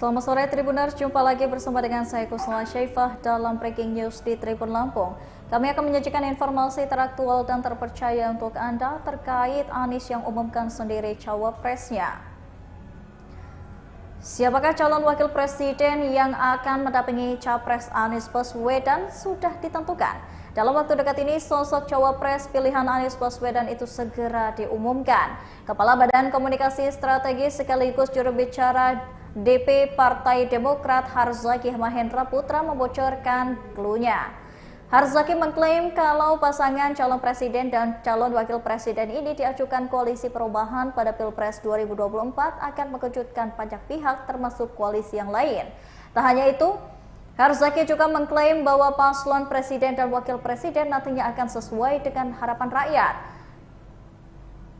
Selamat sore Tribuners, jumpa lagi bersama dengan saya Kusnala Syaifah dalam Breaking News di Tribun Lampung. Kami akan menyajikan informasi teraktual dan terpercaya untuk Anda terkait Anies yang umumkan sendiri cawapresnya. Siapakah calon wakil presiden yang akan mendampingi capres Anies Baswedan sudah ditentukan. Dalam waktu dekat ini, sosok cawapres pilihan Anies Baswedan itu segera diumumkan. Kepala Badan Komunikasi Strategis sekaligus juru bicara DP Partai Demokrat Harzaki Mahendra Putra membocorkan clue-nya. Harzaki mengklaim kalau pasangan calon presiden dan calon wakil presiden ini diajukan koalisi perubahan pada Pilpres 2024 akan mengejutkan banyak pihak termasuk koalisi yang lain. Tak hanya itu, Harzaki juga mengklaim bahwa paslon presiden dan wakil presiden nantinya akan sesuai dengan harapan rakyat.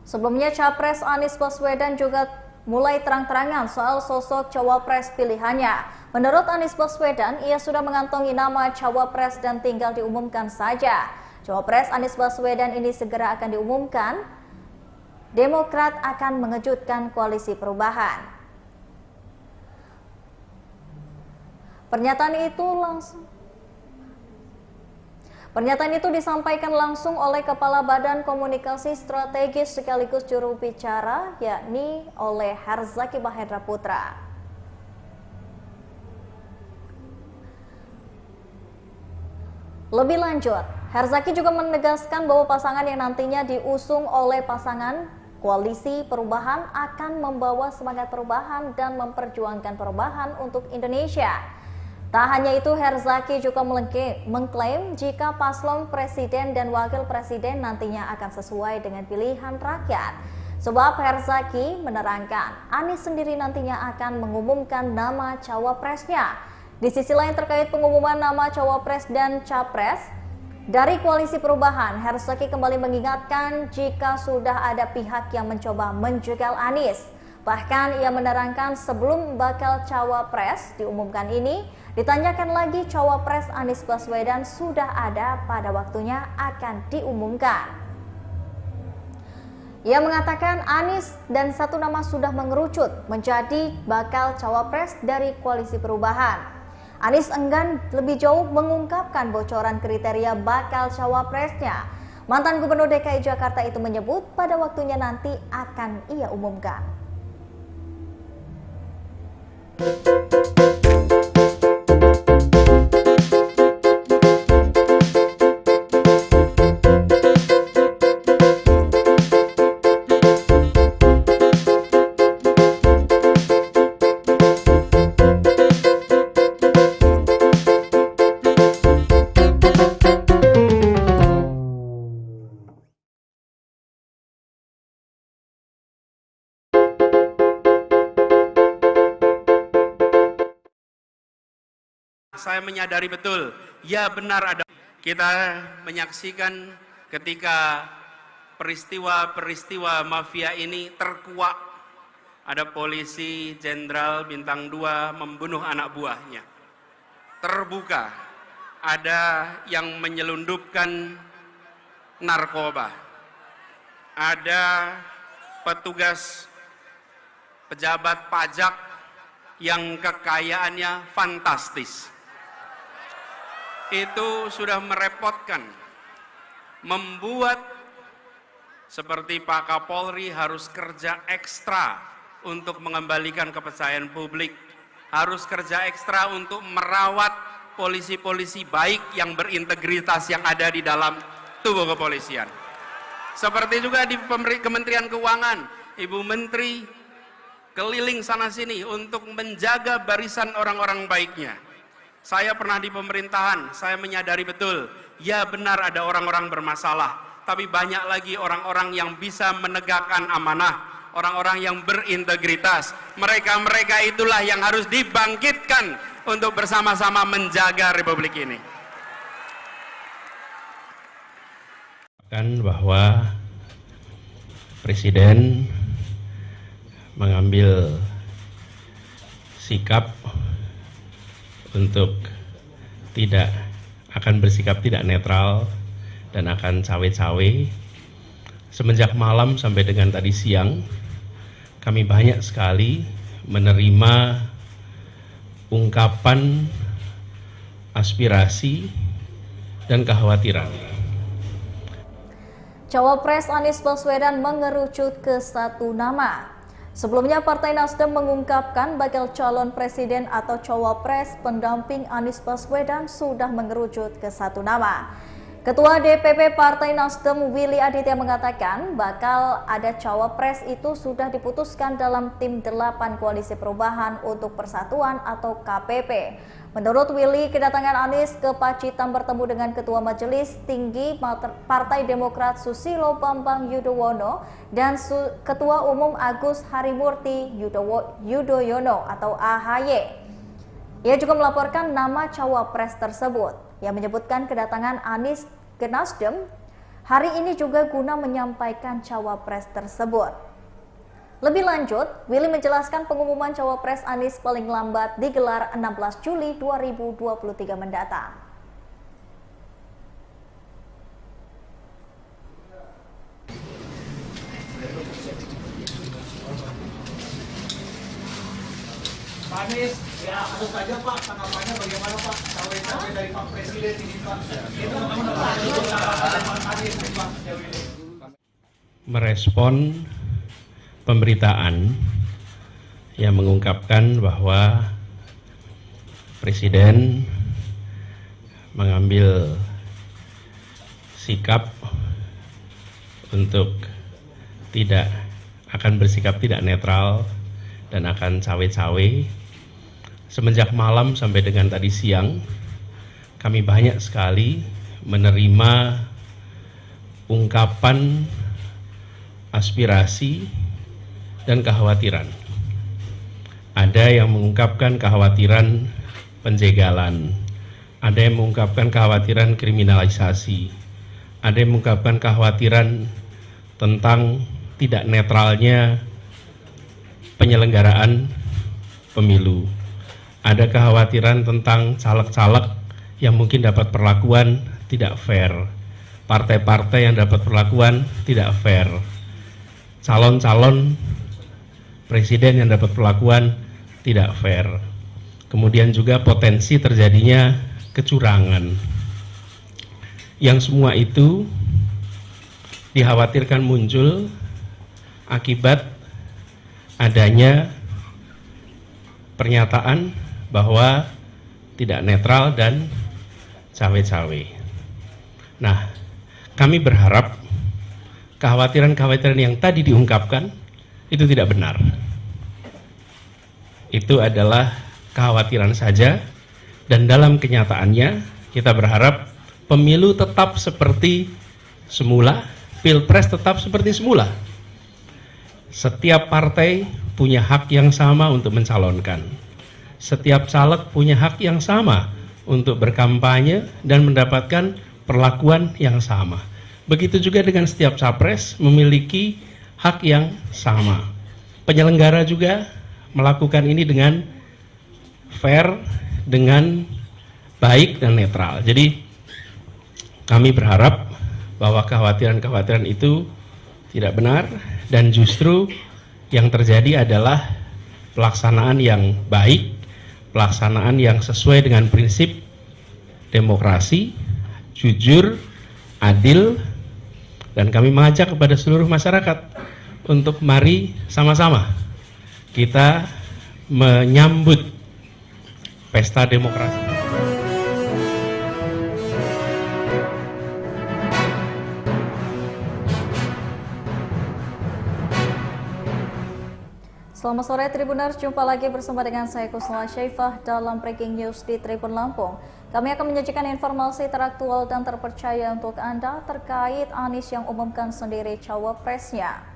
Sebelumnya, Capres Anies Baswedan juga mulai terang-terangan soal sosok cawapres pilihannya. Menurut Anies Baswedan, ia sudah mengantongi nama cawapres dan tinggal diumumkan saja. Cawapres Anies Baswedan ini segera akan diumumkan. Demokrat akan mengejutkan koalisi perubahan. Pernyataan itu disampaikan langsung oleh Kepala Badan Komunikasi Strategis sekaligus juru bicara, yakni oleh Harzaki Mahendra Putra. Lebih lanjut, Harzaki juga menegaskan bahwa pasangan yang nantinya diusung oleh pasangan koalisi perubahan akan membawa semangat perubahan dan memperjuangkan perubahan untuk Indonesia. Tak hanya itu, Harzaki juga mengklaim jika paslon presiden dan wakil presiden nantinya akan sesuai dengan pilihan rakyat. Sebab Harzaki menerangkan, Anies sendiri nantinya akan mengumumkan nama cawapresnya. Di sisi lain terkait pengumuman nama cawapres dan capres dari koalisi perubahan, Harzaki kembali mengingatkan jika sudah ada pihak yang mencoba menjegal Anies. Bahkan ia menerangkan sebelum bakal cawapres diumumkan ini, ditanyakan lagi cawapres Anies Baswedan sudah ada pada waktunya akan diumumkan. Ia mengatakan Anies dan satu nama sudah mengerucut menjadi bakal cawapres dari koalisi perubahan. Anies enggan lebih jauh mengungkapkan bocoran kriteria bakal cawapresnya. Mantan Gubernur DKI Jakarta itu menyebut pada waktunya nanti akan ia umumkan. Saya menyadari betul, ya benar ada. Kita menyaksikan ketika peristiwa mafia ini terkuak. Ada polisi jenderal bintang 2 membunuh anak buahnya. Terbuka, ada yang menyelundupkan narkoba. Ada petugas pejabat pajak yang kekayaannya fantastis. Itu sudah merepotkan, membuat seperti Pak Kapolri harus kerja ekstra untuk mengembalikan kepercayaan publik, harus kerja ekstra untuk merawat polisi-polisi baik yang berintegritas yang ada di dalam tubuh kepolisian. Seperti juga di Kementerian Keuangan, Ibu Menteri keliling sana-sini untuk menjaga barisan orang-orang baiknya. Saya pernah di pemerintahan, saya menyadari betul, ya benar ada orang-orang bermasalah, tapi banyak lagi orang-orang yang bisa menegakkan amanah, orang-orang yang berintegritas. Mereka-mereka itulah yang harus dibangkitkan untuk bersama-sama menjaga Republik ini. Bahwa Presiden mengambil sikap untuk bersikap tidak netral dan akan cawe-cawe. Semenjak malam sampai dengan tadi siang, kami banyak sekali menerima ungkapan aspirasi dan kekhawatiran. Cawapres Anies Baswedan mengerucut ke satu nama. Sebelumnya Partai Nasdem mengungkapkan bakal calon presiden atau cawapres pendamping Anies Baswedan sudah mengerucut ke satu nama. Ketua DPP Partai Nasdem Willy Aditya mengatakan bakal ada cawapres itu sudah diputuskan dalam tim 8 Koalisi Perubahan untuk Persatuan atau KPP. Menurut Willy, kedatangan Anies ke Pacitan bertemu dengan Ketua Majelis Tinggi Partai Demokrat Susilo Bambang Yudhoyono dan Ketua Umum Agus Harimurti Yudhoyono atau AHY. Ia juga melaporkan nama cawapres tersebut yang menyebutkan kedatangan Anies ke Nasdem hari ini juga guna menyampaikan cawapres tersebut. Lebih lanjut, Willy menjelaskan pengumuman cawapres Anies paling lambat digelar 16 Juli 2023 mendatang. Pak Anies, ya tentu saja Pak, tanggapannya bagaimana Pak? Cawe-cawe dari Pak Presiden ini Pak. Itu Pak Anies Pak. Merespon pemberitaan yang mengungkapkan bahwa Presiden mengambil sikap untuk akan bersikap tidak netral dan akan cawe-cawe. Semenjak malam sampai dengan tadi siang, kami banyak sekali menerima ungkapan aspirasi dan kekhawatiran. Ada yang mengungkapkan kekhawatiran penjegalan, ada yang mengungkapkan kekhawatiran kriminalisasi, ada yang mengungkapkan kekhawatiran tentang tidak netralnya penyelenggaraan pemilu. Ada kekhawatiran tentang caleg-caleg yang mungkin dapat perlakuan tidak fair, partai-partai yang dapat perlakuan tidak fair, calon-calon presiden yang dapat perlakuan tidak fair. Kemudian juga potensi terjadinya kecurangan. Yang semua itu dikhawatirkan muncul akibat adanya pernyataan bahwa tidak netral dan cawe-cawe. Nah, kami berharap kekhawatiran-kekhawatiran yang tadi diungkapkan itu tidak benar. Itu adalah kekhawatiran saja, dan dalam kenyataannya kita berharap pemilu tetap seperti semula, pilpres tetap seperti semula. Setiap partai punya hak yang sama untuk mencalonkan. Setiap caleg punya hak yang sama untuk berkampanye dan mendapatkan perlakuan yang sama. Begitu juga dengan setiap capres memiliki hak yang sama. Penyelenggara juga melakukan ini dengan fair, dengan baik dan netral. Jadi kami berharap bahwa kekhawatiran-kekhawatiran itu tidak benar, dan justru yang terjadi adalah pelaksanaan yang baik, pelaksanaan yang sesuai dengan prinsip demokrasi, jujur, adil, dan kami mengajak kepada seluruh masyarakat untuk mari sama-sama kita menyambut pesta demokrasi. Selamat sore Tribuners, jumpa lagi bersama dengan saya Kusnala Syaifah dalam Breaking News di Tribun Lampung. Kami akan menyajikan informasi teraktual dan terpercaya untuk Anda terkait Anies yang umumkan sendiri cawapresnya.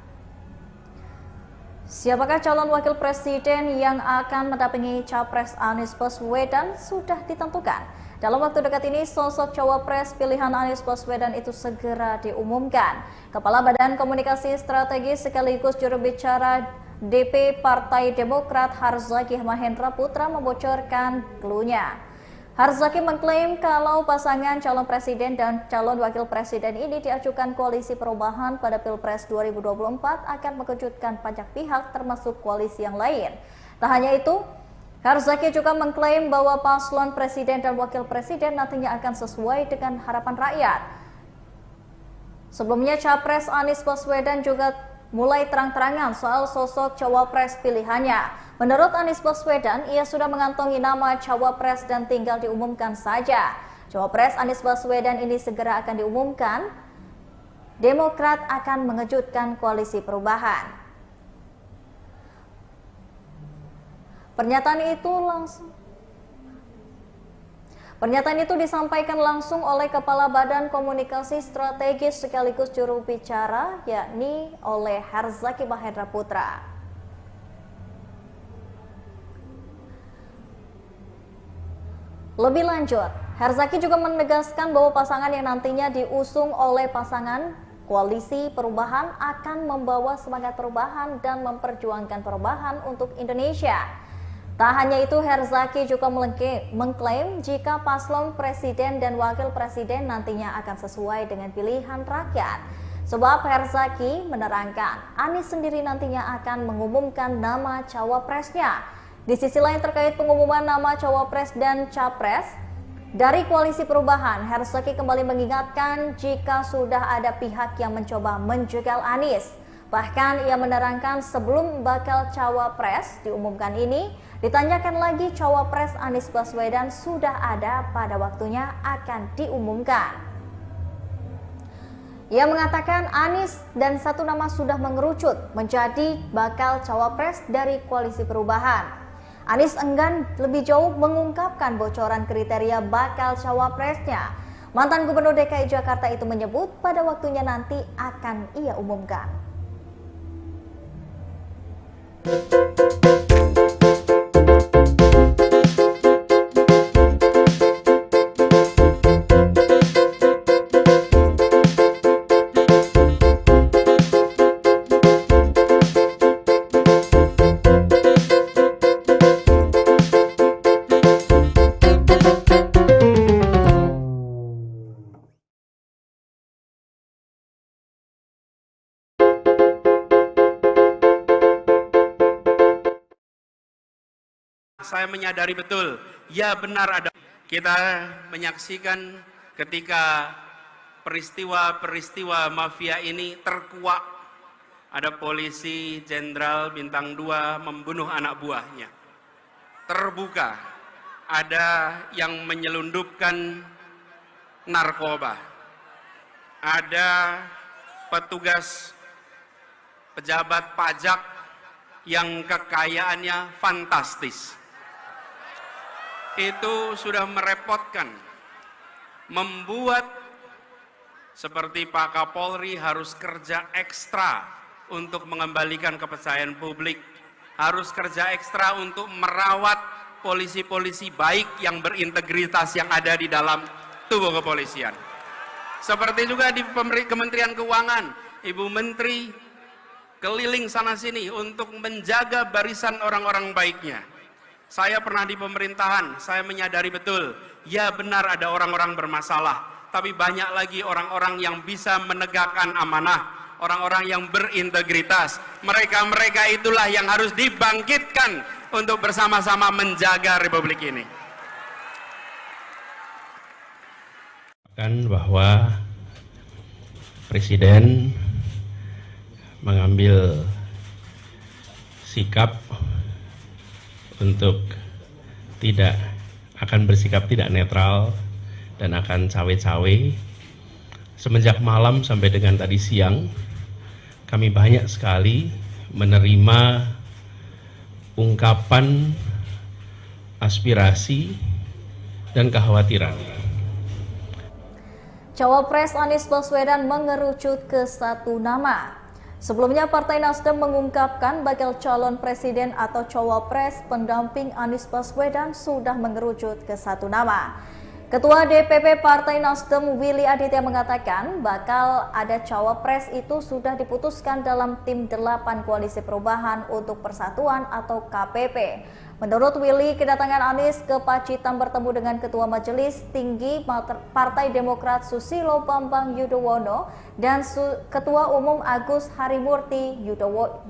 Siapakah calon wakil presiden yang akan mendampingi capres Anies Baswedan sudah ditentukan. Dalam waktu dekat ini, sosok cawapres pilihan Anies Baswedan itu segera diumumkan. Kepala Badan Komunikasi Strategis sekaligus juru bicara DP Partai Demokrat Harzaki Mahendra Putra membocorkan clue-nya. Harzaki mengklaim kalau pasangan calon presiden dan calon wakil presiden ini diajukan Koalisi Perubahan pada Pilpres 2024 akan mengejutkan banyak pihak termasuk koalisi yang lain. Tak hanya itu, Herzaki juga mengklaim bahwa paslon presiden dan wakil presiden nantinya akan sesuai dengan harapan rakyat. Sebelumnya, Capres Anies Baswedan juga mulai terang-terangan soal sosok cawapres pilihannya. Menurut Anies Baswedan, ia sudah mengantongi nama cawapres dan tinggal diumumkan saja. Cawapres Anies Baswedan ini segera akan diumumkan. Demokrat akan mengejutkan koalisi perubahan. Pernyataan itu disampaikan langsung oleh Kepala Badan Komunikasi Strategis sekaligus juru bicara, yakni oleh Herzaki Mahendra Putra. Lebih lanjut, Herzaki juga menegaskan bahwa pasangan yang nantinya diusung oleh pasangan koalisi perubahan akan membawa semangat perubahan dan memperjuangkan perubahan untuk Indonesia. Tak hanya itu, Herzaki juga mengklaim jika paslon presiden dan wakil presiden nantinya akan sesuai dengan pilihan rakyat. Sebab Herzaki menerangkan, Anies sendiri nantinya akan mengumumkan nama cawapresnya. Di sisi lain terkait pengumuman nama cawapres dan capres dari koalisi perubahan, Herzaki kembali mengingatkan jika sudah ada pihak yang mencoba menjegal Anies. Bahkan ia menerangkan sebelum bakal cawapres diumumkan ini, ditanyakan lagi cawapres Anies Baswedan sudah ada pada waktunya akan diumumkan. Ia mengatakan Anies dan satu nama sudah mengerucut menjadi bakal cawapres dari koalisi perubahan. Anies enggan lebih jauh mengungkapkan bocoran kriteria bakal cawapresnya. Mantan Gubernur DKI Jakarta itu menyebut pada waktunya nanti akan ia umumkan. Saya menyadari betul, ya benar ada. Kita menyaksikan ketika peristiwa-peristiwa mafia ini terkuak. Ada polisi jenderal bintang 2 membunuh anak buahnya. Terbuka, ada yang menyelundupkan narkoba. Ada petugas pejabat pajak yang kekayaannya fantastis. Itu sudah merepotkan, membuat seperti Pak Kapolri harus kerja ekstra untuk mengembalikan kepercayaan publik, harus kerja ekstra untuk merawat polisi-polisi baik yang berintegritas yang ada di dalam tubuh kepolisian. Seperti juga di Kementerian Keuangan, Ibu Menteri keliling sana-sini untuk menjaga barisan orang-orang baiknya. Saya pernah di pemerintahan, saya menyadari betul, ya benar ada orang-orang bermasalah, tapi banyak lagi orang-orang yang bisa menegakkan amanah, orang-orang yang berintegritas. Mereka-mereka itulah yang harus dibangkitkan untuk bersama-sama menjaga Republik ini. Bahwa Presiden mengambil sikap untuk akan bersikap tidak netral dan akan cawe-cawe. Semenjak malam sampai dengan tadi siang, kami banyak sekali menerima ungkapan aspirasi dan kekhawatiran. Cawapres Anies Baswedan mengerucut ke satu nama. Sebelumnya, Partai Nasdem mengungkapkan bakal calon presiden atau cawapres pendamping Anies Baswedan sudah mengerucut ke satu nama. Ketua DPP Partai Nasdem Willy Aditya mengatakan bakal ada cawapres itu sudah diputuskan dalam tim 8 Koalisi Perubahan untuk Persatuan atau KPP. Menurut Willy, kedatangan Anies ke Pacitan bertemu dengan Ketua Majelis Tinggi Partai Demokrat Susilo Bambang Yudhoyono dan Ketua Umum Agus Harimurti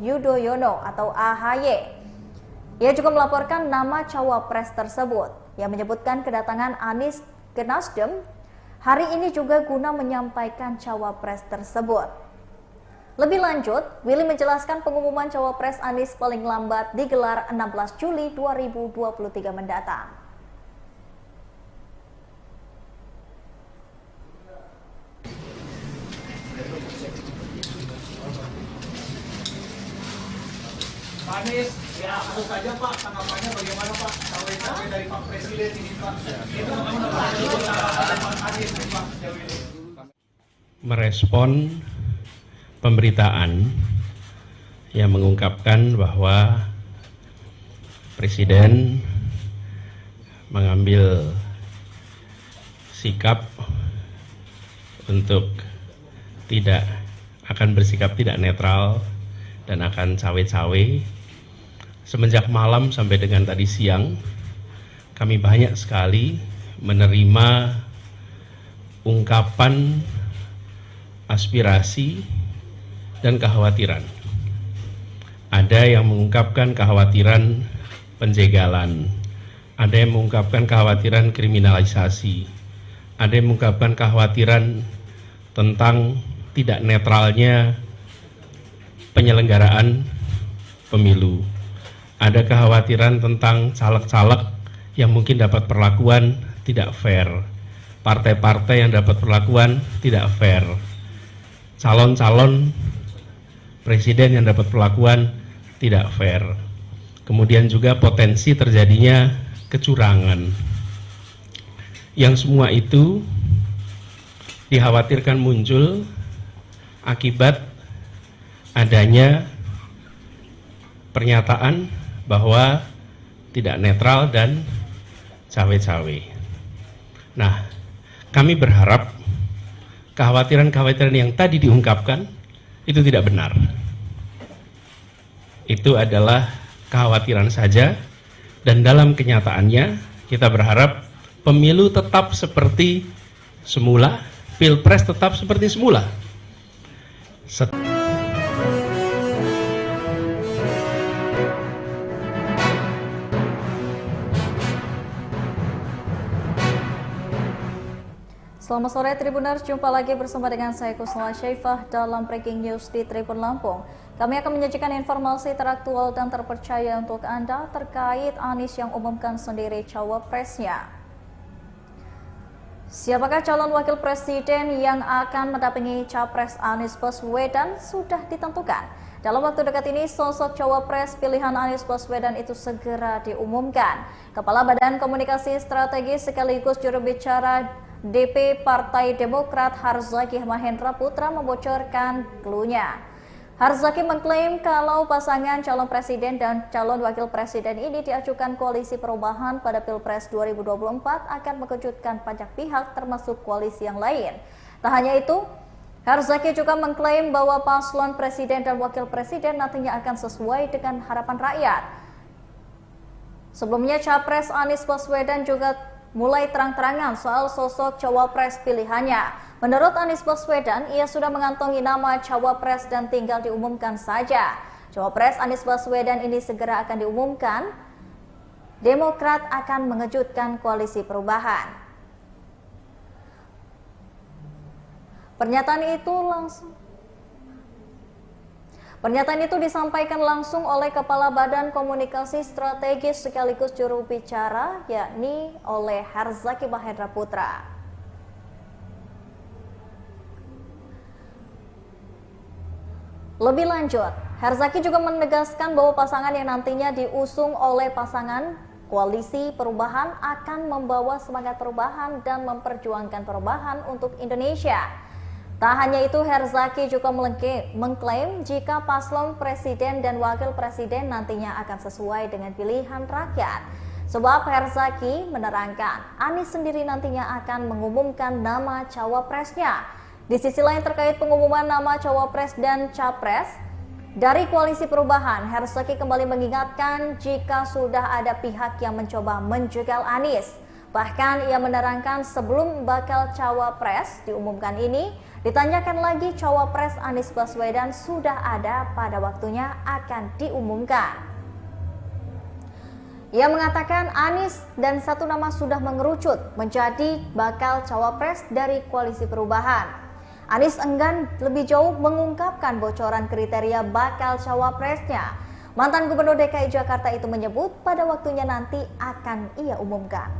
Yudhoyono atau AHY. Ia juga melaporkan nama cawapres tersebut yang menyebutkan kedatangan Anies ke Nasdem hari ini juga guna menyampaikan cawapres tersebut. Lebih lanjut, Willy menjelaskan pengumuman cawapres Anies paling lambat digelar 16 Juli 2023 mendatang. Pak Anies, ya langsung saja Pak, tanggapannya bagaimana Pak? Cawe-cawe dari Pak Presiden ini Pak. Itu Pak Anies Pak sejauh ini. Merespon pemberitaan yang mengungkapkan bahwa Presiden mengambil sikap untuk bersikap tidak netral dan akan cawe-cawe. Semenjak malam sampai dengan tadi siang, kami banyak sekali menerima ungkapan aspirasi dan kekhawatiran. Ada yang mengungkapkan kekhawatiran penjegalan, ada yang mengungkapkan kekhawatiran kriminalisasi, ada yang mengungkapkan kekhawatiran tentang tidak netralnya penyelenggaraan pemilu. Ada kekhawatiran tentang caleg-caleg yang mungkin dapat perlakuan tidak fair, partai-partai yang dapat perlakuan tidak fair, calon-calon presiden yang dapat perlakuan tidak fair. Kemudian juga potensi terjadinya kecurangan. Yang semua itu dikhawatirkan muncul akibat adanya pernyataan bahwa tidak netral dan cawe-cawe. Nah, kami berharap kekhawatiran-kekhawatiran yang tadi diungkapkan itu tidak benar. Itu adalah kekhawatiran saja, dan dalam kenyataannya kita berharap pemilu tetap seperti semula, pilpres tetap seperti semula. Selamat sore Tribuners, jumpa lagi bersama dengan saya Kusnala Syaifah dalam Breaking News di Tribun Lampung. Kami akan menyajikan informasi teraktual dan terpercaya untuk Anda terkait Anies yang umumkan sendiri cawapresnya. Siapakah calon wakil presiden yang akan mendampingi capres Anies Baswedan sudah ditentukan. Dalam waktu dekat ini, sosok cawapres pilihan Anies Baswedan itu segera diumumkan. Kepala Badan Komunikasi Strategis sekaligus juru bicara DP Partai Demokrat Harzaki Mahendra Putra membocorkan clue-nya. Harzaki mengklaim kalau pasangan calon presiden dan calon wakil presiden ini diajukan koalisi perubahan pada Pilpres 2024 akan mengejutkan banyak pihak termasuk koalisi yang lain. Tak hanya itu, Harzaki juga mengklaim bahwa paslon presiden dan wakil presiden nantinya akan sesuai dengan harapan rakyat. Sebelumnya, Capres Anies Baswedan juga mulai terang-terangan soal sosok cawapres pilihannya. Menurut Anies Baswedan, ia sudah mengantongi nama cawapres dan tinggal diumumkan saja. Cawapres Anies Baswedan ini segera akan diumumkan. Demokrat akan mengejutkan koalisi perubahan. Pernyataan itu disampaikan langsung oleh Kepala Badan Komunikasi Strategis sekaligus juru bicara, yakni oleh Harzaki Mahendra Putra. Lebih lanjut, Harzaki juga menegaskan bahwa pasangan yang nantinya diusung oleh pasangan koalisi perubahan akan membawa semangat perubahan dan memperjuangkan perubahan untuk Indonesia. Tak hanya itu, Harzaki juga mengklaim jika paslon presiden dan wakil presiden nantinya akan sesuai dengan pilihan rakyat. Sebab Harzaki menerangkan Anies sendiri nantinya akan mengumumkan nama cawapresnya. Di sisi lain terkait pengumuman nama cawapres dan capres dari koalisi perubahan, Harzaki kembali mengingatkan jika sudah ada pihak yang mencoba menjegal Anies. Bahkan ia menerangkan sebelum bakal cawapres diumumkan ini, ditanyakan lagi cawapres Anies Baswedan sudah ada pada waktunya akan diumumkan. Ia mengatakan Anies dan satu nama sudah mengerucut menjadi bakal cawapres dari Koalisi Perubahan. Anies enggan lebih jauh mengungkapkan bocoran kriteria bakal cawapresnya. Mantan Gubernur DKI Jakarta itu menyebut pada waktunya nanti akan ia umumkan.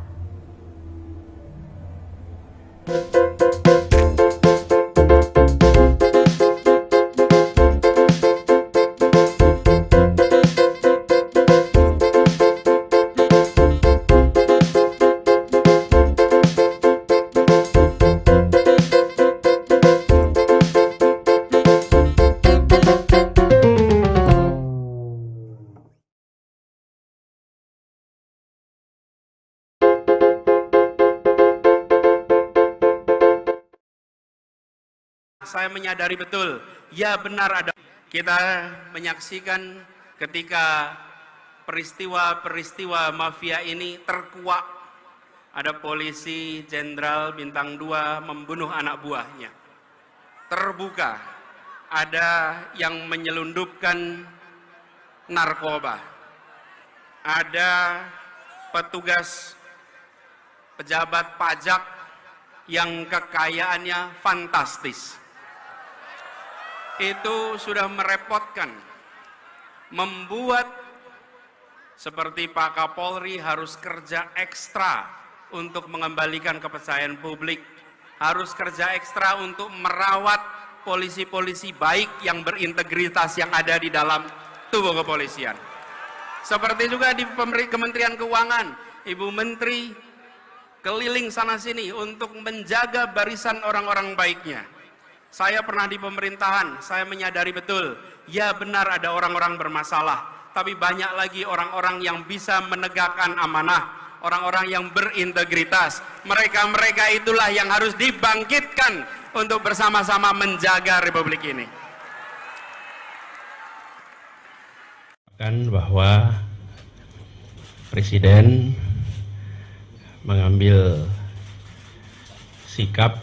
Saya menyadari betul, ya benar ada. Kita menyaksikan ketika peristiwa-peristiwa mafia ini terkuak. Ada polisi jenderal bintang 2 membunuh anak buahnya. Terbuka, ada yang menyelundupkan narkoba. Ada petugas pejabat pajak yang kekayaannya fantastis. Itu sudah merepotkan, membuat seperti Pak Kapolri harus kerja ekstra untuk mengembalikan kepercayaan publik, harus kerja ekstra untuk merawat polisi-polisi baik yang berintegritas yang ada di dalam tubuh kepolisian. Seperti juga di Kementerian Keuangan, Ibu Menteri keliling sana-sini untuk menjaga barisan orang-orang baiknya. Saya pernah di pemerintahan, saya menyadari betul, ya benar ada orang-orang bermasalah, tapi banyak lagi orang-orang yang bisa menegakkan amanah, orang-orang yang berintegritas. Mereka-mereka itulah yang harus dibangkitkan untuk bersama-sama menjaga Republik ini. Bahwa Presiden mengambil sikap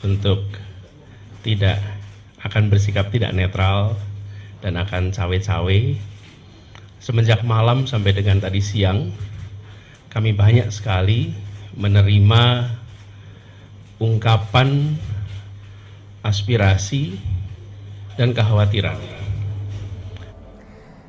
untuk tidak akan bersikap tidak netral dan akan cawe-cawe. Semenjak malam sampai dengan tadi siang, kami banyak sekali menerima ungkapan aspirasi dan kekhawatiran.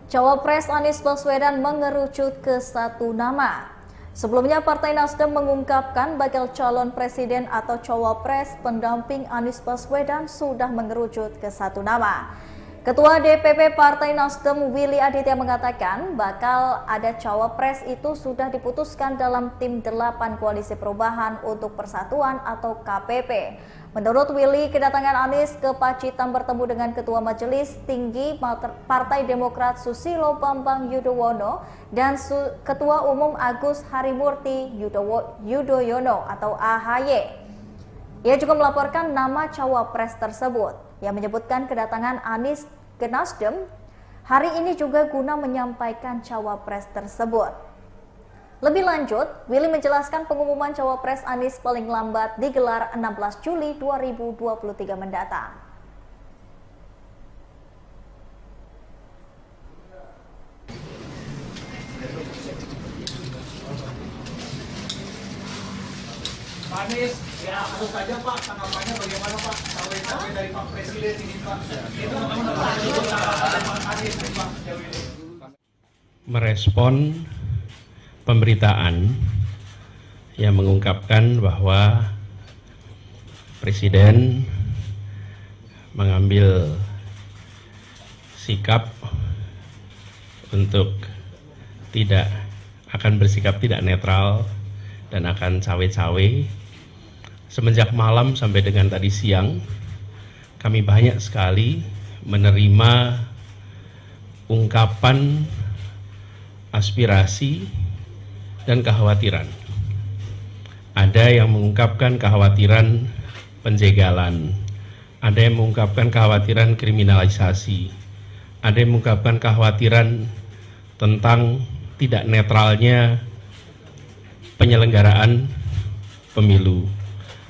Cawapres Anies Baswedan mengerucut ke satu nama. Sebelumnya Partai Nasdem mengungkapkan bakal calon presiden atau cawapres pendamping Anies Baswedan sudah mengerucut ke satu nama. Ketua DPP Partai Nasdem Willy Aditya mengatakan bakal ada cawapres itu sudah diputuskan dalam tim 8 Koalisi Perubahan untuk Persatuan atau KPP. Menurut Willy, kedatangan Anies ke Pacitan bertemu dengan Ketua Majelis Tinggi Partai Demokrat Susilo Bambang Yudhoyono dan Ketua Umum Agus Harimurti Yudhoyono atau AHY. Ia juga melaporkan nama cawapres tersebut yang menyebutkan kedatangan Anies ke Nasdem hari ini juga guna menyampaikan cawapres tersebut. Lebih lanjut, Willy menjelaskan pengumuman cawapres Anies paling lambat digelar 16 Juli 2023 mendatang. Pak Anies, ya tentu saja Pak, tanggapannya bagaimana Pak? Cawe-cawe dari Pak Presiden ini Pak. Itu Pak Anies Pak sejauh ini. Merespon pemberitaan yang mengungkapkan bahwa Presiden mengambil sikap untuk tidak akan bersikap tidak netral dan akan cawe-cawe. Semenjak malam sampai dengan tadi siang, kami banyak sekali menerima ungkapan aspirasi dan kekhawatiran. Ada yang mengungkapkan kekhawatiran penjegalan, ada yang mengungkapkan kekhawatiran kriminalisasi, ada yang mengungkapkan kekhawatiran tentang tidak netralnya penyelenggaraan pemilu.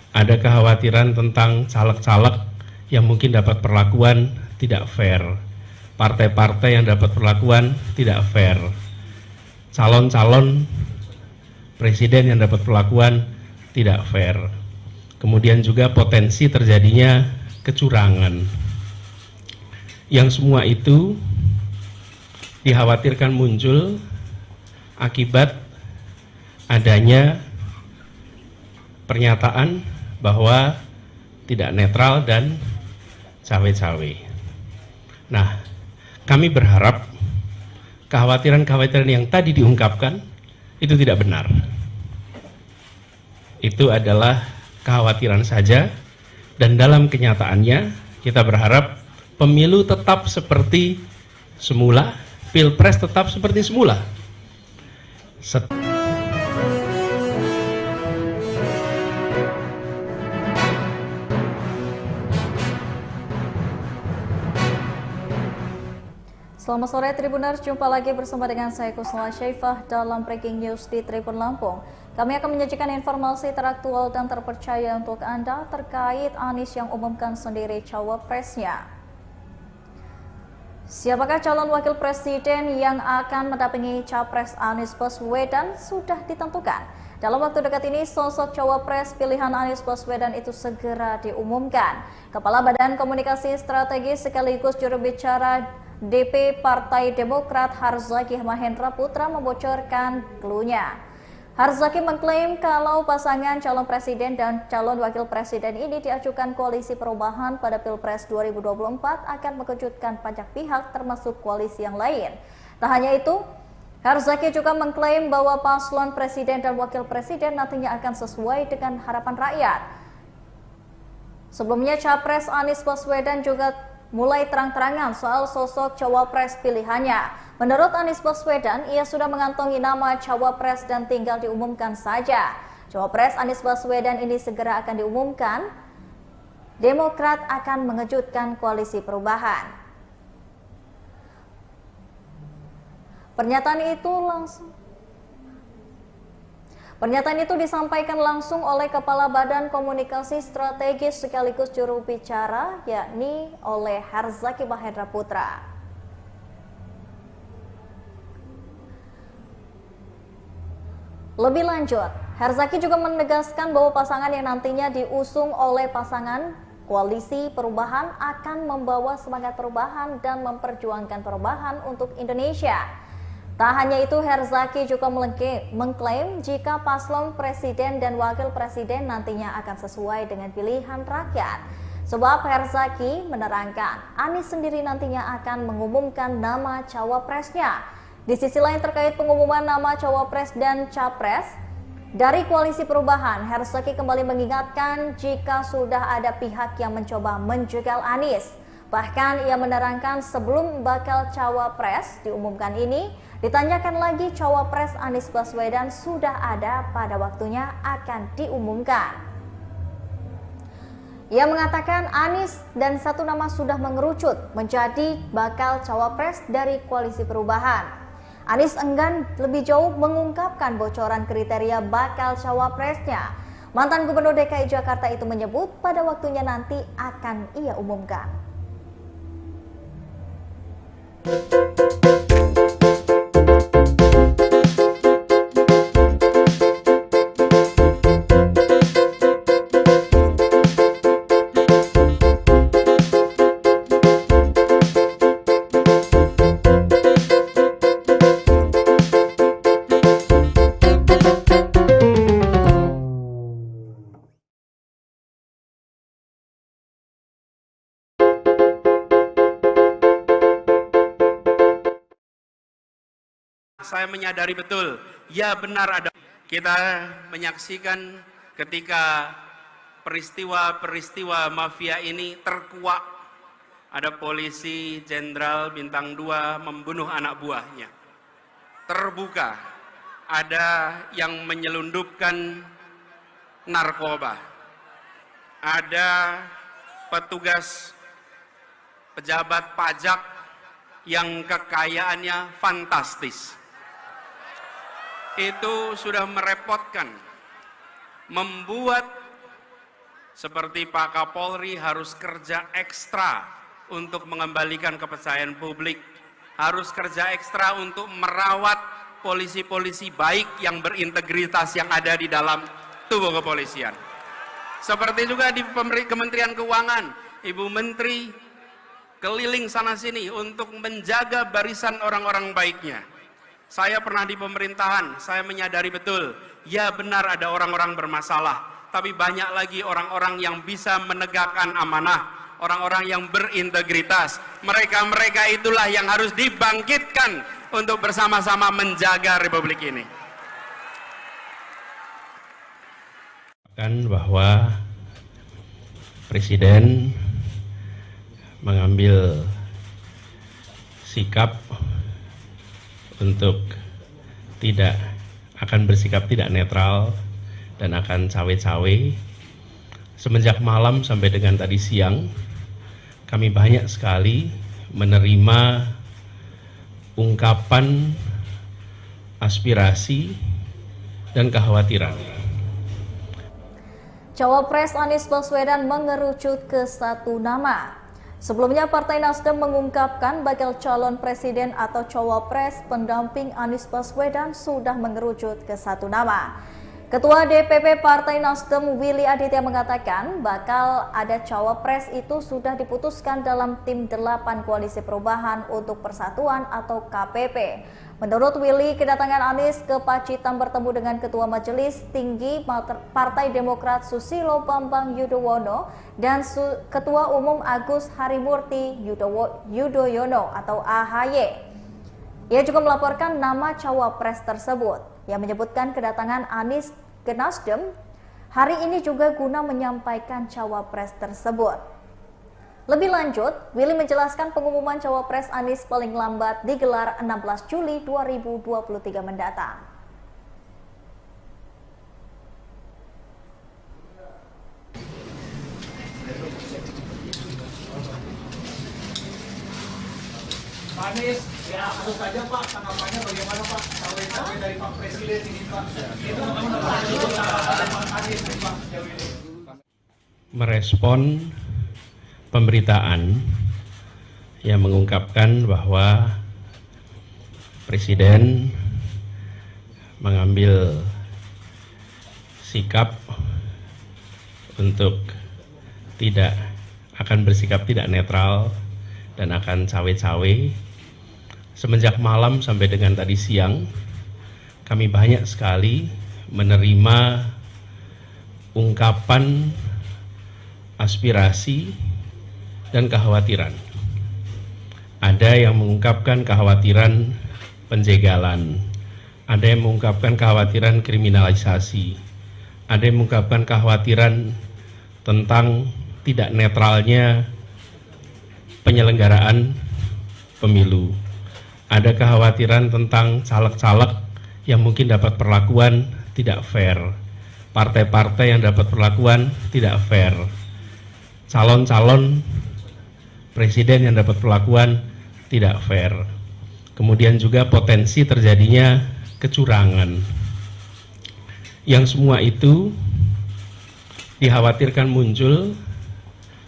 Ada kekhawatiran tentang caleg-caleg yang mungkin dapat perlakuan tidak fair, partai-partai yang dapat perlakuan tidak fair. calon-calon presiden yang dapat perlakuan tidak fair. Kemudian juga potensi terjadinya kecurangan. Yang semua itu dikhawatirkan muncul akibat adanya pernyataan bahwa tidak netral dan cawe-cawe. Nah, kami berharap kekhawatiran-kekhawatiran yang tadi diungkapkan itu tidak benar. Itu adalah kekhawatiran saja, dan dalam kenyataannya kita berharap pemilu tetap seperti semula, pilpres tetap seperti semula. Selamat sore Tribuners, jumpa lagi bersama dengan saya Kusnala Syaifah dalam Breaking News di Tribun Lampung. Kami akan menyajikan informasi teraktual dan terpercaya untuk Anda terkait Anies yang umumkan sendiri cawapresnya. Siapakah calon wakil presiden yang akan mendampingi capres Anies Baswedan sudah ditentukan. Dalam waktu dekat ini, sosok cawapres pilihan Anies Baswedan itu segera diumumkan. Kepala Badan Komunikasi Strategis sekaligus juru bicara DP Partai Demokrat Harzaki Mahendra Putra membocorkan clue-nya. Harzaki mengklaim kalau pasangan calon presiden dan calon wakil presiden ini diajukan koalisi perubahan pada Pilpres 2024 akan mengejutkan banyak pihak termasuk koalisi yang lain. Tak hanya itu, Harzaki juga mengklaim bahwa paslon presiden dan wakil presiden nantinya akan sesuai dengan harapan rakyat. Sebelumnya, Capres Anies Baswedan juga mulai terang-terangan soal sosok cawapres pilihannya. Menurut Anies Baswedan, ia sudah mengantongi nama cawapres dan tinggal diumumkan saja. Cawapres Anies Baswedan ini segera akan diumumkan. Demokrat akan mengejutkan koalisi perubahan. Pernyataan itu disampaikan langsung oleh Kepala Badan Komunikasi Strategis sekaligus juru bicara, yakni oleh Harzaki Mahendra Putra. Lebih lanjut, Harzaki juga menegaskan bahwa pasangan yang nantinya diusung oleh pasangan koalisi perubahan akan membawa semangat perubahan dan memperjuangkan perubahan untuk Indonesia. Tak hanya itu, Harzaki juga mengklaim jika paslon presiden dan wakil presiden nantinya akan sesuai dengan pilihan rakyat. Sebab Harzaki menerangkan, Anies sendiri nantinya akan mengumumkan nama cawapresnya. Di sisi lain terkait pengumuman nama cawapres dan capres dari koalisi perubahan, Harzaki kembali mengingatkan jika sudah ada pihak yang mencoba menjegal Anies. Bahkan ia menerangkan sebelum bakal cawapres diumumkan ini, ditanyakan lagi cawapres Anies Baswedan sudah ada pada waktunya akan diumumkan. Ia mengatakan Anies dan satu nama sudah mengerucut menjadi bakal cawapres dari koalisi perubahan. Anies enggan lebih jauh mengungkapkan bocoran kriteria bakal cawapresnya. Mantan Gubernur DKI Jakarta itu menyebut pada waktunya nanti akan ia umumkan. Saya menyadari betul, ya benar ada. Kita menyaksikan ketika peristiwa-peristiwa mafia ini terkuak. Ada polisi jenderal bintang 2 membunuh anak buahnya. Terbuka, ada yang menyelundupkan narkoba. Ada petugas pejabat pajak yang kekayaannya fantastis. Itu sudah merepotkan, membuat seperti Pak Kapolri harus kerja ekstra untuk mengembalikan kepercayaan publik, harus kerja ekstra untuk merawat polisi-polisi baik yang berintegritas yang ada di dalam tubuh kepolisian. Seperti juga di Kementerian Keuangan, Ibu Menteri keliling sana-sini untuk menjaga barisan orang-orang baiknya. Saya pernah di pemerintahan, saya menyadari betul, ya benar ada orang-orang bermasalah, tapi banyak lagi orang-orang yang bisa menegakkan amanah, orang-orang yang berintegritas. Mereka-mereka itulah yang harus dibangkitkan untuk bersama-sama menjaga Republik ini. Bahwa Presiden mengambil sikap untuk akan bersikap tidak netral dan akan cawe-cawe. Semenjak malam sampai dengan tadi siang, kami banyak sekali menerima ungkapan aspirasi dan kekhawatiran. Cawapres Anies Baswedan mengerucut ke satu nama. Sebelumnya Partai Nasdem mengungkapkan bakal calon presiden atau cawapres pendamping Anies Baswedan sudah mengerucut ke satu nama. Ketua DPP Partai Nasdem Willy Aditya mengatakan bakal ada cawapres itu sudah diputuskan dalam tim 8 Koalisi Perubahan untuk Persatuan atau KPP. Menurut Willy, kedatangan Anies ke Pacitan bertemu dengan Ketua Majelis Tinggi Partai Demokrat Susilo Bambang Yudhoyono dan Ketua Umum Agus Harimurti Yudhoyono atau AHY. Ia juga melaporkan nama cawapres tersebut yang menyebutkan kedatangan Anies ke Nasdem hari ini juga guna menyampaikan cawapres tersebut. Lebih lanjut, Willy menjelaskan pengumuman cawapres Anies paling lambat digelar 16 Juli 2023 mendatang. Pak Anies, ya langsung saja Pak, tanggapannya bagaimana Pak? Cawe-cawe dari Pak Presiden ini Pak. Itu Pak Anies Pak sejauh ini. Merespon pemberitaan yang mengungkapkan bahwa Presiden mengambil sikap untuk akan bersikap tidak netral dan akan cawe-cawe. Semenjak malam sampai dengan tadi siang, kami banyak sekali menerima ungkapan aspirasi dan kekhawatiran. Ada yang mengungkapkan kekhawatiran penjegalan, ada yang mengungkapkan kekhawatiran kriminalisasi, ada yang mengungkapkan kekhawatiran tentang tidak netralnya penyelenggaraan pemilu. Ada kekhawatiran tentang caleg-caleg yang mungkin dapat perlakuan tidak fair, partai-partai yang dapat perlakuan tidak fair, calon-calon presiden yang dapat perlakuan tidak fair. Kemudian juga potensi terjadinya kecurangan. Yang semua itu dikhawatirkan muncul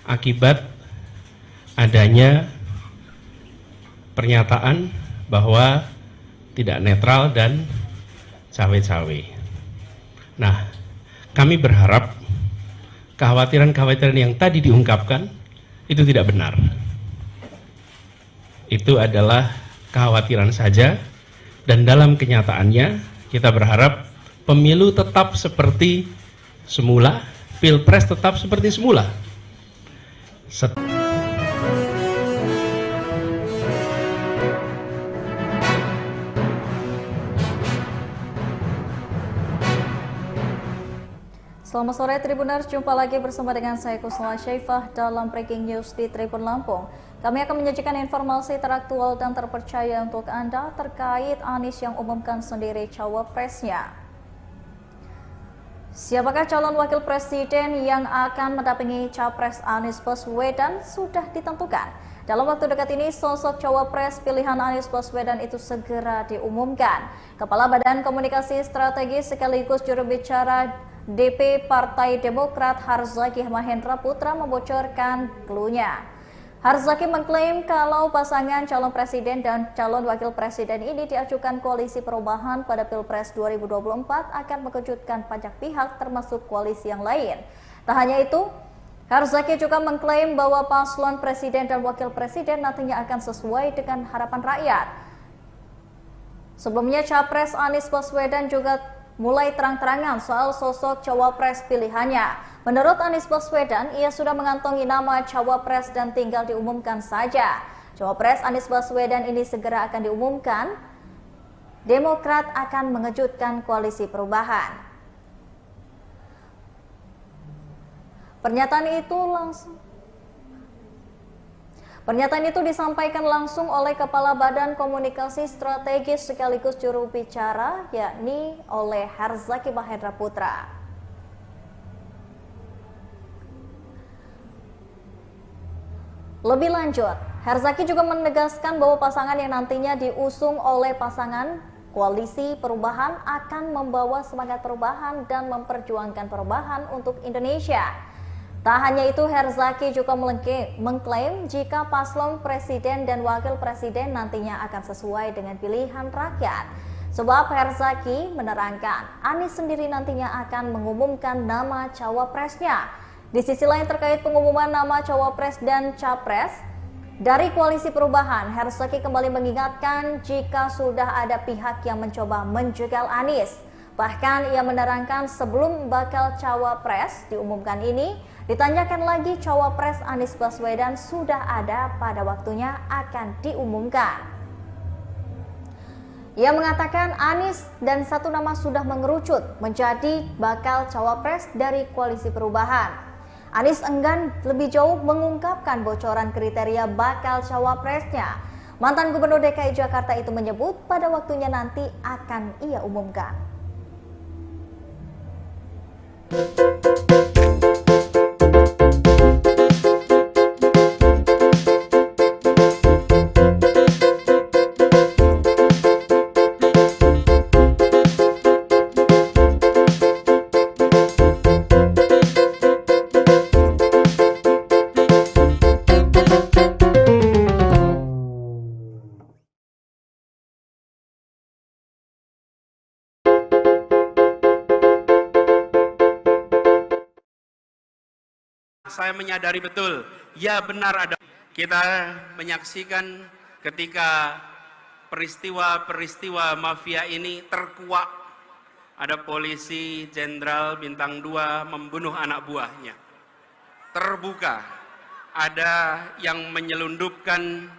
akibat adanya pernyataan bahwa tidak netral dan cawe-cawe. Nah, kami berharap kekhawatiran-kekhawatiran yang tadi diungkapkan itu tidak benar. Itu adalah kekhawatiran saja, dan dalam kenyataannya kita berharap pemilu tetap seperti semula, pilpres tetap seperti semula. Selamat sore Tribuners, jumpa lagi bersama dengan saya Kusnala Syaifah dalam Breaking News di Tribun Lampung. Kami akan menyajikan informasi teraktual dan terpercaya untuk Anda terkait Anies yang umumkan sendiri cawapresnya. Siapakah calon wakil presiden yang akan mendampingi capres Anies Baswedan sudah ditentukan. Dalam waktu dekat ini, sosok cawapres pilihan Anies Baswedan itu segera diumumkan. Kepala Badan Komunikasi Strategis sekaligus juru bicara DP Partai Demokrat Herzaki Mahendra Putra membocorkan clue-nya. Herzaki mengklaim kalau pasangan calon presiden dan calon wakil presiden ini diajukan koalisi perubahan pada Pilpres 2024 akan mengejutkan banyak pihak termasuk koalisi yang lain. Tak hanya itu, Herzaki juga mengklaim bahwa paslon presiden dan wakil presiden nantinya akan sesuai dengan harapan rakyat. Sebelumnya, Capres Anies Baswedan juga mulai terang-terangan soal sosok cawapres pilihannya. Menurut Anies Baswedan, ia sudah mengantongi nama cawapres dan tinggal diumumkan saja. Cawapres Anies Baswedan ini segera akan diumumkan. Demokrat akan mengejutkan koalisi perubahan. Pernyataan itu disampaikan langsung oleh Kepala Badan Komunikasi Strategis sekaligus juru bicara, yakni oleh Herzaki Mahendra Putra. Lebih lanjut, Herzaki juga menegaskan bahwa pasangan yang nantinya diusung oleh pasangan koalisi perubahan akan membawa semangat perubahan dan memperjuangkan perubahan untuk Indonesia. Tak hanya itu, Herzaki juga mengklaim jika paslon presiden dan wakil presiden nantinya akan sesuai dengan pilihan rakyat. Sebab Herzaki menerangkan, Anies sendiri nantinya akan mengumumkan nama cawapresnya. Di sisi lain terkait pengumuman nama cawapres dan capres dari koalisi perubahan, Herzaki kembali mengingatkan jika sudah ada pihak yang mencoba menjegal Anies. Bahkan ia menerangkan sebelum bakal cawapres diumumkan ini, ditanyakan lagi cawapres Anies Baswedan sudah ada pada waktunya akan diumumkan. Ia mengatakan Anies dan satu nama sudah mengerucut menjadi bakal cawapres dari koalisi perubahan. Anies enggan lebih jauh mengungkapkan bocoran kriteria bakal cawapresnya. Mantan Gubernur DKI Jakarta itu menyebut pada waktunya nanti akan ia umumkan. Saya menyadari betul, ya benar ada. Kita menyaksikan ketika peristiwa-peristiwa mafia ini terkuak. Ada polisi jenderal bintang 2 membunuh anak buahnya. Terbuka, ada yang menyelundupkan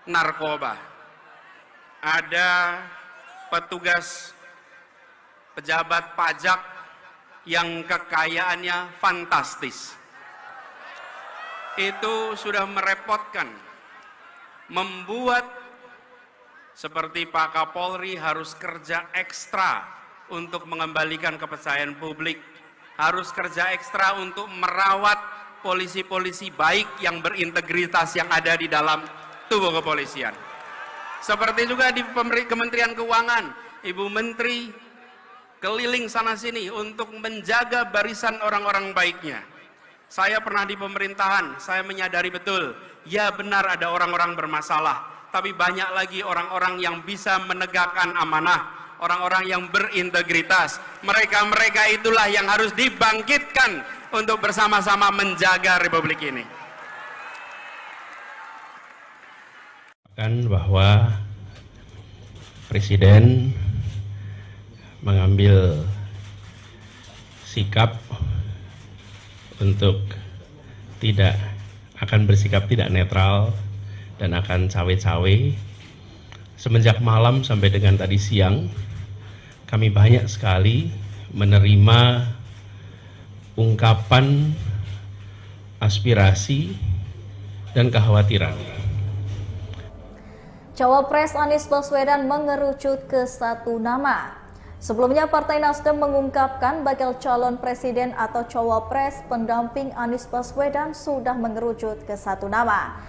narkoba. Ada petugas pejabat pajak yang kekayaannya fantastis. Itu sudah merepotkan, membuat seperti Pak Kapolri harus kerja ekstra untuk mengembalikan kepercayaan publik, harus kerja ekstra untuk merawat polisi-polisi baik yang berintegritas yang ada di dalam tubuh kepolisian. Seperti juga di Kementerian Keuangan, Ibu Menteri keliling sana-sini untuk menjaga barisan orang-orang baiknya. Saya pernah di pemerintahan, saya menyadari betul, ya benar ada orang-orang bermasalah, tapi banyak lagi orang-orang yang bisa menegakkan amanah, orang-orang yang berintegritas. Mereka-mereka itulah yang harus dibangkitkan untuk bersama-sama menjaga Republik ini. Bahwa Presiden mengambil sikap untuk bersikap tidak netral dan akan cawe-cawe. Semenjak malam sampai dengan tadi siang, kami banyak sekali menerima ungkapan aspirasi dan kekhawatiran. Cawapres Anies Baswedan mengerucut ke satu nama. Sebelumnya, Partai Nasdem mengungkapkan bakal calon presiden atau cawapres pendamping Anies Baswedan sudah mengerucut ke satu nama.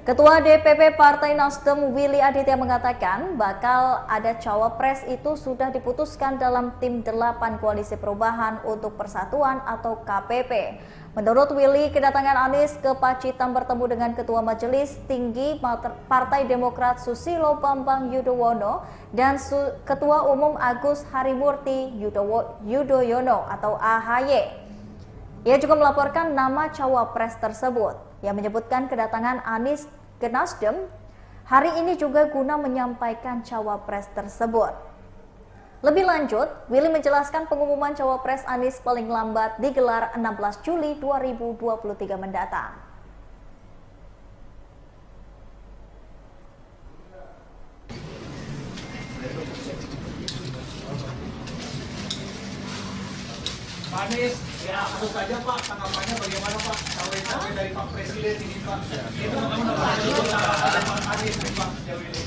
Ketua DPP Partai Nasdem Willy Aditya mengatakan bakal ada cawapres itu sudah diputuskan dalam tim 8 Koalisi Perubahan untuk Persatuan atau KPP. Menurut Willy, kedatangan Anies ke Pacitan bertemu dengan Ketua Majelis Tinggi Partai Demokrat Susilo Bambang Yudhoyono dan Ketua Umum Agus Harimurti Yudhoyono atau AHY. Ia juga melaporkan nama cawapres tersebut yang menyebutkan kedatangan Anies ke Nasdem hari ini juga guna menyampaikan cawapres tersebut. Lebih lanjut, Willy menjelaskan pengumuman cawapres Anies paling lambat digelar 16 Juli 2023 mendatang. Pak Anies, ya tentu saja Pak, tanggapannya bagaimana Pak? Cawe-cawe dari Pak Presiden ini Pak. Itu Pak Anies Pak sejauh ini.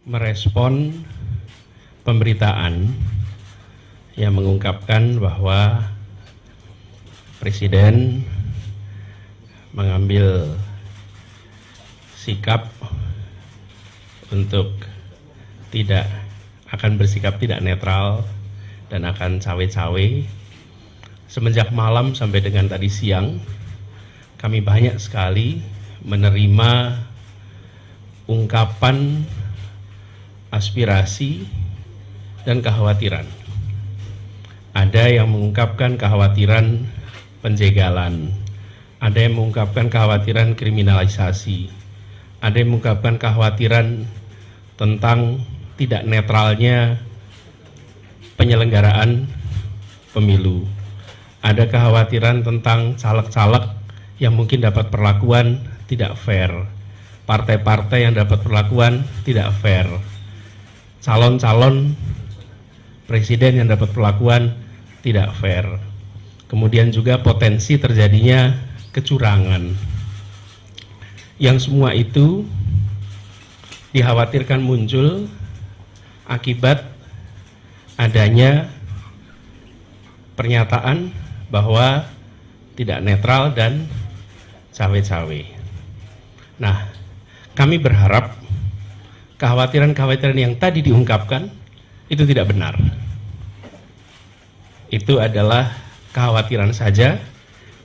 Merespon pemberitaan yang mengungkapkan bahwa Presiden mengambil sikap untuk tidak akan bersikap tidak netral dan akan cawe-cawe. Semenjak malam sampai dengan tadi siang, kami banyak sekali menerima ungkapan aspirasi dan kekhawatiran. Ada yang mengungkapkan kekhawatiran penjegalan, ada yang mengungkapkan kekhawatiran kriminalisasi, ada yang mengungkapkan kekhawatiran tentang tidak netralnya penyelenggaraan pemilu. Ada kekhawatiran tentang caleg-caleg yang mungkin dapat perlakuan tidak fair, partai-partai yang dapat perlakuan tidak fair, calon-calon presiden yang dapat perlakuan tidak fair. Kemudian juga potensi terjadinya kecurangan. Yang semua itu dikhawatirkan muncul akibat adanya pernyataan bahwa tidak netral dan cawe-cawe. Nah, kami berharap kekhawatiran-kekhawatiran yang tadi diungkapkan itu tidak benar. Itu adalah kekhawatiran saja,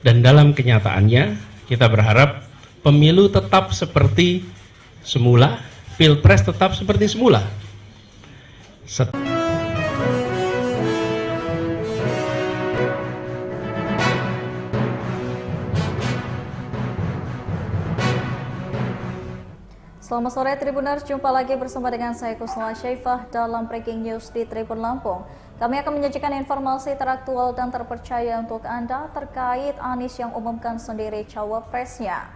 dan dalam kenyataannya kita berharap pemilu tetap seperti semula, pilpres tetap seperti semula. Selamat sore Tribuners, jumpa lagi bersama dengan saya Kusnala Syaifah dalam Breaking News di Tribun Lampung. Kami akan menyajikan informasi teraktual dan terpercaya untuk Anda terkait Anies yang umumkan sendiri cawapresnya.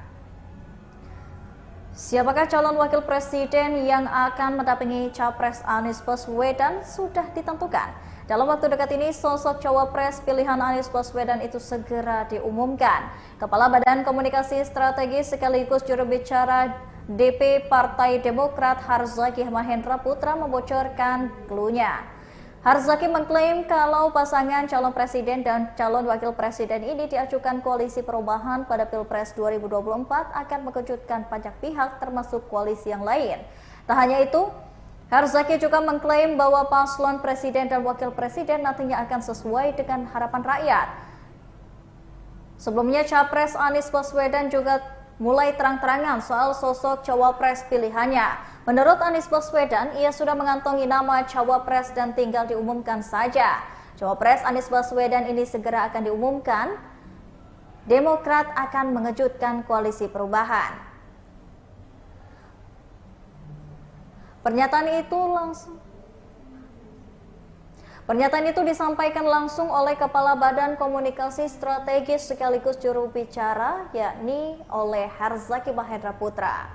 Siapakah calon wakil presiden yang akan mendampingi capres Anies Baswedan sudah ditentukan. Dalam waktu dekat ini, sosok cawapres pilihan Anies Baswedan itu segera diumumkan. Kepala Badan Komunikasi Strategis sekaligus juru bicara DP Partai Demokrat Harzaki Mahendra Putra membocorkan clue-nya. Harzaki mengklaim kalau pasangan calon presiden dan calon wakil presiden ini diajukan koalisi perubahan pada Pilpres 2024 akan mengejutkan banyak pihak termasuk koalisi yang lain. Tak hanya itu, Harzaki juga mengklaim bahwa paslon presiden dan wakil presiden nantinya akan sesuai dengan harapan rakyat. Sebelumnya, capres Anies Baswedan juga mulai terang-terangan soal sosok cawapres pilihannya. Menurut Anies Baswedan, ia sudah mengantongi nama cawapres dan tinggal diumumkan saja. Cawapres Anies Baswedan ini segera akan diumumkan. Demokrat akan mengejutkan koalisi perubahan. Pernyataan itu disampaikan langsung oleh Kepala Badan Komunikasi Strategis sekaligus juru bicara, yakni oleh Harzaki Mahendra Putra.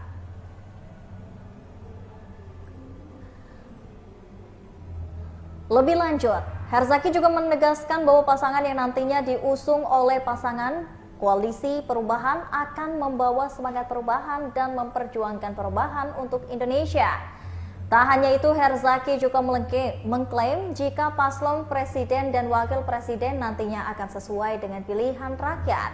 Lebih lanjut, Harzaki juga menegaskan bahwa pasangan yang nantinya diusung oleh pasangan Koalisi Perubahan akan membawa semangat perubahan dan memperjuangkan perubahan untuk Indonesia. Tak hanya itu, Harzaki juga mengklaim jika paslon presiden dan wakil presiden nantinya akan sesuai dengan pilihan rakyat.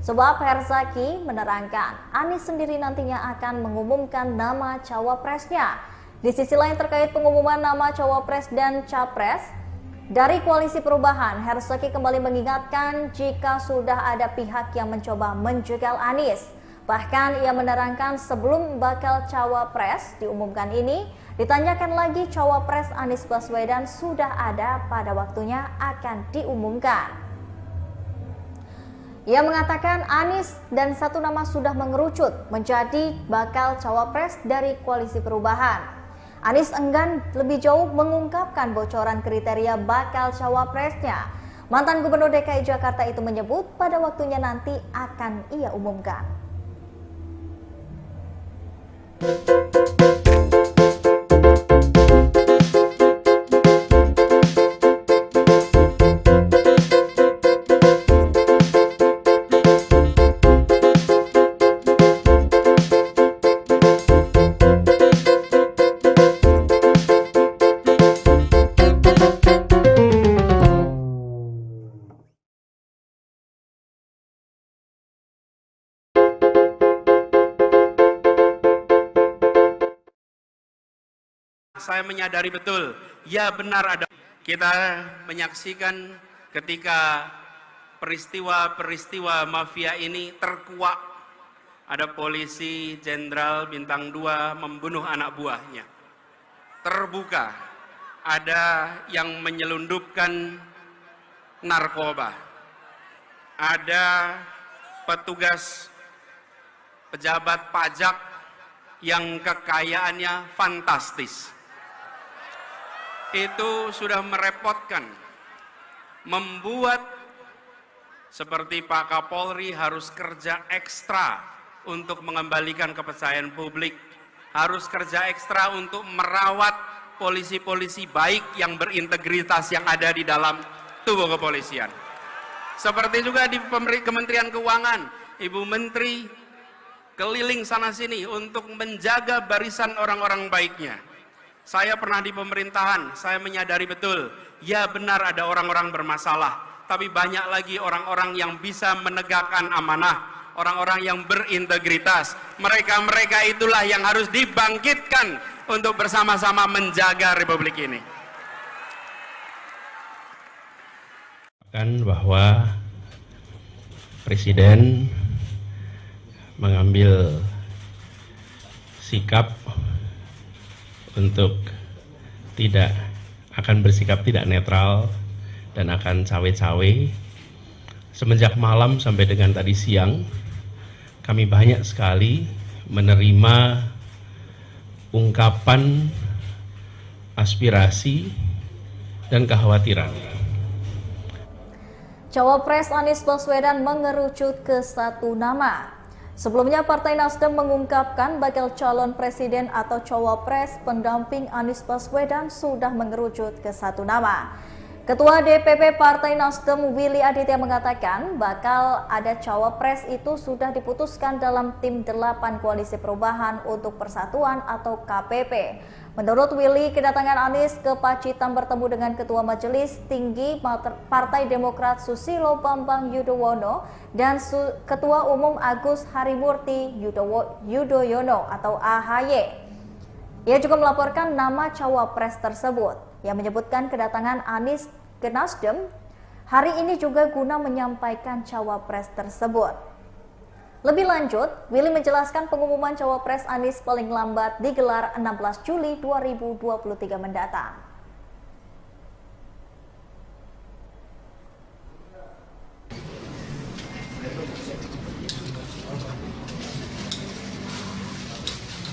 Sebab Herzaki menerangkan Anies sendiri nantinya akan mengumumkan nama cawapresnya. Di sisi lain terkait pengumuman nama cawapres dan capres dari Koalisi Perubahan, Herzaki kembali mengingatkan jika sudah ada pihak yang mencoba menjegal Anies. Bahkan ia menerangkan sebelum bakal cawapres diumumkan ini, ditanyakan lagi cawapres Anies Baswedan sudah ada pada waktunya akan diumumkan. Ia mengatakan Anies dan satu nama sudah mengerucut menjadi bakal cawapres dari Koalisi Perubahan. Anies enggan lebih jauh mengungkapkan bocoran kriteria bakal cawapresnya. Mantan Gubernur DKI Jakarta itu menyebut pada waktunya nanti akan ia umumkan. Saya menyadari betul, ya benar ada. Kita menyaksikan ketika peristiwa-peristiwa mafia ini terkuak. Ada polisi jenderal bintang 2 membunuh anak buahnya. Terbuka, ada yang menyelundupkan narkoba. Ada petugas pejabat pajak yang kekayaannya fantastis. Itu sudah merepotkan, membuat seperti Pak Kapolri harus kerja ekstra untuk mengembalikan kepercayaan publik, harus kerja ekstra untuk merawat polisi-polisi baik yang berintegritas yang ada di dalam tubuh kepolisian. Seperti juga di Kementerian Keuangan, Ibu Menteri keliling sana-sini untuk menjaga barisan orang-orang baiknya. Saya pernah di pemerintahan, saya menyadari betul, ya benar ada orang-orang bermasalah, tapi banyak lagi orang-orang yang bisa menegakkan amanah, orang-orang yang berintegritas. Mereka-mereka itulah yang harus dibangkitkan untuk bersama-sama menjaga Republik ini. Bahwa Presiden mengambil sikap untuk akan bersikap tidak netral dan akan cawe-cawe. Semenjak malam sampai dengan tadi siang, kami banyak sekali menerima ungkapan aspirasi dan kekhawatiran. Cawapres Anies Baswedan mengerucut ke satu nama. Sebelumnya Partai Nasdem mengungkapkan bakal calon presiden atau cawapres pendamping Anies Baswedan sudah mengerucut ke satu nama. Ketua DPP Partai Nasdem Willy Aditya mengatakan bakal ada cawapres itu sudah diputuskan dalam tim 8 Koalisi Perubahan untuk Persatuan atau KPP. Menurut Willy, kedatangan Anies ke Pacitan bertemu dengan Ketua Majelis Tinggi Partai Demokrat Susilo Bambang Yudhoyono dan Ketua Umum Agus Harimurti Yudhoyono atau AHY. Ia juga melaporkan nama cawapres tersebut yang menyebutkan kedatangan Anies ke Nasdem hari ini juga guna menyampaikan cawapres tersebut. Lebih lanjut, Willy menjelaskan pengumuman cawapres Anies paling lambat digelar 16 Juli 2023 mendatang.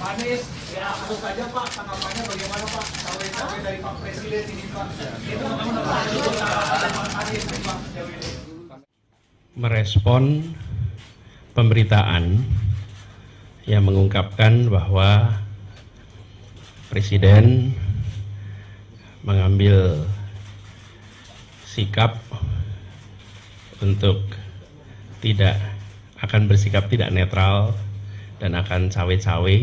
Pak Anies, ya tentu saja Pak, tanggapannya bagaimana Pak? Cawe-cawe dari Pak Presiden ini Pak. Itu Pak Anies Pak sejauh ini. Merespon pemberitaan yang mengungkapkan bahwa Presiden mengambil sikap untuk akan bersikap tidak netral dan akan cawe-cawe.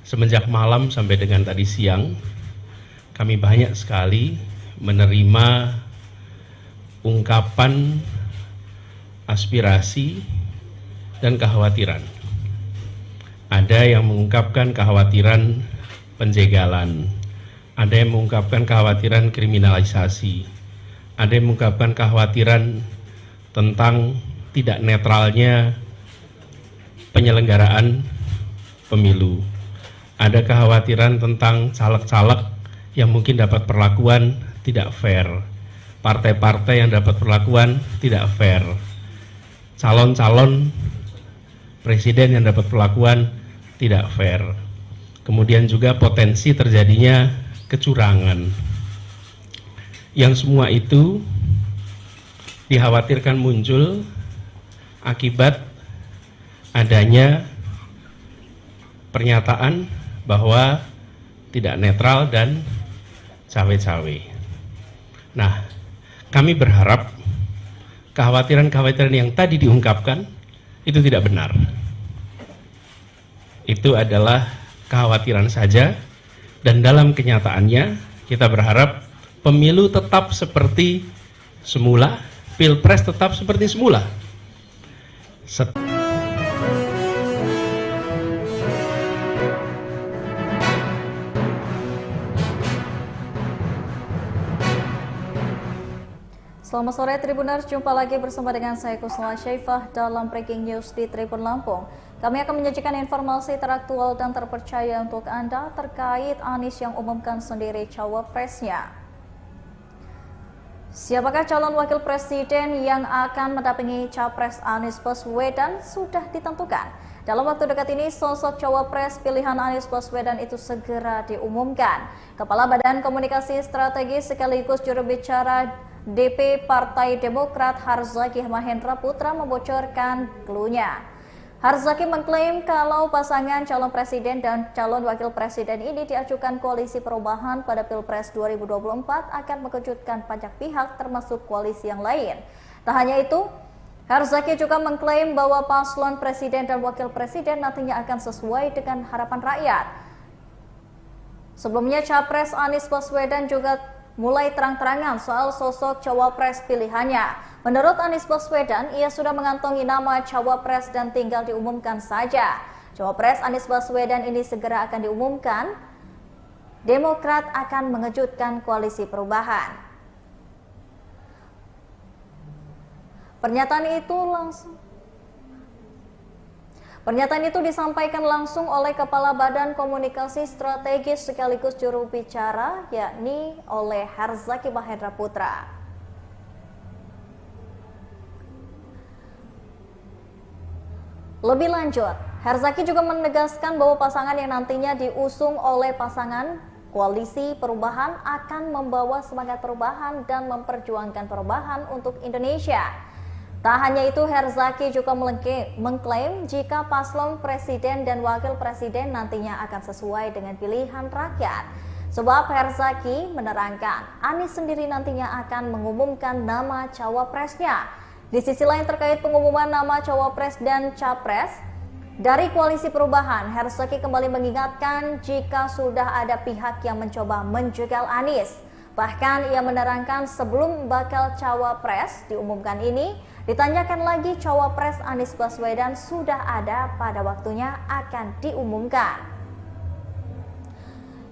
Semenjak malam sampai dengan tadi siang, kami banyak sekali menerima ungkapan aspirasi, dan kekhawatiran. Ada yang mengungkapkan kekhawatiran penjegalan, ada yang mengungkapkan kekhawatiran kriminalisasi, ada yang mengungkapkan kekhawatiran tentang tidak netralnya penyelenggaraan pemilu. Ada kekhawatiran tentang caleg-caleg yang mungkin dapat perlakuan tidak fair, partai-partai yang dapat perlakuan tidak fair, calon-calon presiden yang dapat perlakuan tidak fair. Kemudian juga potensi terjadinya kecurangan. Yang semua itu dikhawatirkan muncul akibat adanya pernyataan bahwa tidak netral dan cawe-cawe. Nah, kami berharap kekhawatiran-kekhawatiran yang tadi diungkapkan itu tidak benar. Itu adalah kekhawatiran saja, dan dalam kenyataannya kita berharap pemilu tetap seperti semula, pilpres tetap seperti semula. Selamat sore Tribuners, jumpa lagi bersama dengan saya Kusnala Syaifah dalam Breaking News di Tribun Lampung. Kami akan menyajikan informasi teraktual dan terpercaya untuk Anda terkait Anies yang umumkan sendiri cawapresnya. Siapakah calon wakil presiden yang akan mendampingi capres Anies Baswedan sudah ditentukan. Dalam waktu dekat ini, sosok cawapres pilihan Anies Baswedan itu segera diumumkan. Kepala Badan Komunikasi Strategis sekaligus juru bicara DP Partai Demokrat Harzaki Mahendra Putra membocorkan clue-nya. Harzaki mengklaim kalau pasangan calon presiden dan calon wakil presiden ini diajukan koalisi perubahan pada Pilpres 2024 akan mengejutkan banyak pihak termasuk koalisi yang lain. Tak hanya itu, Harzaki juga mengklaim bahwa paslon presiden dan wakil presiden nantinya akan sesuai dengan harapan rakyat. Sebelumnya, Capres Anies Baswedan juga mulai terang-terangan soal sosok cawapres pilihannya. Menurut Anies Baswedan, ia sudah mengantongi nama cawapres dan tinggal diumumkan saja. Cawapres Anies Baswedan ini segera akan diumumkan. Demokrat akan mengejutkan koalisi perubahan. Pernyataan itu disampaikan langsung oleh Kepala Badan Komunikasi Strategis sekaligus juru bicara, yakni oleh Harzaki Mahendra Putra. Lebih lanjut, Harzaki juga menegaskan bahwa pasangan yang nantinya diusung oleh pasangan koalisi perubahan akan membawa semangat perubahan dan memperjuangkan perubahan untuk Indonesia. Tak hanya itu, Harzaki juga mengklaim jika paslon presiden dan wakil presiden nantinya akan sesuai dengan pilihan rakyat. Sebab Harzaki menerangkan Anies sendiri nantinya akan mengumumkan nama cawapresnya. Di sisi lain terkait pengumuman nama cawapres dan capres dari koalisi perubahan, Harzaki kembali mengingatkan jika sudah ada pihak yang mencoba menjegal Anies. Bahkan ia menerangkan sebelum bakal cawapres diumumkan ini, ditanyakan lagi cawapres Anies Baswedan sudah ada pada waktunya akan diumumkan.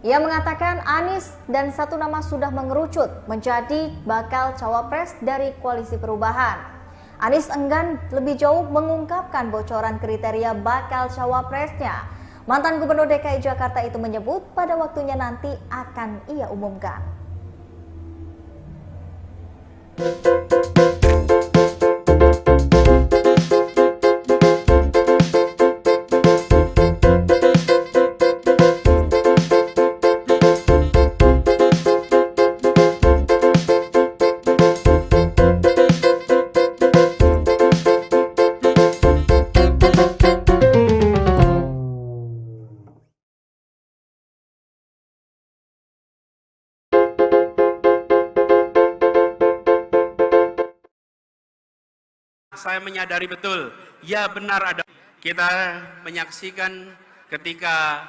Ia mengatakan Anies dan satu nama sudah mengerucut menjadi bakal cawapres dari koalisi perubahan. Anies enggan lebih jauh mengungkapkan bocoran kriteria bakal cawapresnya. Mantan Gubernur DKI Jakarta itu menyebut pada waktunya nanti akan ia umumkan. Saya menyadari betul, ya benar ada. Kita menyaksikan ketika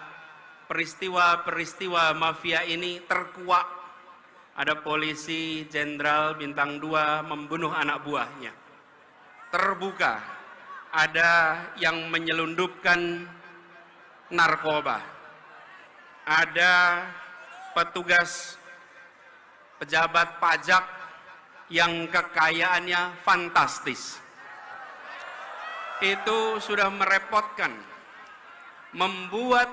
peristiwa-peristiwa mafia ini terkuak. Ada polisi jenderal bintang 2 membunuh anak buahnya. terbuka, ada yang menyelundupkan narkoba, ada petugas pejabat pajak yang kekayaannya fantastis. Itu sudah merepotkan, membuat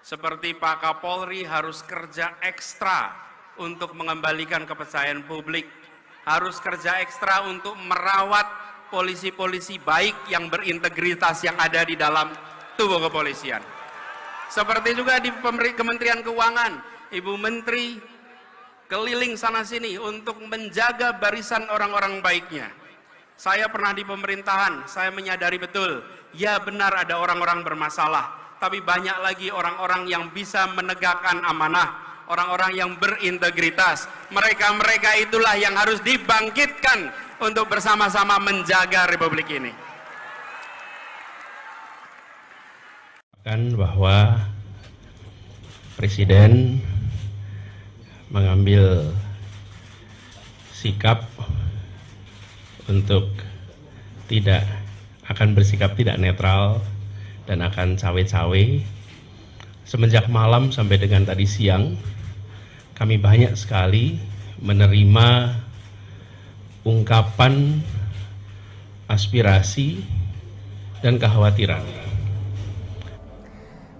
seperti Pak Kapolri harus kerja ekstra untuk mengembalikan kepercayaan publik, harus kerja ekstra untuk merawat polisi-polisi baik yang berintegritas yang ada di dalam tubuh kepolisian. Seperti juga di Kementerian Keuangan, Ibu Menteri keliling sana-sini untuk menjaga barisan orang-orang baiknya. Saya pernah di pemerintahan, saya menyadari betul, ya benar ada orang-orang bermasalah, tapi banyak lagi orang-orang yang bisa menegakkan amanah, orang-orang yang berintegritas. Mereka-mereka itulah yang harus dibangkitkan untuk bersama-sama menjaga Republik ini. Kan bahwa Presiden mengambil sikap untuk tidak akan bersikap tidak netral dan akan cawe-cawe. Semenjak malam sampai dengan tadi siang, kami banyak sekali menerima ungkapan aspirasi dan kekhawatiran.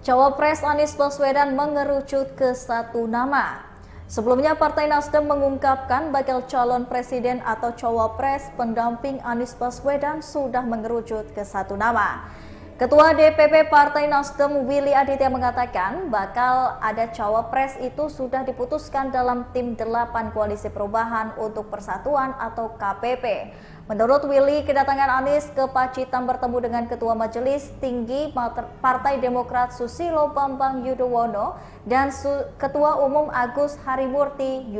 Cawapres Anies Baswedan mengerucut ke satu nama. Sebelumnya Partai Nasdem mengungkapkan bakal calon presiden atau cawapres pendamping Anies Baswedan sudah mengerucut ke satu nama. Ketua DPP Partai Nasdem Willy Aditya mengatakan bakal ada cawapres itu sudah diputuskan dalam tim 8 Koalisi Perubahan untuk Persatuan atau KPP. Menurut Willy, kedatangan Anies ke Pacitan bertemu dengan Ketua Majelis Tinggi Partai Demokrat Susilo Bambang Yudhoyono dan Ketua Umum Agus Harimurti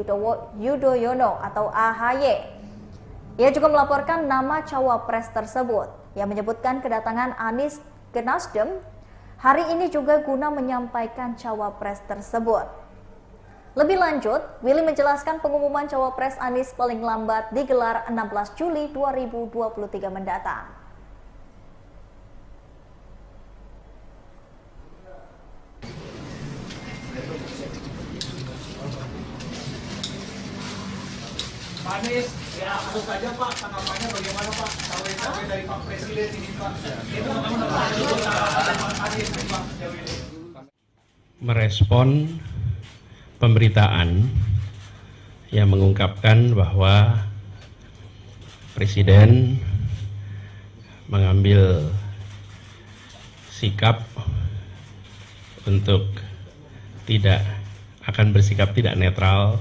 Yudhoyono atau AHY. Ia juga melaporkan nama cawapres tersebut yang menyebutkan kedatangan Anies ke Nasdem hari ini juga guna menyampaikan cawapres tersebut. Lebih lanjut, Willy menjelaskan pengumuman cawapres Anies paling lambat digelar 16 Juli 2023 mendatang. Pak Anies, ya langsung saja Pak, tanggapannya bagaimana Pak? Cawe-cawe dari Pak Presiden ini Pak. Itu Pak Anies Pak sejauh ini. Merespon pemberitaan yang mengungkapkan bahwa Presiden mengambil sikap untuk tidak akan bersikap tidak netral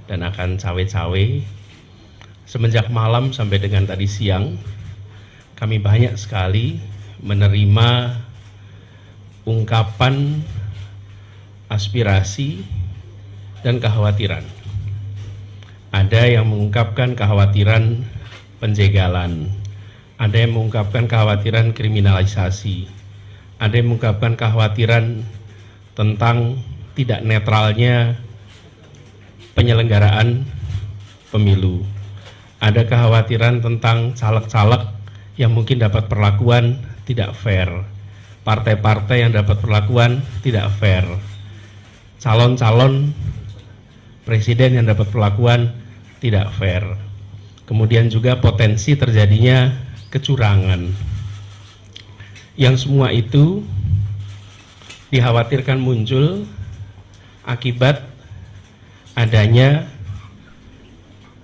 dan akan cawe-cawe. Semenjak malam sampai dengan tadi siang, kami banyak sekali menerima ungkapan aspirasi dan kekhawatiran. Ada yang mengungkapkan kekhawatiran penjegalan, ada yang mengungkapkan kekhawatiran kriminalisasi, ada yang mengungkapkan kekhawatiran tentang tidak netralnya penyelenggaraan pemilu. Ada kekhawatiran tentang caleg-caleg yang mungkin dapat perlakuan tidak fair, partai-partai yang dapat perlakuan tidak fair, calon-calon presiden yang dapat perlakuan tidak fair. Kemudian juga potensi terjadinya kecurangan. Yang semua itu dikhawatirkan muncul akibat adanya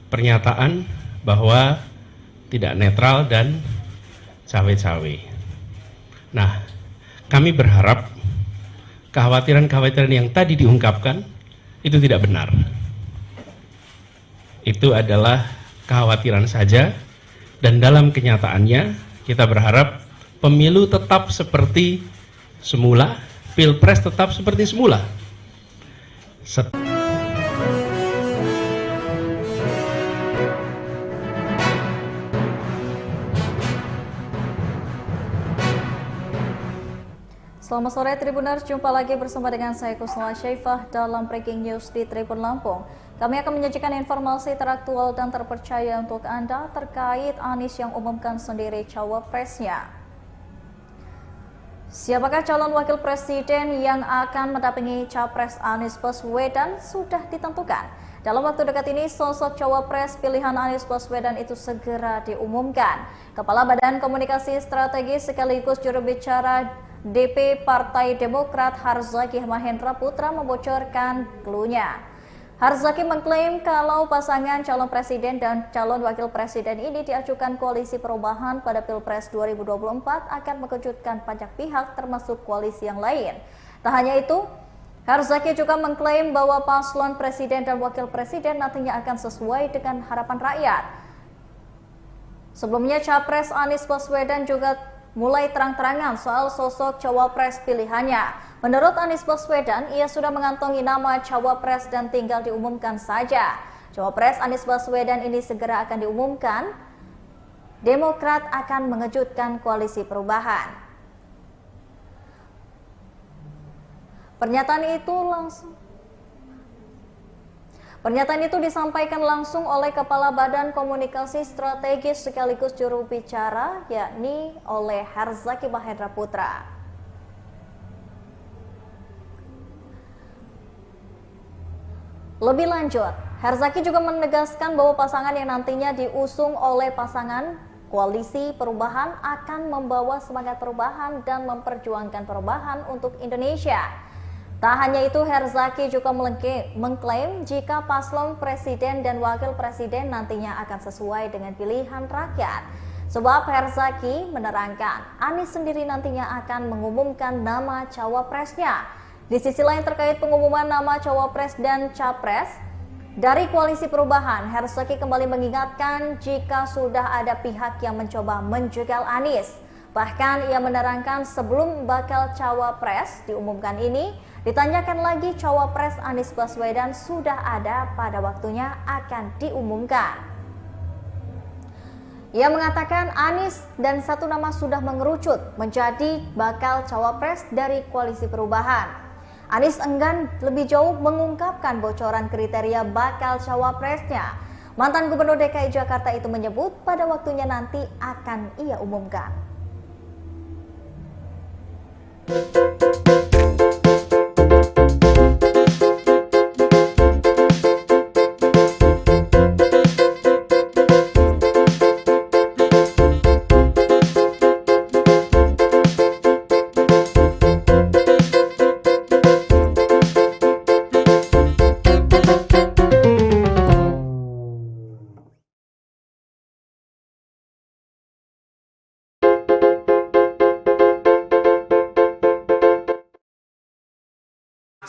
pernyataan bahwa tidak netral dan cawe-cawe. Nah, kami berharap kekhawatiran-kekhawatiran yang tadi diungkapkan itu tidak benar. Itu adalah kekhawatiran saja, dan dalam kenyataannya kita berharap pemilu tetap seperti semula, pilpres tetap seperti semula. Selamat sore Tribuners, jumpa lagi bersama dengan saya Kusnala Syaifah dalam Breaking News di Tribun Lampung. Kami akan menyajikan informasi teraktual dan terpercaya untuk Anda terkait Anies yang umumkan sendiri cawapresnya. Siapakah calon wakil presiden yang akan mendampingi capres Anies Baswedan sudah ditentukan. Dalam waktu dekat ini, sosok cawapres pilihan Anies Baswedan itu segera diumumkan. Kepala Badan Komunikasi Strategis sekaligus juru bicara DP Partai Demokrat Harzaki Mahendra Putra membocorkan clue-nya. Harzaki mengklaim kalau pasangan calon presiden dan calon wakil presiden ini diajukan koalisi perubahan pada Pilpres 2024 akan mengejutkan banyak pihak termasuk koalisi yang lain. Tak hanya itu, Harzaki juga mengklaim bahwa paslon presiden dan wakil presiden nantinya akan sesuai dengan harapan rakyat. Sebelumnya, Capres Anies Baswedan juga mulai terang-terangan soal sosok cawapres pilihannya. Menurut Anies Baswedan, ia sudah mengantongi nama cawapres dan tinggal diumumkan saja. Cawapres Anies Baswedan ini segera akan diumumkan. Demokrat akan mengejutkan koalisi perubahan. Pernyataan itu disampaikan langsung oleh Kepala Badan Komunikasi Strategis sekaligus juru bicara, yakni oleh Harzaki Mahendra Putra. Lebih lanjut, Harzaki juga menegaskan bahwa pasangan yang nantinya diusung oleh pasangan koalisi perubahan akan membawa semangat perubahan dan memperjuangkan perubahan untuk Indonesia. Tak hanya itu, Harzaki juga mengklaim jika paslon presiden dan wakil presiden nantinya akan sesuai dengan pilihan rakyat. Sebab Harzaki menerangkan, Anies sendiri nantinya akan mengumumkan nama cawapresnya. Di sisi lain terkait pengumuman nama cawapres dan capres dari koalisi perubahan, Harzaki kembali mengingatkan jika sudah ada pihak yang mencoba menjegal Anies. Bahkan ia menerangkan sebelum bakal cawapres diumumkan ini, ditanyakan lagi cawapres Anies Baswedan sudah ada pada waktunya akan diumumkan. Ia mengatakan Anies dan satu nama sudah mengerucut menjadi bakal cawapres dari koalisi perubahan. Anies enggan lebih jauh mengungkapkan bocoran kriteria bakal cawapresnya. Mantan Gubernur DKI Jakarta itu menyebut pada waktunya nanti akan ia umumkan.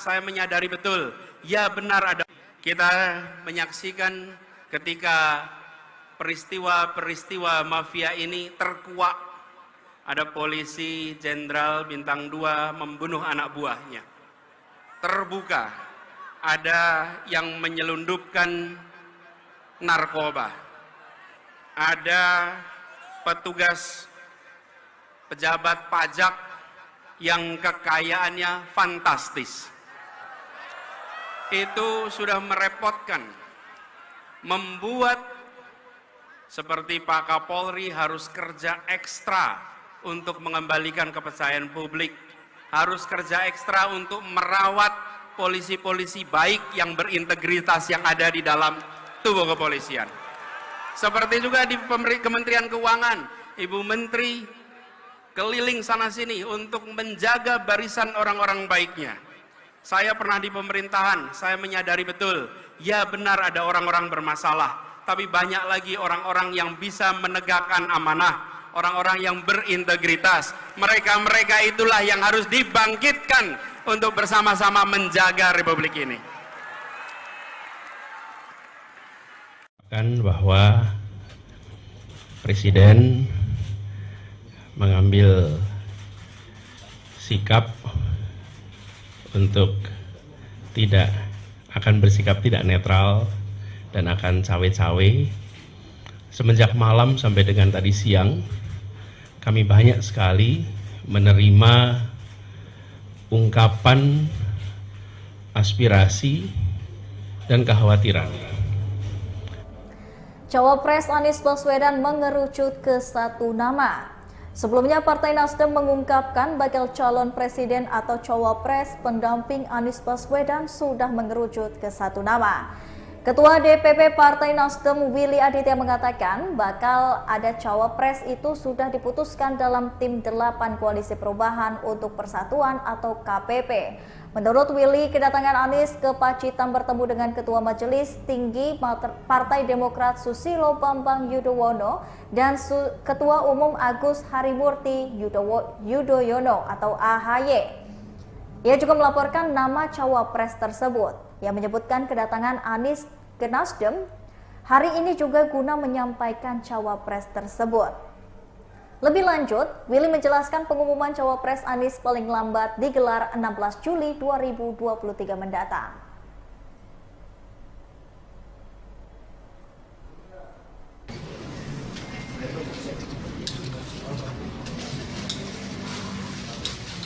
Saya menyadari betul, ya benar ada. Kita menyaksikan ketika peristiwa mafia ini terkuak. Ada polisi jenderal bintang 2 membunuh anak buahnya. Terbuka, ada yang menyelundupkan narkoba. Ada petugas pejabat pajak yang kekayaannya fantastis. Itu sudah merepotkan, membuat seperti Pak Kapolri harus kerja ekstra untuk mengembalikan kepercayaan publik, harus kerja ekstra untuk merawat polisi-polisi baik yang berintegritas yang ada di dalam tubuh kepolisian. Seperti juga di Kementerian Keuangan, Ibu Menteri keliling sana-sini untuk menjaga barisan orang-orang baiknya. Saya pernah di pemerintahan, saya menyadari betul, ya benar ada orang-orang bermasalah, tapi banyak lagi orang-orang yang bisa menegakkan amanah, orang-orang yang berintegritas. Mereka-mereka itulah yang harus dibangkitkan untuk bersama-sama menjaga Republik ini. Bahwa Presiden mengambil sikap untuk bersikap tidak netral dan akan cawe-cawe. Semenjak malam sampai dengan tadi siang, kami banyak sekali menerima ungkapan aspirasi dan kekhawatiran. Cawapres Anies Baswedan mengerucut ke satu nama. Sebelumnya Partai Nasdem mengungkapkan bakal calon presiden atau cawapres pendamping Anies Baswedan sudah mengerucut ke satu nama. Ketua DPP Partai Nasdem Willy Aditya mengatakan bakal ada cawapres itu sudah diputuskan dalam tim 8 Koalisi Perubahan untuk Persatuan atau KPP. Menurut Willy, kedatangan Anies ke Pacitan bertemu dengan Ketua Majelis Tinggi Partai Demokrat Susilo Bambang Yudhoyono dan Ketua Umum Agus Harimurti Yudhoyono atau AHY. Ia juga melaporkan nama cawapres tersebut yang menyebutkan kedatangan Anies ke Nasdem hari ini juga guna menyampaikan cawapres tersebut. Lebih lanjut, Willy menjelaskan pengumuman cawapres Anies paling lambat digelar 16 Juli 2023 mendatang.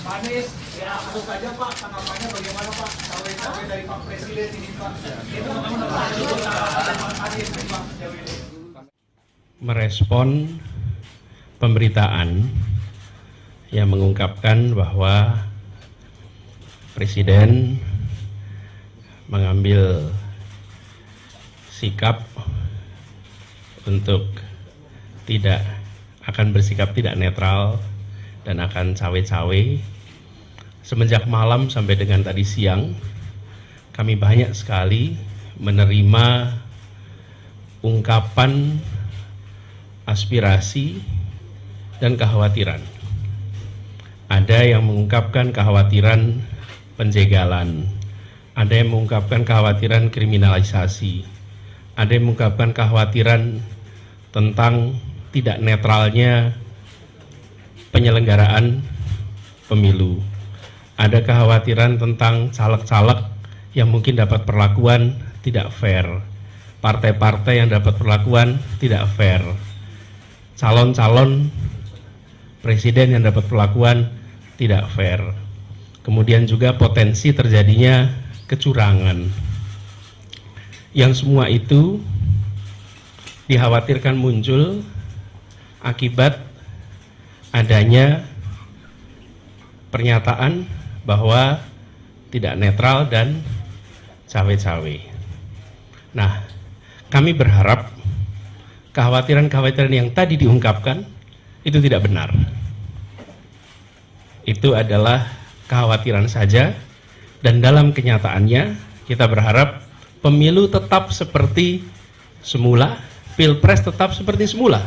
Pak Anies, ya tentu saja Pak, tanggapannya bagaimana Pak? Cawe-cawe dari Pak Presiden ini Pak. Itu Pak Anies Pak sejauh ini. Merespon pemberitaan yang mengungkapkan bahwa Presiden mengambil sikap untuk akan bersikap tidak netral dan akan cawe-cawe. Semenjak malam sampai dengan tadi siang, kami banyak sekali menerima ungkapan aspirasi dan kekhawatiran. Ada yang mengungkapkan kekhawatiran penjegalan, ada yang mengungkapkan kekhawatiran kriminalisasi, ada yang mengungkapkan kekhawatiran tentang tidak netralnya penyelenggaraan pemilu. Ada kekhawatiran tentang caleg-caleg yang mungkin dapat perlakuan tidak fair, partai-partai yang dapat perlakuan tidak fair, calon-calon presiden yang dapat perlakuan tidak fair. Kemudian juga potensi terjadinya kecurangan. Yang semua itu dikhawatirkan muncul akibat adanya pernyataan bahwa tidak netral dan cawe-cawe. Nah, kami berharap kekhawatiran-kekhawatiran yang tadi diungkapkan itu tidak benar. Itu adalah kekhawatiran saja, dan dalam kenyataannya kita berharap pemilu tetap seperti semula, pilpres tetap seperti semula.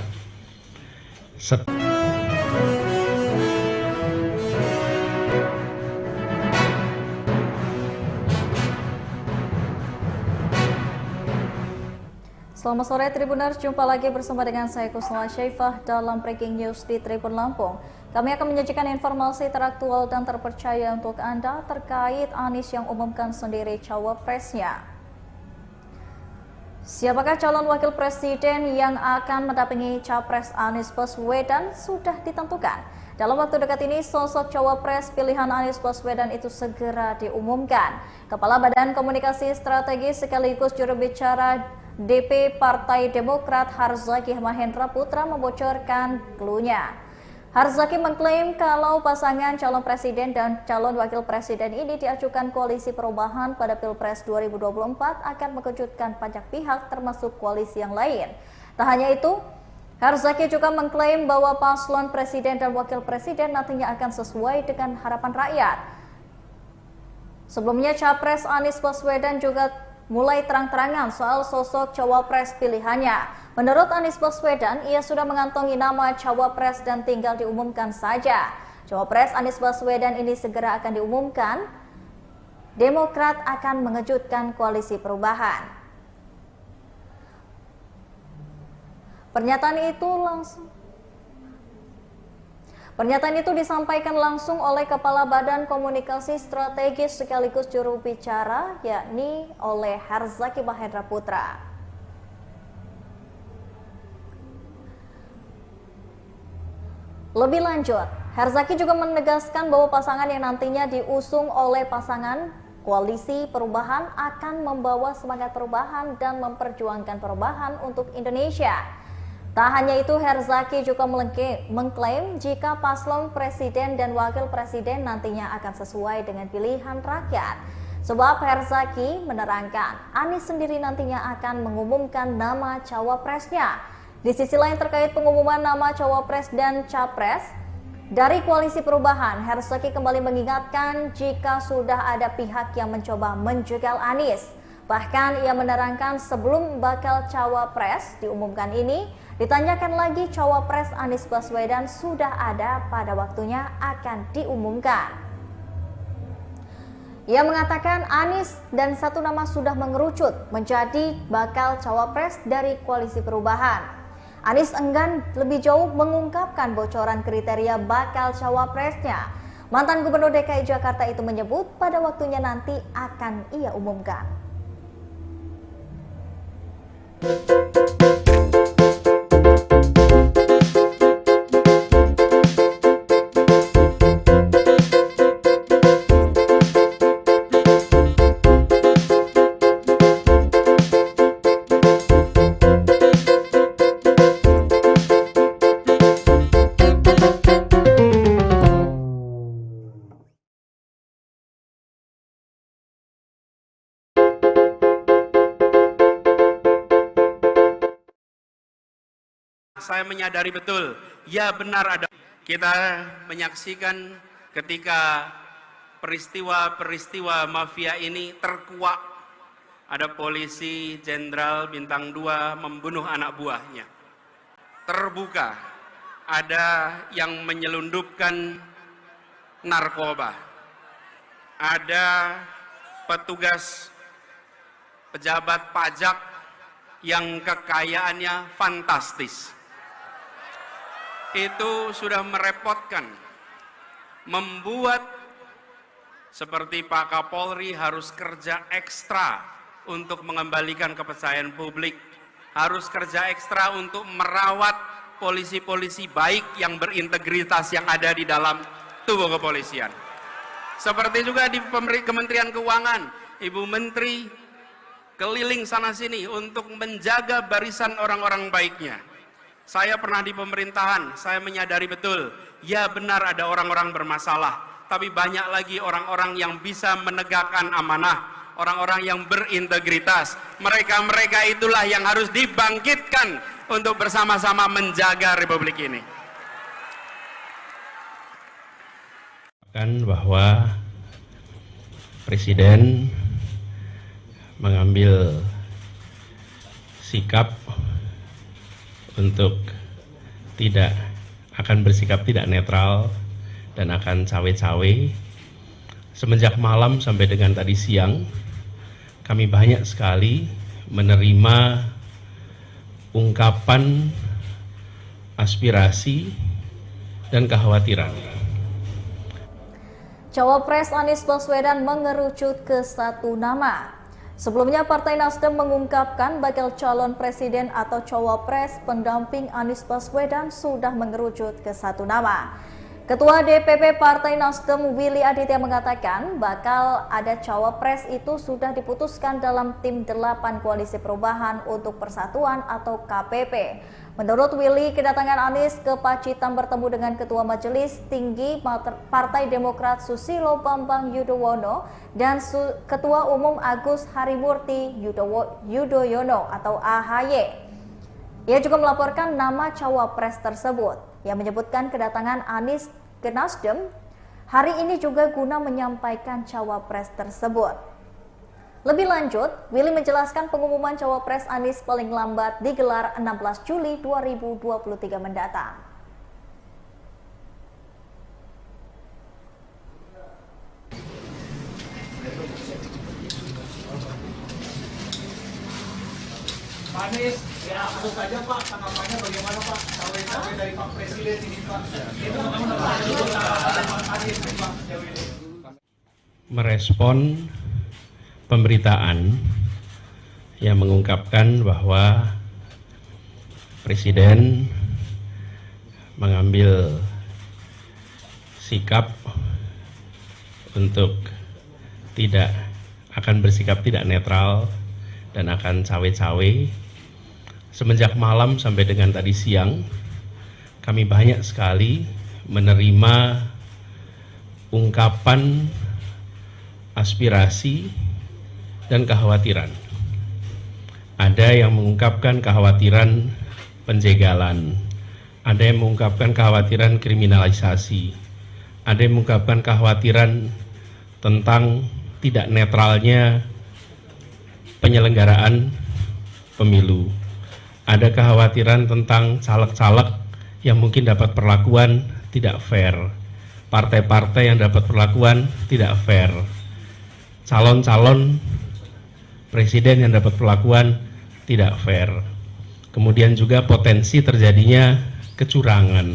Selamat sore Tribuners, jumpa lagi bersama dengan saya Kusnala Syaifah dalam Breaking News di Tribun Lampung. Kami akan menyajikan informasi teraktual dan terpercaya untuk Anda terkait Anies yang umumkan sendiri cawapresnya. Siapakah calon wakil presiden yang akan mendampingi capres Anies Baswedan sudah ditentukan. Dalam waktu dekat ini, sosok cawapres pilihan Anies Baswedan itu segera diumumkan. Kepala Badan Komunikasi Strategis sekaligus juru bicara DP Partai Demokrat Harzaki Mahendra Putra membocorkan cluenya. Harzaki mengklaim kalau pasangan calon presiden dan calon wakil presiden ini diajukan Koalisi Perubahan pada Pilpres 2024 akan mengejutkan banyak pihak termasuk koalisi yang lain. Tak hanya itu, Harzaki juga mengklaim bahwa paslon presiden dan wakil presiden nantinya akan sesuai dengan harapan rakyat. Sebelumnya, Capres Anies Baswedan juga mulai terang-terangan soal sosok cawapres pilihannya. Menurut Anies Baswedan, ia sudah mengantongi nama cawapres dan tinggal diumumkan saja. Cawapres Anies Baswedan ini segera akan diumumkan. Demokrat akan mengejutkan Koalisi Perubahan. Pernyataan itu disampaikan langsung oleh Kepala Badan Komunikasi Strategis sekaligus juru bicara, yakni oleh Harzaki Mahendra Putra. Lebih lanjut, Herzaki juga menegaskan bahwa pasangan yang nantinya diusung oleh pasangan Koalisi Perubahan akan membawa semangat perubahan dan memperjuangkan perubahan untuk Indonesia. Tak hanya itu, Herzaki juga mengklaim jika paslon presiden dan wakil presiden nantinya akan sesuai dengan pilihan rakyat. Sebab Herzaki menerangkan Anies sendiri nantinya akan mengumumkan nama cawapresnya. Di sisi lain terkait pengumuman nama cawapres dan capres dari Koalisi Perubahan, Herzaki kembali mengingatkan jika sudah ada pihak yang mencoba menjegal Anies. Bahkan ia menerangkan sebelum bakal cawapres diumumkan ini, ditanyakan lagi cawapres Anies Baswedan sudah ada pada waktunya akan diumumkan. Ia mengatakan Anies dan satu nama sudah mengerucut menjadi bakal cawapres dari Koalisi Perubahan. Anies enggan lebih jauh mengungkapkan bocoran kriteria bakal cawapresnya. Mantan Gubernur DKI Jakarta itu menyebut pada waktunya nanti akan ia umumkan. Saya menyadari betul, ya benar ada. Kita menyaksikan ketika peristiwa-peristiwa mafia ini terkuak. Ada polisi jenderal bintang 2 membunuh anak buahnya. Terbuka, ada yang menyelundupkan narkoba. Ada petugas pejabat pajak yang kekayaannya fantastis. Itu sudah merepotkan, membuat seperti Pak Kapolri harus kerja ekstra untuk mengembalikan kepercayaan publik, harus kerja ekstra untuk merawat polisi-polisi baik yang berintegritas yang ada di dalam tubuh kepolisian. Seperti juga di Kementerian Keuangan, Ibu Menteri keliling sana-sini untuk menjaga barisan orang-orang baiknya. Saya pernah di pemerintahan, saya menyadari betul, ya benar ada orang-orang bermasalah, tapi banyak lagi orang-orang yang bisa menegakkan amanah, orang-orang yang berintegritas. Mereka-mereka itulah yang harus dibangkitkan untuk bersama-sama menjaga Republik ini. Bahwa Presiden mengambil sikap untuk akan bersikap tidak netral dan akan cawe-cawe. Semenjak malam sampai dengan tadi siang, kami banyak sekali menerima ungkapan aspirasi dan kekhawatiran. Cawapres Anies Baswedan mengerucut ke satu nama. Sebelumnya, Partai Nasdem mengungkapkan bakal calon presiden atau cawapres pendamping Anies Baswedan sudah mengerucut ke satu nama. Ketua DPP Partai Nasdem Willy Aditya mengatakan bakal ada cawapres itu sudah diputuskan dalam tim 8 Koalisi Perubahan untuk Persatuan atau KPP. Menurut Willy, kedatangan Anies ke Pacitan bertemu dengan Ketua Majelis Tinggi Partai Demokrat Susilo Bambang Yudhoyono dan Ketua Umum Agus Harimurti Yudhoyono atau AHY. Ia juga melaporkan nama cawapres tersebut. Yang menyebutkan kedatangan Anies ke Nasdem hari ini juga guna menyampaikan cawapres tersebut. Lebih lanjut, Willy menjelaskan pengumuman cawapres Anies paling lambat digelar 16 Juli 2023 mendatang. Pak Anies, ya langsung saja Pak, tanggapannya bagaimana Pak? Cawe-cawe dari Pak Presiden ini Pak. Itu Pak Anies Pak sejauh ini. Merespon pemberitaan yang mengungkapkan bahwa Presiden mengambil sikap untuk bersikap tidak netral dan akan cawe-cawe. Semenjak malam sampai dengan tadi siang, kami banyak sekali menerima ungkapan aspirasi dan kekhawatiran. Ada yang mengungkapkan kekhawatiran penjegalan, ada yang mengungkapkan kekhawatiran kriminalisasi, ada yang mengungkapkan kekhawatiran tentang tidak netralnya penyelenggaraan pemilu. Ada kekhawatiran tentang caleg-caleg yang mungkin dapat perlakuan tidak fair, partai-partai yang dapat perlakuan tidak fair, calon-calon presiden yang dapat perlakuan tidak fair. Kemudian juga potensi terjadinya kecurangan.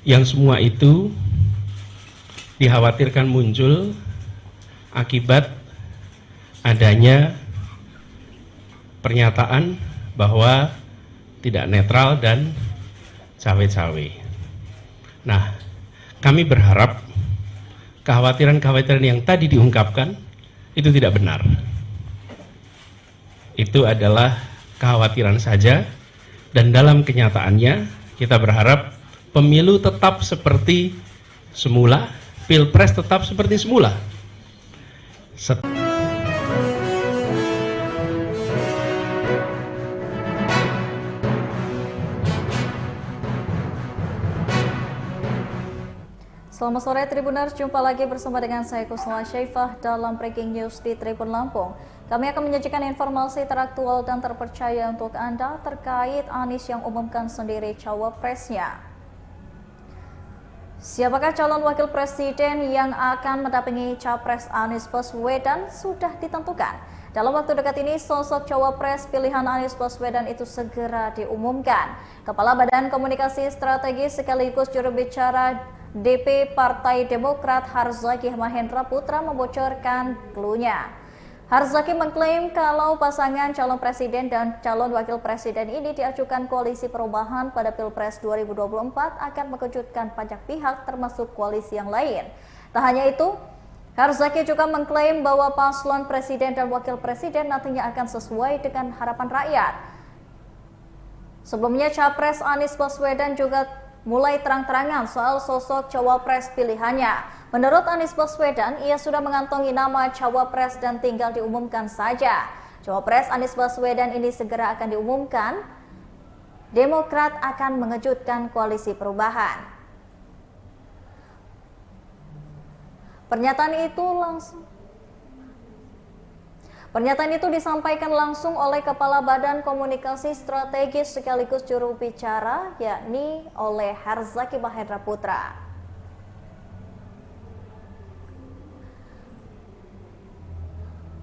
Yang semua itu dikhawatirkan muncul akibat adanya pernyataan bahwa tidak netral dan cawe-cawe. Nah, kami berharap kekhawatiran-kekhawatiran yang tadi diungkapkan itu tidak benar. Itu adalah kekhawatiran saja, dan dalam kenyataannya kita berharap pemilu tetap seperti semula, pilpres tetap seperti semula. Selamat sore Tribuners, jumpa lagi bersama dengan saya Kusnala Syaifah dalam Breaking News di Tribun Lampung. Kami akan menyajikan informasi teraktual dan terpercaya untuk Anda terkait Anies yang umumkan sendiri cawapresnya. Siapakah calon wakil presiden yang akan mendampingi capres Anies Baswedan sudah ditentukan. Dalam waktu dekat ini, sosok cawapres pilihan Anies Baswedan itu segera diumumkan. Kepala Badan Komunikasi Strategis sekaligus juru bicara DP Partai Demokrat Harzaki Mahendra Putra membocorkan clue-nya. Harzaki mengklaim kalau pasangan calon presiden dan calon wakil presiden ini diajukan koalisi perubahan pada Pilpres 2024 akan mengejutkan banyak pihak termasuk koalisi yang lain. Tak hanya itu, Harzaki juga mengklaim bahwa paslon presiden dan wakil presiden nantinya akan sesuai dengan harapan rakyat. Sebelumnya, Capres Anies Baswedan juga mulai terang-terangan soal sosok cawapres pilihannya. Menurut Anies Baswedan, ia sudah mengantongi nama cawapres dan tinggal diumumkan saja. Cawapres Anies Baswedan ini segera akan diumumkan. Demokrat akan mengejutkan koalisi perubahan. Pernyataan itu disampaikan langsung oleh Kepala Badan Komunikasi Strategis sekaligus juru bicara, yakni oleh Harzaki Mahendra Putra.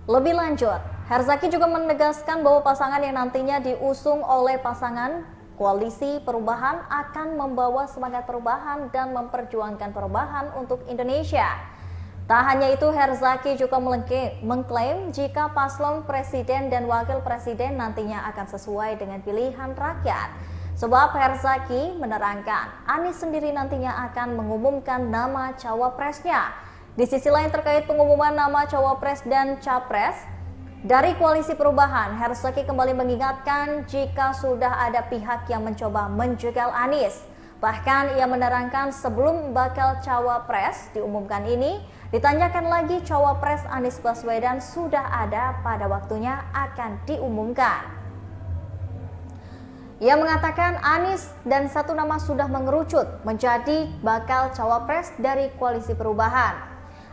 Lebih lanjut, Harzaki juga menegaskan bahwa pasangan yang nantinya diusung oleh pasangan koalisi perubahan akan membawa semangat perubahan dan memperjuangkan perubahan untuk Indonesia. Tak hanya itu, Harzaki juga mengklaim jika paslon presiden dan wakil presiden nantinya akan sesuai dengan pilihan rakyat. Sebab Harzaki menerangkan, Anies sendiri nantinya akan mengumumkan nama cawapresnya. Di sisi lain terkait pengumuman nama cawapres dan capres dari koalisi perubahan, Harzaki kembali mengingatkan jika sudah ada pihak yang mencoba menjegal Anies. Bahkan ia menerangkan sebelum bakal cawapres diumumkan ini, ditanyakan lagi cawapres Anies Baswedan sudah ada pada waktunya akan diumumkan. Ia mengatakan Anies dan satu nama sudah mengerucut menjadi bakal cawapres dari koalisi perubahan.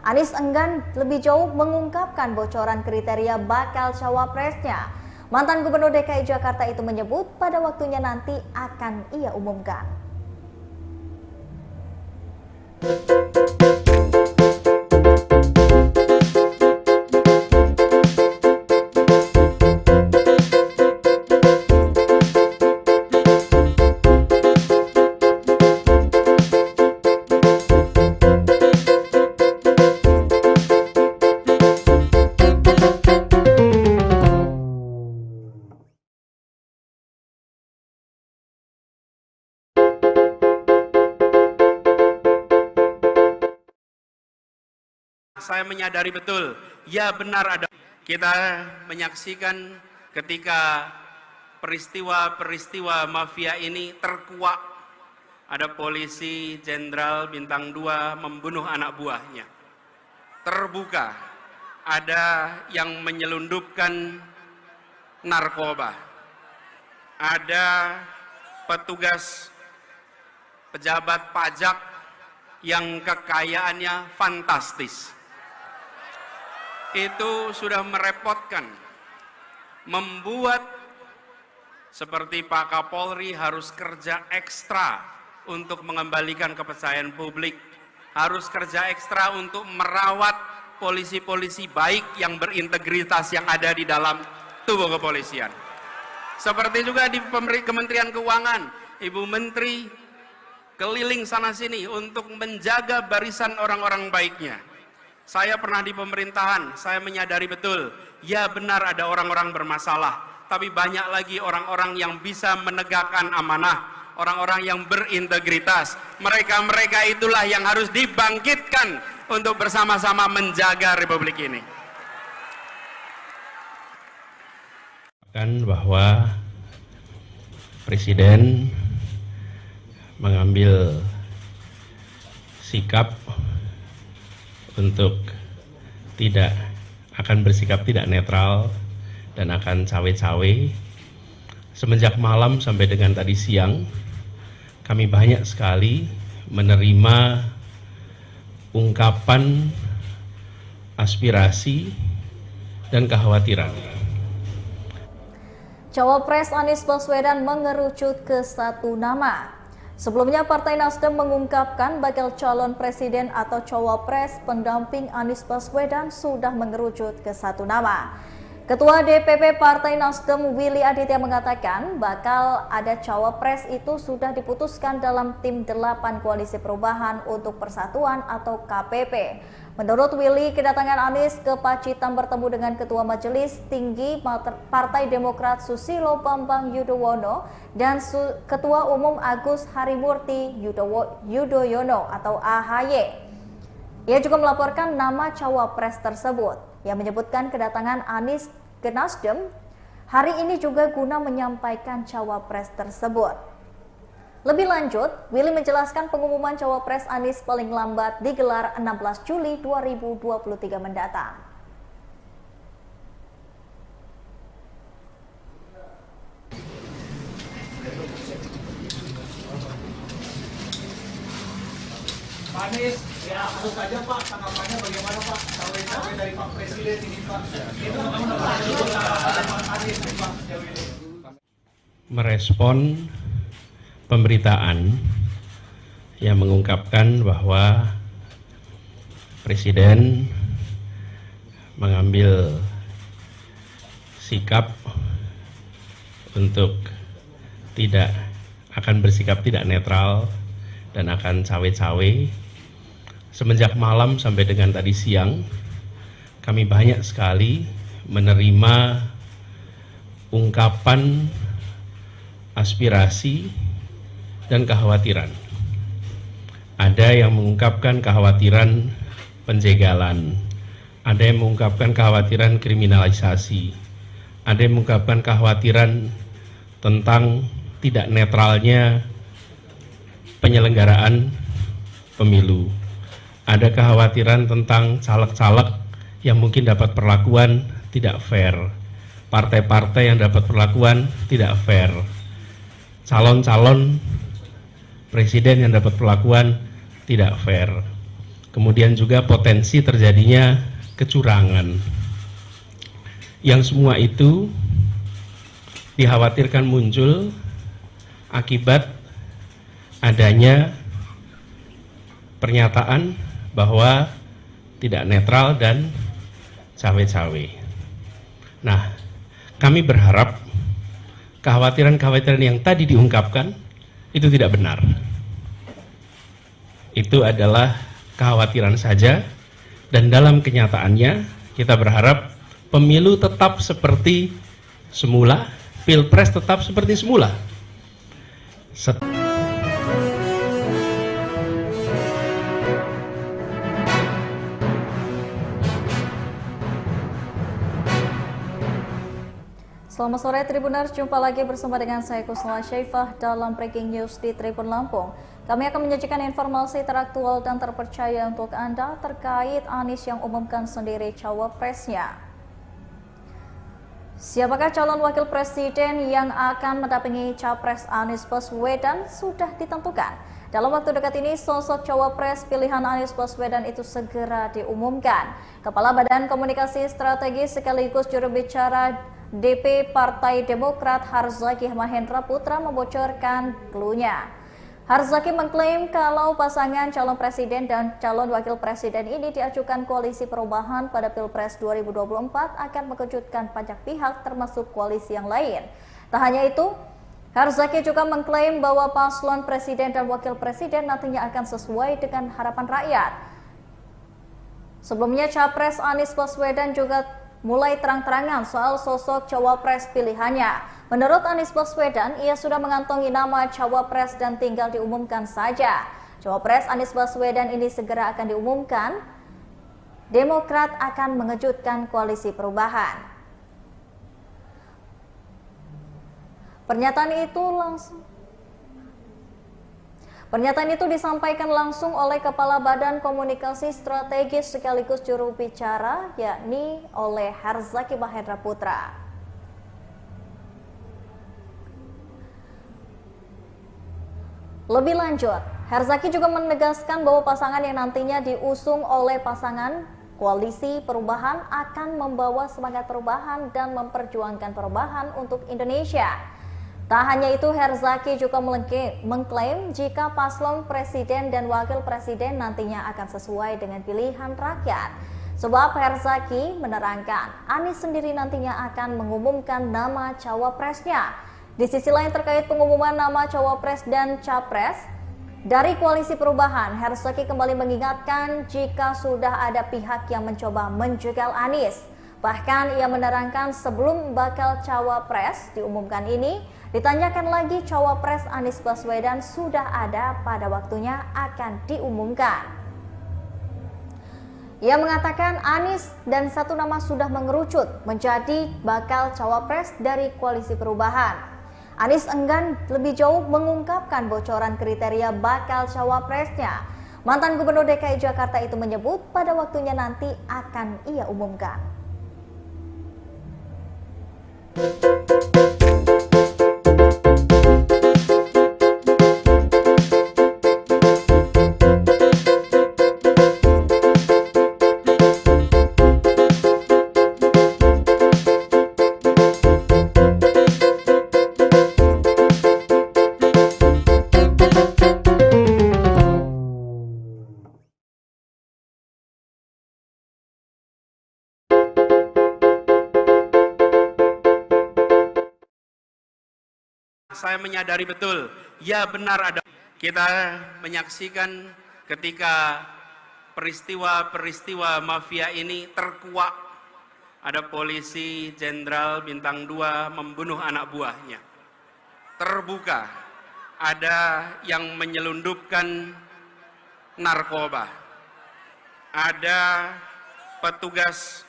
Anies enggan lebih jauh mengungkapkan bocoran kriteria bakal cawapresnya. Mantan Gubernur DKI Jakarta itu menyebut pada waktunya nanti akan ia umumkan. saya menyadari betul, ya benar ada. Kita menyaksikan ketika peristiwa-peristiwa mafia ini terkuak. Ada polisi jenderal bintang 2 membunuh anak buahnya. Terbuka, ada yang menyelundupkan narkoba. Ada petugas pejabat pajak yang kekayaannya fantastis. Itu sudah merepotkan, membuat seperti Pak Kapolri harus kerja ekstra untuk mengembalikan kepercayaan publik, harus kerja ekstra untuk merawat polisi-polisi baik yang berintegritas yang ada di dalam tubuh kepolisian. Seperti juga di Kementerian Keuangan, Ibu Menteri keliling sana-sini untuk menjaga barisan orang-orang baiknya. Saya pernah di pemerintahan, saya menyadari betul, ya benar ada orang-orang bermasalah, tapi banyak lagi orang-orang yang bisa menegakkan amanah, orang-orang yang berintegritas. Mereka-mereka itulah yang harus dibangkitkan untuk bersama-sama menjaga Republik ini. Bahwa Presiden mengambil sikap untuk akan bersikap tidak netral dan akan cawe-cawe. Semenjak malam sampai dengan tadi siang, kami banyak sekali menerima ungkapan aspirasi dan kekhawatiran. Cawapres Anies Baswedan mengerucut ke satu nama. Sebelumnya Partai Nasdem mengungkapkan bakal calon presiden atau cawapres pendamping Anies Baswedan sudah mengerucut ke satu nama. Ketua DPP Partai Nasdem Willy Aditya mengatakan bakal ada cawapres itu sudah diputuskan dalam tim 8 Koalisi Perubahan untuk Persatuan atau KPP. Menurut Willy, kedatangan Anies ke Pacitan bertemu dengan Ketua Majelis Tinggi Partai Demokrat Susilo Bambang Yudhoyono dan Ketua Umum Agus Harimurti Yudhoyono atau AHY. Ia juga melaporkan nama cawapres tersebut yang menyebutkan kedatangan Anies ke Nasdem hari ini juga guna menyampaikan cawapres tersebut. Lebih lanjut, Willy menjelaskan pengumuman cawapres Anies paling lambat digelar 16 Juli 2023 mendatang. Pak Anies, ya langsung saja Pak, tanggapannya bagaimana Pak? Cawe-cawe dari Pak Presiden ini Pak. Itu Pak Anies Pak sejauh ini. Merespon pemberitaan yang mengungkapkan bahwa Presiden mengambil sikap untuk akan bersikap tidak netral dan akan cawe-cawe. Semenjak malam sampai dengan tadi siang, kami banyak sekali menerima ungkapan aspirasi dan kekhawatiran. Ada yang mengungkapkan kekhawatiran penjegalan, ada yang mengungkapkan kekhawatiran kriminalisasi, ada yang mengungkapkan kekhawatiran tentang tidak netralnya penyelenggaraan pemilu. Ada kekhawatiran tentang caleg-caleg yang mungkin dapat perlakuan tidak fair, partai-partai yang dapat perlakuan tidak fair, calon-calon presiden yang dapat perlakuan tidak fair. Kemudian juga potensi terjadinya kecurangan. Yang semua itu dikhawatirkan muncul akibat adanya pernyataan bahwa tidak netral dan cawe-cawe. Nah, kami berharap kekhawatiran-kekhawatiran yang tadi diungkapkan itu tidak benar. Itu adalah kekhawatiran saja, dan dalam kenyataannya kita berharap pemilu tetap seperti semula, pilpres tetap seperti semula. Selamat sore Tribuners, jumpa lagi bersama dengan saya Kusnala Syaifah dalam Breaking News di Tribun Lampung. Kami akan menyajikan informasi teraktual dan terpercaya untuk Anda terkait Anies yang umumkan sendiri cawapresnya. Siapakah calon wakil presiden yang akan mendampingi capres Anies Baswedan sudah ditentukan. Dalam waktu dekat ini, sosok cawapres pilihan Anies Baswedan itu segera diumumkan. Kepala Badan Komunikasi Strategis sekaligus juru bicara DP Partai Demokrat Harzaki Mahendra Putra membocorkan cluenya. Harzaki mengklaim kalau pasangan calon presiden dan calon wakil presiden ini diajukan koalisi perubahan pada Pilpres 2024 akan mengejutkan banyak pihak termasuk koalisi yang lain. Tak hanya itu, Harzaki juga mengklaim bahwa paslon presiden dan wakil presiden nantinya akan sesuai dengan harapan rakyat. Sebelumnya, Capres Anies Baswedan juga mulai terang-terangan soal sosok cawapres pilihannya. Menurut Anies Baswedan, ia sudah mengantongi nama cawapres dan tinggal diumumkan saja. Cawapres Anies Baswedan ini segera akan diumumkan. Demokrat akan mengejutkan koalisi perubahan. Pernyataan itu disampaikan langsung oleh Kepala Badan Komunikasi Strategis sekaligus juru bicara, yakni oleh Harzaki Mahendra Putra. Lebih lanjut, Harzaki juga menegaskan bahwa pasangan yang nantinya diusung oleh pasangan koalisi perubahan akan membawa semangat perubahan dan memperjuangkan perubahan untuk Indonesia. Tak hanya itu, Harzaki juga mengklaim jika paslon presiden dan wakil presiden nantinya akan sesuai dengan pilihan rakyat. Sebab Harzaki menerangkan Anies sendiri nantinya akan mengumumkan nama cawapresnya. Di sisi lain terkait pengumuman nama cawapres dan capres dari koalisi perubahan, Harzaki kembali mengingatkan jika sudah ada pihak yang mencoba menjegal Anies. Bahkan ia menerangkan sebelum bakal cawapres diumumkan ini, ditanyakan lagi cawapres Anies Baswedan sudah ada pada waktunya akan diumumkan. Ia mengatakan Anies dan satu nama sudah mengerucut menjadi bakal cawapres dari koalisi perubahan. Anies enggan lebih jauh mengungkapkan bocoran kriteria bakal cawapresnya. Mantan Gubernur DKI Jakarta itu menyebut pada waktunya nanti akan ia umumkan. Saya menyadari betul, ya benar ada. Kita menyaksikan ketika peristiwa-peristiwa mafia ini terkuak. Ada polisi jenderal bintang 2 membunuh anak buahnya. Terbuka, ada yang menyelundupkan narkoba. Ada petugas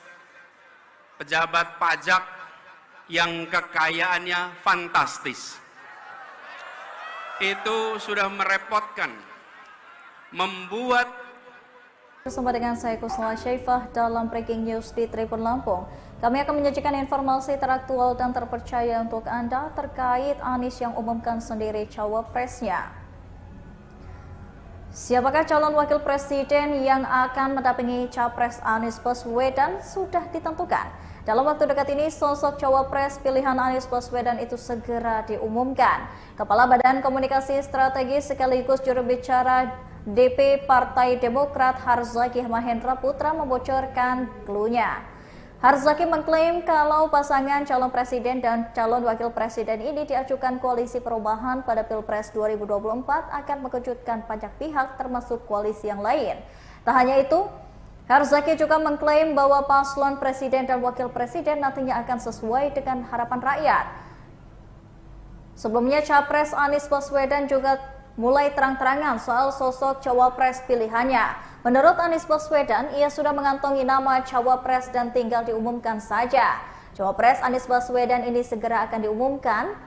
pejabat pajak yang kekayaannya fantastis. Itu sudah merepotkan, membuat. Bersama dengan saya Kusnala Syaifah dalam Breaking News di Tribun Lampung. Kami akan menyajikan informasi teraktual dan terpercaya untuk Anda terkait Anies yang umumkan sendiri cawapresnya. Siapakah calon wakil presiden yang akan mendampingi capres Anies Baswedan sudah ditentukan. Dalam waktu dekat ini, sosok cawapres pilihan Anies Baswedan itu segera diumumkan. Kepala Badan Komunikasi Strategis sekaligus juru bicara DP Partai Demokrat Harzaki Mahendra Putra membocorkan cluenya. Harzaki mengklaim kalau pasangan calon presiden dan calon wakil presiden ini diajukan koalisi perubahan pada Pilpres 2024 akan mengejutkan banyak pihak termasuk koalisi yang lain. Tak hanya itu, Harzaki juga mengklaim bahwa paslon presiden dan wakil presiden nantinya akan sesuai dengan harapan rakyat. Sebelumnya, Capres Anies Baswedan juga mulai terang-terangan soal sosok cawapres pilihannya. Menurut Anies Baswedan, ia sudah mengantongi nama cawapres dan tinggal diumumkan saja. Cawapres Anies Baswedan ini segera akan diumumkan,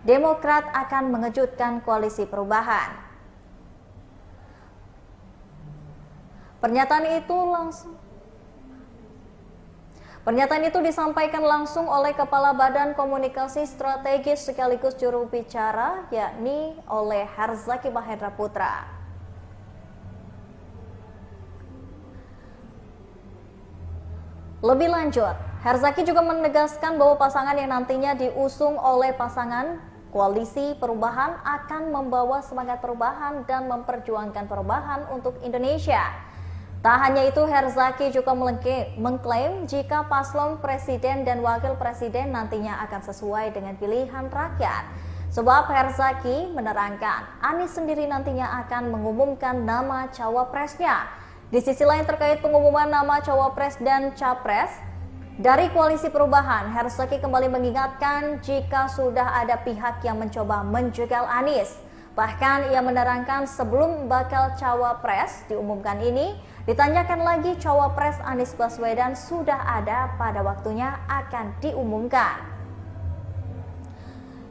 Demokrat akan mengejutkan koalisi perubahan. Pernyataan itu disampaikan langsung oleh Kepala Badan Komunikasi Strategis sekaligus juru bicara, yakni oleh Herzaki Mahendra Putra. Lebih lanjut, Herzaki juga menegaskan bahwa pasangan yang nantinya diusung oleh pasangan koalisi perubahan akan membawa semangat perubahan dan memperjuangkan perubahan untuk Indonesia. Tak hanya itu, Herzaki juga mengklaim jika paslon presiden dan wakil presiden nantinya akan sesuai dengan pilihan rakyat. Sebab Herzaki menerangkan Anies sendiri nantinya akan mengumumkan nama cawapresnya. Di sisi lain terkait pengumuman nama cawapres dan capres dari koalisi perubahan, Herzaki kembali mengingatkan jika sudah ada pihak yang mencoba menjegal Anies. Bahkan ia menerangkan sebelum bakal cawapres diumumkan ini, ditanyakan lagi cawapres Anies Baswedan sudah ada pada waktunya akan diumumkan.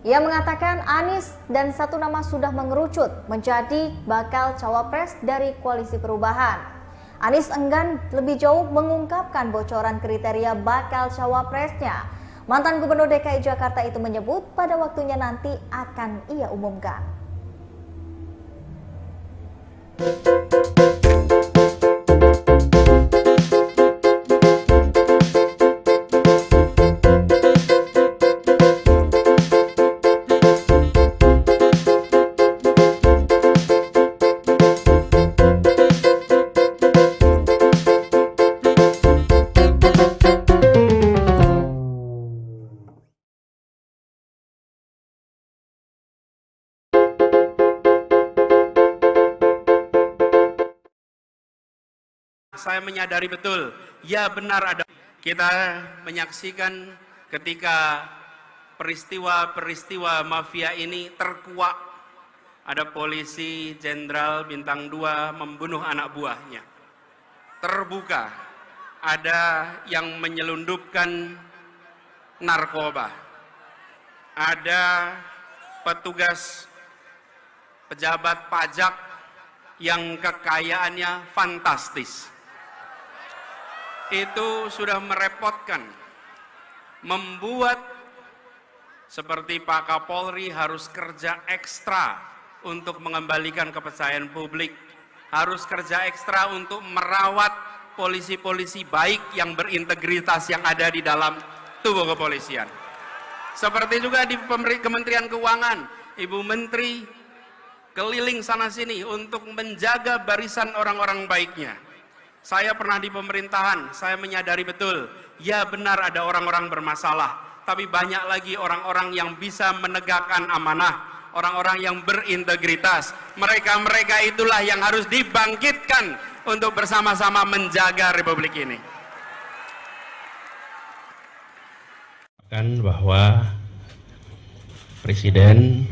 Ia mengatakan Anies dan satu nama sudah mengerucut menjadi bakal cawapres dari koalisi perubahan. Anies enggan lebih jauh mengungkapkan bocoran kriteria bakal cawapresnya. Mantan Gubernur DKI Jakarta itu menyebut pada waktunya nanti akan ia umumkan. Saya menyadari betul, ya benar ada. Kita menyaksikan ketika peristiwa-peristiwa mafia ini terkuak. Ada polisi jenderal bintang 2 membunuh anak buahnya. Terbuka, ada yang menyelundupkan narkoba. Ada petugas pejabat pajak yang kekayaannya fantastis. Itu sudah merepotkan, membuat seperti Pak Kapolri harus kerja ekstra untuk mengembalikan kepercayaan publik, harus kerja ekstra untuk merawat polisi-polisi baik yang berintegritas yang ada di dalam tubuh kepolisian. Seperti juga di Kementerian Keuangan, Ibu Menteri keliling sana-sini untuk menjaga barisan orang-orang baiknya. Saya pernah di pemerintahan, saya menyadari betul, ya benar ada orang-orang bermasalah, tapi banyak lagi orang-orang yang bisa menegakkan amanah, orang-orang yang berintegritas. Mereka-mereka itulah yang harus dibangkitkan untuk bersama-sama menjaga Republik ini. Bahwa Presiden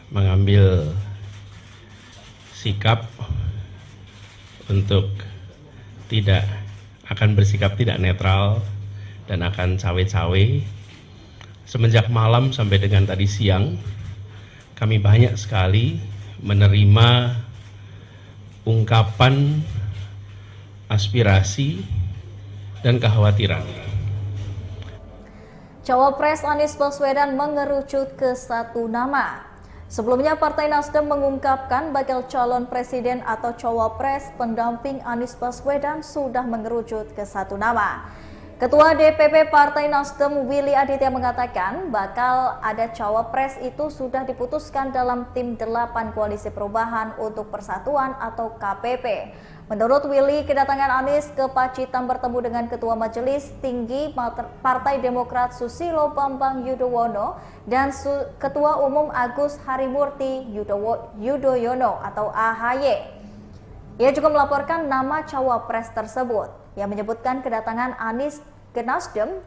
mengambil sikap untuk akan bersikap tidak netral dan akan cawe-cawe. Semenjak malam sampai dengan tadi siang, kami banyak sekali menerima ungkapan aspirasi dan kekhawatiran. Cawapres Anies Baswedan mengerucut ke satu nama. Sebelumnya Partai Nasdem mengungkapkan bakal calon presiden atau cawapres pendamping Anies Baswedan sudah mengerucut ke satu nama. Ketua DPP Partai Nasdem Willy Aditya mengatakan bakal ada cawapres itu sudah diputuskan dalam tim 8 Koalisi Perubahan untuk Persatuan atau KPP. Menurut Willy, kedatangan Anies ke Pacitan bertemu dengan Ketua Majelis Tinggi Partai Demokrat Susilo Bambang Yudhoyono dan Ketua Umum Agus Harimurti Yudhoyono atau AHY. Ia juga melaporkan nama cawapres tersebut yang menyebutkan kedatangan Anies ke Nasdem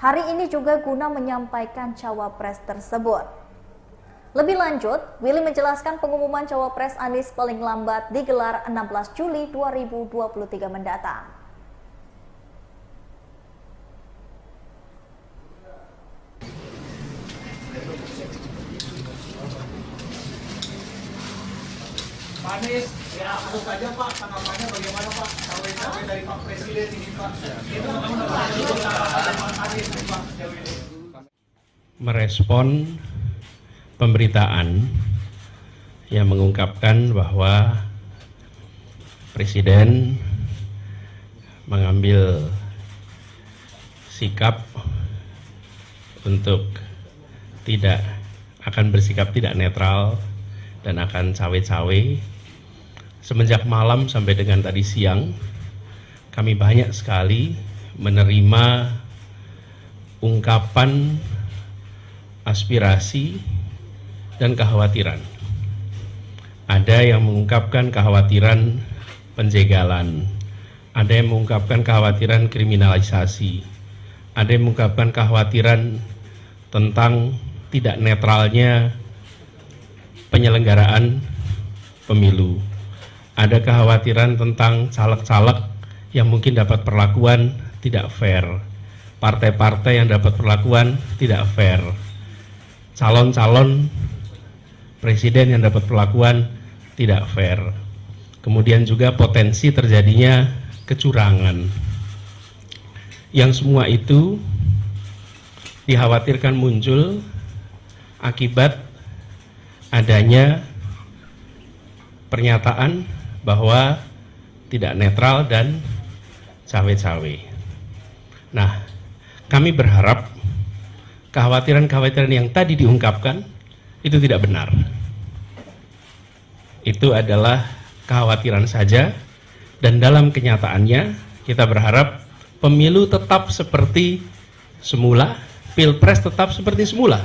hari ini juga guna menyampaikan cawapres tersebut. Lebih lanjut, Willy menjelaskan pengumuman cawapres Anies paling lambat digelar 16 Juli 2023 mendatang. Anies, ya tentu saja Pak, tanggapannya bagaimana Pak? Cawe-cawe dari Pak Presiden ini Pak. Itu Pak Anies Pak sejauh ini. Merespon pemberitaan yang mengungkapkan bahwa Presiden mengambil sikap untuk akan bersikap tidak netral dan akan cawe-cawe. Semenjak malam sampai dengan tadi siang, kami banyak sekali menerima ungkapan aspirasi dan kekhawatiran. Ada yang mengungkapkan kekhawatiran penjegalan, ada yang mengungkapkan kekhawatiran kriminalisasi, ada yang mengungkapkan kekhawatiran tentang tidak netralnya penyelenggaraan pemilu. Ada kekhawatiran tentang caleg-caleg yang mungkin dapat perlakuan tidak fair, partai-partai yang dapat perlakuan tidak fair, calon-calon presiden yang dapat perlakuan tidak fair. Kemudian juga potensi terjadinya kecurangan. Yang semua itu dikhawatirkan muncul akibat adanya pernyataan bahwa tidak netral dan cawe-cawe. Nah, kami berharap kekhawatiran-kekhawatiran yang tadi diungkapkan itu tidak benar. Itu adalah kekhawatiran saja, dan dalam kenyataannya kita berharap pemilu tetap seperti semula, pilpres tetap seperti semula.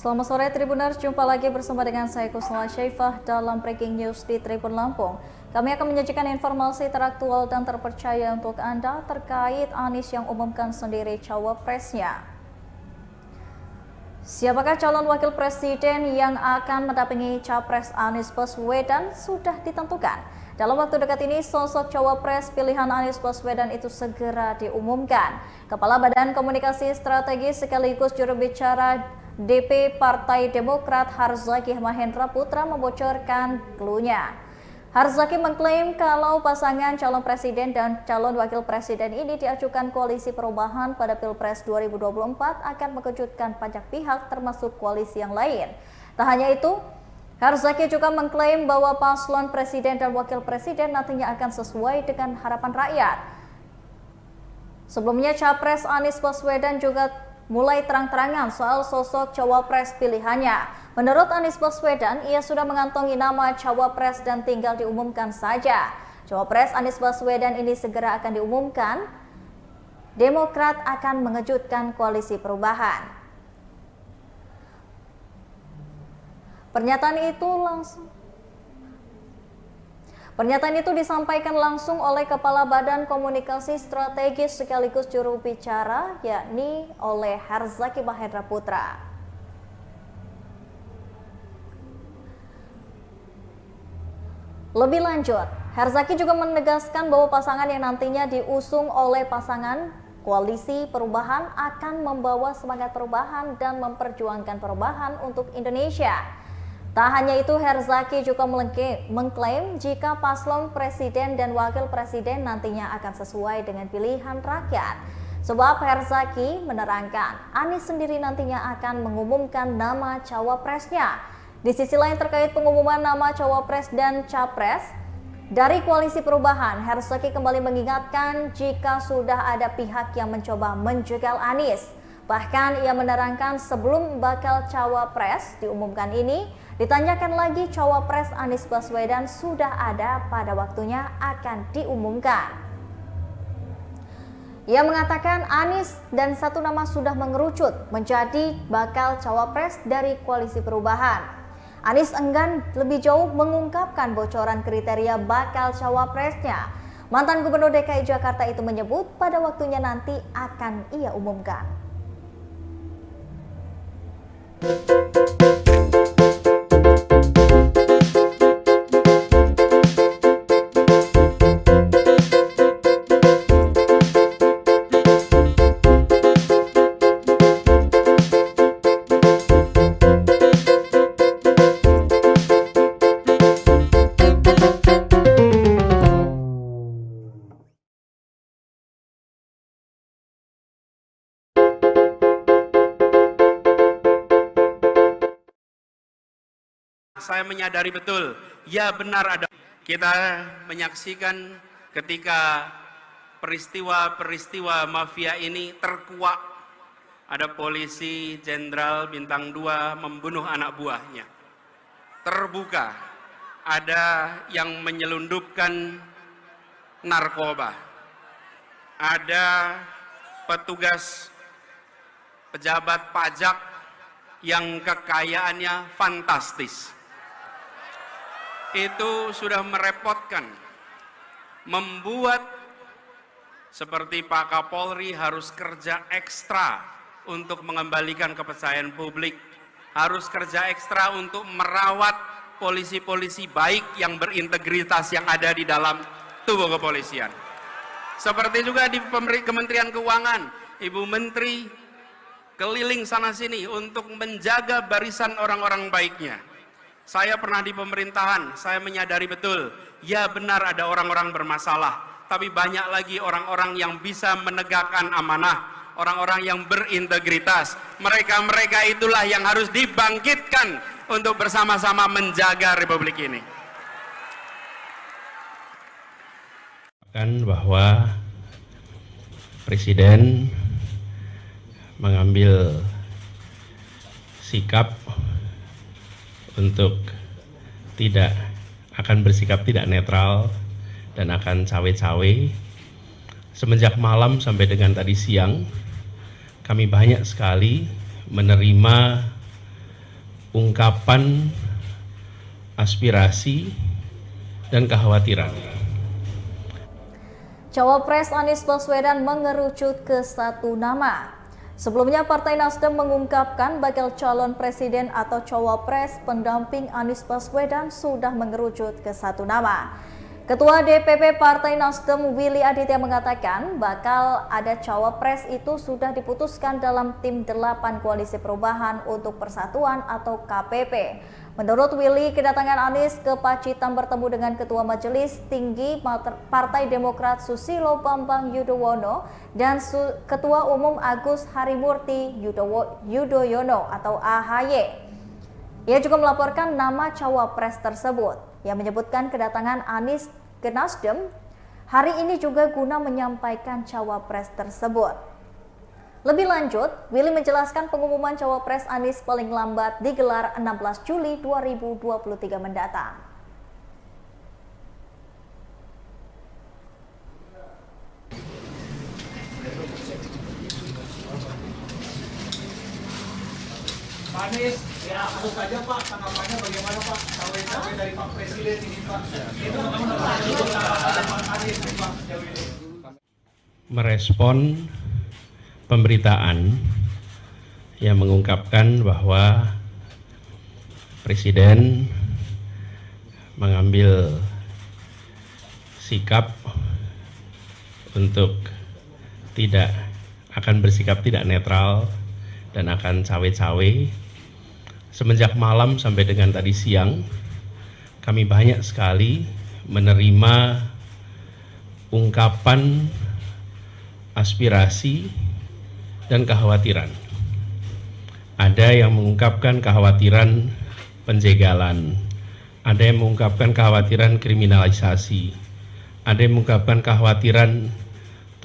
Selamat sore Tribuners, jumpa lagi bersama dengan saya Kusnala Syaifah dalam Breaking News di Tribun Lampung. Kami akan menyajikan informasi teraktual dan terpercaya untuk Anda terkait Anies yang umumkan sendiri cawapresnya. Siapakah calon wakil presiden yang akan mendampingi capres Anies Baswedan sudah ditentukan. Dalam waktu dekat ini, sosok cawapres pilihan Anies Baswedan itu segera diumumkan. Kepala Badan Komunikasi Strategis sekaligus juru bicara DP Partai Demokrat Harzaki Mahendra Putra membocorkan clue-nya. Harzaki mengklaim kalau pasangan calon presiden dan calon wakil presiden ini diajukan koalisi perubahan pada Pilpres 2024 akan mengejutkan banyak pihak termasuk koalisi yang lain. Tak hanya itu, Harzaki juga mengklaim bahwa paslon presiden dan wakil presiden nantinya akan sesuai dengan harapan rakyat. Sebelumnya, Capres Anies Baswedan juga mulai terang-terangan soal sosok cawapres pilihannya. Menurut Anies Baswedan, ia sudah mengantongi nama cawapres dan tinggal diumumkan saja. Cawapres Anies Baswedan ini segera akan diumumkan. Demokrat akan mengejutkan koalisi perubahan. Pernyataan itu disampaikan langsung oleh Kepala Badan Komunikasi Strategis sekaligus juru bicara, yakni oleh Harzaki Mahendra Putra. Lebih lanjut, Harzaki juga menegaskan bahwa pasangan yang nantinya diusung oleh pasangan koalisi perubahan akan membawa semangat perubahan dan memperjuangkan perubahan untuk Indonesia. Tak hanya itu, Harzaki juga mengklaim jika paslon presiden dan wakil presiden nantinya akan sesuai dengan pilihan rakyat. Sebab Harzaki menerangkan, Anies sendiri nantinya akan mengumumkan nama cawapresnya. Di sisi lain terkait pengumuman nama cawapres dan capres dari koalisi perubahan, Harzaki kembali mengingatkan jika sudah ada pihak yang mencoba menjegal Anies. Bahkan ia menerangkan sebelum bakal cawapres diumumkan ini, ditanyakan lagi cawapres Anies Baswedan sudah ada pada waktunya akan diumumkan. Ia mengatakan Anies dan satu nama sudah mengerucut menjadi bakal cawapres dari koalisi perubahan. Anies enggan lebih jauh mengungkapkan bocoran kriteria bakal cawapresnya. Mantan Gubernur DKI Jakarta itu menyebut pada waktunya nanti akan ia umumkan. Saya menyadari betul, ya benar ada. Kita menyaksikan ketika peristiwa-peristiwa mafia ini terkuak. Ada polisi jenderal bintang 2 membunuh anak buahnya. Terbuka, ada yang menyelundupkan narkoba. Ada petugas pejabat pajak yang kekayaannya fantastis. Itu sudah merepotkan, membuat seperti Pak Kapolri harus kerja ekstra untuk mengembalikan kepercayaan publik, harus kerja ekstra untuk merawat polisi-polisi baik yang berintegritas yang ada di dalam tubuh kepolisian. Seperti juga di Kementerian Keuangan, Ibu Menteri keliling sana-sini untuk menjaga barisan orang-orang baiknya. Saya pernah di pemerintahan, saya menyadari betul, ya benar ada orang-orang bermasalah, tapi banyak lagi orang-orang yang bisa menegakkan amanah, orang-orang yang berintegritas. Mereka-mereka itulah yang harus dibangkitkan untuk bersama-sama menjaga Republik ini. Bahwa Presiden mengambil sikap untuk akan bersikap tidak netral dan akan cawe-cawe. Semenjak malam sampai dengan tadi siang, kami banyak sekali menerima ungkapan aspirasi dan kekhawatiran. Cawapres Anies Baswedan mengerucut ke satu nama. Sebelumnya Partai Nasdem mengungkapkan bakal calon presiden atau cawapres pendamping Anies Baswedan sudah mengerucut ke satu nama. Ketua DPP Partai Nasdem Willy Aditya mengatakan bakal ada cawapres itu sudah diputuskan dalam tim 8 Koalisi Perubahan untuk Persatuan atau KPP. Menurut Willy, kedatangan Anies ke Pacitan bertemu dengan Ketua Majelis Tinggi Partai Demokrat Susilo Bambang Yudhoyono dan Ketua Umum Agus Harimurti Yudhoyono atau AHY. Ia juga melaporkan nama cawapres tersebut yang menyebutkan kedatangan Anies ke Nasdem hari ini juga guna menyampaikan cawapres tersebut. Lebih lanjut, Willy menjelaskan pengumuman cawapres Anies paling lambat digelar 16 Juli 2023 mendatang. Pak Anies, ya tentu saja Pak, tanggapannya bagaimana Pak? Cawe-cawe dari Pak Presiden ini Pak. Itu Pak Anies Pak sejauh ini. Merespon pemberitaan yang mengungkapkan bahwa Presiden mengambil sikap untuk bersikap tidak netral dan akan cawe-cawe. Semenjak malam sampai dengan tadi siang, kami banyak sekali menerima ungkapan aspirasi dan kekhawatiran. Ada yang mengungkapkan kekhawatiran penjegalan, ada yang mengungkapkan kekhawatiran kriminalisasi, ada yang mengungkapkan kekhawatiran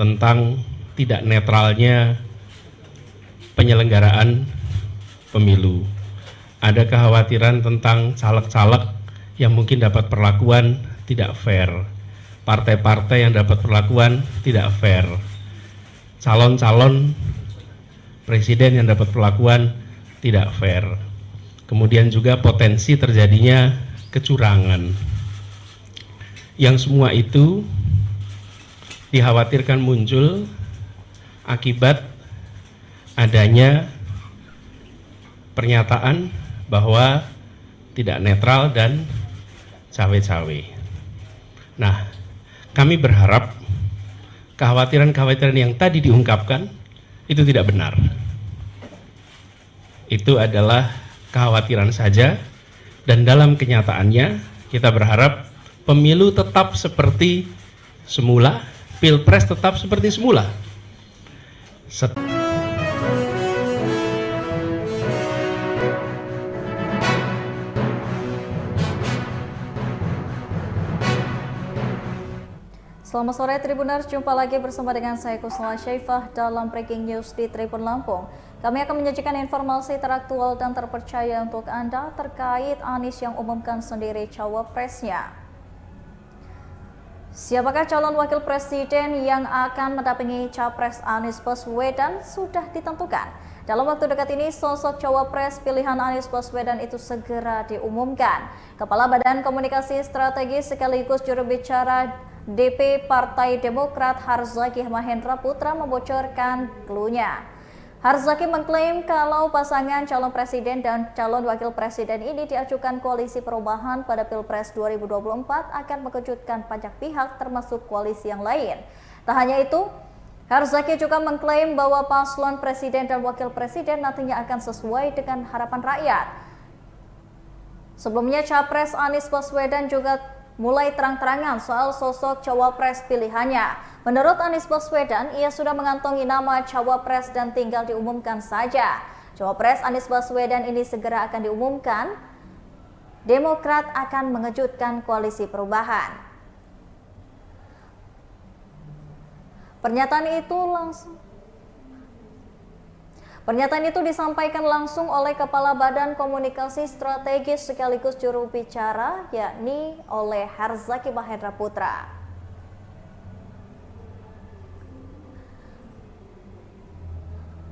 tentang tidak netralnya penyelenggaraan pemilu. Ada kekhawatiran tentang caleg-caleg yang mungkin dapat perlakuan tidak fair, partai-partai yang dapat perlakuan tidak fair, calon-calon presiden yang dapat perlakuan tidak fair. Kemudian juga potensi terjadinya kecurangan. Yang semua itu dikhawatirkan muncul akibat adanya pernyataan bahwa tidak netral dan cawe-cawe. Nah, kami berharap kekhawatiran-kekhawatiran yang tadi diungkapkan itu tidak benar. Itu adalah kekhawatiran saja, dan dalam kenyataannya kita berharap pemilu tetap seperti semula, pilpres tetap seperti semula. Selamat sore Tribuners, jumpa lagi bersama dengan saya Kusnala Syaifah dalam Breaking News di Tribun Lampung. Kami akan menyajikan informasi teraktual dan terpercaya untuk Anda terkait Anies yang umumkan sendiri cawapresnya. Siapakah calon wakil presiden yang akan mendampingi capres Anies Baswedan sudah ditentukan. Dalam waktu dekat ini, sosok cawapres pilihan Anies Baswedan itu segera diumumkan. Kepala Badan Komunikasi Strategis sekaligus juru bicara DP Partai Demokrat Harzaki Mahendra Putra membocorkan cluenya. Harzaki mengklaim kalau pasangan calon presiden dan calon wakil presiden ini diajukan Koalisi Perubahan pada Pilpres 2024 akan mengejutkan banyak pihak termasuk koalisi yang lain. Tak hanya itu, Harzaki juga mengklaim bahwa paslon presiden dan wakil presiden nantinya akan sesuai dengan harapan rakyat. Sebelumnya, Capres Anies Baswedan juga mulai terang-terangan soal sosok cawapres pilihannya. Menurut Anies Baswedan, ia sudah mengantongi nama cawapres dan tinggal diumumkan saja. Cawapres Anies Baswedan ini segera akan diumumkan. Demokrat akan mengejutkan Koalisi Perubahan. Pernyataan itu disampaikan langsung oleh Kepala Badan Komunikasi Strategis sekaligus juru bicara, yakni oleh Harzaki Mahendra Putra.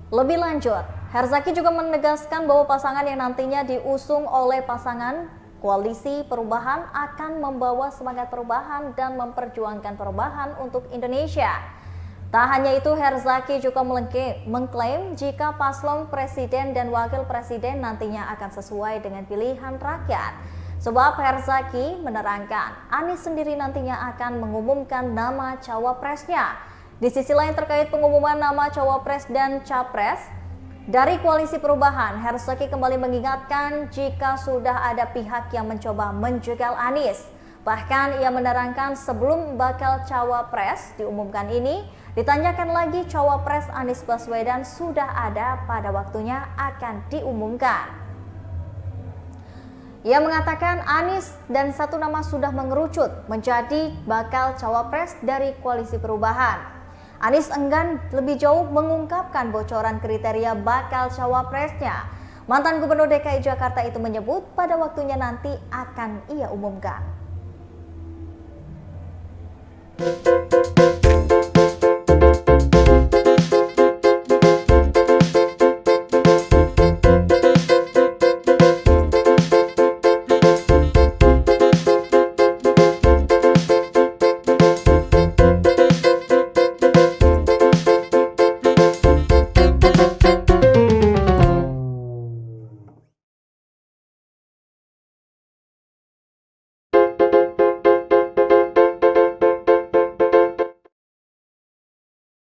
Lebih lanjut, Herzaki juga menegaskan bahwa pasangan yang nantinya diusung oleh pasangan Koalisi Perubahan akan membawa semangat perubahan dan memperjuangkan perubahan untuk Indonesia. Tak hanya itu, Herzaki juga mengklaim jika paslon presiden dan wakil presiden nantinya akan sesuai dengan pilihan rakyat. Sebab Herzaki menerangkan Anies sendiri nantinya akan mengumumkan nama cawapresnya. Di sisi lain terkait pengumuman nama cawapres dan capres dari Koalisi Perubahan, Herzaki kembali mengingatkan jika sudah ada pihak yang mencoba menjegal Anies. Bahkan ia menerangkan sebelum bakal cawapres diumumkan ini, ditanyakan lagi cawapres Anies Baswedan sudah ada pada waktunya akan diumumkan. Ia mengatakan Anies dan satu nama sudah mengerucut menjadi bakal cawapres dari Koalisi Perubahan. Anies enggan lebih jauh mengungkapkan bocoran kriteria bakal cawapresnya. Mantan Gubernur DKI Jakarta itu menyebut pada waktunya nanti akan ia umumkan.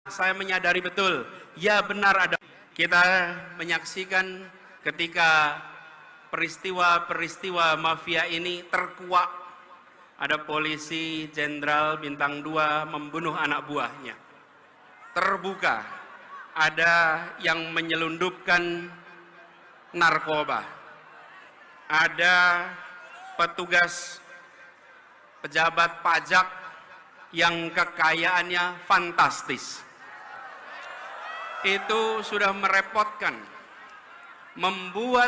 Saya menyadari betul, ya benar ada. Kita menyaksikan ketika peristiwa-peristiwa mafia ini terkuak. Ada polisi jenderal bintang 2 membunuh anak buahnya. Terbuka, ada yang menyelundupkan narkoba. Ada petugas pejabat pajak yang kekayaannya fantastis. Itu sudah merepotkan, membuat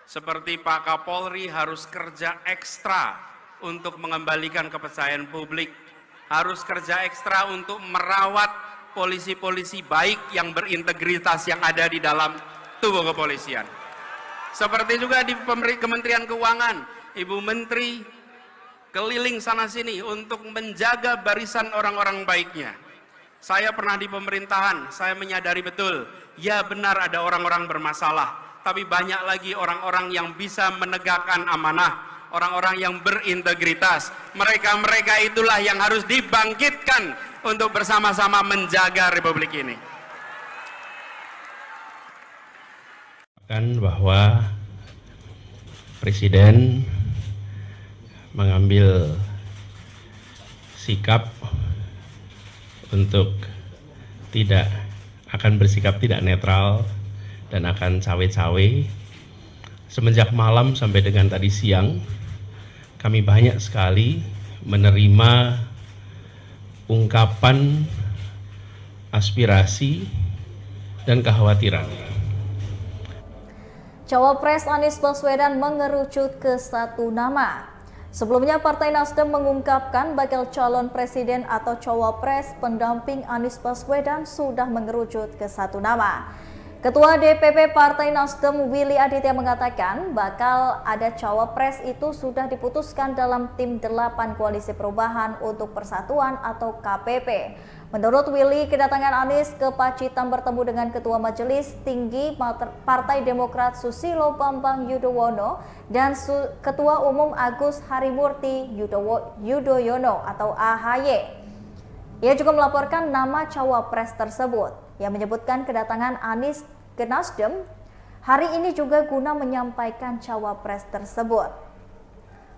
seperti Pak Kapolri harus kerja ekstra untuk mengembalikan kepercayaan publik, harus kerja ekstra untuk merawat polisi-polisi baik yang berintegritas yang ada di dalam tubuh kepolisian. Seperti juga di Kementerian Keuangan, Ibu Menteri keliling sana-sini untuk menjaga barisan orang-orang baiknya. Saya pernah di pemerintahan, saya menyadari betul, ya benar ada orang-orang bermasalah, tapi banyak lagi orang-orang yang bisa menegakkan amanah, orang-orang yang berintegritas. Mereka-mereka itulah yang harus dibangkitkan untuk bersama-sama menjaga Republik ini. Bahwa Presiden mengambil sikap untuk akan bersikap tidak netral dan akan cawe-cawe. Semenjak malam sampai dengan tadi siang, kami banyak sekali menerima ungkapan aspirasi dan kekhawatiran. Cawapres Anies Baswedan mengerucut ke satu nama. Sebelumnya, Partai Nasdem mengungkapkan bakal calon presiden atau cawapres pendamping Anies Baswedan sudah mengerucut ke satu nama. Ketua DPP Partai Nasdem Willy Aditya mengatakan bakal ada cawapres itu sudah diputuskan dalam tim 8 Koalisi Perubahan untuk Persatuan atau KPP. Menurut Willy, kedatangan Anies ke Pacitan bertemu dengan Ketua Majelis Tinggi Partai Demokrat Susilo Bambang Yudhoyono dan Ketua Umum Agus Harimurti Yudhoyono atau AHY. Ia juga melaporkan nama cawapres tersebut yang menyebutkan kedatangan Anies ke Nasdem hari ini juga guna menyampaikan cawapres tersebut.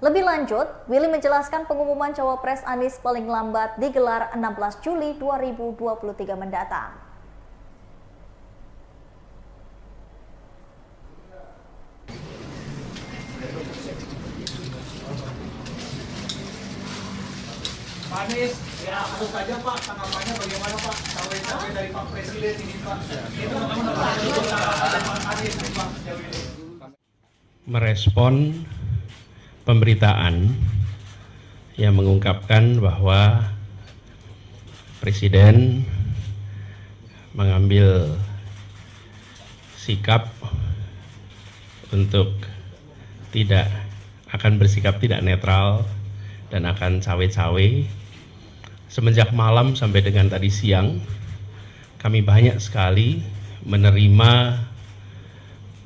Lebih lanjut, Willy menjelaskan pengumuman cawapres Anies paling lambat digelar 16 Juli 2023 mendatang. Pak Anies, ya tentu saja Pak, tanggapannya bagaimana Pak? Cawe-cawe dari Pak Presiden ini Pak. Itu menurut Pak Anies Pak sejauh ini. Merespon pemberitaan yang mengungkapkan bahwa Presiden mengambil sikap untuk bersikap tidak netral dan akan cawe-cawe. Semenjak malam sampai dengan tadi siang, kami banyak sekali menerima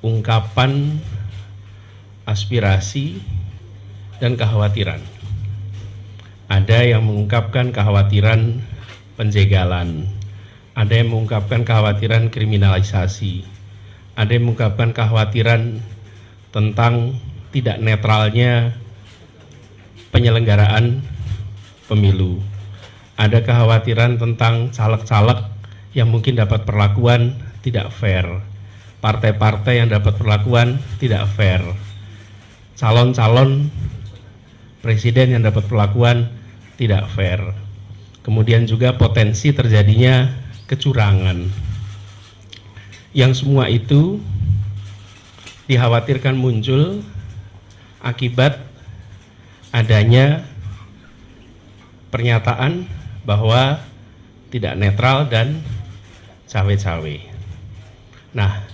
ungkapan aspirasi dan kekhawatiran. Ada yang mengungkapkan kekhawatiran penjegalan, ada yang mengungkapkan kekhawatiran kriminalisasi, ada yang mengungkapkan kekhawatiran tentang tidak netralnya penyelenggaraan pemilu. Ada kekhawatiran tentang caleg-caleg yang mungkin dapat perlakuan tidak fair, partai-partai yang dapat perlakuan tidak fair, calon-calon presiden yang dapat perlakuan tidak fair. Kemudian juga potensi terjadinya kecurangan. Yang semua itu dikhawatirkan muncul akibat adanya pernyataan bahwa tidak netral dan cawe-cawe. Nah,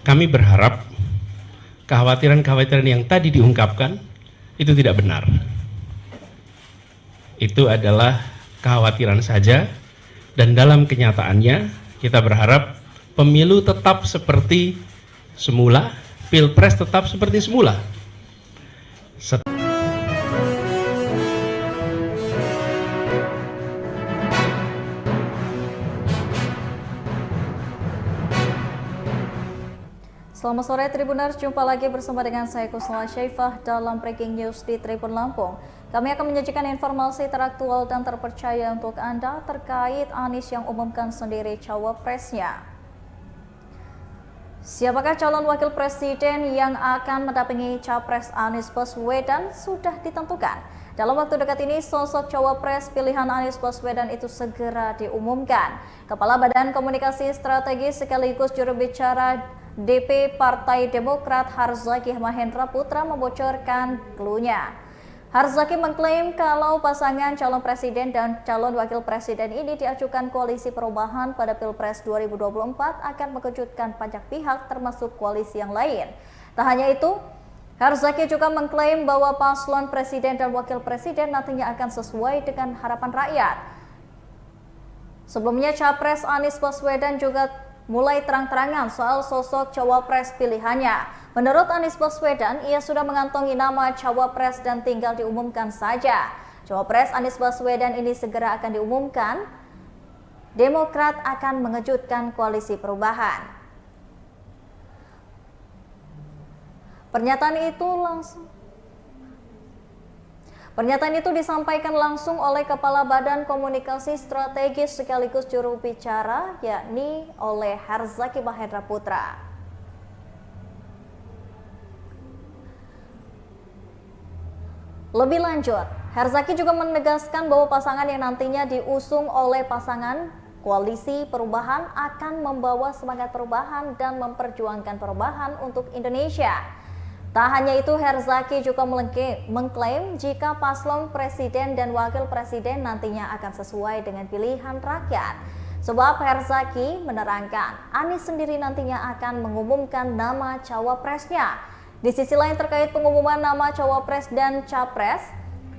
kami berharap kekhawatiran-kekhawatiran yang tadi diungkapkan itu tidak benar. Itu adalah kekhawatiran saja, dan dalam kenyataannya kita berharap pemilu tetap seperti semula, pilpres tetap seperti semula. Selamat sore Tribuners, jumpa lagi bersama dengan saya Kusnala Syaifah dalam Breaking News di Tribun Lampung. Kami akan menyajikan informasi teraktual dan terpercaya untuk Anda terkait Anies yang umumkan sendiri cawapresnya. Siapakah calon wakil presiden yang akan mendampingi capres Anies Baswedan sudah ditentukan. Dalam waktu dekat ini, sosok cawapres pilihan Anies Baswedan itu segera diumumkan. Kepala Badan Komunikasi Strategis sekaligus juru bicara DP Partai Demokrat Harzaki Mahendra Putra membocorkan clue-nya. Harzaki mengklaim kalau pasangan calon presiden dan calon wakil presiden ini diajukan koalisi perubahan pada Pilpres 2024 akan mengejutkan banyak pihak termasuk koalisi yang lain. Tak hanya itu, Harzaki juga mengklaim bahwa paslon presiden dan wakil presiden nantinya akan sesuai dengan harapan rakyat. Sebelumnya, Capres Anies Baswedan juga mulai terang-terangan soal sosok cawapres pilihannya. Menurut Anies Baswedan, ia sudah mengantongi nama cawapres dan tinggal diumumkan saja. Cawapres Anies Baswedan ini segera akan diumumkan. Demokrat akan mengejutkan koalisi perubahan. Pernyataan itu disampaikan langsung oleh Kepala Badan Komunikasi Strategis sekaligus juru bicara, yakni oleh Harzaki Mahendra Putra. Lebih lanjut, Harzaki juga menegaskan bahwa pasangan yang nantinya diusung oleh pasangan koalisi perubahan akan membawa semangat perubahan dan memperjuangkan perubahan untuk Indonesia. Tak hanya itu, Harzaki juga mengklaim jika paslon presiden dan wakil presiden nantinya akan sesuai dengan pilihan rakyat. Sebab Harzaki menerangkan, Anies sendiri nantinya akan mengumumkan nama cawapresnya. Di sisi lain terkait pengumuman nama cawapres dan capres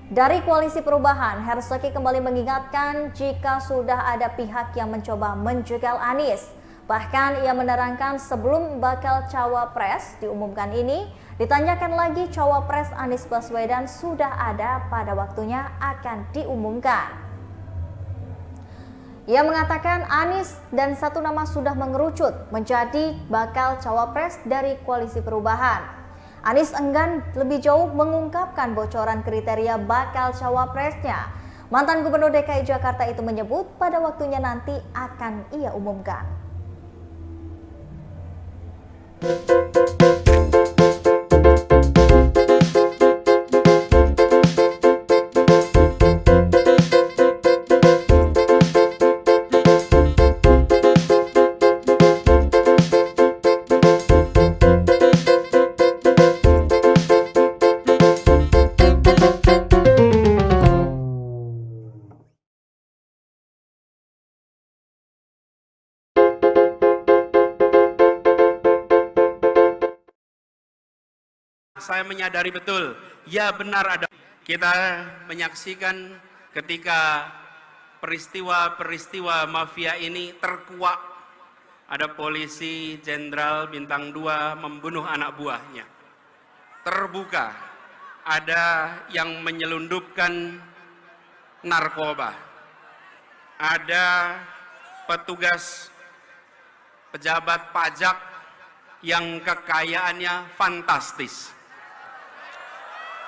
dari koalisi perubahan, Harzaki kembali mengingatkan jika sudah ada pihak yang mencoba menjegal Anies. Bahkan ia menerangkan sebelum bakal cawapres diumumkan ini, ditanyakan lagi cawapres Anies Baswedan sudah ada pada waktunya akan diumumkan. Ia mengatakan Anies dan satu nama sudah mengerucut menjadi bakal cawapres dari koalisi perubahan. Anies enggan lebih jauh mengungkapkan bocoran kriteria bakal cawapresnya. Mantan Gubernur DKI Jakarta itu menyebut pada waktunya nanti akan ia umumkan. saya menyadari betul, ya benar ada. Kita menyaksikan ketika peristiwa-peristiwa mafia ini terkuak. Ada polisi jenderal bintang 2 membunuh anak buahnya. Terbuka, ada yang menyelundupkan narkoba. Ada petugas pejabat pajak yang kekayaannya fantastis.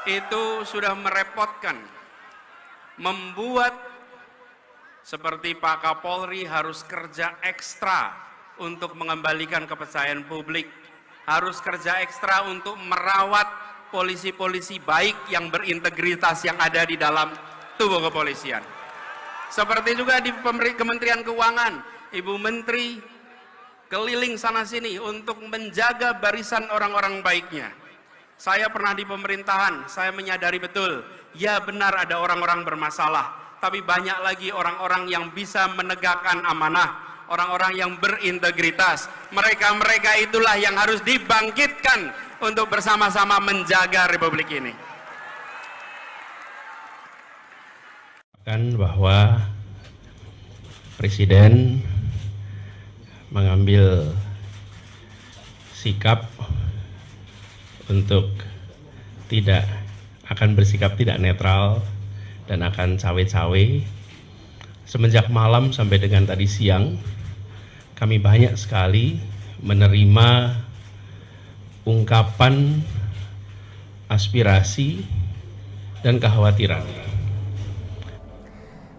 Itu sudah merepotkan, membuat seperti Pak Kapolri harus kerja ekstra untuk mengembalikan kepercayaan publik, harus kerja ekstra untuk merawat polisi-polisi baik yang berintegritas yang ada di dalam tubuh kepolisian. Seperti juga di Kementerian Keuangan, Ibu Menteri keliling sana-sini untuk menjaga barisan orang-orang baiknya. Saya pernah di pemerintahan, saya menyadari betul, ya benar ada orang-orang bermasalah, tapi banyak lagi orang-orang yang bisa menegakkan amanah, orang-orang yang berintegritas. Mereka-mereka itulah yang harus dibangkitkan untuk bersama-sama menjaga Republik ini. Bahwa Presiden mengambil sikap untuk akan bersikap tidak netral dan akan cawe-cawe. Semenjak malam sampai dengan tadi siang, kami banyak sekali menerima ungkapan aspirasi dan kekhawatiran.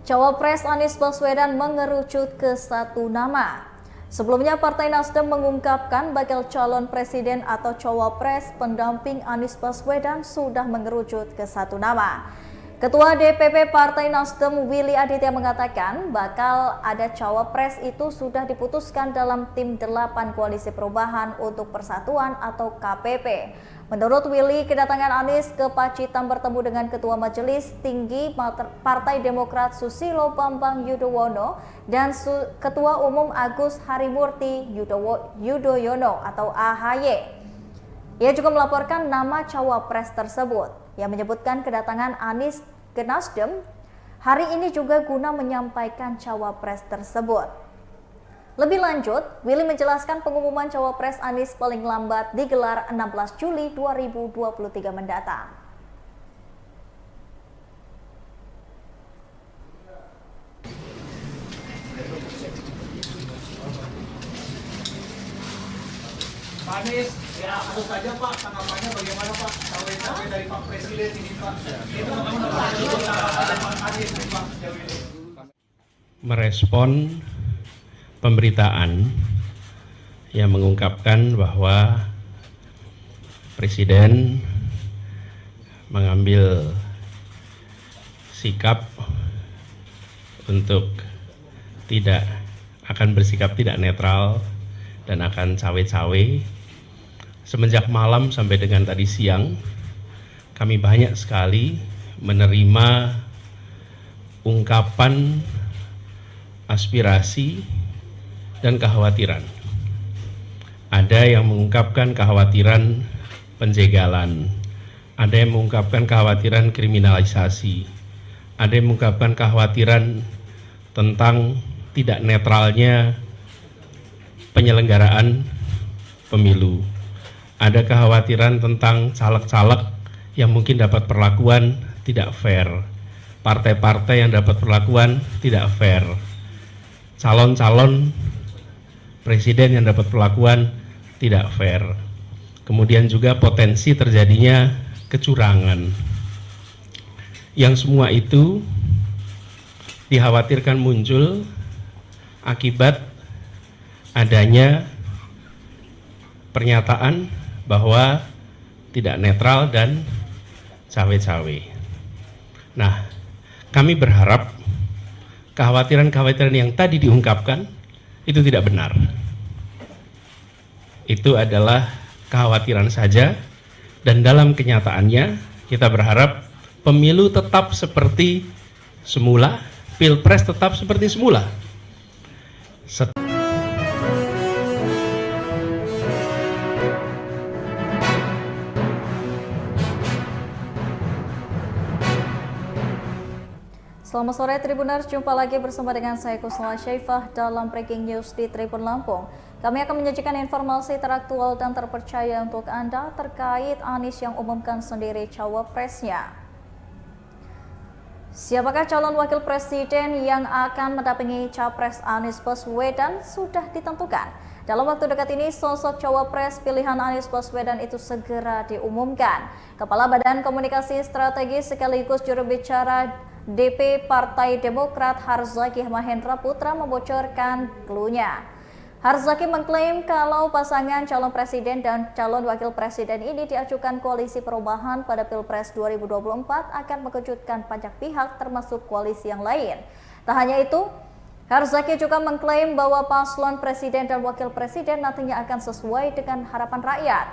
Cawapres Anies Baswedan mengerucut ke satu nama. Sebelumnya Partai Nasdem mengungkapkan bakal calon presiden atau cawapres pendamping Anies Baswedan sudah mengerucut ke satu nama. Ketua DPP Partai Nasdem Willy Aditya mengatakan bakal ada cawapres itu sudah diputuskan dalam tim 8 Koalisi Perubahan untuk Persatuan atau KPP. Menurut Willy, kedatangan Anies ke Pacitan bertemu dengan Ketua Majelis Tinggi Partai Demokrat Susilo Bambang Yudhoyono dan Ketua Umum Agus Harimurti Yudhoyono atau AHY. Ia juga melaporkan nama cawapres tersebut yang menyebutkan kedatangan Anies ke Nasdem hari ini juga guna menyampaikan cawapres tersebut. Lebih lanjut, Willy menjelaskan pengumuman cawapres Anies paling lambat digelar 16 Juli 2023 mendatang. Pak Anies, ya tentu saja Pak, tanggapannya bagaimana Pak? Cawe-cawe dari Pak Presiden ini Pak. Itu Pak Anies Pak sejauh ini. Merespon pemberitaan yang mengungkapkan bahwa Presiden mengambil sikap untuk akan bersikap tidak netral dan akan cawe-cawe. Semenjak malam sampai dengan tadi siang, kami banyak sekali menerima ungkapan aspirasi dan kekhawatiran. Ada yang mengungkapkan kekhawatiran penjegalan, ada yang mengungkapkan kekhawatiran kriminalisasi, ada yang mengungkapkan kekhawatiran tentang tidak netralnya penyelenggaraan pemilu. Ada kekhawatiran tentang caleg-caleg yang mungkin dapat perlakuan tidak fair, partai-partai yang dapat perlakuan tidak fair, calon-calon presiden yang dapat perlakuan tidak fair. Kemudian juga potensi terjadinya kecurangan. Yang semua itu dikhawatirkan muncul akibat adanya pernyataan bahwa tidak netral dan cawe-cawe. Nah, kami berharap kekhawatiran-kekhawatiran yang tadi diungkapkan itu tidak benar. Itu adalah kekhawatiran saja, dan dalam kenyataannya kita berharap pemilu tetap seperti semula, pilpres tetap seperti semula. Selamat sore Tribuners, jumpa lagi bersama dengan saya Kusnala Syaifah dalam Breaking News di Tribun Lampung. Kami akan menyajikan informasi teraktual dan terpercaya untuk Anda terkait Anies yang umumkan sendiri cawapresnya. Siapakah calon wakil presiden yang akan mendampingi capres Anies Baswedan sudah ditentukan. Dalam waktu dekat ini, sosok cawapres pilihan Anies Baswedan itu segera diumumkan. Kepala Badan Komunikasi Strategis sekaligus juru bicara DP Partai Demokrat Harzaki Mahendra Putra membocorkan clue-nya. Harzaki mengklaim kalau pasangan calon presiden dan calon wakil presiden ini diajukan koalisi perubahan pada Pilpres 2024 akan mengejutkan banyak pihak termasuk koalisi yang lain. Tak hanya itu, Harzaki juga mengklaim bahwa paslon presiden dan wakil presiden nantinya akan sesuai dengan harapan rakyat.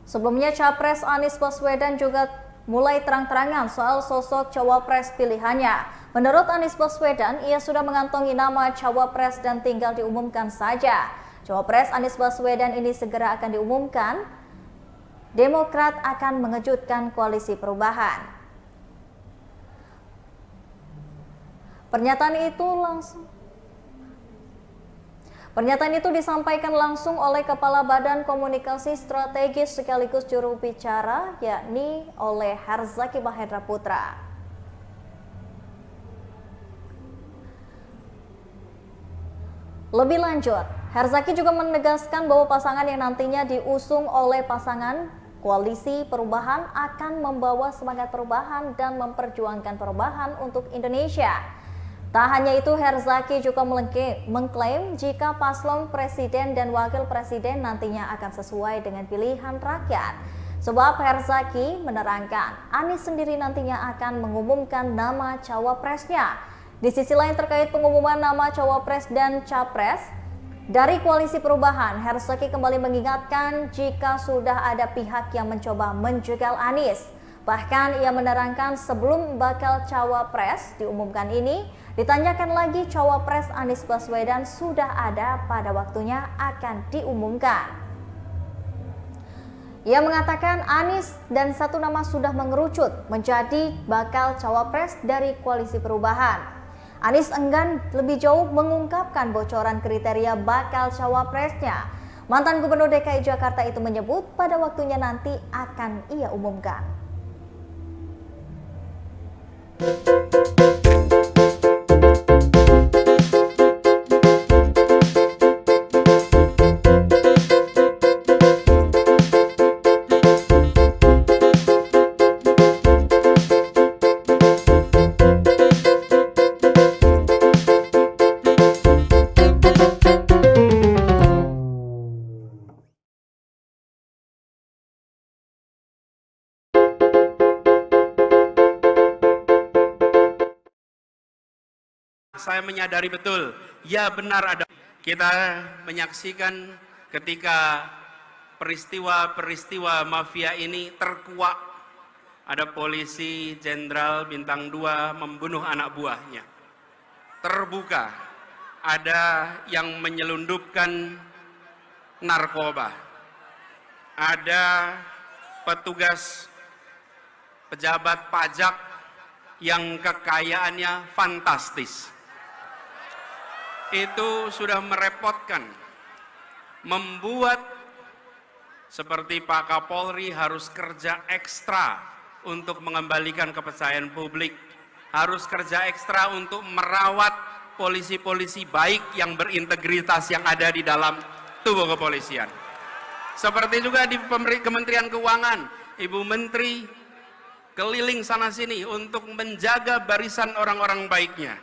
Sebelumnya, Capres Anies Baswedan juga mulai terang-terangan soal sosok cawapres pilihannya. Menurut Anies Baswedan, ia sudah mengantongi nama cawapres dan tinggal diumumkan saja. Cawapres Anies Baswedan ini segera akan diumumkan. Demokrat akan mengejutkan koalisi perubahan. Pernyataan itu disampaikan langsung oleh Kepala Badan Komunikasi Strategis sekaligus juru bicara, yakni oleh Harzaki Mahendra Putra. Lebih lanjut, Harzaki juga menegaskan bahwa pasangan yang nantinya diusung oleh pasangan koalisi perubahan akan membawa semangat perubahan dan memperjuangkan perubahan untuk Indonesia. Tak hanya itu, Harzaki juga mengklaim jika paslon presiden dan wakil presiden nantinya akan sesuai dengan pilihan rakyat. Sebab Harzaki menerangkan Anies sendiri nantinya akan mengumumkan nama cawapresnya. Di sisi lain terkait pengumuman nama cawapres dan capres dari koalisi perubahan, Harzaki kembali mengingatkan jika sudah ada pihak yang mencoba menjegal Anies. Bahkan ia menerangkan sebelum bakal cawapres diumumkan ini, ditanyakan lagi cawapres Anies Baswedan sudah ada pada waktunya akan diumumkan. Ia mengatakan Anies dan satu nama sudah mengerucut menjadi bakal cawapres dari koalisi perubahan. Anies enggan lebih jauh mengungkapkan bocoran kriteria bakal cawapresnya. Mantan Gubernur DKI Jakarta itu menyebut pada waktunya nanti akan ia umumkan. Saya menyadari betul, ya benar ada. Kita menyaksikan ketika peristiwa-peristiwa mafia ini terkuak. Ada polisi jenderal bintang 2 membunuh anak buahnya. Terbuka, ada yang menyelundupkan narkoba. Ada petugas pejabat pajak yang kekayaannya fantastis. Itu sudah merepotkan, membuat seperti Pak Kapolri harus kerja ekstra untuk mengembalikan kepercayaan publik, harus kerja ekstra untuk merawat polisi-polisi baik yang berintegritas yang ada di dalam tubuh kepolisian. Seperti juga di Kementerian Keuangan, Ibu Menteri keliling sana-sini untuk menjaga barisan orang-orang baiknya.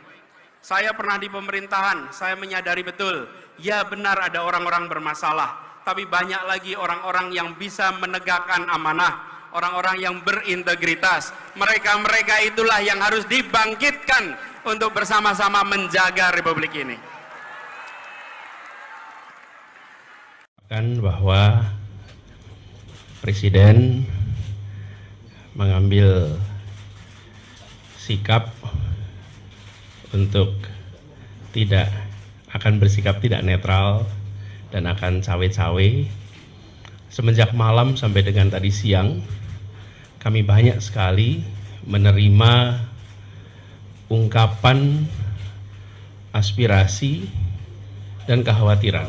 Saya pernah di pemerintahan, saya menyadari betul, ya benar ada orang-orang bermasalah, tapi banyak lagi orang-orang yang bisa menegakkan amanah, orang-orang yang berintegritas. Mereka-mereka itulah yang harus dibangkitkan untuk bersama-sama menjaga Republik ini. Bahwa Presiden mengambil sikap untuk akan bersikap tidak netral dan akan cawe-cawe. Semenjak malam sampai dengan tadi siang, kami banyak sekali menerima ungkapan aspirasi dan kekhawatiran.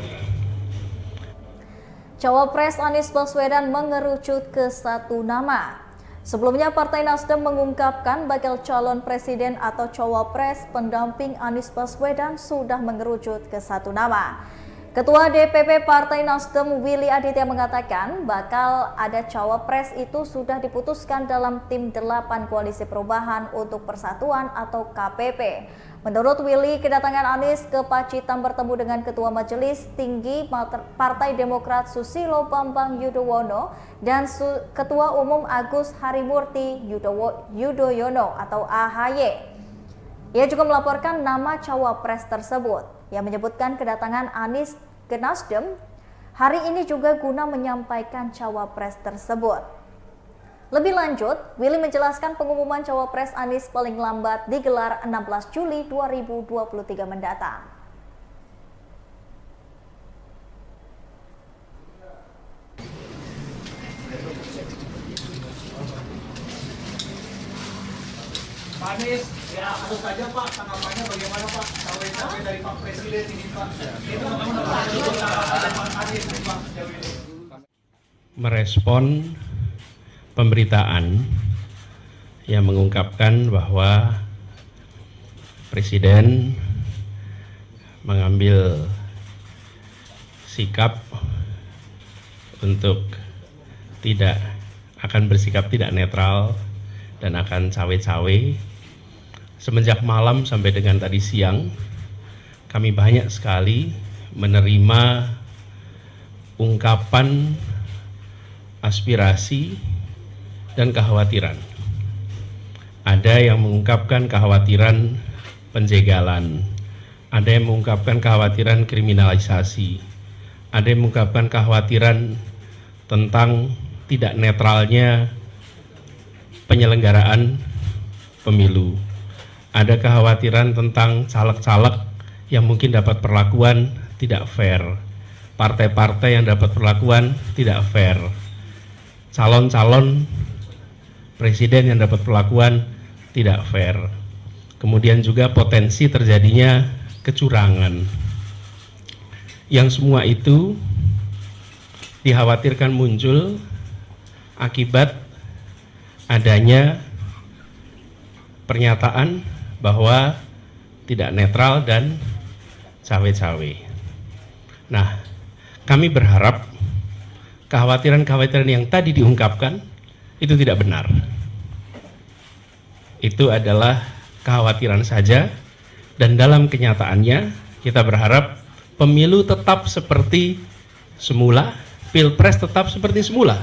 Cawapres Anies Baswedan mengerucut ke satu nama. Sebelumnya Partai Nasdem mengungkapkan bakal calon presiden atau cawapres pendamping Anies Baswedan sudah mengerucut ke satu nama. Ketua DPP Partai Nasdem Willy Aditya mengatakan bakal ada cawapres itu sudah diputuskan dalam tim 8 Koalisi Perubahan untuk Persatuan atau KPP. Menurut Willy, kedatangan Anies ke Pacitan bertemu dengan Ketua Majelis Tinggi Partai Demokrat Susilo Bambang Yudhoyono dan Ketua Umum Agus Harimurti Yudhoyono atau AHY. Ia juga melaporkan nama cawapres tersebut yang menyebutkan kedatangan Anies ke Nasdem hari ini juga guna menyampaikan cawapres tersebut. Lebih lanjut, Willy menjelaskan pengumuman cawapres Anies paling lambat digelar 16 Juli 2023 mendatang. Pak Anies, ya tentu saja Pak, tanggapannya bagaimana Pak? Cawe-cawe dari Pak Presiden ini Pak. Itu Pak Anies Pak sejauh ini. Merespon pemberitaan yang mengungkapkan bahwa Presiden mengambil sikap untuk bersikap tidak netral dan akan cawe-cawe. Semenjak malam sampai dengan tadi siang, kami banyak sekali menerima ungkapan aspirasi dan kekhawatiran. Ada yang mengungkapkan kekhawatiran penjegalan, ada yang mengungkapkan kekhawatiran kriminalisasi, ada yang mengungkapkan kekhawatiran tentang tidak netralnya penyelenggaraan pemilu. Ada kekhawatiran tentang caleg-caleg yang mungkin dapat perlakuan tidak fair, partai-partai yang dapat perlakuan tidak fair, calon-calon presiden yang dapat perlakuan tidak fair. Kemudian juga potensi terjadinya kecurangan. Yang semua itu dikhawatirkan muncul akibat adanya pernyataan bahwa tidak netral dan cawe-cawe. Nah, kami berharap kekhawatiran-kekhawatiran yang tadi diungkapkan itu tidak benar. Itu adalah kekhawatiran saja, dan dalam kenyataannya kita berharap pemilu tetap seperti semula, pilpres tetap seperti semula.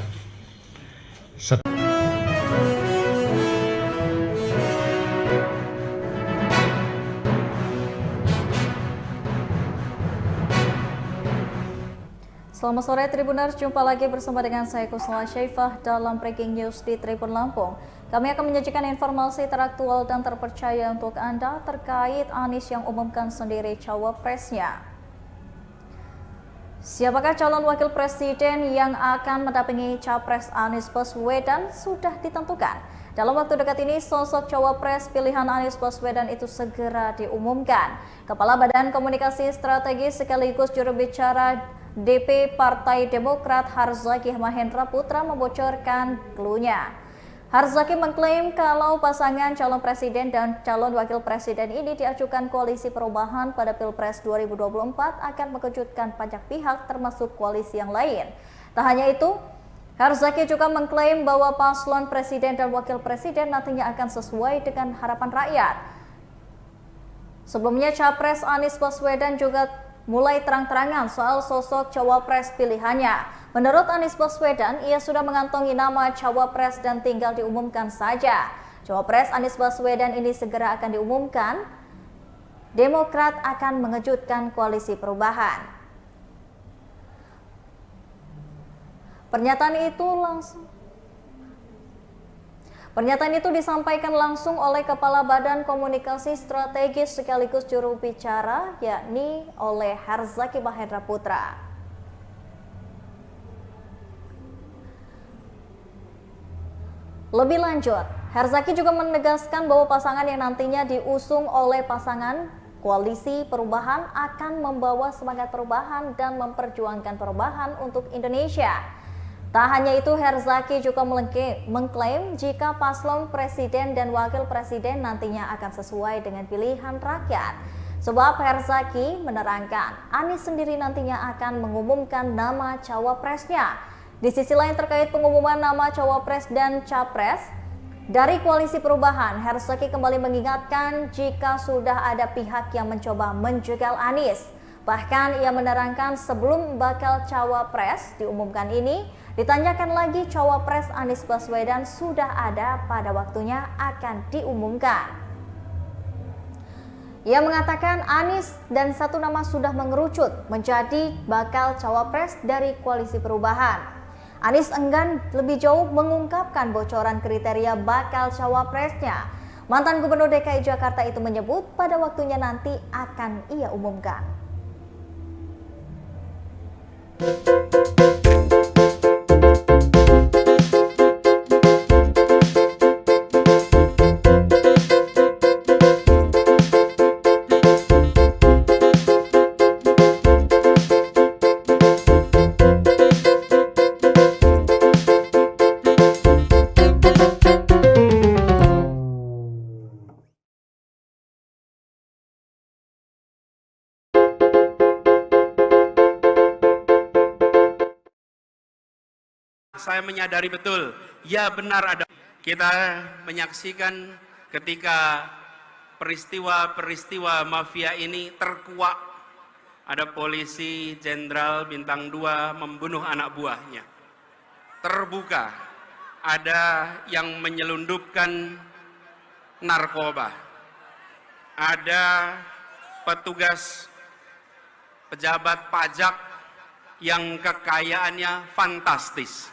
Selamat sore Tribuners, jumpa lagi bersama dengan saya Kusnala Syaifah dalam Breaking News di Tribun Lampung. Kami akan menyajikan informasi teraktual dan terpercaya untuk Anda terkait Anies yang umumkan sendiri cawapresnya. Siapakah calon wakil presiden yang akan mendampingi capres Anies Baswedan sudah ditentukan. Dalam waktu dekat ini, sosok cawapres pilihan Anies Baswedan itu segera diumumkan. Kepala Badan Komunikasi Strategis sekaligus juru bicara DP Partai Demokrat Harzaki Mahendra Putra membocorkan clue-nya. Harzaki mengklaim kalau pasangan calon presiden dan calon wakil presiden ini diajukan koalisi perubahan pada Pilpres 2024 akan mengejutkan banyak pihak termasuk koalisi yang lain. Tak hanya itu, Harzaki juga mengklaim bahwa paslon presiden dan wakil presiden nantinya akan sesuai dengan harapan rakyat. Sebelumnya, Capres Anies Baswedan juga mulai terang-terangan soal sosok cawapres pilihannya. Menurut Anies Baswedan, ia sudah mengantongi nama cawapres dan tinggal diumumkan saja. Cawapres Anies Baswedan ini segera akan diumumkan. Demokrat akan mengejutkan koalisi perubahan. Pernyataan itu disampaikan langsung oleh Kepala Badan Komunikasi Strategis sekaligus juru bicara, yakni oleh Harzaki Mahendra Putra. Lebih lanjut, Herzaki juga menegaskan bahwa pasangan yang nantinya diusung oleh pasangan Koalisi Perubahan akan membawa semangat perubahan dan memperjuangkan perubahan untuk Indonesia. Tak hanya itu, Herzaki juga mengklaim jika paslon presiden dan wakil presiden nantinya akan sesuai dengan pilihan rakyat. Sebab Herzaki menerangkan Anies sendiri nantinya akan mengumumkan nama cawapresnya. Di sisi lain terkait pengumuman nama cawapres dan capres dari Koalisi Perubahan, Herzaki kembali mengingatkan jika sudah ada pihak yang mencoba menjegal Anies. Bahkan ia menerangkan sebelum bakal cawapres diumumkan ini, ditanyakan lagi cawapres Anies Baswedan sudah ada pada waktunya akan diumumkan. Ia mengatakan Anies dan satu nama sudah mengerucut menjadi bakal cawapres dari Koalisi Perubahan. Anies enggan lebih jauh mengungkapkan bocoran kriteria bakal cawapresnya. Mantan Gubernur DKI Jakarta itu menyebut pada waktunya nanti akan ia umumkan. Saya menyadari betul, ya benar ada. Kita menyaksikan ketika peristiwa-peristiwa mafia ini terkuak. Ada polisi jenderal bintang 2 membunuh anak buahnya. Terbuka, ada yang menyelundupkan narkoba. Ada petugas pejabat pajak yang kekayaannya fantastis.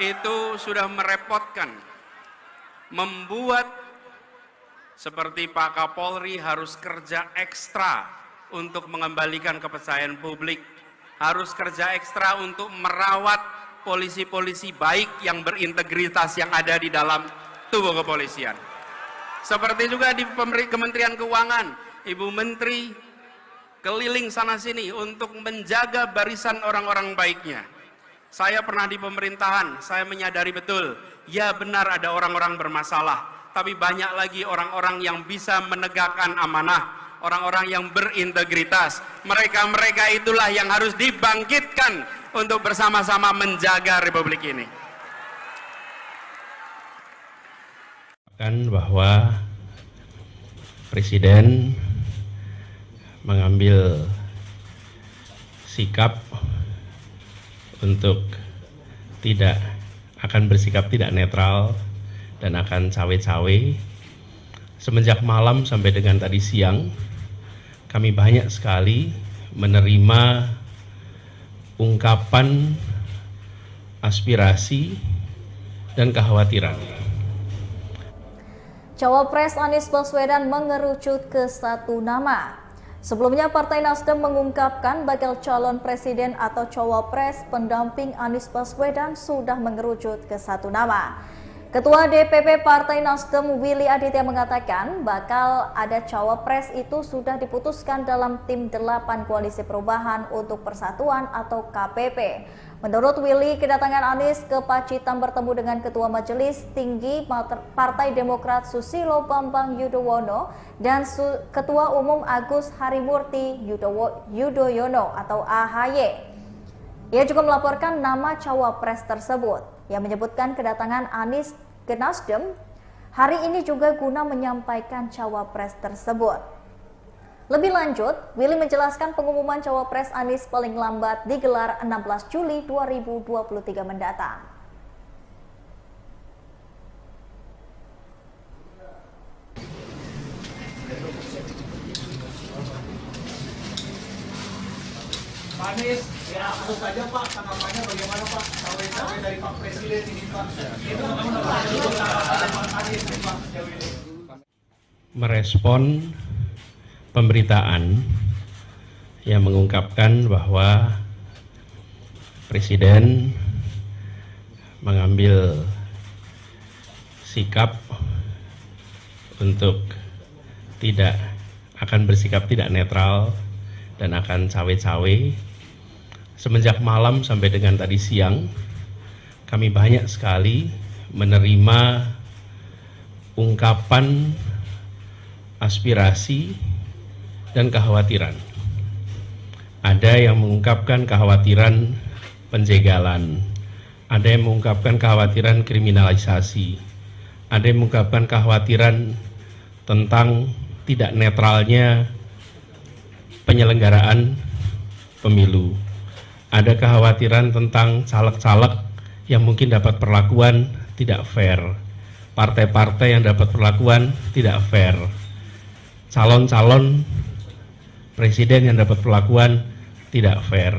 Itu sudah merepotkan, membuat seperti Pak Kapolri harus kerja ekstra untuk mengembalikan kepercayaan publik, harus kerja ekstra untuk merawat polisi-polisi baik yang berintegritas yang ada di dalam tubuh kepolisian. Seperti juga di Kementerian Keuangan, Ibu Menteri keliling sana-sini untuk menjaga barisan orang-orang baiknya. Saya pernah di pemerintahan, saya menyadari betul, ya benar ada orang-orang bermasalah, tapi banyak lagi orang-orang yang bisa menegakkan amanah, orang-orang yang berintegritas. Mereka-mereka itulah yang harus dibangkitkan untuk bersama-sama menjaga Republik ini. Bahwa Presiden mengambil sikap untuk bersikap tidak netral dan akan cawe-cawe. Semenjak malam sampai dengan tadi siang, kami banyak sekali menerima ungkapan aspirasi dan kekhawatiran. Cawapres Anies Baswedan mengerucut ke satu nama. Sebelumnya, Partai Nasdem mengungkapkan bakal calon presiden atau cawapres pendamping Anies Baswedan sudah mengerucut ke satu nama. Ketua DPP Partai Nasdem Willy Aditya mengatakan bakal ada cawapres itu sudah diputuskan dalam tim 8 Koalisi Perubahan untuk Persatuan atau KPP. Menurut Willy, kedatangan Anies ke Pacitan bertemu dengan Ketua Majelis Tinggi Partai Demokrat Susilo Bambang Yudhoyono dan Ketua Umum Agus Harimurti Yudhoyono atau AHY. Ia juga melaporkan nama cawapres tersebut yang menyebutkan kedatangan Anies ke Nasdem hari ini juga guna menyampaikan cawapres tersebut. Lebih lanjut, Willy menjelaskan pengumuman cawapres Anies paling lambat digelar 16 Juli 2023 mendatang. Pak Anies, ya tentu saja Pak, tanggapannya bagaimana Pak? Cawe-cawe dari Pak Presiden ini Pak. Itu Pak Anies Pak sejauh ini. Merespon pemberitaan yang mengungkapkan bahwa Presiden mengambil sikap untuk bersikap tidak netral dan akan cawe-cawe. Semenjak malam sampai dengan tadi siang, kami banyak sekali menerima ungkapan aspirasi dan kekhawatiran. Ada yang mengungkapkan kekhawatiran penjegalan, ada yang mengungkapkan kekhawatiran kriminalisasi, ada yang mengungkapkan kekhawatiran tentang tidak netralnya penyelenggaraan pemilu. Ada kekhawatiran tentang caleg-caleg yang mungkin dapat perlakuan tidak fair, partai-partai yang dapat perlakuan tidak fair, calon-calon presiden yang dapat perlakuan tidak fair.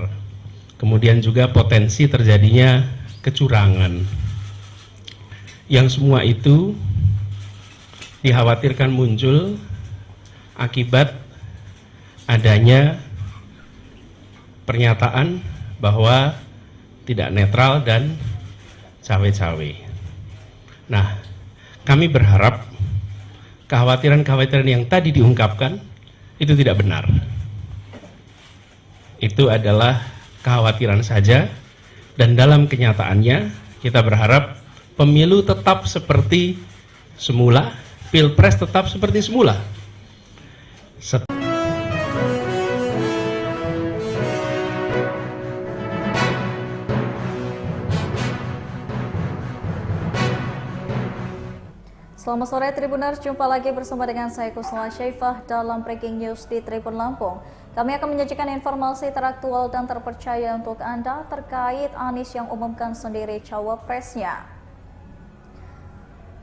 Kemudian juga potensi terjadinya kecurangan. Yang semua itu dikhawatirkan muncul akibat adanya pernyataan bahwa tidak netral dan cawe-cawe. Nah, kami berharap kekhawatiran-kekhawatiran yang tadi diungkapkan itu tidak benar. Itu adalah kekhawatiran saja, dan dalam kenyataannya kita berharap pemilu tetap seperti semula, pilpres tetap seperti semula. Selamat sore Tribuners, jumpa lagi bersama dengan saya Kusnala Syaifah dalam Breaking News di Tribun Lampung. Kami akan menyajikan informasi teraktual dan terpercaya untuk Anda terkait Anies yang umumkan sendiri cawapresnya.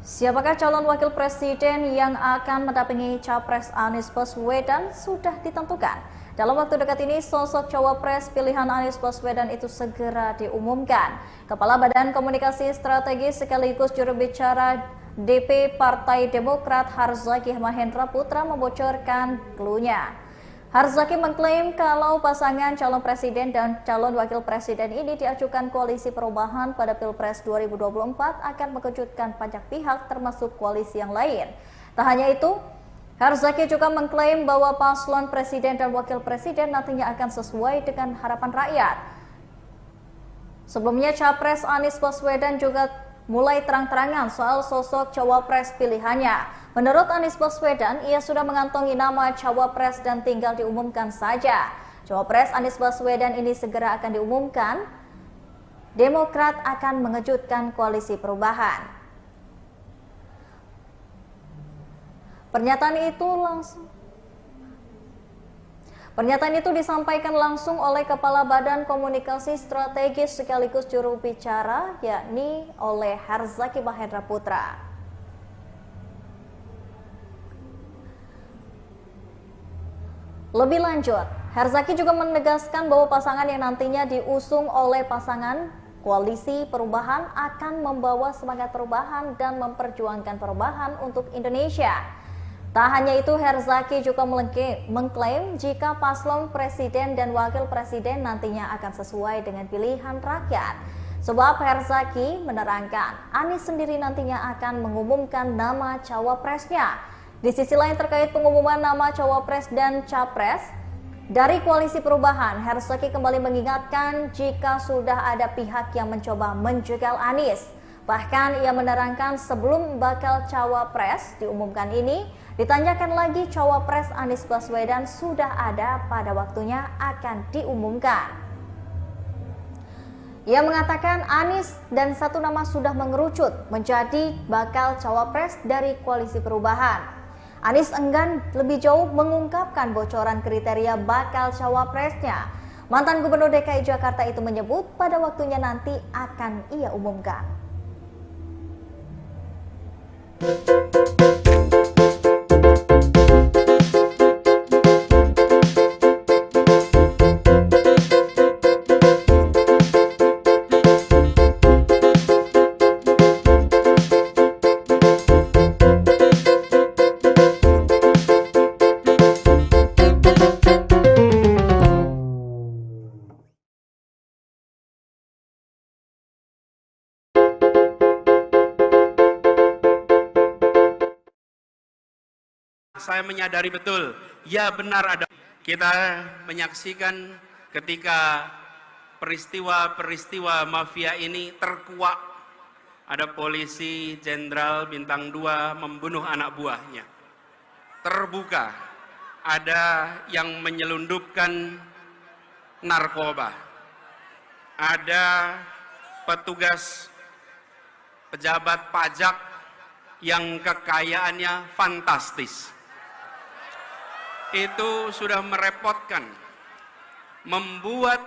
Siapakah calon wakil presiden yang akan mendampingi capres Anies Baswedan sudah ditentukan. Dalam waktu dekat ini, sosok cawapres pilihan Anies Baswedan itu segera diumumkan. Kepala Badan Komunikasi Strategis sekaligus juru bicara DP Partai Demokrat Harzaki Mahendra Putra membocorkan cluenya. Harzaki mengklaim kalau pasangan calon presiden dan calon wakil presiden ini diajukan koalisi perubahan pada Pilpres 2024 akan mengejutkan banyak pihak termasuk koalisi yang lain. Tak hanya itu, Harzaki juga mengklaim bahwa paslon presiden dan wakil presiden nantinya akan sesuai dengan harapan rakyat. Sebelumnya, Capres Anies Baswedan juga mulai terang-terangan soal sosok cawapres pilihannya. Menurut Anies Baswedan, ia sudah mengantongi nama cawapres dan tinggal diumumkan saja. Cawapres Anies Baswedan ini segera akan diumumkan. Demokrat akan mengejutkan koalisi perubahan. Pernyataan itu disampaikan langsung oleh Kepala Badan Komunikasi Strategis sekaligus juru bicara, yakni oleh Harzaki Mahendra Putra. Lebih lanjut, Harzaki juga menegaskan bahwa pasangan yang nantinya diusung oleh pasangan koalisi perubahan akan membawa semangat perubahan dan memperjuangkan perubahan untuk Indonesia. Tak hanya itu, Harzaki juga mengklaim jika paslon presiden dan wakil presiden nantinya akan sesuai dengan pilihan rakyat. Sebab Harzaki menerangkan Anies sendiri nantinya akan mengumumkan nama cawapresnya. Di sisi lain terkait pengumuman nama cawapres dan capres dari koalisi perubahan, Harzaki kembali mengingatkan jika sudah ada pihak yang mencoba menjegal Anies. Bahkan ia menerangkan sebelum bakal cawapres diumumkan ini, ditanyakan lagi cawapres Anies Baswedan sudah ada pada waktunya akan diumumkan. Ia mengatakan Anies dan satu nama sudah mengerucut menjadi bakal cawapres dari koalisi perubahan. Anies enggan lebih jauh mengungkapkan bocoran kriteria bakal cawapresnya. Mantan Gubernur DKI Jakarta itu menyebut pada waktunya nanti akan ia umumkan. Saya menyadari betul, ya benar ada. Kita menyaksikan ketika peristiwa-peristiwa mafia ini terkuak. Ada polisi jenderal bintang 2 membunuh anak buahnya. Terbuka, ada yang menyelundupkan narkoba. Ada petugas pejabat pajak yang kekayaannya fantastis. Itu sudah merepotkan, membuat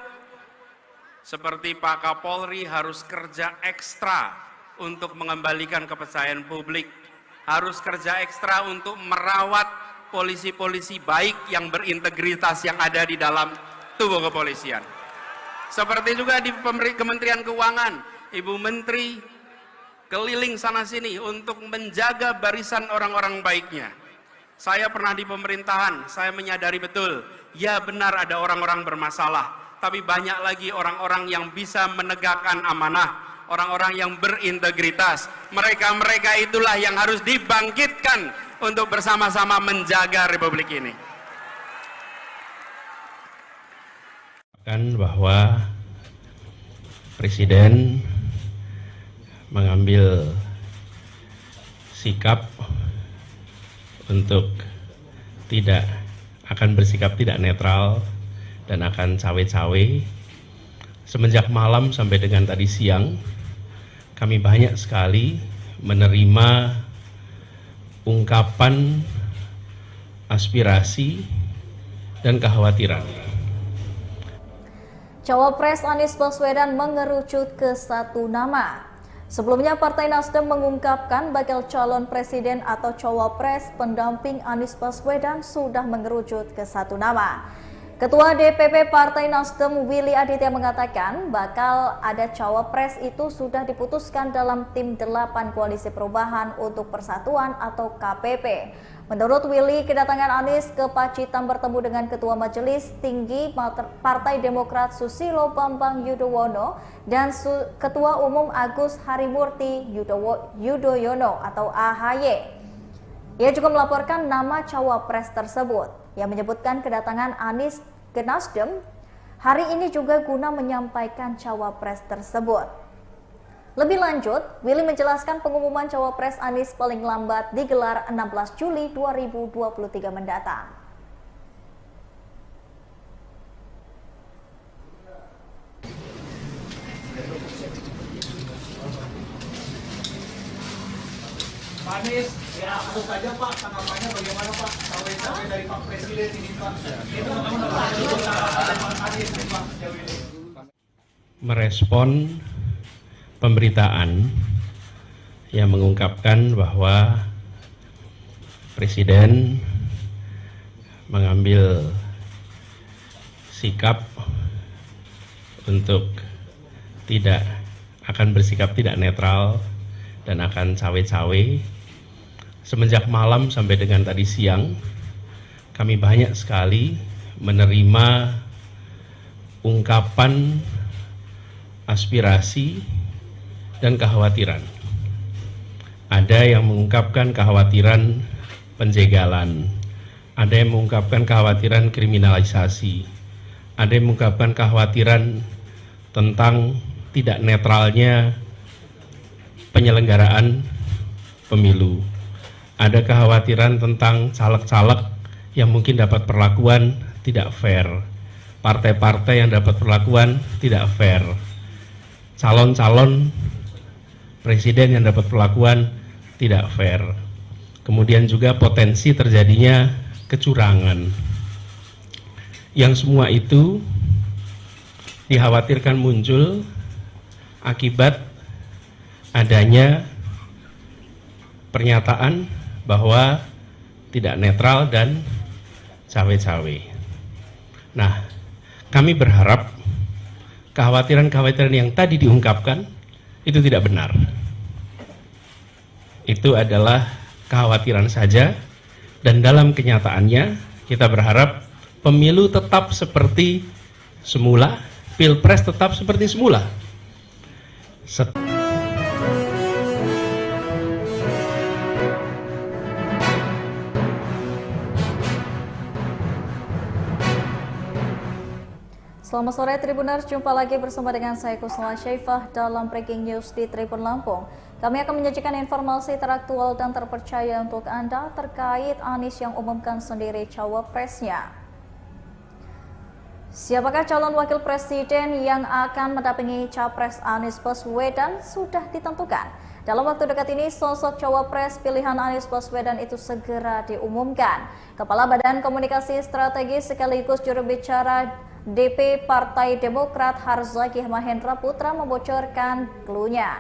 seperti Pak Kapolri harus kerja ekstra untuk mengembalikan kepercayaan publik, harus kerja ekstra untuk merawat polisi-polisi baik yang berintegritas yang ada di dalam tubuh kepolisian. Seperti juga di Kementerian Keuangan, Ibu Menteri keliling sana-sini untuk menjaga barisan orang-orang baiknya. Saya pernah di pemerintahan, saya menyadari betul, ya benar ada orang-orang bermasalah, tapi banyak lagi orang-orang yang bisa menegakkan amanah, orang-orang yang berintegritas. Mereka-mereka itulah yang harus dibangkitkan untuk bersama-sama menjaga Republik ini. Bahwa Presiden mengambil sikap untuk akan bersikap tidak netral dan akan cawe-cawe. Semenjak malam sampai dengan tadi siang, kami banyak sekali menerima ungkapan aspirasi dan kekhawatiran. Cawapres Anies Baswedan mengerucut ke satu nama. Sebelumnya Partai Nasdem mengungkapkan bakal calon presiden atau cawapres pendamping Anies Baswedan sudah mengerucut ke satu nama. Ketua DPP Partai Nasdem Willy Aditya mengatakan bakal ada cawapres itu sudah diputuskan dalam tim 8 Koalisi Perubahan untuk Persatuan atau KPP. Menurut Willy, kedatangan Anies ke Pacitan bertemu dengan Ketua Majelis Tinggi Partai Demokrat Susilo Bambang Yudhoyono dan Ketua Umum Agus Harimurti Yudhoyono atau AHY. Ia juga melaporkan nama cawapres tersebut yang menyebutkan kedatangan Anies ke Nasdem hari ini juga guna menyampaikan cawapres tersebut. Lebih lanjut, Willy menjelaskan pengumuman cawapres Anies paling lambat digelar 16 Juli 2023 mendatang. Pak Anies, ya langsung saja Pak, tanggapannya bagaimana Pak? Cawe-cawe dari Pak Presiden ini Pak. Itu Pak Anies Pak sejauh ini. Merespon pemberitaan yang mengungkapkan bahwa Presiden mengambil sikap untuk akan bersikap tidak netral dan akan cawe-cawe. Semenjak malam sampai dengan tadi siang, kami banyak sekali menerima ungkapan aspirasi dan kekhawatiran. Ada yang mengungkapkan kekhawatiran penjegalan, ada yang mengungkapkan kekhawatiran kriminalisasi, ada yang mengungkapkan kekhawatiran tentang tidak netralnya penyelenggaraan pemilu. Ada kekhawatiran tentang caleg-caleg yang mungkin dapat perlakuan tidak fair, partai-partai yang dapat perlakuan tidak fair, calon-calon presiden yang dapat perlakuan tidak fair. Kemudian juga potensi terjadinya kecurangan. Yang semua itu dikhawatirkan muncul akibat adanya pernyataan bahwa tidak netral dan cawe-cawe. Nah, kami berharap kekhawatiran-kekhawatiran yang tadi diungkapkan itu tidak benar. Itu adalah kekhawatiran saja, dan dalam kenyataannya kita berharap pemilu tetap seperti semula, pilpres tetap seperti semula. Selamat sore Tribuners, jumpa lagi bersama dengan saya Kusnala Syaifah dalam Breaking News di Tribun Lampung. Kami akan menyajikan informasi teraktual dan terpercaya untuk Anda terkait Anies yang umumkan sendiri cawapresnya. Siapakah calon wakil presiden yang akan mendampingi capres Anies Baswedan sudah ditentukan. Dalam waktu dekat ini, sosok cawapres pilihan Anies Baswedan itu segera diumumkan. Kepala Badan Komunikasi Strategis sekaligus juru bicara DP Partai Demokrat Harzaki Mahendra Putra membocorkan clue-nya.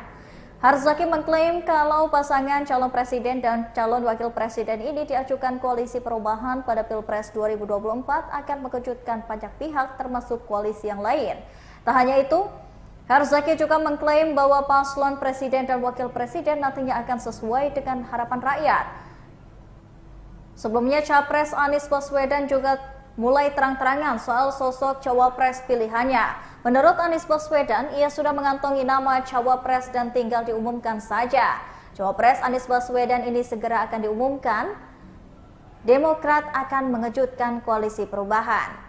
Harzaki mengklaim kalau pasangan calon presiden dan calon wakil presiden ini diajukan koalisi perubahan pada Pilpres 2024 akan mengejutkan banyak pihak termasuk koalisi yang lain. Tak hanya itu, Harzaki juga mengklaim bahwa paslon presiden dan wakil presiden nantinya akan sesuai dengan harapan rakyat. Sebelumnya, Capres Anies Baswedan juga mulai terang-terangan soal sosok cawapres pilihannya. Menurut Anies Baswedan, ia sudah mengantongi nama cawapres dan tinggal diumumkan saja. Cawapres Anies Baswedan ini segera akan diumumkan. Demokrat akan mengejutkan koalisi perubahan.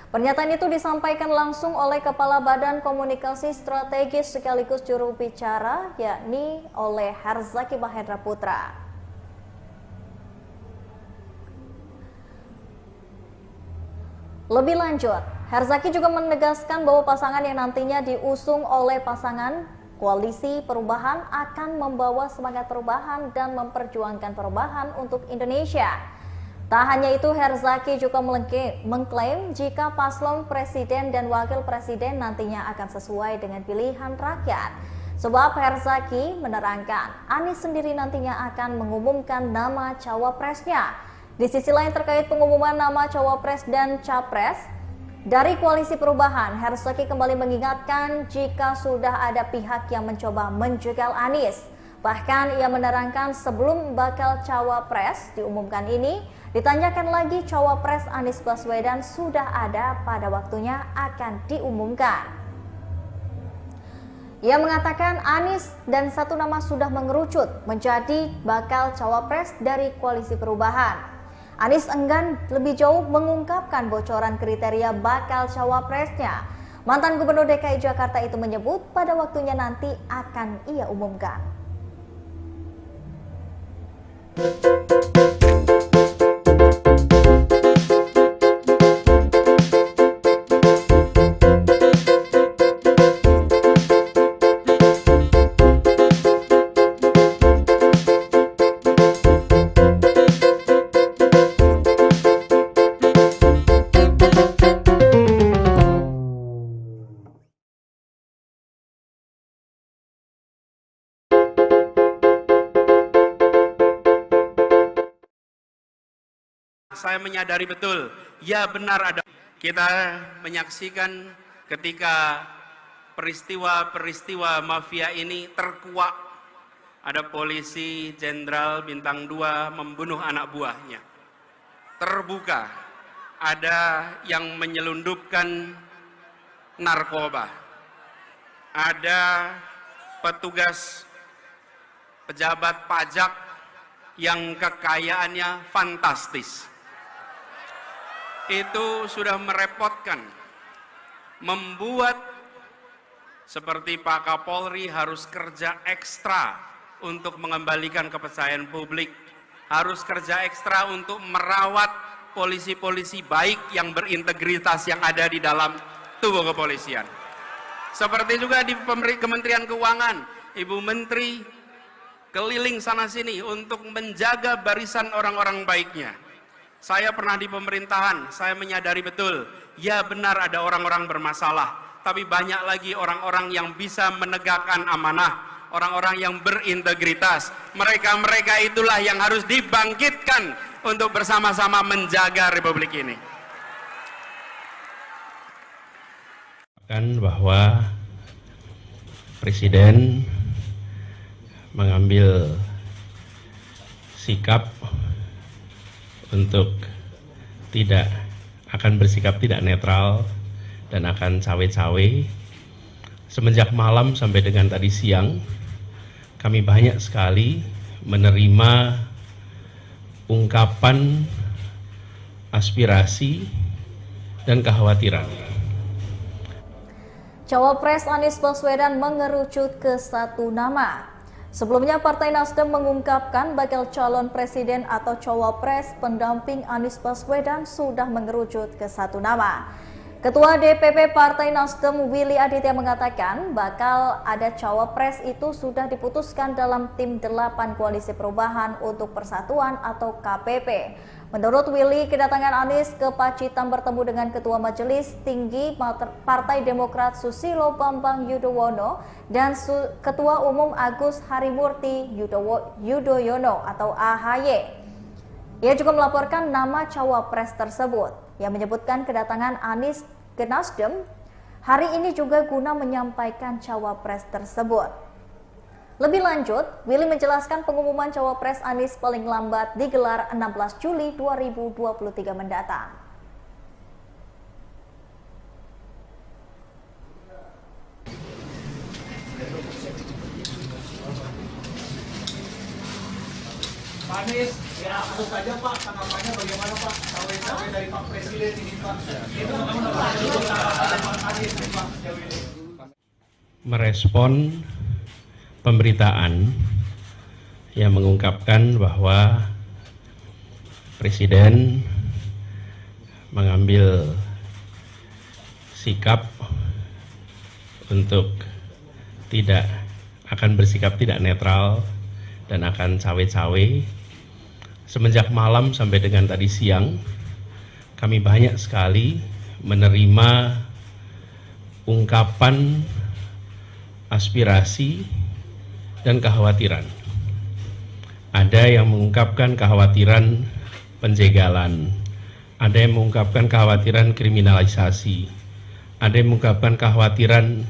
Pernyataan itu disampaikan langsung oleh Kepala Badan Komunikasi Strategis sekaligus juru bicara, yakni oleh Harzaki Mahendra Putra. Lebih lanjut, Harzaki juga menegaskan bahwa pasangan yang nantinya diusung oleh pasangan koalisi perubahan akan membawa semangat perubahan dan memperjuangkan perubahan untuk Indonesia. Tak hanya itu, Harzaki juga mengklaim jika paslon presiden dan wakil presiden nantinya akan sesuai dengan pilihan rakyat. Sebab Harzaki menerangkan, Anies sendiri nantinya akan mengumumkan nama cawapresnya. Di sisi lain terkait pengumuman nama cawapres dan capres dari koalisi perubahan, Harzaki kembali mengingatkan jika sudah ada pihak yang mencoba menjegal Anies. Bahkan ia menerangkan sebelum bakal cawapres diumumkan ini, ditanyakan lagi cawapres Anies Baswedan sudah ada pada waktunya akan diumumkan. Ia mengatakan Anies dan satu nama sudah mengerucut menjadi bakal cawapres dari koalisi perubahan. Anies enggan lebih jauh mengungkapkan bocoran kriteria bakal cawapresnya. Mantan Gubernur DKI Jakarta itu menyebut pada waktunya nanti akan ia umumkan. Saya menyadari betul, ya benar ada. Kita menyaksikan ketika peristiwa-peristiwa mafia ini terkuak. Ada polisi jenderal bintang 2 membunuh anak buahnya. Terbuka, ada yang menyelundupkan narkoba. Ada petugas pejabat pajak yang kekayaannya fantastis. Itu sudah merepotkan, membuat seperti Pak Kapolri harus kerja ekstra untuk mengembalikan kepercayaan publik, harus kerja ekstra untuk merawat polisi-polisi baik yang berintegritas yang ada di dalam tubuh kepolisian. Seperti juga di Kementerian Keuangan, Ibu Menteri keliling sana-sini untuk menjaga barisan orang-orang baiknya. Saya pernah di pemerintahan, saya menyadari betul, ya benar ada orang-orang bermasalah, tapi banyak lagi orang-orang yang bisa menegakkan amanah, orang-orang yang berintegritas. Mereka-mereka itulah yang harus dibangkitkan untuk bersama-sama menjaga Republik ini. Bahwa Presiden mengambil sikap untuk akan bersikap tidak netral dan akan cawe-cawe. Semenjak malam sampai dengan tadi siang, kami banyak sekali menerima ungkapan aspirasi dan kekhawatiran. Cawapres Anies Baswedan mengerucut ke satu nama. Sebelumnya Partai Nasdem mengungkapkan bakal calon presiden atau cawapres pendamping Anies Baswedan sudah mengerucut ke satu nama. Ketua DPP Partai Nasdem Willy Aditya mengatakan bakal ada cawapres itu sudah diputuskan dalam tim 8 Koalisi Perubahan untuk Persatuan atau KPP. Menurut Willy, kedatangan Anies ke Pacitan bertemu dengan Ketua Majelis Tinggi Partai Demokrat Susilo Bambang Yudhoyono dan Ketua Umum Agus Harimurti Yudhoyono atau AHY. Ia juga melaporkan nama cawapres tersebut yang menyebutkan kedatangan Anies ke Nasdem hari ini juga guna menyampaikan cawapres tersebut. Lebih lanjut, Willy menjelaskan pengumuman cawapres Anies paling lambat digelar 16 Juli 2023 mendatang. Pak Anies, ya tentu saja Pak, tanggapannya bagaimana Pak? Cawe-cawe dari Pak Presiden ini Pak. Itu Pak Anies Pak. Merespon pemberitaan yang mengungkapkan bahwa Presiden mengambil sikap untuk bersikap tidak netral dan akan cawe-cawe. Semenjak malam sampai dengan tadi siang, kami banyak sekali menerima ungkapan aspirasi dan kekhawatiran. Ada yang mengungkapkan kekhawatiran penjegalan, ada yang mengungkapkan kekhawatiran kriminalisasi, ada yang mengungkapkan kekhawatiran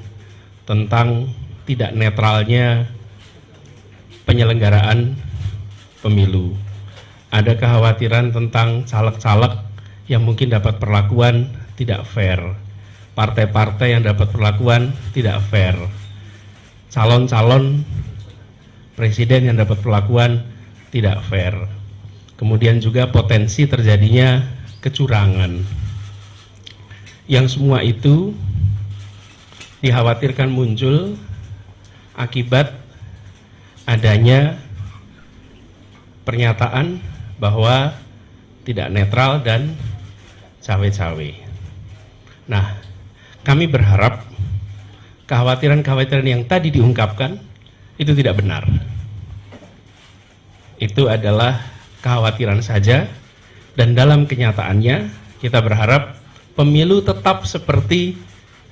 tentang tidak netralnya penyelenggaraan pemilu. Ada kekhawatiran tentang caleg-caleg yang mungkin dapat perlakuan tidak fair, partai-partai yang dapat perlakuan tidak fair, calon-calon presiden yang dapat perlakuan tidak fair. Kemudian juga potensi terjadinya kecurangan. Yang semua itu dikhawatirkan muncul akibat adanya pernyataan bahwa tidak netral dan cawe-cawe. Nah, kami berharap kekhawatiran-kekhawatiran yang tadi diungkapkan itu tidak benar. Itu adalah kekhawatiran saja, dan dalam kenyataannya kita berharap pemilu tetap seperti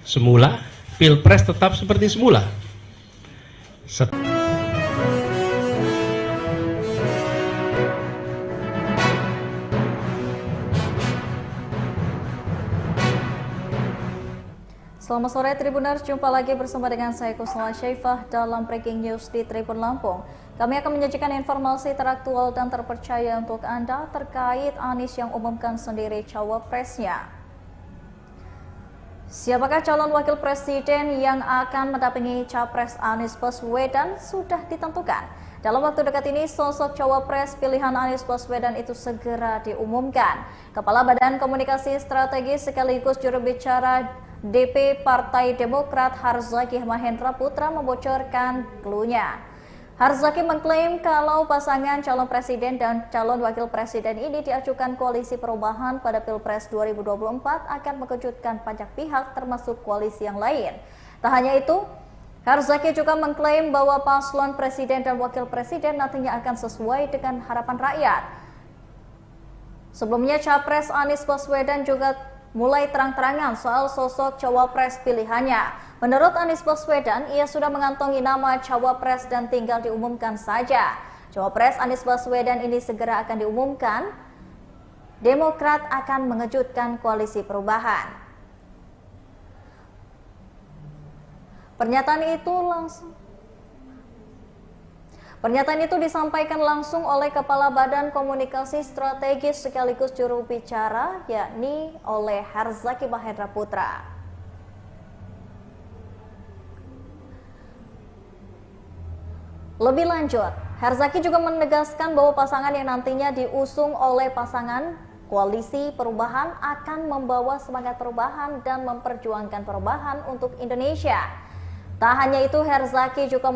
semula, pilpres tetap seperti semula. Selamat sore Tribuners, jumpa lagi bersama dengan saya Kusnala Syaifah dalam Breaking News di Tribun Lampung. Kami akan menyajikan informasi teraktual dan terpercaya untuk Anda terkait Anies yang umumkan sendiri cawapresnya. Siapakah calon wakil presiden yang akan mendampingi capres Anies Baswedan sudah ditentukan. Dalam waktu dekat ini, sosok cawapres pilihan Anies Baswedan itu segera diumumkan. Kepala Badan Komunikasi Strategis sekaligus juru bicara DP Partai Demokrat Harzaki Mahendra Putra membocorkan cluenya. Harzaki mengklaim kalau pasangan calon presiden dan calon wakil presiden ini diajukan Koalisi Perubahan pada Pilpres 2024 akan mengejutkan banyak pihak termasuk koalisi yang lain. Tak hanya itu, Harzaki juga mengklaim bahwa paslon presiden dan wakil presiden nantinya akan sesuai dengan harapan rakyat. Sebelumnya, Capres Anies Baswedan juga mulai terang-terangan soal sosok cawapres pilihannya. Menurut Anies Baswedan, ia sudah mengantongi nama cawapres dan tinggal diumumkan saja. Cawapres Anies Baswedan ini segera akan diumumkan. Demokrat akan mengejutkan Koalisi Perubahan. Pernyataan itu disampaikan langsung oleh Kepala Badan Komunikasi Strategis sekaligus juru bicara, yakni oleh Harzaki Mahendra Putra. Lebih lanjut, Herzaki juga menegaskan bahwa pasangan yang nantinya diusung oleh pasangan Koalisi Perubahan akan membawa semangat perubahan dan memperjuangkan perubahan untuk Indonesia. Tak hanya itu, Herzaki juga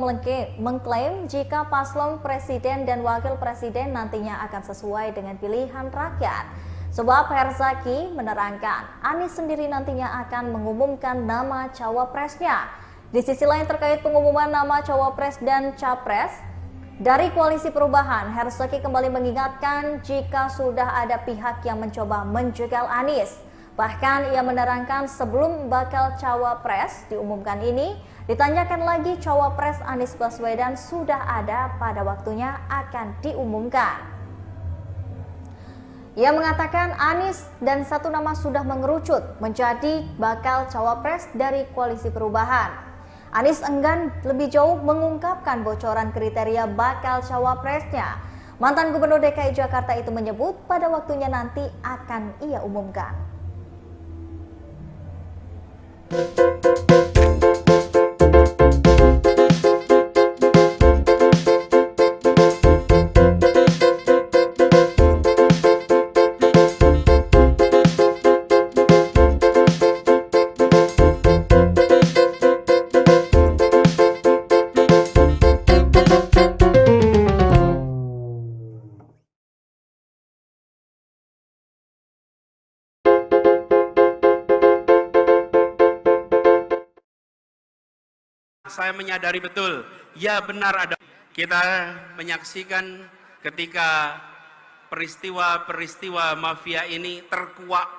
mengklaim jika paslon presiden dan wakil presiden nantinya akan sesuai dengan pilihan rakyat. Sebab Herzaki menerangkan Anies sendiri nantinya akan mengumumkan nama cawapresnya. Di sisi lain terkait pengumuman nama cawapres dan capres dari Koalisi Perubahan, Herzaki kembali mengingatkan jika sudah ada pihak yang mencoba menjegal Anies. Bahkan ia menerangkan sebelum bakal cawapres diumumkan ini, ditanyakan lagi cawapres Anies Baswedan sudah ada pada waktunya akan diumumkan. Ia mengatakan Anies dan satu nama sudah mengerucut menjadi bakal cawapres dari Koalisi Perubahan. Anies enggan lebih jauh mengungkapkan bocoran kriteria bakal cawapresnya. Mantan Gubernur DKI Jakarta itu menyebut pada waktunya nanti akan ia umumkan. Saya menyadari betul, ya benar ada. Kita menyaksikan ketika peristiwa-peristiwa mafia ini terkuak.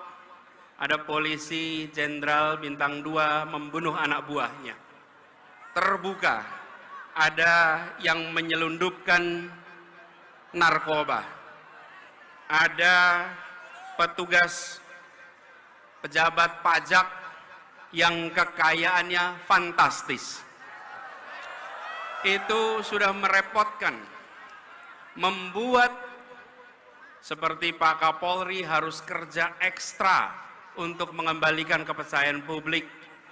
Ada polisi jenderal bintang 2 membunuh anak buahnya. Terbuka, ada yang menyelundupkan narkoba. Ada petugas pejabat pajak yang kekayaannya fantastis. Itu sudah merepotkan, membuat seperti Pak Kapolri harus kerja ekstra untuk mengembalikan kepercayaan publik,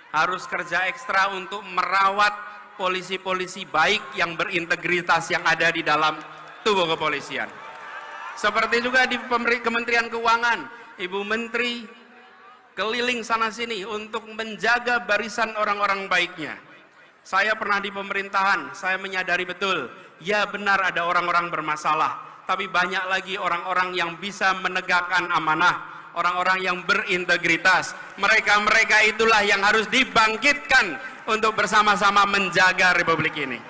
harus kerja ekstra untuk merawat polisi-polisi baik yang berintegritas yang ada di dalam tubuh kepolisian. Seperti juga di Kementerian Keuangan, Ibu Menteri keliling sana sini untuk menjaga barisan orang-orang baiknya. Saya pernah di pemerintahan, saya menyadari betul, ya benar ada orang-orang bermasalah, tapi banyak lagi orang-orang yang bisa menegakkan amanah, orang-orang yang berintegritas. Mereka-mereka itulah yang harus dibangkitkan untuk bersama-sama menjaga Republik ini.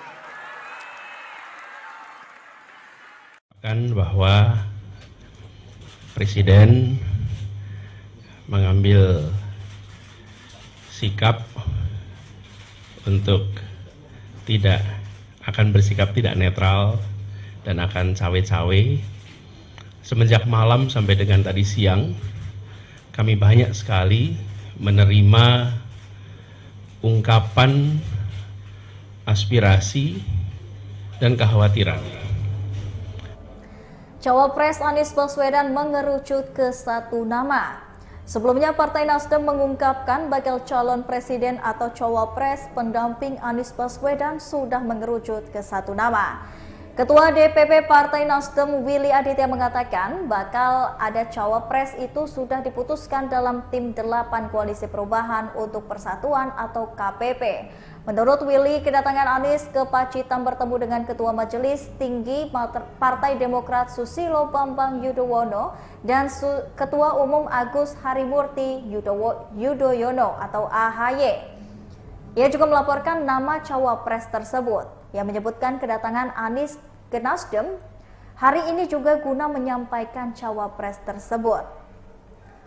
Bahwa Presiden mengambil sikap untuk bersikap tidak netral dan akan cawe-cawe. Semenjak malam sampai dengan tadi siang, kami banyak sekali menerima ungkapan aspirasi dan kekhawatiran. Cawapres Anies Baswedan mengerucut ke satu nama. Sebelumnya Partai Nasdem mengungkapkan bakal calon presiden atau cawapres pendamping Anies Baswedan sudah mengerucut ke satu nama. Ketua DPP Partai Nasdem Willy Aditya mengatakan bakal ada cawapres itu sudah diputuskan dalam tim 8 Koalisi Perubahan untuk Persatuan atau KPP. Menurut Willy, kedatangan Anies ke Pacitan bertemu dengan Ketua Majelis Tinggi Partai Demokrat Susilo Bambang Yudhoyono dan Ketua Umum Agus Harimurti Yudhoyono atau AHY. Ia juga melaporkan nama cawapres tersebut yang menyebutkan kedatangan Anies ke Nasdem hari ini juga guna menyampaikan cawapres tersebut.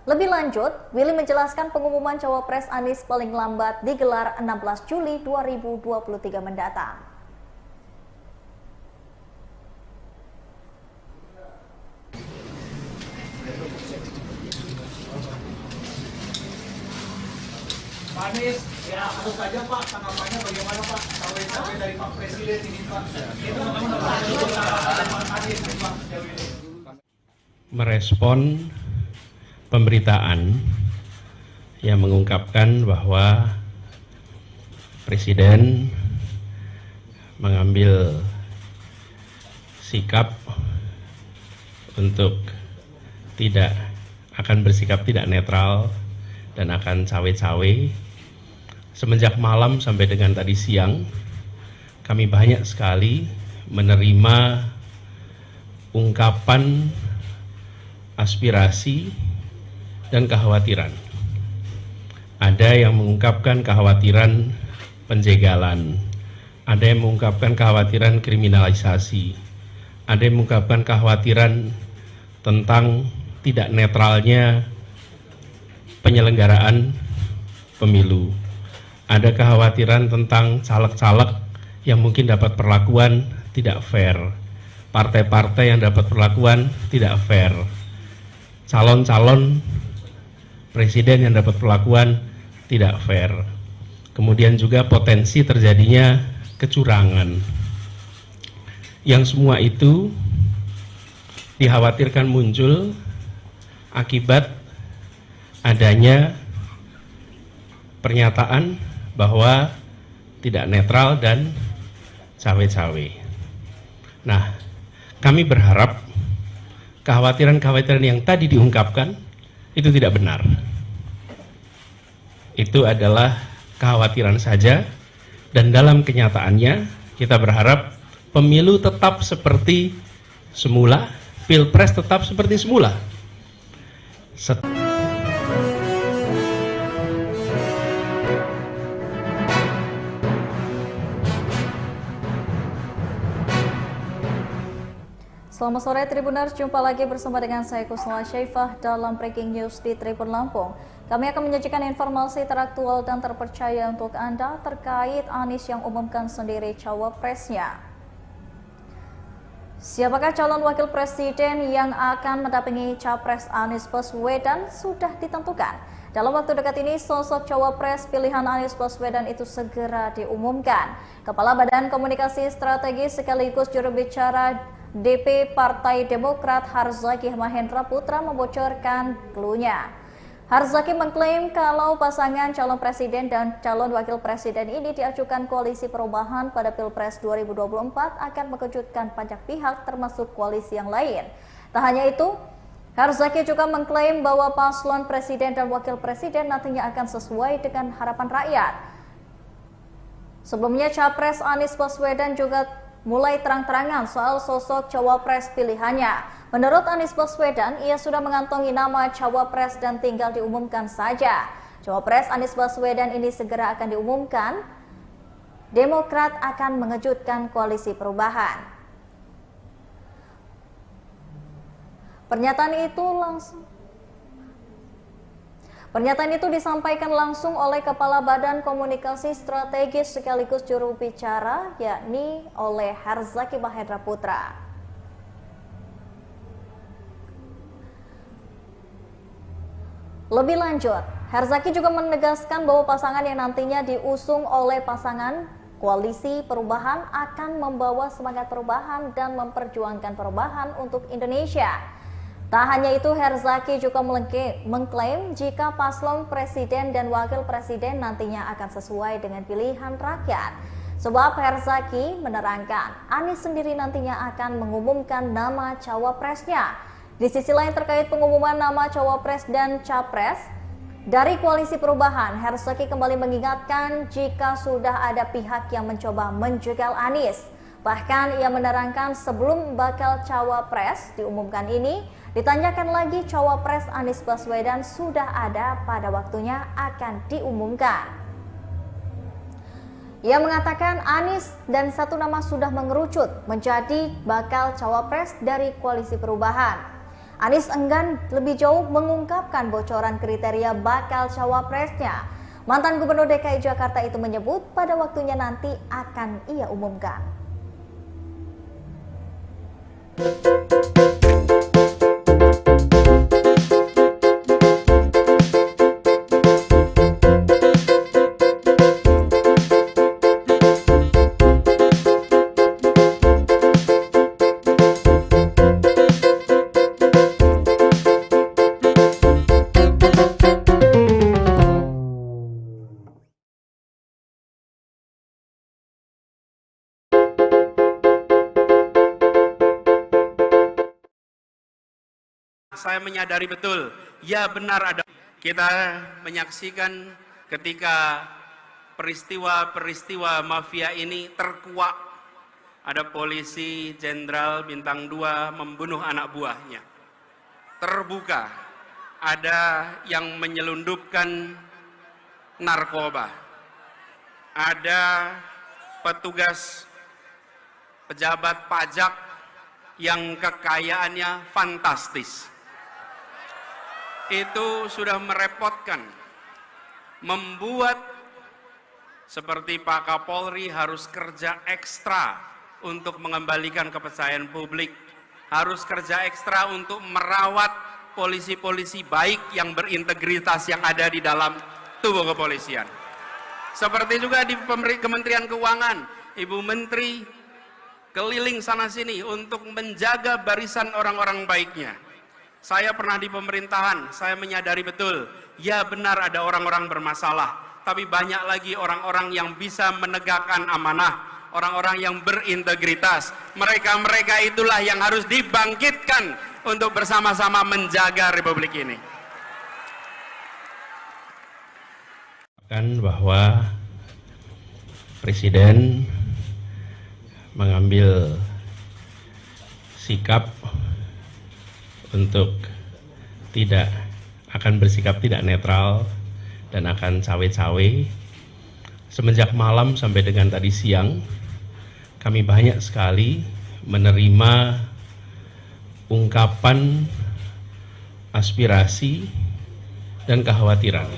Lebih lanjut, Willy menjelaskan pengumuman cawapres Anies paling lambat digelar 16 Juli 2023 mendatang. Pak Anies, ya harus saja Pak, tanggapannya bagaimana Pak? Cawe-cawe dari Pak Presiden ini Pak. Itu Pak Anies Pak. Merespon pemberitaan yang mengungkapkan bahwa Presiden mengambil bersikap untuk bersikap tidak netral dan akan cawe-cawe. Semenjak malam sampai dengan tadi siang, kami banyak sekali menerima ungkapan aspirasi dan kekhawatiran. Ada yang mengungkapkan kekhawatiran penjegalan, ada yang mengungkapkan kekhawatiran kriminalisasi, ada yang mengungkapkan kekhawatiran tentang tidak netralnya penyelenggaraan pemilu. Ada kekhawatiran tentang caleg-caleg yang mungkin dapat perlakuan tidak fair, partai-partai yang dapat perlakuan tidak fair, calon-calon presiden yang dapat perlakuan tidak fair. Kemudian juga potensi terjadinya kecurangan. Yang semua itu dikhawatirkan muncul akibat adanya pernyataan bahwa tidak netral dan cawe-cawe. Nah, kami berharap kekhawatiran-kekhawatiran yang tadi diungkapkan itu tidak benar. Itu adalah kekhawatiran saja, dan dalam kenyataannya kita berharap pemilu tetap seperti semula, pilpres tetap seperti semula. Selamat sore Tribuners, jumpa lagi bersama dengan saya Kusnala Syaifah dalam Breaking News di Tribun Lampung. Kami akan menyajikan informasi teraktual dan terpercaya untuk Anda terkait Anies yang umumkan sendiri cawapresnya. Siapakah calon wakil presiden yang akan mendampingi capres Anies Baswedan sudah ditentukan. Dalam waktu dekat ini, sosok cawapres pilihan Anies Baswedan itu segera diumumkan. Kepala Badan Komunikasi Strategis sekaligus juru bicara DP Partai Demokrat Harzaki Mahendra Putra membocorkan cluenya. Harzaki mengklaim kalau pasangan calon presiden dan calon wakil presiden ini diajukan koalisi perubahan pada Pilpres 2024 akan mengejutkan banyak pihak termasuk koalisi yang lain. Tak hanya itu, Harzaki juga mengklaim bahwa paslon presiden dan wakil presiden nantinya akan sesuai dengan harapan rakyat. Sebelumnya, Capres Anies Baswedan juga mulai terang-terangan soal sosok cawapres pilihannya. Menurut Anies Baswedan, ia sudah mengantongi nama cawapres dan tinggal diumumkan saja. Cawapres Anies Baswedan ini segera akan diumumkan. Demokrat akan mengejutkan koalisi perubahan. Pernyataan itu disampaikan langsung oleh Kepala Badan Komunikasi Strategis sekaligus juru bicara, yakni oleh Harzaki Mahendra Putra. Lebih lanjut, Harzaki juga menegaskan bahwa pasangan yang nantinya diusung oleh pasangan koalisi perubahan akan membawa semangat perubahan dan memperjuangkan perubahan untuk Indonesia. Tak hanya itu, Harzaki juga mengklaim jika paslon presiden dan wakil presiden nantinya akan sesuai dengan pilihan rakyat. Sebab Harzaki menerangkan, Anies sendiri nantinya akan mengumumkan nama cawapresnya. Di sisi lain terkait pengumuman nama cawapres dan capres dari koalisi perubahan, Harzaki kembali mengingatkan jika sudah ada pihak yang mencoba menjegal Anies. Bahkan ia menerangkan sebelum bakal cawapres diumumkan ini, ditanyakan lagi cawapres Anies Baswedan sudah ada pada waktunya akan diumumkan. Ia mengatakan Anies dan satu nama sudah mengerucut menjadi bakal cawapres dari koalisi perubahan. Anies enggan lebih jauh mengungkapkan bocoran kriteria bakal cawapresnya. Mantan Gubernur DKI Jakarta itu menyebut pada waktunya nanti akan ia umumkan. saya menyadari betul, ya benar ada. Kita menyaksikan ketika peristiwa-peristiwa mafia ini terkuak. Ada polisi jenderal bintang 2 membunuh anak buahnya. Terbuka, ada yang menyelundupkan narkoba. Ada petugas pejabat pajak yang kekayaannya fantastis. Itu sudah merepotkan, membuat seperti Pak Kapolri harus kerja ekstra untuk mengembalikan kepercayaan publik, harus kerja ekstra untuk merawat polisi-polisi baik yang berintegritas yang ada di dalam tubuh kepolisian. Seperti juga di Kementerian Keuangan, Ibu Menteri keliling sana-sini untuk menjaga barisan orang-orang baiknya. Saya pernah di pemerintahan, saya menyadari betul, ya benar ada orang-orang bermasalah, tapi banyak lagi orang-orang yang bisa menegakkan amanah, orang-orang yang berintegritas. Mereka-mereka itulah yang harus dibangkitkan untuk bersama-sama menjaga Republik ini. Bahwa Presiden mengambil sikap untuk akan bersikap tidak netral dan akan cawe-cawe. Semenjak malam sampai dengan tadi siang, kami banyak sekali menerima ungkapan aspirasi dan kekhawatiran.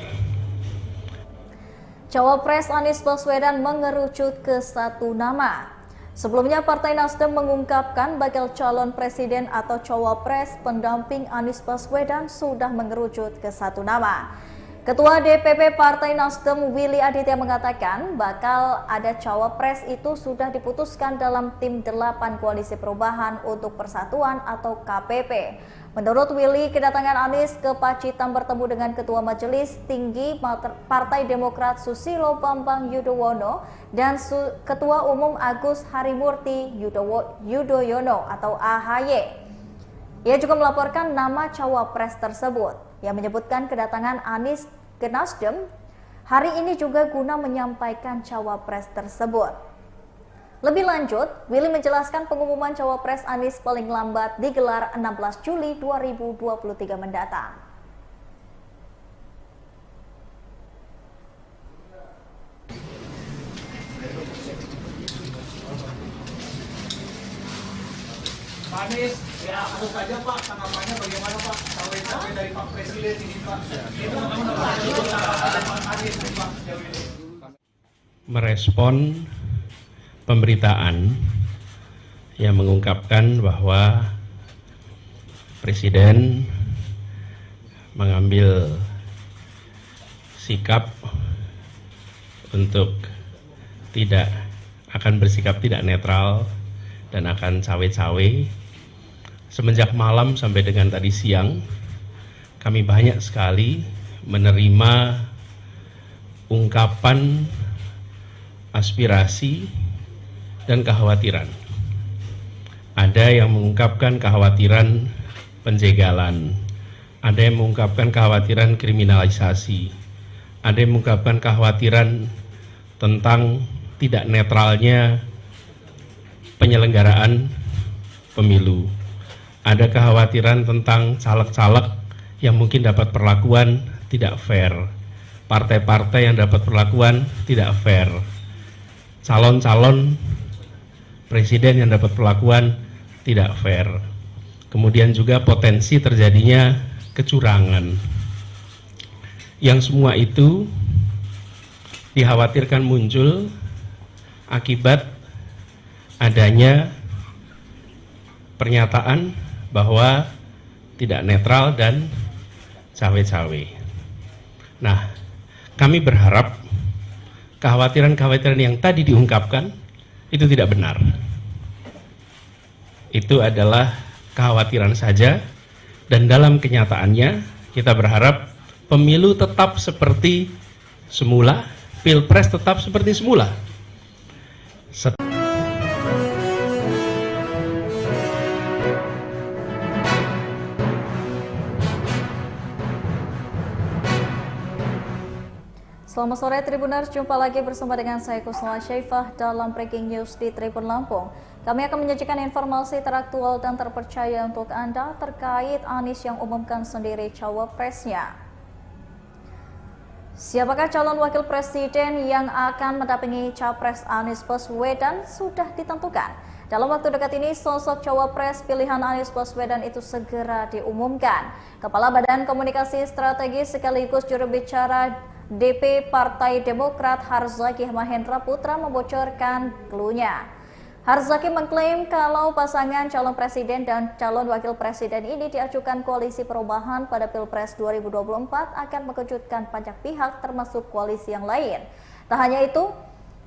Cawapres Anies Baswedan mengerucut ke satu nama. Sebelumnya Partai Nasdem mengungkapkan bakal calon presiden atau cawapres pendamping Anies Baswedan sudah mengerucut ke satu nama. Ketua DPP Partai Nasdem Willy Aditya mengatakan bakal ada cawapres itu sudah diputuskan dalam tim 8 Koalisi Perubahan untuk Persatuan atau KPP. Menurut Willy, kedatangan Anies ke Pacitan bertemu dengan Ketua Majelis Tinggi Partai Demokrat Susilo Bambang Yudhoyono dan Ketua Umum Agus Harimurti Yudhoyono atau AHY. Ia juga melaporkan nama cawapres tersebut yang menyebutkan kedatangan Anies ke Nasdem hari ini juga guna menyampaikan cawapres tersebut. Lebih lanjut, Willy menjelaskan pengumuman cawapres Anies paling lambat digelar 16 Juli 2023 mendatang. Pak Anies, ya langsung saja Pak, tanggapannya bagaimana Pak? Cawe-cawe dari Pak Presiden ini Pak. Itu Pak Anies Pak sejauh ini. Merespon pemberitaan yang mengungkapkan bahwa Presiden mengambil sikap untuk akan bersikap tidak netral dan akan cawe-cawe. Semenjak malam sampai dengan tadi siang, kami banyak sekali menerima ungkapan aspirasi dan kekhawatiran. Ada yang mengungkapkan kekhawatiran penjegalan, ada yang mengungkapkan kekhawatiran kriminalisasi, ada yang mengungkapkan kekhawatiran tentang tidak netralnya penyelenggaraan pemilu. Ada kekhawatiran tentang caleg-caleg yang mungkin dapat perlakuan tidak fair, partai-partai yang dapat perlakuan tidak fair, calon-calon presiden yang dapat perlakuan tidak fair. Kemudian juga potensi terjadinya kecurangan. Yang semua itu dikhawatirkan muncul akibat adanya pernyataan bahwa tidak netral dan cawe-cawe. Nah, kami berharap kekhawatiran-kekhawatiran yang tadi diungkapkan itu tidak benar. Itu adalah kekhawatiran saja, dan dalam kenyataannya kita berharap pemilu tetap seperti semula, pilpres tetap seperti semula. Selamat sore Tribuners, jumpa lagi bersama dengan saya Kusnala Syaifah dalam Breaking News di Tribun Lampung. Kami akan menyajikan informasi teraktual dan terpercaya untuk Anda terkait Anies yang umumkan sendiri cawapresnya. Siapakah calon wakil presiden yang akan mendampingi capres Anies Baswedan sudah ditentukan. Dalam waktu dekat ini, sosok cawapres pilihan Anies Baswedan itu segera diumumkan. Kepala Badan Komunikasi Strategis sekaligus juru bicara DP Partai Demokrat Harzaki Mahendra Putra membocorkan clue-nya. Harzaki mengklaim kalau pasangan calon presiden dan calon wakil presiden ini diajukan koalisi perubahan pada Pilpres 2024 akan mengejutkan banyak pihak termasuk koalisi yang lain. Tak hanya itu,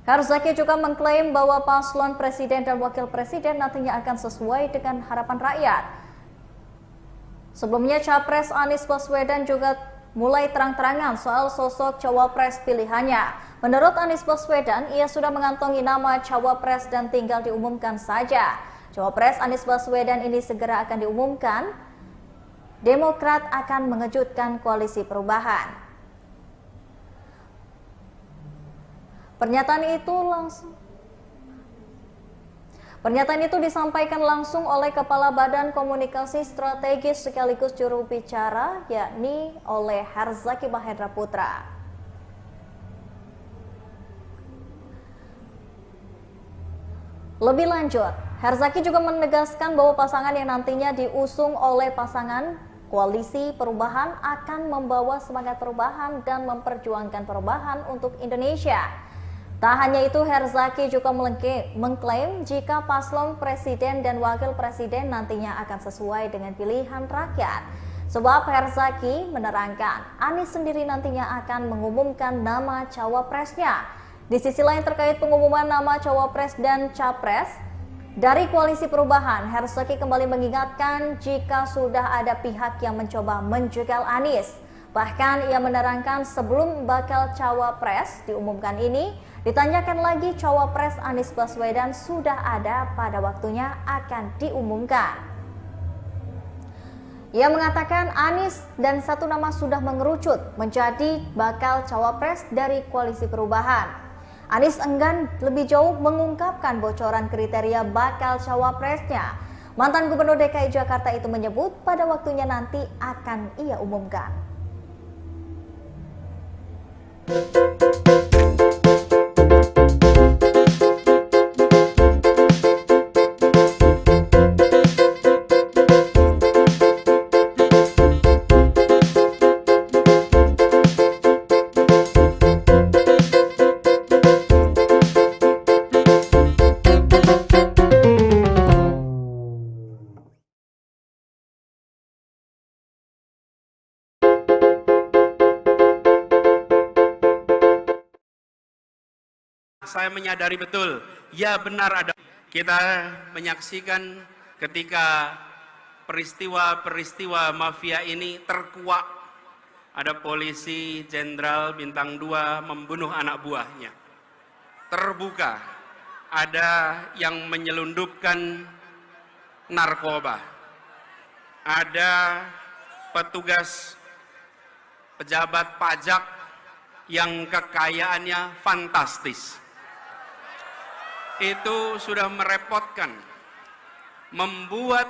Harzaki juga mengklaim bahwa paslon presiden dan wakil presiden nantinya akan sesuai dengan harapan rakyat. Sebelumnya, Capres Anies Baswedan juga mulai terang-terangan soal sosok cawapres pilihannya. Menurut Anies Baswedan, ia sudah mengantongi nama cawapres dan tinggal diumumkan saja. Cawapres Anies Baswedan ini segera akan diumumkan. Demokrat akan mengejutkan koalisi perubahan. Pernyataan itu disampaikan langsung oleh Kepala Badan Komunikasi Strategis sekaligus juru bicara, yakni oleh Harzaki Mahendra Putra. Lebih lanjut, Harzaki juga menegaskan bahwa pasangan yang nantinya diusung oleh pasangan koalisi perubahan akan membawa semangat perubahan dan memperjuangkan perubahan untuk Indonesia. Tak hanya itu, Harzaki juga mengklaim jika paslon presiden dan wakil presiden nantinya akan sesuai dengan pilihan rakyat. Sebab Harzaki menerangkan, Anies sendiri nantinya akan mengumumkan nama cawapresnya. Di sisi lain terkait pengumuman nama cawapres dan capres dari koalisi perubahan, Harzaki kembali mengingatkan jika sudah ada pihak yang mencoba menjegal Anies. Bahkan ia menerangkan sebelum bakal cawapres diumumkan ini, ditanyakan lagi cawapres Anies Baswedan sudah ada pada waktunya akan diumumkan. Ia mengatakan Anies dan satu nama sudah mengerucut menjadi bakal cawapres dari koalisi perubahan. Anies enggan lebih jauh mengungkapkan bocoran kriteria bakal cawapresnya. Mantan Gubernur DKI Jakarta itu menyebut pada waktunya nanti akan ia umumkan. Saya menyadari betul, ya benar ada. Kita menyaksikan ketika peristiwa-peristiwa mafia ini terkuak. Ada polisi jenderal bintang 2 membunuh anak buahnya. Terbuka, ada yang menyelundupkan narkoba. Ada petugas pejabat pajak yang kekayaannya fantastis. Itu sudah merepotkan, membuat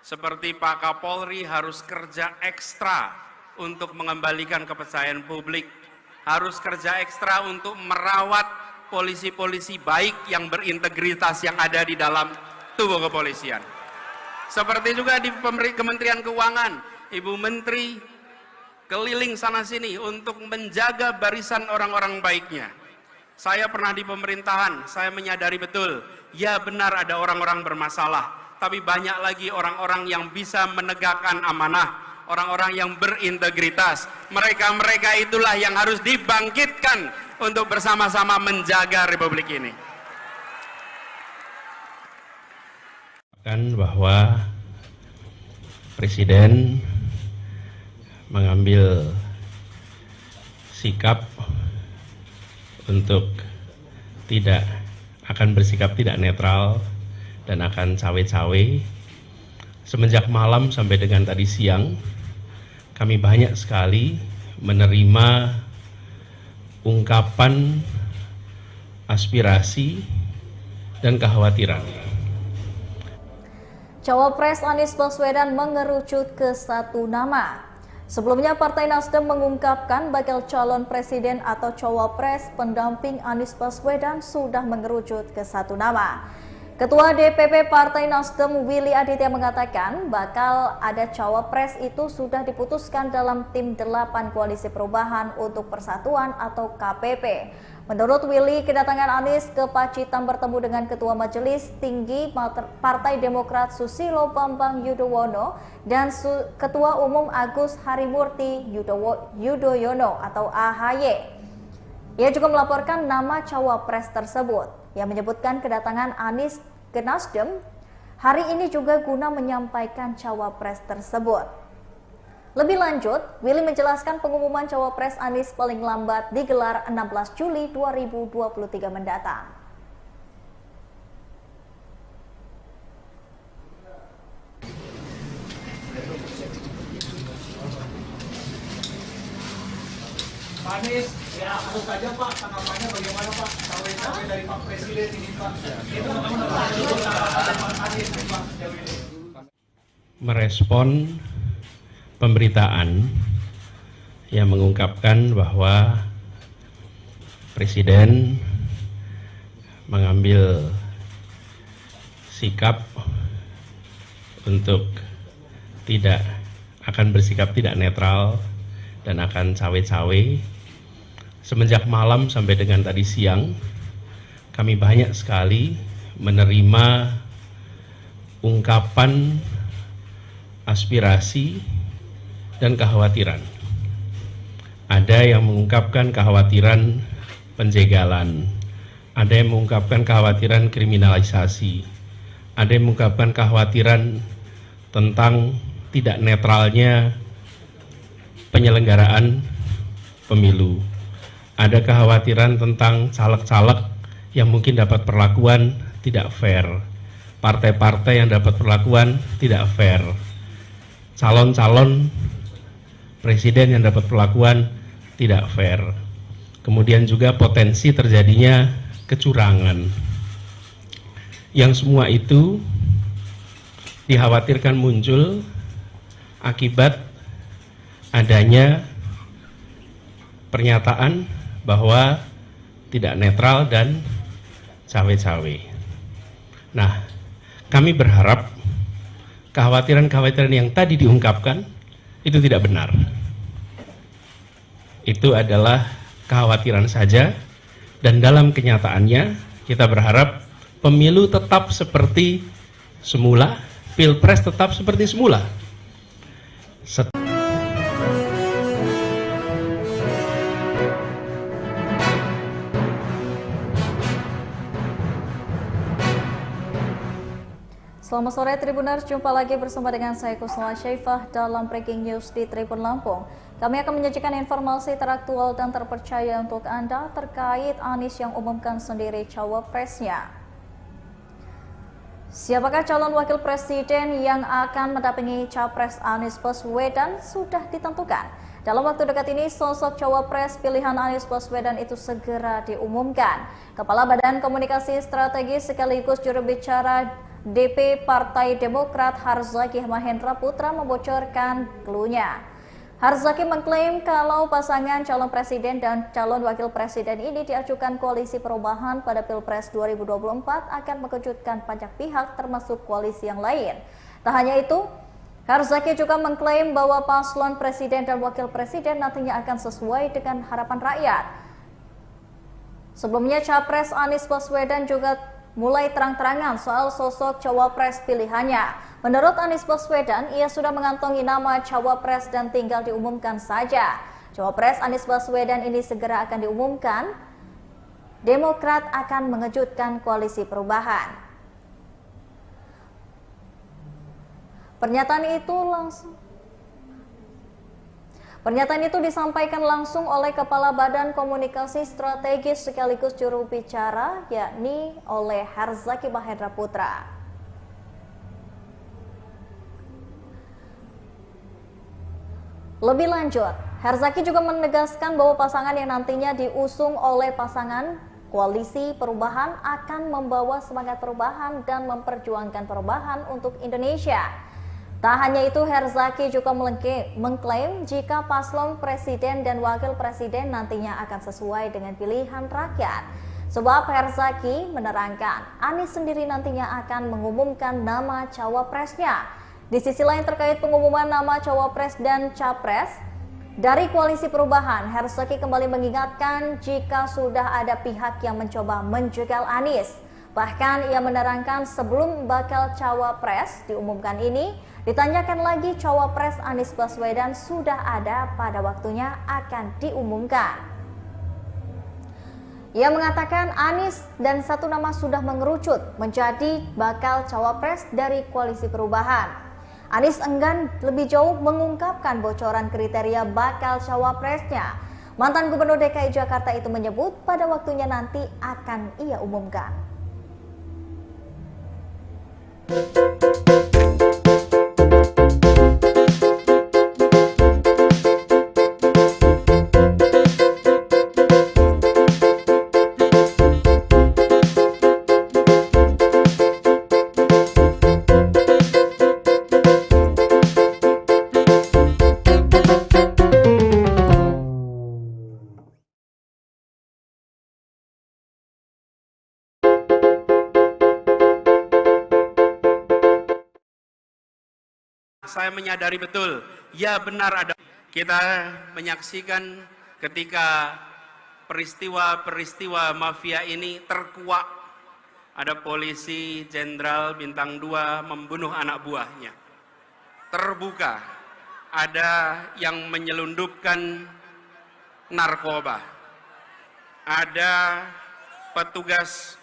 seperti Pak Kapolri harus kerja ekstra untuk mengembalikan kepercayaan publik, harus kerja ekstra untuk merawat polisi-polisi baik yang berintegritas yang ada di dalam tubuh kepolisian. Seperti juga di Kementerian Keuangan, Ibu Menteri keliling sana-sini untuk menjaga barisan orang-orang baiknya. Saya pernah di pemerintahan, saya menyadari betul, ya benar ada orang-orang bermasalah, tapi banyak lagi orang-orang yang bisa menegakkan amanah, orang-orang yang berintegritas. Mereka-mereka itulah yang harus dibangkitkan untuk bersama-sama menjaga Republik ini. Bahwa Presiden mengambil sikap untuk bersikap tidak netral dan akan cawe-cawe. Semenjak malam sampai dengan tadi siang, kami banyak sekali menerima ungkapan aspirasi dan kekhawatiran. Cawapres Anies Baswedan mengerucut ke satu nama. Sebelumnya Partai Nasdem mengungkapkan bakal calon presiden atau cawapres pendamping Anies Baswedan sudah mengerucut ke satu nama. Ketua DPP Partai Nasdem Willy Aditya mengatakan bakal ada cawapres itu sudah diputuskan dalam tim 8 Koalisi Perubahan untuk Persatuan atau KPP. Menurut Willy, kedatangan Anies ke Pacitan bertemu dengan Ketua Majelis Tinggi Partai Demokrat Susilo Bambang Yudhoyono dan Ketua Umum Agus Harimurti Yudhoyono atau AHY. Ia juga melaporkan nama cawapres tersebut yang menyebutkan kedatangan Anies ke Nasdem hari ini juga guna menyampaikan cawapres tersebut. Lebih lanjut, Willy menjelaskan pengumuman cawapres Anies paling lambat digelar 16 Juli 2023 mendatang. Pak Anies, ya langsung saja Pak, tanggapannya bagaimana Pak? Cawe-cawe dari Pak Presiden ini Pak. Itu Pak Anies Pak. Merespon pemberitaan yang mengungkapkan bahwa Presiden mengambil sikap untuk akan bersikap tidak netral dan akan cawe-cawe. Semenjak malam sampai dengan tadi siang, kami banyak sekali menerima ungkapan aspirasi dan kekhawatiran. Ada yang mengungkapkan kekhawatiran penjegalan, ada yang mengungkapkan kekhawatiran kriminalisasi, ada yang mengungkapkan kekhawatiran tentang tidak netralnya penyelenggaraan pemilu. Ada kekhawatiran tentang caleg-caleg yang mungkin dapat perlakuan tidak fair, partai-partai yang dapat perlakuan tidak fair, calon-calon presiden yang dapat perlakuan tidak fair. Kemudian juga potensi terjadinya kecurangan. Yang semua itu dikhawatirkan muncul akibat adanya pernyataan bahwa tidak netral dan cawe-cawe. Nah, kami berharap kekhawatiran-kekhawatiran yang tadi diungkapkan itu tidak benar. Itu adalah kekhawatiran saja, dan dalam kenyataannya kita berharap pemilu tetap seperti semula, pilpres tetap seperti semula. Selamat sore Tribuners, jumpa lagi bersama dengan saya Kusnala Syaifah dalam Breaking News di Tribun Lampung. Kami akan menyajikan informasi teraktual dan terpercaya untuk Anda terkait Anies yang umumkan sendiri cawapresnya. Siapakah calon wakil presiden yang akan mendampingi capres Anies Baswedan sudah ditentukan. Dalam waktu dekat ini, sosok cawapres pilihan Anies Baswedan itu segera diumumkan. Kepala Badan Komunikasi Strategis sekaligus juru bicara DP Partai Demokrat Harzaki Mahendra Putra membocorkan clue-nya. Harzaki mengklaim kalau pasangan calon presiden dan calon wakil presiden ini diajukan koalisi perubahan pada Pilpres 2024 akan mengejutkan banyak pihak termasuk koalisi yang lain. Tak hanya itu, Harzaki juga mengklaim bahwa paslon presiden dan wakil presiden nantinya akan sesuai dengan harapan rakyat. Sebelumnya, capres Anies Baswedan juga mulai terang-terangan soal sosok cawapres pilihannya. Menurut Anies Baswedan, ia sudah mengantongi nama cawapres dan tinggal diumumkan saja. Cawapres Anies Baswedan ini segera akan diumumkan. Demokrat akan mengejutkan koalisi perubahan. Pernyataan itu disampaikan langsung oleh Kepala Badan Komunikasi Strategis sekaligus juru bicara, yakni oleh Harzaki Mahendra Putra. Lebih lanjut, Herzaki juga menegaskan bahwa pasangan yang nantinya diusung oleh pasangan Koalisi Perubahan akan membawa semangat perubahan dan memperjuangkan perubahan untuk Indonesia. Tak hanya itu, Herzaki juga mengklaim jika paslon presiden dan wakil presiden nantinya akan sesuai dengan pilihan rakyat. Sebab Herzaki menerangkan Anies sendiri nantinya akan mengumumkan nama cawapresnya. Di sisi lain terkait pengumuman nama cawapres dan capres dari Koalisi Perubahan, Herzaki kembali mengingatkan jika sudah ada pihak yang mencoba menjegal Anies. Bahkan ia menerangkan sebelum bakal cawapres diumumkan ini, ditanyakan lagi cawapres Anies Baswedan sudah ada pada waktunya akan diumumkan. Ia mengatakan Anies dan satu nama sudah mengerucut menjadi bakal cawapres dari Koalisi Perubahan. Anies enggan lebih jauh mengungkapkan bocoran kriteria bakal cawapresnya. Mantan Gubernur DKI Jakarta itu menyebut pada waktunya nanti akan ia umumkan. Saya menyadari betul, ya benar ada. Kita menyaksikan ketika peristiwa-peristiwa mafia ini terkuak. Ada polisi jenderal bintang 2 membunuh anak buahnya. Terbuka, ada yang menyelundupkan narkoba. Ada petugas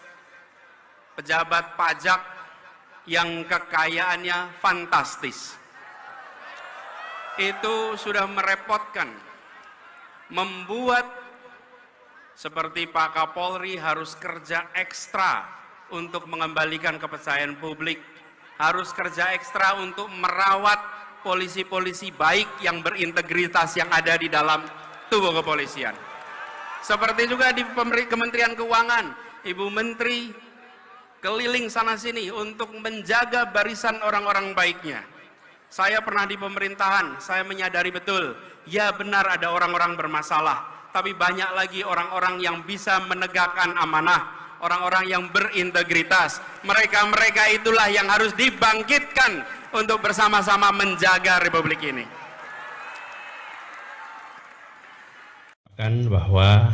pejabat pajak yang kekayaannya fantastis. Itu sudah merepotkan, membuat seperti Pak Kapolri harus kerja ekstra untuk mengembalikan kepercayaan publik, harus kerja ekstra untuk merawat polisi-polisi baik yang berintegritas yang ada di dalam tubuh kepolisian. Seperti juga di Kementerian Keuangan, Ibu Menteri keliling sana-sini untuk menjaga barisan orang-orang baiknya. Saya pernah di pemerintahan, saya menyadari betul, ya benar ada orang-orang bermasalah, tapi banyak lagi orang-orang yang bisa menegakkan amanah, orang-orang yang berintegritas. Mereka-mereka itulah yang harus dibangkitkan untuk bersama-sama menjaga Republik ini. Bahwa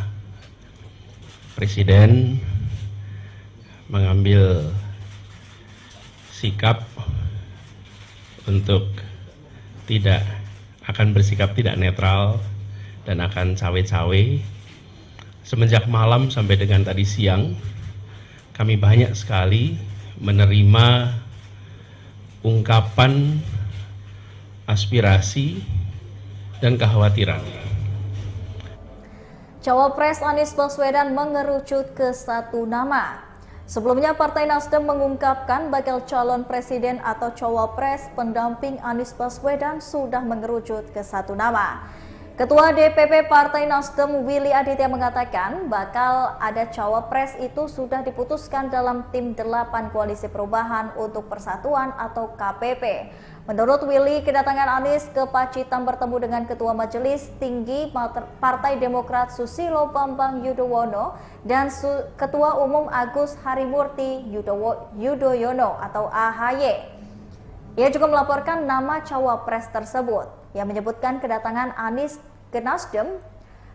Presiden mengambil sikap untuk akan bersikap tidak netral dan akan cawe-cawe. Semenjak malam sampai dengan tadi siang, kami banyak sekali menerima ungkapan aspirasi dan kekhawatiran. Cawapres Anies Baswedan mengerucut ke satu nama. Sebelumnya Partai Nasdem mengungkapkan bakal calon presiden atau cawapres pendamping Anies Baswedan sudah mengerucut ke satu nama. Ketua DPP Partai Nasdem Willy Aditya mengatakan bakal ada cawapres itu sudah diputuskan dalam tim 8 Koalisi Perubahan untuk Persatuan atau KPP. Menurut Willy, kedatangan Anies ke Pacitan bertemu dengan Ketua Majelis Tinggi Partai Demokrat Susilo Bambang Yudhoyono dan Ketua Umum Agus Harimurti Yudhoyono atau AHY. Ia juga melaporkan nama cawapres tersebut yang menyebutkan kedatangan Anies ke Nasdem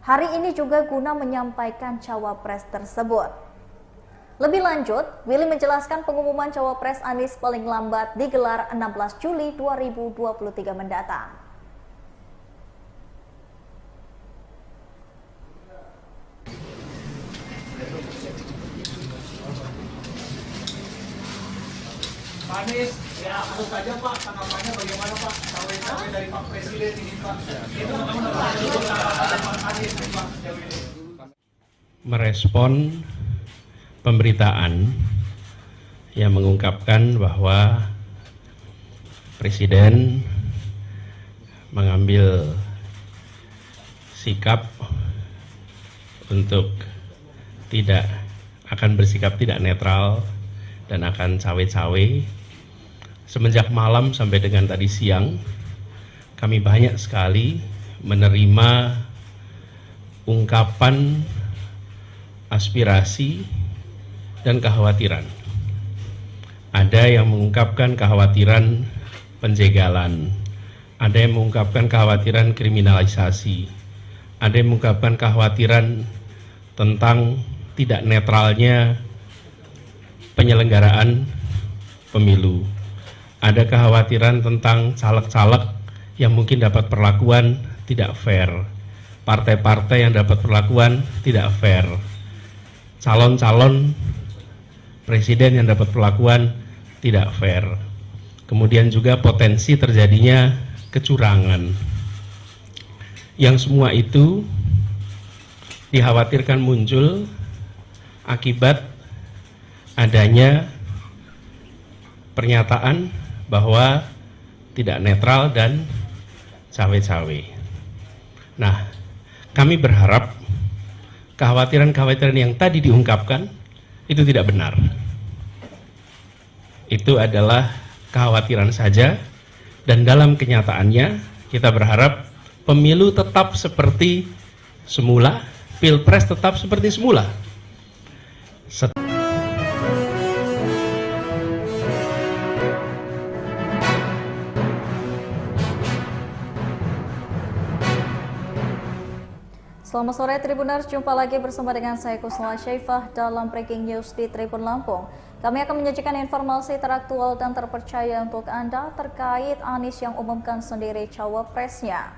hari ini juga guna menyampaikan cawapres tersebut. Lebih lanjut, Willy menjelaskan pengumuman cawapres Anies paling lambat digelar 16 Juli 2023 mendatang. Pak Anies, ya tentu saja Pak, tanggapannya bagaimana Pak? Cawe-cawe dari Pak Presiden ini Pak. Itu Pak Anies Pak sejauh ini. Merespon pemberitaan yang mengungkapkan bahwa Presiden mengambil sikap untuk bersikap tidak netral dan akan cawe-cawe. Semenjak malam sampai dengan tadi siang, kami banyak sekali menerima ungkapan aspirasi dan kekhawatiran. Ada yang mengungkapkan kekhawatiran penjegalan, ada yang mengungkapkan kekhawatiran kriminalisasi, ada yang mengungkapkan kekhawatiran tentang tidak netralnya penyelenggaraan pemilu. Ada kekhawatiran tentang caleg-caleg yang mungkin dapat perlakuan tidak fair, partai-partai yang dapat perlakuan tidak fair, calon-calon presiden yang dapat perlakuan tidak fair. Kemudian juga potensi terjadinya kecurangan. Yang semua itu dikhawatirkan muncul akibat adanya pernyataan bahwa tidak netral dan cawe-cawe. Nah, kami berharap kekhawatiran-kekhawatiran yang tadi diungkapkan itu tidak benar. Itu adalah kekhawatiran saja, dan dalam kenyataannya kita berharap pemilu tetap seperti semula, pilpres tetap seperti semula. Selamat sore Tribuners, jumpa lagi bersama dengan saya Kusnala Syaifah dalam Breaking News di Tribun Lampung. Kami akan menyajikan informasi teraktual dan terpercaya untuk Anda terkait Anies yang umumkan sendiri cawapresnya.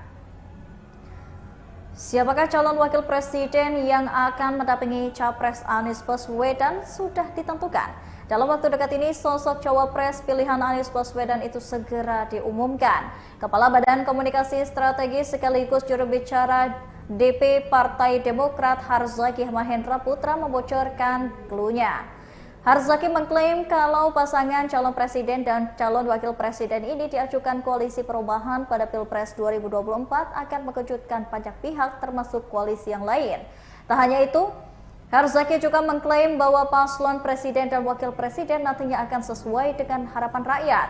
Siapakah calon wakil presiden yang akan mendampingi capres Anies Baswedan sudah ditentukan. Dalam waktu dekat ini, sosok cawapres pilihan Anies Baswedan itu segera diumumkan. Kepala Badan Komunikasi Strategis sekaligus juru bicara DP Partai Demokrat Harzaki Mahendra Putra membocorkan clue-nya. Harzaki mengklaim kalau pasangan calon presiden dan calon wakil presiden ini diajukan koalisi perubahan pada Pilpres 2024 akan mengejutkan banyak pihak termasuk koalisi yang lain. Tak hanya itu, Harzaki juga mengklaim bahwa paslon presiden dan wakil presiden nantinya akan sesuai dengan harapan rakyat.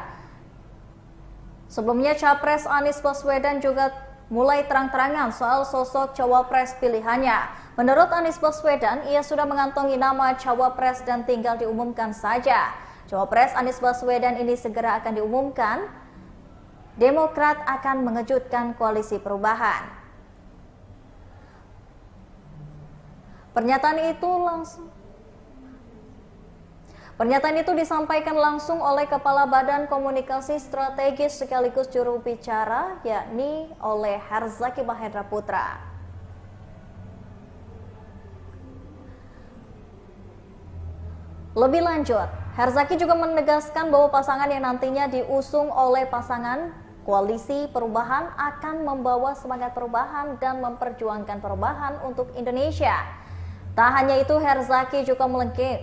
Sebelumnya, Capres Anies Baswedan juga mulai terang-terangan soal sosok cawapres pilihannya. Menurut Anies Baswedan, ia sudah mengantongi nama cawapres dan tinggal diumumkan saja. Cawapres Anies Baswedan ini segera akan diumumkan. Demokrat akan mengejutkan koalisi perubahan. Pernyataan itu disampaikan langsung oleh Kepala Badan Komunikasi Strategis sekaligus juru bicara, yakni oleh Harzaki Mahendra Putra. Lebih lanjut, Harzaki juga menegaskan bahwa pasangan yang nantinya diusung oleh pasangan koalisi perubahan akan membawa semangat perubahan dan memperjuangkan perubahan untuk Indonesia. Tak hanya itu, Harzaki juga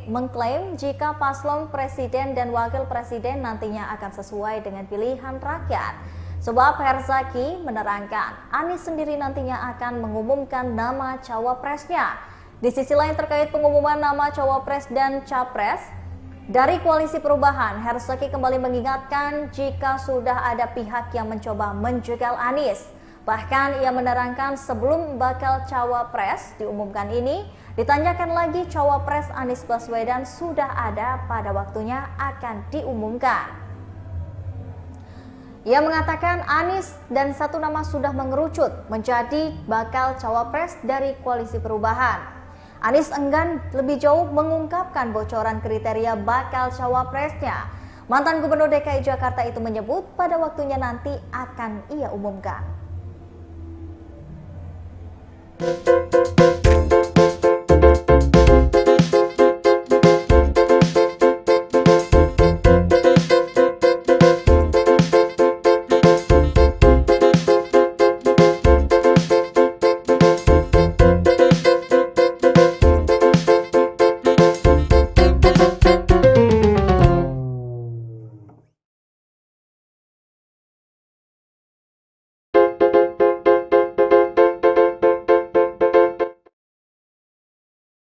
mengklaim jika paslon presiden dan wakil presiden nantinya akan sesuai dengan pilihan rakyat. Sebab Harzaki menerangkan, Anies sendiri nantinya akan mengumumkan nama cawapresnya. Di sisi lain terkait pengumuman nama cawapres dan capres dari koalisi perubahan, Harzaki kembali mengingatkan jika sudah ada pihak yang mencoba menjegal Anies. Bahkan ia menerangkan sebelum bakal cawapres diumumkan ini, ditanyakan lagi cawapres Anies Baswedan sudah ada pada waktunya akan diumumkan. Ia mengatakan Anies dan satu nama sudah mengerucut menjadi bakal cawapres dari koalisi perubahan. Anies enggan lebih jauh mengungkapkan bocoran kriteria bakal cawapresnya. Mantan Gubernur DKI Jakarta itu menyebut pada waktunya nanti akan ia umumkan.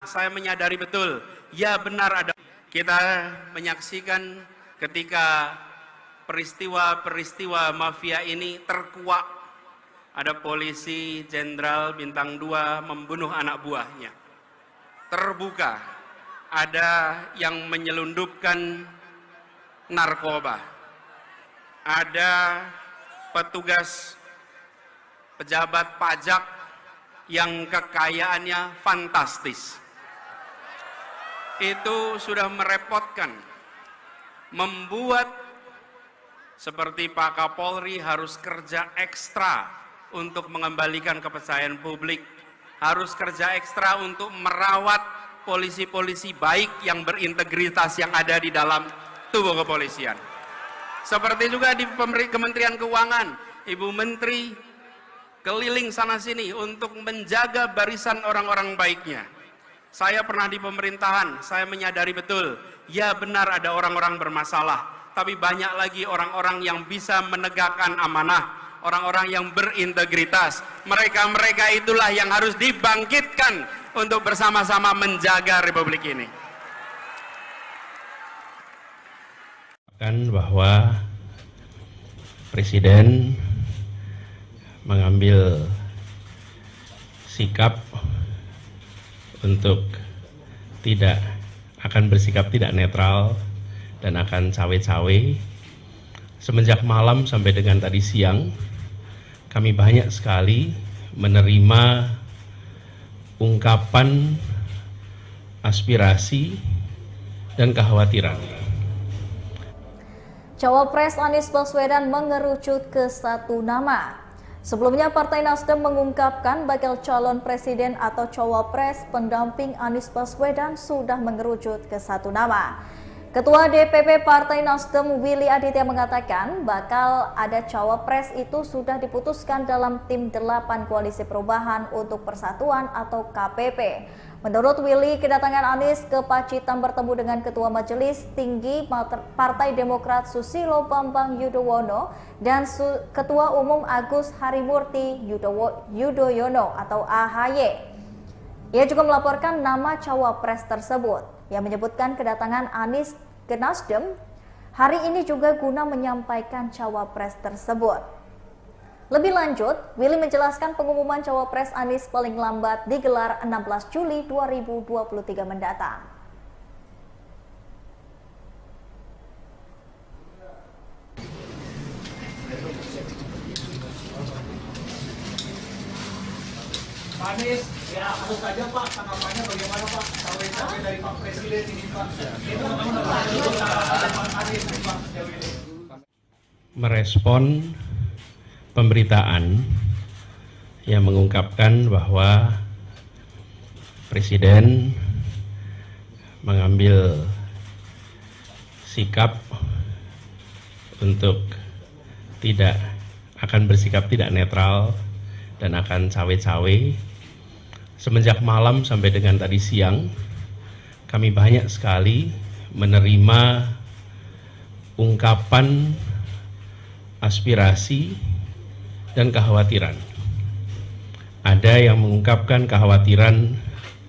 saya menyadari betul, ya benar ada. Kita menyaksikan ketika peristiwa-peristiwa mafia ini terkuak. Ada polisi jenderal bintang 2 membunuh anak buahnya. Terbuka, ada yang menyelundupkan narkoba. Ada petugas pejabat pajak yang kekayaannya fantastis. Itu sudah merepotkan, membuat seperti Pak Kapolri harus kerja ekstra untuk mengembalikan kepercayaan publik, harus kerja ekstra untuk merawat polisi-polisi baik yang berintegritas yang ada di dalam tubuh kepolisian. Seperti juga di Kementerian Keuangan, Ibu Menteri keliling sana-sini untuk menjaga barisan orang-orang baiknya. Saya pernah di pemerintahan, saya menyadari betul, ya benar ada orang-orang bermasalah, tapi banyak lagi orang-orang yang bisa menegakkan amanah, orang-orang yang berintegritas. Mereka-mereka itulah yang harus dibangkitkan untuk bersama-sama menjaga Republik ini. Bahwa Presiden mengambil sikap untuk akan bersikap tidak netral dan akan cawe-cawe. Semenjak malam sampai dengan tadi siang, kami banyak sekali menerima ungkapan aspirasi dan kekhawatiran. Cawapres Anies Baswedan mengerucut ke satu nama. Sebelumnya Partai Nasdem mengungkapkan bakal calon presiden atau cawapres pendamping Anies Baswedan sudah mengerucut ke satu nama. Ketua DPP Partai Nasdem Willy Aditya mengatakan bakal ada cawapres itu sudah diputuskan dalam tim 8 Koalisi Perubahan untuk Persatuan atau KPP. Menurut Willy, kedatangan Anies ke Pacitan bertemu dengan Ketua Majelis Tinggi Partai Demokrat Susilo Bambang Yudhoyono dan Ketua Umum Agus Harimurti Yudhoyono atau AHY. Ia juga melaporkan nama cawapres tersebut yang menyebutkan kedatangan Anies ke Nasdem hari ini juga guna menyampaikan cawapres tersebut. Lebih lanjut, Willy menjelaskan pengumuman cawapres Anies paling lambat digelar 16 Juli 2023 mendatang. Pak Anies, ya tentu saja Pak, tanggapannya bagaimana Pak? Cawe-cawe dari Pak Presiden ini Pak. Itu Pak Anies Pak sejauh ini. Merespon pemberitaan yang mengungkapkan bahwa Presiden mengambil sikap untuk akan bersikap tidak netral dan akan cawe-cawe. Semenjak malam sampai dengan tadi siang, kami banyak sekali menerima ungkapan aspirasi dan kekhawatiran. Ada yang mengungkapkan kekhawatiran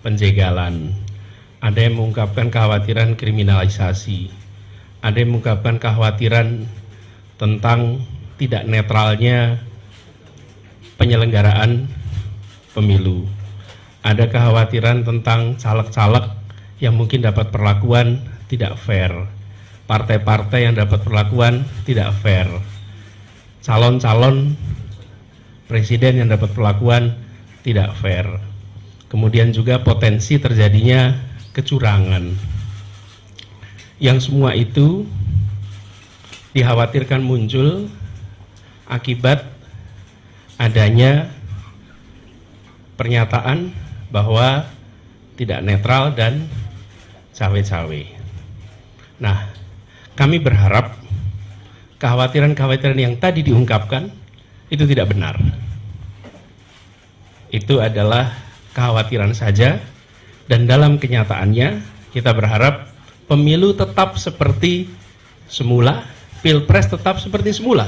penjegalan, ada yang mengungkapkan kekhawatiran kriminalisasi, ada yang mengungkapkan kekhawatiran tentang tidak netralnya penyelenggaraan pemilu. Ada kekhawatiran tentang caleg-caleg yang mungkin dapat perlakuan tidak fair, partai-partai yang dapat perlakuan tidak fair, calon-calon presiden yang dapat perlakuan tidak fair, kemudian juga potensi terjadinya kecurangan. Yang semua itu dikhawatirkan muncul akibat adanya pernyataan bahwa tidak netral dan cawe-cawe. Nah, kami berharap kekhawatiran-kekhawatiran yang tadi diungkapkan itu tidak benar. Itu adalah kekhawatiran saja, dan dalam kenyataannya kita berharap pemilu tetap seperti semula, pilpres tetap seperti semula.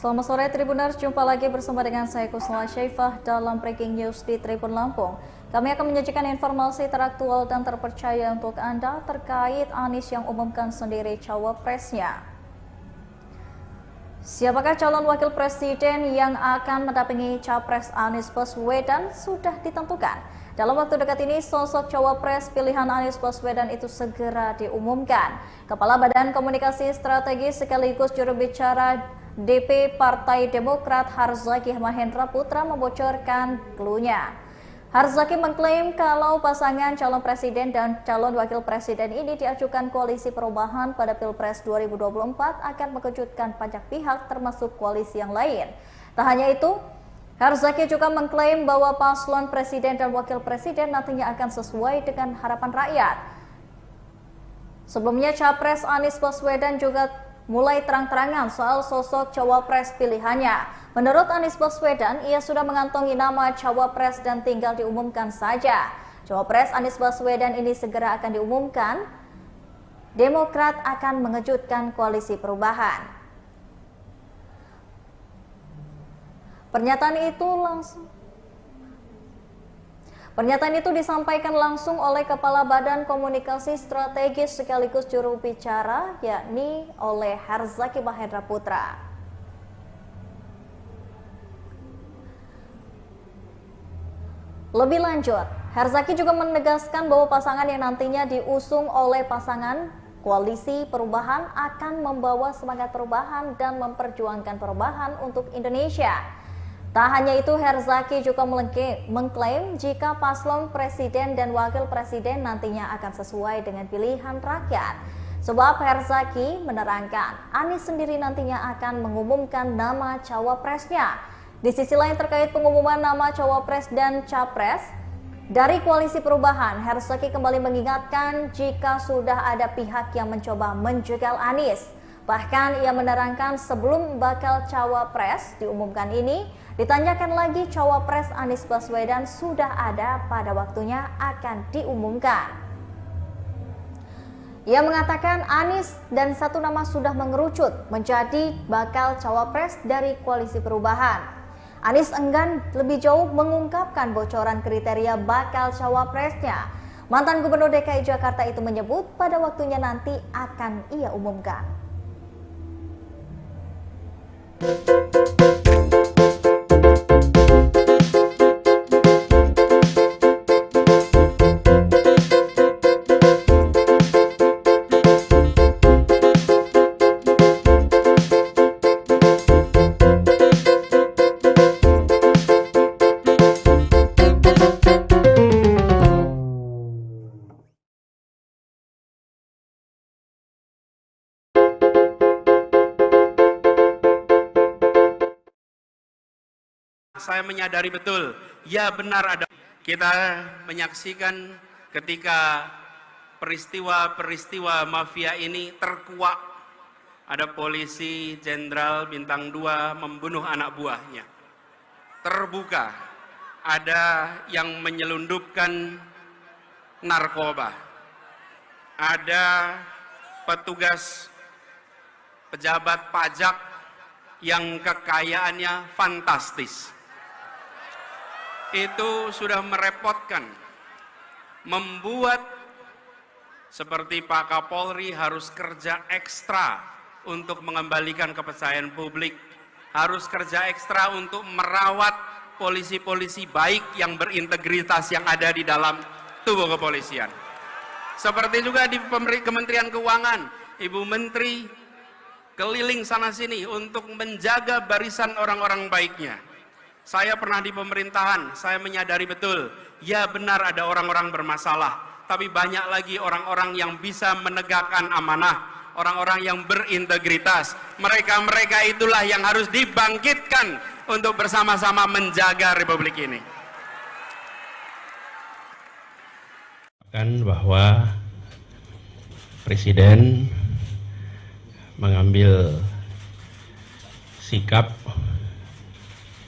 Selamat sore Tribuners, jumpa lagi bersama dengan saya Kusnala Syaifah dalam Breaking News di Tribun Lampung. Kami akan menyajikan informasi teraktual dan terpercaya untuk Anda terkait Anies yang umumkan sendiri cawapresnya. Siapakah calon wakil presiden yang akan mendampingi capres Anies Baswedan sudah ditentukan. Dalam waktu dekat ini, sosok cawapres pilihan Anies Baswedan itu segera diumumkan. Kepala Badan Komunikasi Strategis sekaligus juru bicara DP Partai Demokrat Harzaki Mahendra Putra membocorkan clue-nya. Harzaki mengklaim kalau pasangan calon presiden dan calon wakil presiden ini diajukan koalisi perubahan pada Pilpres 2024 akan mengejutkan banyak pihak termasuk koalisi yang lain. Tak hanya itu, Harzaki juga mengklaim bahwa paslon presiden dan wakil presiden nantinya akan sesuai dengan harapan rakyat. Sebelumnya, Capres Anies Baswedan juga mulai terang-terangan soal sosok cawapres pilihannya. Menurut Anies Baswedan, ia sudah mengantongi nama cawapres dan tinggal diumumkan saja. Cawapres Anies Baswedan ini segera akan diumumkan. Demokrat akan mengejutkan koalisi perubahan. Pernyataan itu disampaikan langsung oleh Kepala Badan Komunikasi Strategis sekaligus juru bicara, yakni oleh Harzaki Mahendra Putra. Lebih lanjut, Harzaki juga menegaskan bahwa pasangan yang nantinya diusung oleh pasangan koalisi perubahan akan membawa semangat perubahan dan memperjuangkan perubahan untuk Indonesia. Tak hanya itu, Harzaki juga mengklaim jika paslon presiden dan wakil presiden nantinya akan sesuai dengan pilihan rakyat. Sebab Harzaki menerangkan, Anies sendiri nantinya akan mengumumkan nama cawapresnya. Di sisi lain terkait pengumuman nama cawapres dan capres dari koalisi perubahan, Harzaki kembali mengingatkan jika sudah ada pihak yang mencoba menjegal Anies. Bahkan ia menerangkan sebelum bakal cawapres diumumkan ini, ditanyakan lagi cawapres Anies Baswedan sudah ada pada waktunya akan diumumkan. Ia mengatakan Anies dan satu nama sudah mengerucut menjadi bakal cawapres dari koalisi perubahan. Anies enggan lebih jauh mengungkapkan bocoran kriteria bakal cawapresnya. Mantan Gubernur DKI Jakarta itu menyebut pada waktunya nanti akan ia umumkan. Saya menyadari betul, ya benar ada. Kita menyaksikan ketika peristiwa-peristiwa mafia ini terkuak. Ada polisi jenderal bintang 2 membunuh anak buahnya. Terbuka, ada yang menyelundupkan narkoba. Ada petugas pejabat pajak yang kekayaannya fantastis. Itu sudah merepotkan, membuat seperti Pak Kapolri harus kerja ekstra untuk mengembalikan kepercayaan publik, harus kerja ekstra untuk merawat polisi-polisi baik yang berintegritas yang ada di dalam tubuh kepolisian. Seperti juga di Kementerian Keuangan, Ibu Menteri keliling sana-sini untuk menjaga barisan orang-orang baiknya. Saya pernah di pemerintahan, saya menyadari betul, ya benar ada orang-orang bermasalah, tapi banyak lagi orang-orang yang bisa menegakkan amanah, orang-orang yang berintegritas. Mereka-mereka itulah yang harus dibangkitkan untuk bersama-sama menjaga Republik ini. Bahwa Presiden mengambil sikap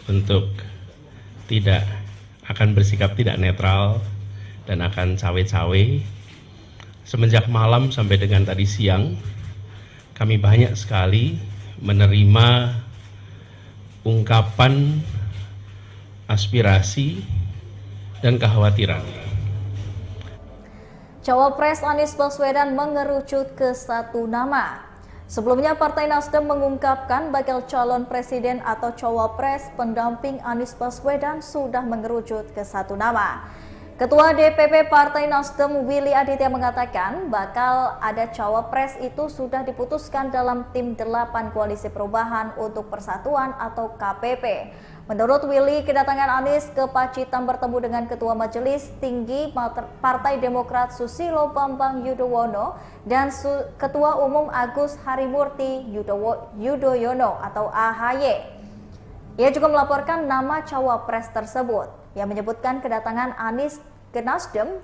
untuk bersikap tidak netral dan akan cawe-cawe. Semenjak malam sampai dengan tadi siang, kami banyak sekali menerima ungkapan aspirasi dan kekhawatiran. Cawapres Anies Baswedan mengerucut ke satu nama. Sebelumnya Partai Nasdem mengungkapkan bakal calon presiden atau cawapres pendamping Anies Baswedan sudah mengerucut ke satu nama. Ketua DPP Partai Nasdem Willy Aditya mengatakan bakal ada cawapres itu sudah diputuskan dalam tim 8 Koalisi Perubahan untuk Persatuan atau KPP. Menurut Willy, kedatangan Anies ke Pacitan bertemu dengan Ketua Majelis Tinggi Partai Demokrat Susilo Bambang Yudhoyono dan Ketua Umum Agus Harimurti Yudhoyono atau AHY. Ia juga melaporkan nama cawapres tersebut yang menyebutkan kedatangan Anies ke Nasdem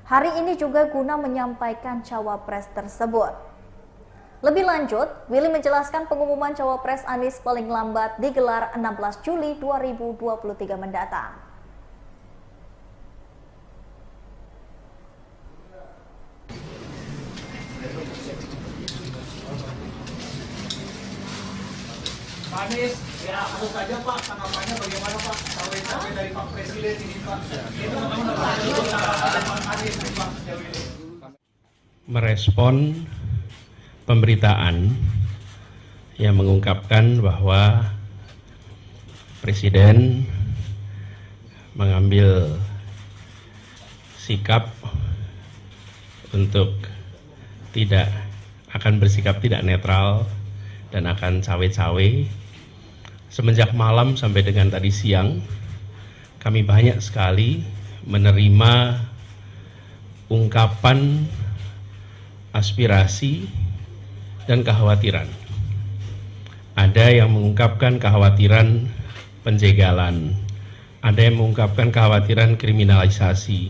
hari ini juga guna menyampaikan cawapres tersebut. Lebih lanjut, Willy menjelaskan pengumuman cawapres Anies paling lambat digelar 16 Juli 2023 mendatang. Pak Anies, ya langsung saja Pak, tanggapannya bagaimana Pak? Cawe-cawe dari Pak Presiden ini Pak. Itu Pak Anies Pak sejauh ini. Merespon pemberitaan yang mengungkapkan bahwa Presiden mengambil sikap untuk akan bersikap tidak netral dan akan cawe-cawe. Semenjak malam sampai dengan tadi siang, kami banyak sekali menerima ungkapan aspirasi dan kekhawatiran. Ada yang mengungkapkan kekhawatiran penjegalan, ada yang mengungkapkan kekhawatiran kriminalisasi,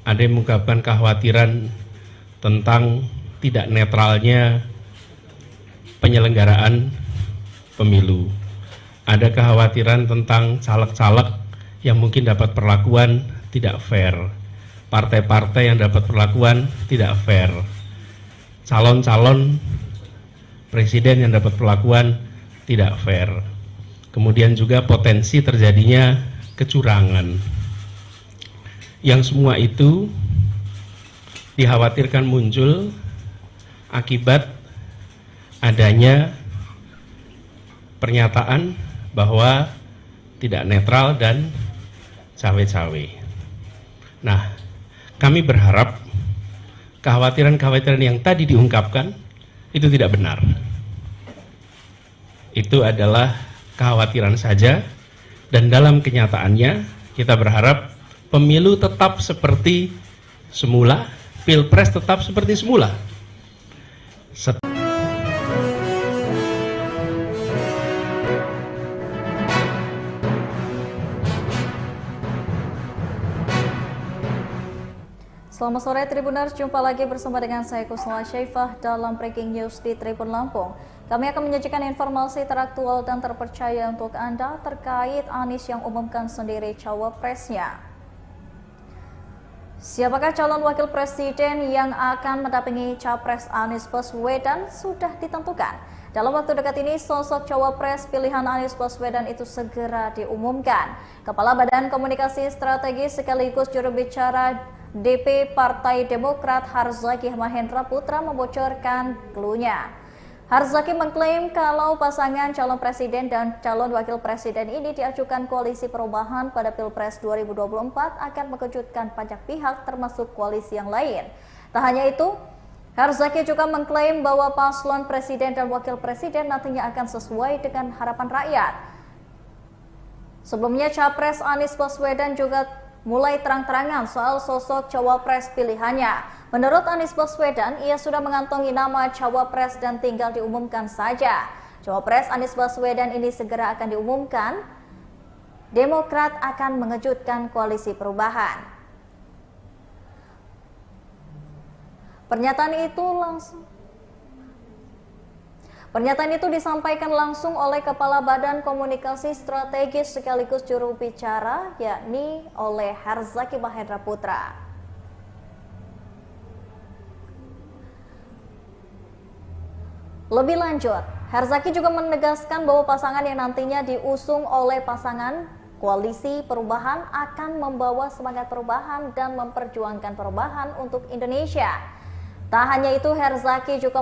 ada yang mengungkapkan kekhawatiran tentang tidak netralnya penyelenggaraan pemilu. Ada kekhawatiran tentang caleg-caleg yang mungkin dapat perlakuan tidak fair, partai-partai yang dapat perlakuan tidak fair, calon-calon presiden yang dapat perlakuan tidak fair. Kemudian juga potensi terjadinya kecurangan. Yang semua itu dikhawatirkan muncul akibat adanya pernyataan bahwa tidak netral dan cawe-cawe. Nah, kami berharap kekhawatiran-kekhawatiran yang tadi diungkapkan itu tidak benar. Itu adalah kekhawatiran saja, dan dalam kenyataannya kita berharap pemilu tetap seperti semula, pilpres tetap seperti semula. Selamat sore Tribuners, jumpa lagi bersama dengan saya Kusnala Syaifah dalam Breaking News di Tribun Lampung. Kami akan menyajikan informasi teraktual dan terpercaya untuk Anda terkait Anies yang umumkan sendiri cawapresnya. Siapakah calon wakil presiden yang akan mendampingi capres Anies Baswedan sudah ditentukan. Dalam waktu dekat ini, sosok cawapres pilihan Anies Baswedan itu segera diumumkan. Kepala Badan Komunikasi Strategis sekaligus juru bicara DP Partai Demokrat Harzaki Mahendra Putra membocorkan cluenya. Harzaki mengklaim kalau pasangan calon presiden dan calon wakil presiden ini diajukan Koalisi Perubahan pada Pilpres 2024 akan mengejutkan banyak pihak termasuk koalisi yang lain. Tak hanya itu, Harzaki juga mengklaim bahwa paslon presiden dan wakil presiden nantinya akan sesuai dengan harapan rakyat. Sebelumnya, Capres Anies Baswedan juga mulai terang-terangan soal sosok cawapres pilihannya. Menurut Anies Baswedan, ia sudah mengantongi nama cawapres dan tinggal diumumkan saja. Cawapres Anies Baswedan ini segera akan diumumkan. Demokrat akan mengejutkan Koalisi Perubahan. Pernyataan itu disampaikan langsung oleh Kepala Badan Komunikasi Strategis sekaligus juru bicara, yakni oleh Harzaki Mahendra Putra. Lebih lanjut, Herzaki juga menegaskan bahwa pasangan yang nantinya diusung oleh pasangan Koalisi Perubahan akan membawa semangat perubahan dan memperjuangkan perubahan untuk Indonesia. Tak hanya itu, Herzaki juga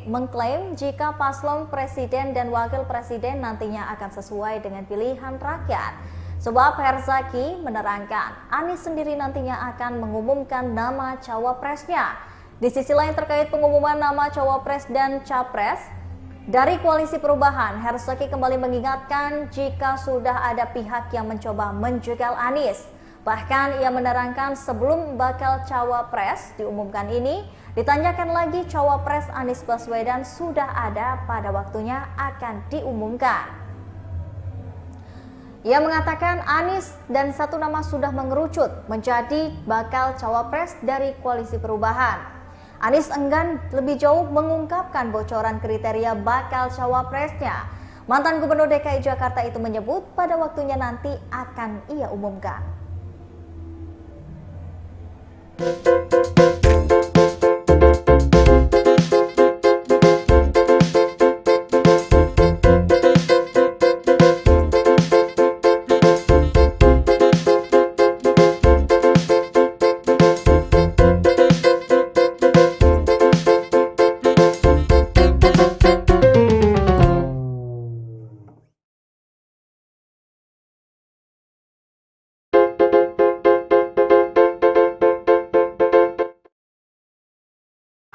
mengklaim jika paslon presiden dan wakil presiden nantinya akan sesuai dengan pilihan rakyat. Sebab Herzaki menerangkan Anies sendiri nantinya akan mengumumkan nama cawapresnya. Di sisi lain terkait pengumuman nama cawapres dan capres dari Koalisi Perubahan, Herzaki kembali mengingatkan jika sudah ada pihak yang mencoba menjegal Anies. Bahkan ia menerangkan sebelum bakal cawapres diumumkan ini, ditanyakan lagi cawapres Anies Baswedan sudah ada pada waktunya akan diumumkan. Ia mengatakan Anies dan satu nama sudah mengerucut menjadi bakal cawapres dari Koalisi Perubahan. Anies enggan lebih jauh mengungkapkan bocoran kriteria bakal cawapresnya. Mantan Gubernur DKI Jakarta itu menyebut pada waktunya nanti akan ia umumkan.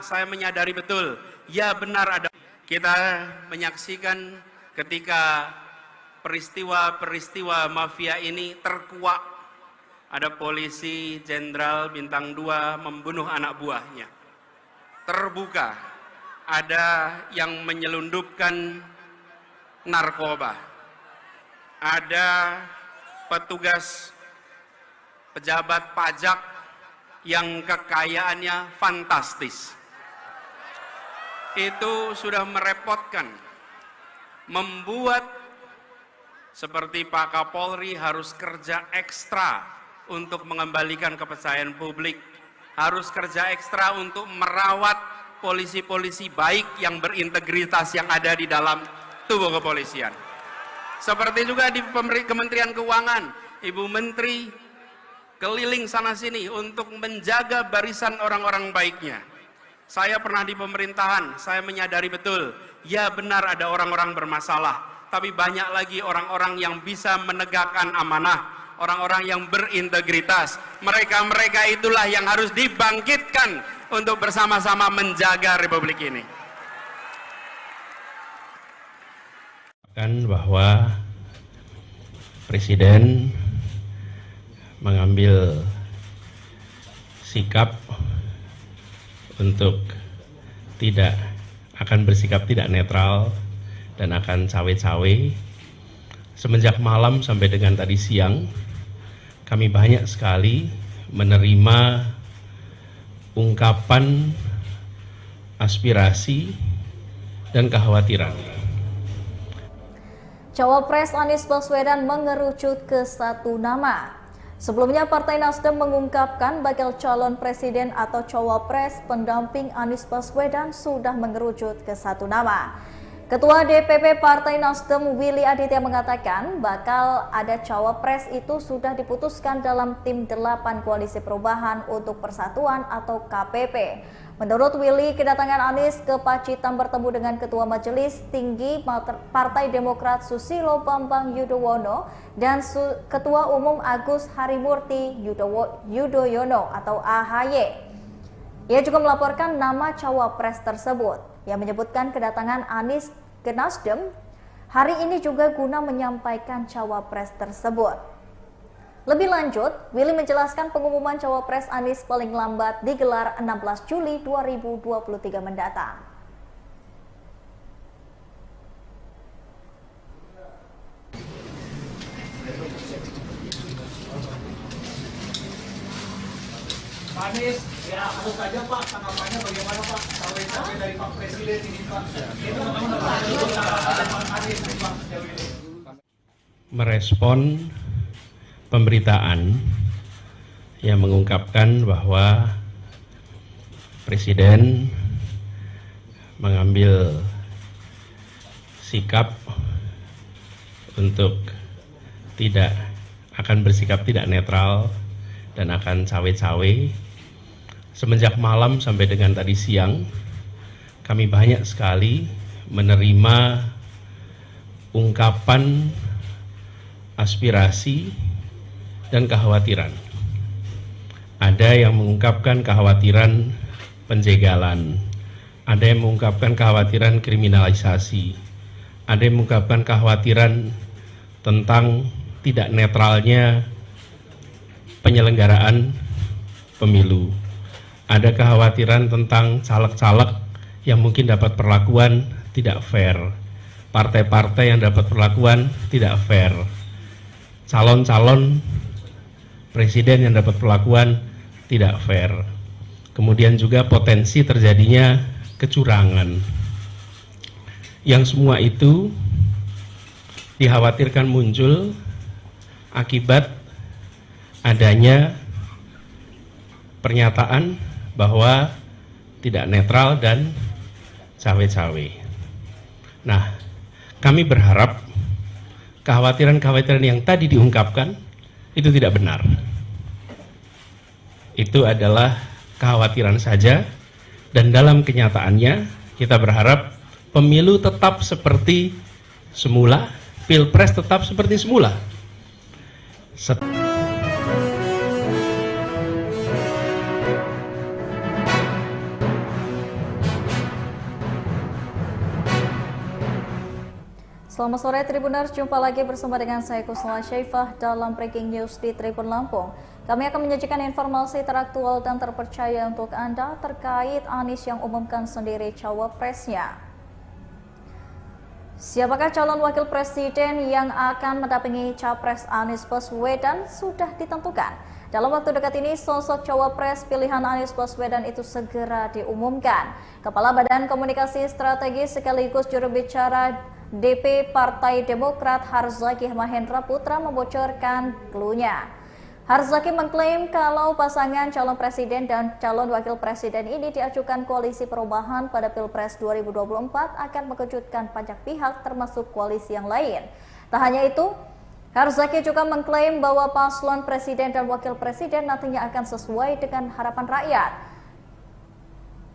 Saya menyadari betul, ya benar ada. Kita menyaksikan ketika peristiwa-peristiwa mafia ini terkuak. Ada polisi jenderal bintang 2 membunuh anak buahnya. Terbuka, ada yang menyelundupkan narkoba. Ada petugas pejabat pajak yang kekayaannya fantastis. Itu sudah merepotkan, membuat seperti Pak Kapolri harus kerja ekstra untuk mengembalikan kepercayaan publik, harus kerja ekstra untuk merawat polisi-polisi baik yang berintegritas yang ada di dalam tubuh kepolisian. Seperti juga di Kementerian Keuangan, Ibu Menteri keliling sana-sini untuk menjaga barisan orang-orang baiknya. Saya pernah di pemerintahan, saya menyadari betul, ya benar ada orang-orang bermasalah, tapi banyak lagi orang-orang yang bisa menegakkan amanah, orang-orang yang berintegritas. Mereka-mereka itulah yang harus dibangkitkan untuk bersama-sama menjaga Republik ini. Bahwa Presiden mengambil sikap untuk bersikap tidak netral dan akan cawe-cawe. Semenjak malam sampai dengan tadi siang, kami banyak sekali menerima ungkapan aspirasi dan kekhawatiran. Cawapres Anies Baswedan mengerucut ke satu nama. Sebelumnya Partai Nasdem mengungkapkan bakal calon presiden atau cawapres pendamping Anies Baswedan sudah mengerucut ke satu nama. Ketua DPP Partai Nasdem Willy Aditya mengatakan bakal ada cawapres itu sudah diputuskan dalam tim 8 Koalisi Perubahan untuk Persatuan atau KPP. Menurut Willy, kedatangan Anies ke Pacitan bertemu dengan Ketua Majelis Tinggi Partai Demokrat Susilo Bambang Yudhoyono dan Ketua Umum Agus Harimurti Yudhoyono atau AHY. Ia juga melaporkan nama cawapres tersebut yang menyebutkan kedatangan Anies ke Nasdem hari ini juga guna menyampaikan cawapres tersebut. Lebih lanjut, Willy menjelaskan pengumuman cawapres Anies paling lambat digelar 16 Juli 2023 mendatang. Pak Anies, ya harus saja Pak, tanggapannya bagaimana Pak? Cawe-cawe dari Pak Presiden ini Pak. Itu Pak Anies Pak sejauh ini. Merespon pemberitaan yang mengungkapkan bahwa Presiden mengambil sikap untuk bersikap tidak netral dan akan cawe-cawe. Semenjak malam sampai dengan tadi siang, kami banyak sekali menerima ungkapan aspirasi dan kekhawatiran. Ada yang mengungkapkan kekhawatiran penjegalan, ada yang mengungkapkan kekhawatiran kriminalisasi, ada yang mengungkapkan kekhawatiran tentang tidak netralnya penyelenggaraan pemilu. Ada kekhawatiran tentang caleg-caleg yang mungkin dapat perlakuan tidak fair, partai-partai yang dapat perlakuan tidak fair, calon-calon presiden yang dapat perlakuan tidak fair. Kemudian juga potensi terjadinya kecurangan. Yang semua itu dikhawatirkan muncul akibat adanya pernyataan bahwa tidak netral dan cawe-cawe. Nah, kami berharap kekhawatiran-kekhawatiran yang tadi diungkapkan itu tidak benar. Itu adalah kekhawatiran saja, dan dalam kenyataannya kita berharap pemilu tetap seperti semula, pilpres tetap seperti semula. Selamat sore Tribuners, jumpa lagi bersama dengan saya Kusnala Syaifah dalam Breaking News di Tribun Lampung. Kami akan menyajikan informasi teraktual dan terpercaya untuk Anda terkait Anies yang umumkan sendiri cawapresnya. Siapakah calon wakil presiden yang akan mendampingi capres Anies Baswedan sudah ditentukan. Dalam waktu dekat ini, sosok cawapres pilihan Anies Baswedan itu segera diumumkan. Kepala Badan Komunikasi Strategis sekaligus juru bicara DP Partai Demokrat Harzaki Mahendra Putra membocorkan cluenya. Harzaki mengklaim kalau pasangan calon presiden dan calon wakil presiden ini diajukan koalisi perubahan pada Pilpres 2024 akan mengejutkan banyak pihak termasuk koalisi yang lain. Tak hanya itu, Harzaki juga mengklaim bahwa paslon presiden dan wakil presiden nantinya akan sesuai dengan harapan rakyat.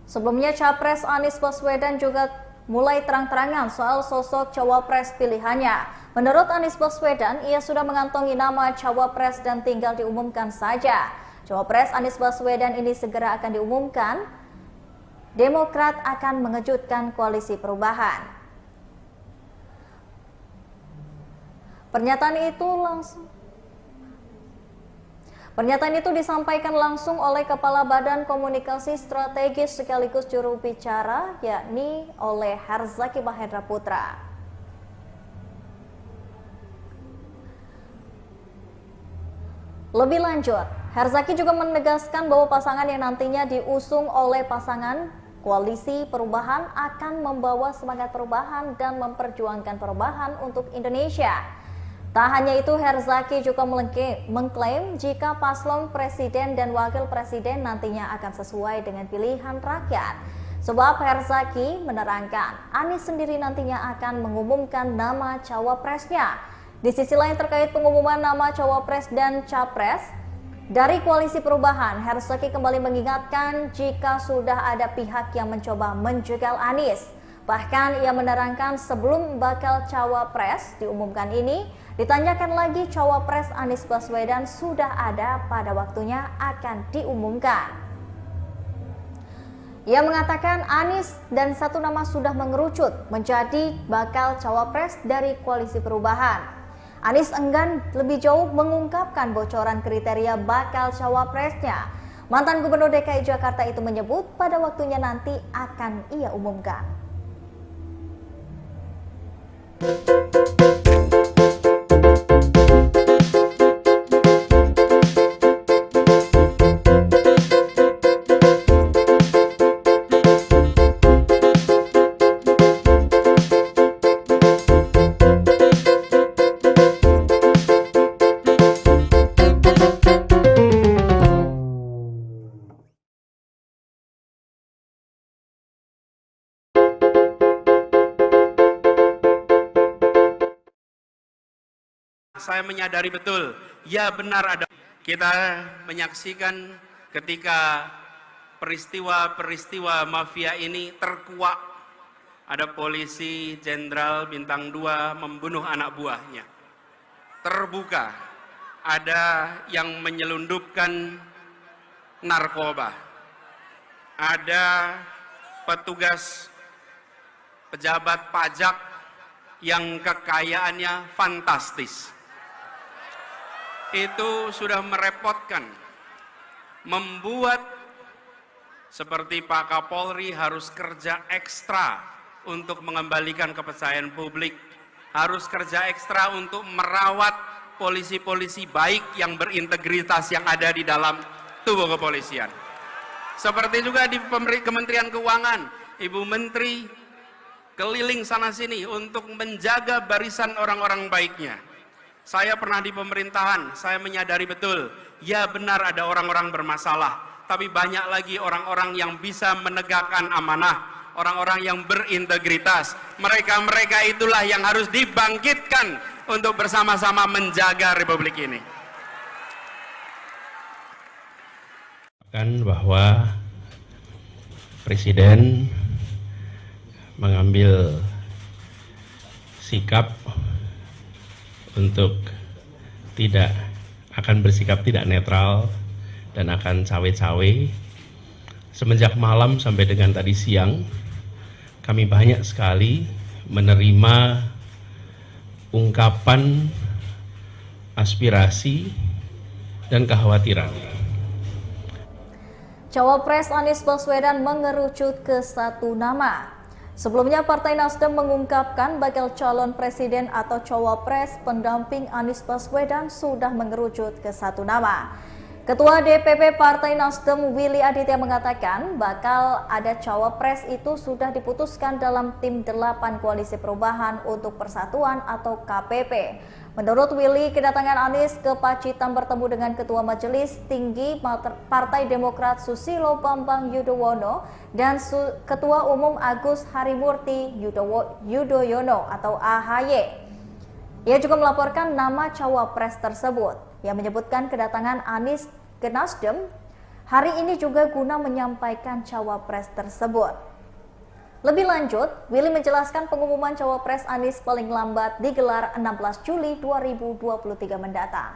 Sebelumnya, Capres Anies Baswedan juga mulai terang-terangan soal sosok cawapres pilihannya. Menurut Anies Baswedan, ia sudah mengantongi nama cawapres dan tinggal diumumkan saja. Cawapres Anies Baswedan ini segera akan diumumkan. Demokrat akan mengejutkan koalisi perubahan. Pernyataan itu disampaikan langsung oleh Kepala Badan Komunikasi Strategis sekaligus juru bicara, yakni oleh Harzaki Mahendra Putra. Lebih lanjut, Harzaki juga menegaskan bahwa pasangan yang nantinya diusung oleh pasangan koalisi perubahan akan membawa semangat perubahan dan memperjuangkan perubahan untuk Indonesia. Tak hanya itu, Harzaki juga mengklaim jika paslon presiden dan wakil presiden nantinya akan sesuai dengan pilihan rakyat. Sebab Harzaki menerangkan, Anies sendiri nantinya akan mengumumkan nama cawapresnya. Di sisi lain terkait pengumuman nama cawapres dan capres dari koalisi perubahan, Harzaki kembali mengingatkan jika sudah ada pihak yang mencoba menjegal Anies. Bahkan ia menerangkan sebelum bakal cawapres diumumkan ini, ditanyakan lagi cawapres Anies Baswedan sudah ada pada waktunya akan diumumkan. Ia mengatakan Anies dan satu nama sudah mengerucut menjadi bakal cawapres dari koalisi perubahan. Anies enggan lebih jauh mengungkapkan bocoran kriteria bakal cawapresnya. Mantan Gubernur DKI Jakarta itu menyebut pada waktunya nanti akan ia umumkan. saya menyadari betul, ya benar ada. Kita menyaksikan ketika peristiwa-peristiwa mafia ini terkuak. Ada polisi jenderal bintang 2 membunuh anak buahnya. Terbuka, ada yang menyelundupkan narkoba. Ada petugas pejabat pajak yang kekayaannya fantastis. Itu sudah merepotkan, membuat seperti Pak Kapolri harus kerja ekstra untuk mengembalikan kepercayaan publik, harus kerja ekstra untuk merawat polisi-polisi baik yang berintegritas yang ada di dalam tubuh kepolisian. Seperti juga di Kementerian Keuangan, Ibu Menteri keliling sana-sini untuk menjaga barisan orang-orang baiknya. Saya pernah di pemerintahan, saya menyadari betul, ya benar ada orang-orang bermasalah, tapi banyak lagi orang-orang yang bisa menegakkan amanah, orang-orang yang berintegritas. Mereka-mereka itulah yang harus dibangkitkan untuk bersama-sama menjaga Republik ini. Bahwa Presiden mengambil sikap untuk akan bersikap tidak netral dan akan cawe-cawe. Semenjak malam sampai dengan tadi siang, kami banyak sekali menerima ungkapan aspirasi dan kekhawatiran. Cawapres Anies Baswedan mengerucut ke satu nama. Sebelumnya Partai Nasdem mengungkapkan bakal calon presiden atau cawapres pendamping Anies Baswedan sudah mengerucut ke satu nama. Ketua DPP Partai Nasdem Willy Aditya mengatakan bakal ada cawapres itu sudah diputuskan dalam tim 8 Koalisi Perubahan untuk Persatuan atau KPP. Menurut Willy, kedatangan Anies ke Pacitan bertemu dengan Ketua Majelis Tinggi Partai Demokrat Susilo Bambang Yudhoyono dan Ketua Umum Agus Harimurti Yudhoyono atau AHY. Ia juga melaporkan nama cawapres tersebut yang menyebutkan kedatangan Anies ke Nasdem hari ini juga guna menyampaikan cawapres tersebut. Lebih lanjut, Willy menjelaskan pengumuman cawapres Anies paling lambat digelar 16 Juli 2023 mendatang.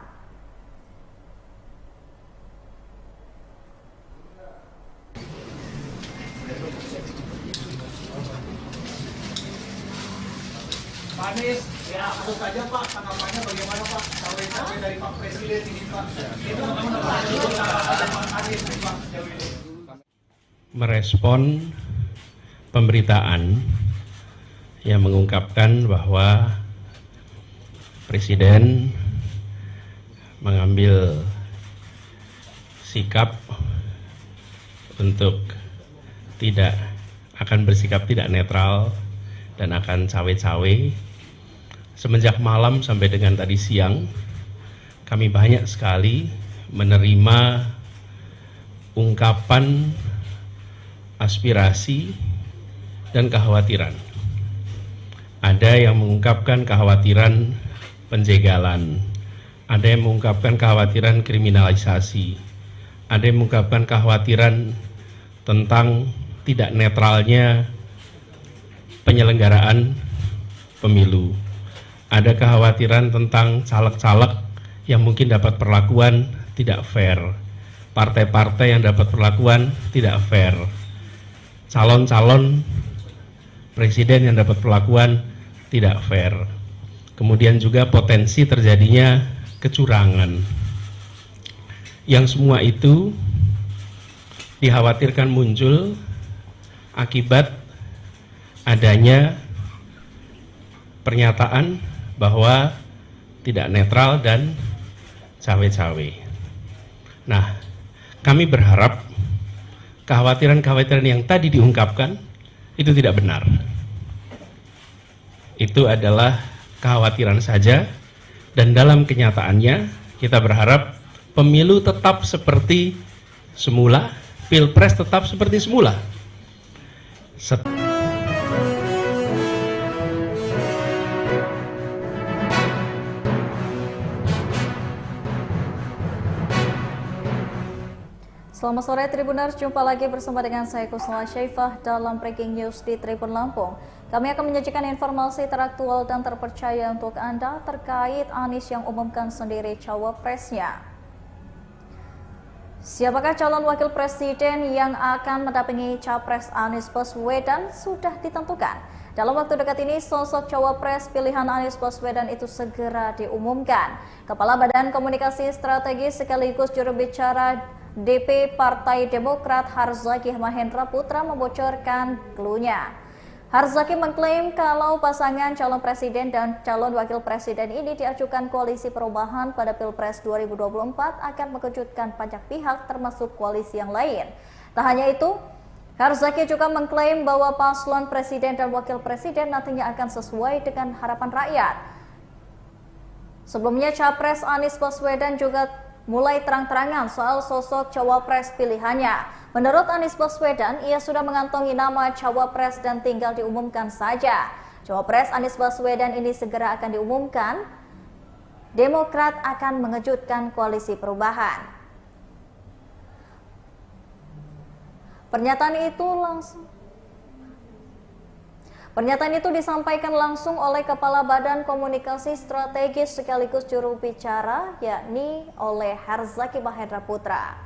Pak Anies, ya tentu saja Pak, tanggapannya bagaimana Pak? Cawe-cawe dari Pak Presiden ini Pak. Itu ada Pak Anies nih Pak sejauh ini. Merespon pemberitaan yang mengungkapkan bahwa Presiden mengambil sikap untuk akan bersikap tidak netral dan akan cawe-cawe. Semenjak malam sampai dengan tadi siang, kami banyak sekali menerima ungkapan aspirasi dan kekhawatiran. Ada yang mengungkapkan kekhawatiran penjegalan, ada yang mengungkapkan kekhawatiran kriminalisasi, ada yang mengungkapkan kekhawatiran tentang tidak netralnya penyelenggaraan pemilu. Ada kekhawatiran tentang caleg-caleg yang mungkin dapat perlakuan tidak fair, partai-partai yang dapat perlakuan tidak fair, calon-calon presiden yang dapat perlakuan tidak fair. Kemudian juga potensi terjadinya kecurangan. Yang semua itu dikhawatirkan muncul akibat adanya pernyataan bahwa tidak netral dan cawe-cawe. Nah, kami berharap kekhawatiran-kekhawatiran yang tadi diungkapkan itu tidak benar. Itu adalah kekhawatiran saja, dan dalam kenyataannya kita berharap pemilu tetap seperti semula, pilpres tetap seperti semula. Selamat sore Tribuners, jumpa lagi bersama dengan saya Kusnala Syaifah dalam Breaking News di Tribun Lampung. Kami akan menyajikan informasi teraktual dan terpercaya untuk Anda terkait Anies yang umumkan sendiri cawapresnya. Siapakah calon wakil presiden yang akan mendampingi capres Anies Baswedan sudah ditentukan. Dalam waktu dekat ini, sosok cawapres pilihan Anies Baswedan itu segera diumumkan. Kepala Badan Komunikasi Strategis sekaligus juru bicara DP Partai Demokrat Harzaki Mahendra Putra membocorkan clue-nya. Harzaki mengklaim kalau pasangan calon presiden dan calon wakil presiden ini diajukan koalisi perubahan pada Pilpres 2024 akan mengejutkan banyak pihak termasuk koalisi yang lain. Tak hanya itu, Harzaki juga mengklaim bahwa paslon presiden dan wakil presiden nantinya akan sesuai dengan harapan rakyat. Sebelumnya, Capres Anies Baswedan juga mulai terang-terangan soal sosok cawapres pilihannya. Menurut Anies Baswedan, ia sudah mengantongi nama cawapres dan tinggal diumumkan saja. Cawapres Anies Baswedan ini segera akan diumumkan. Demokrat akan mengejutkan koalisi perubahan. Pernyataan itu disampaikan langsung oleh Kepala Badan Komunikasi Strategis sekaligus juru bicara, yakni oleh Harzaki Mahendra Putra.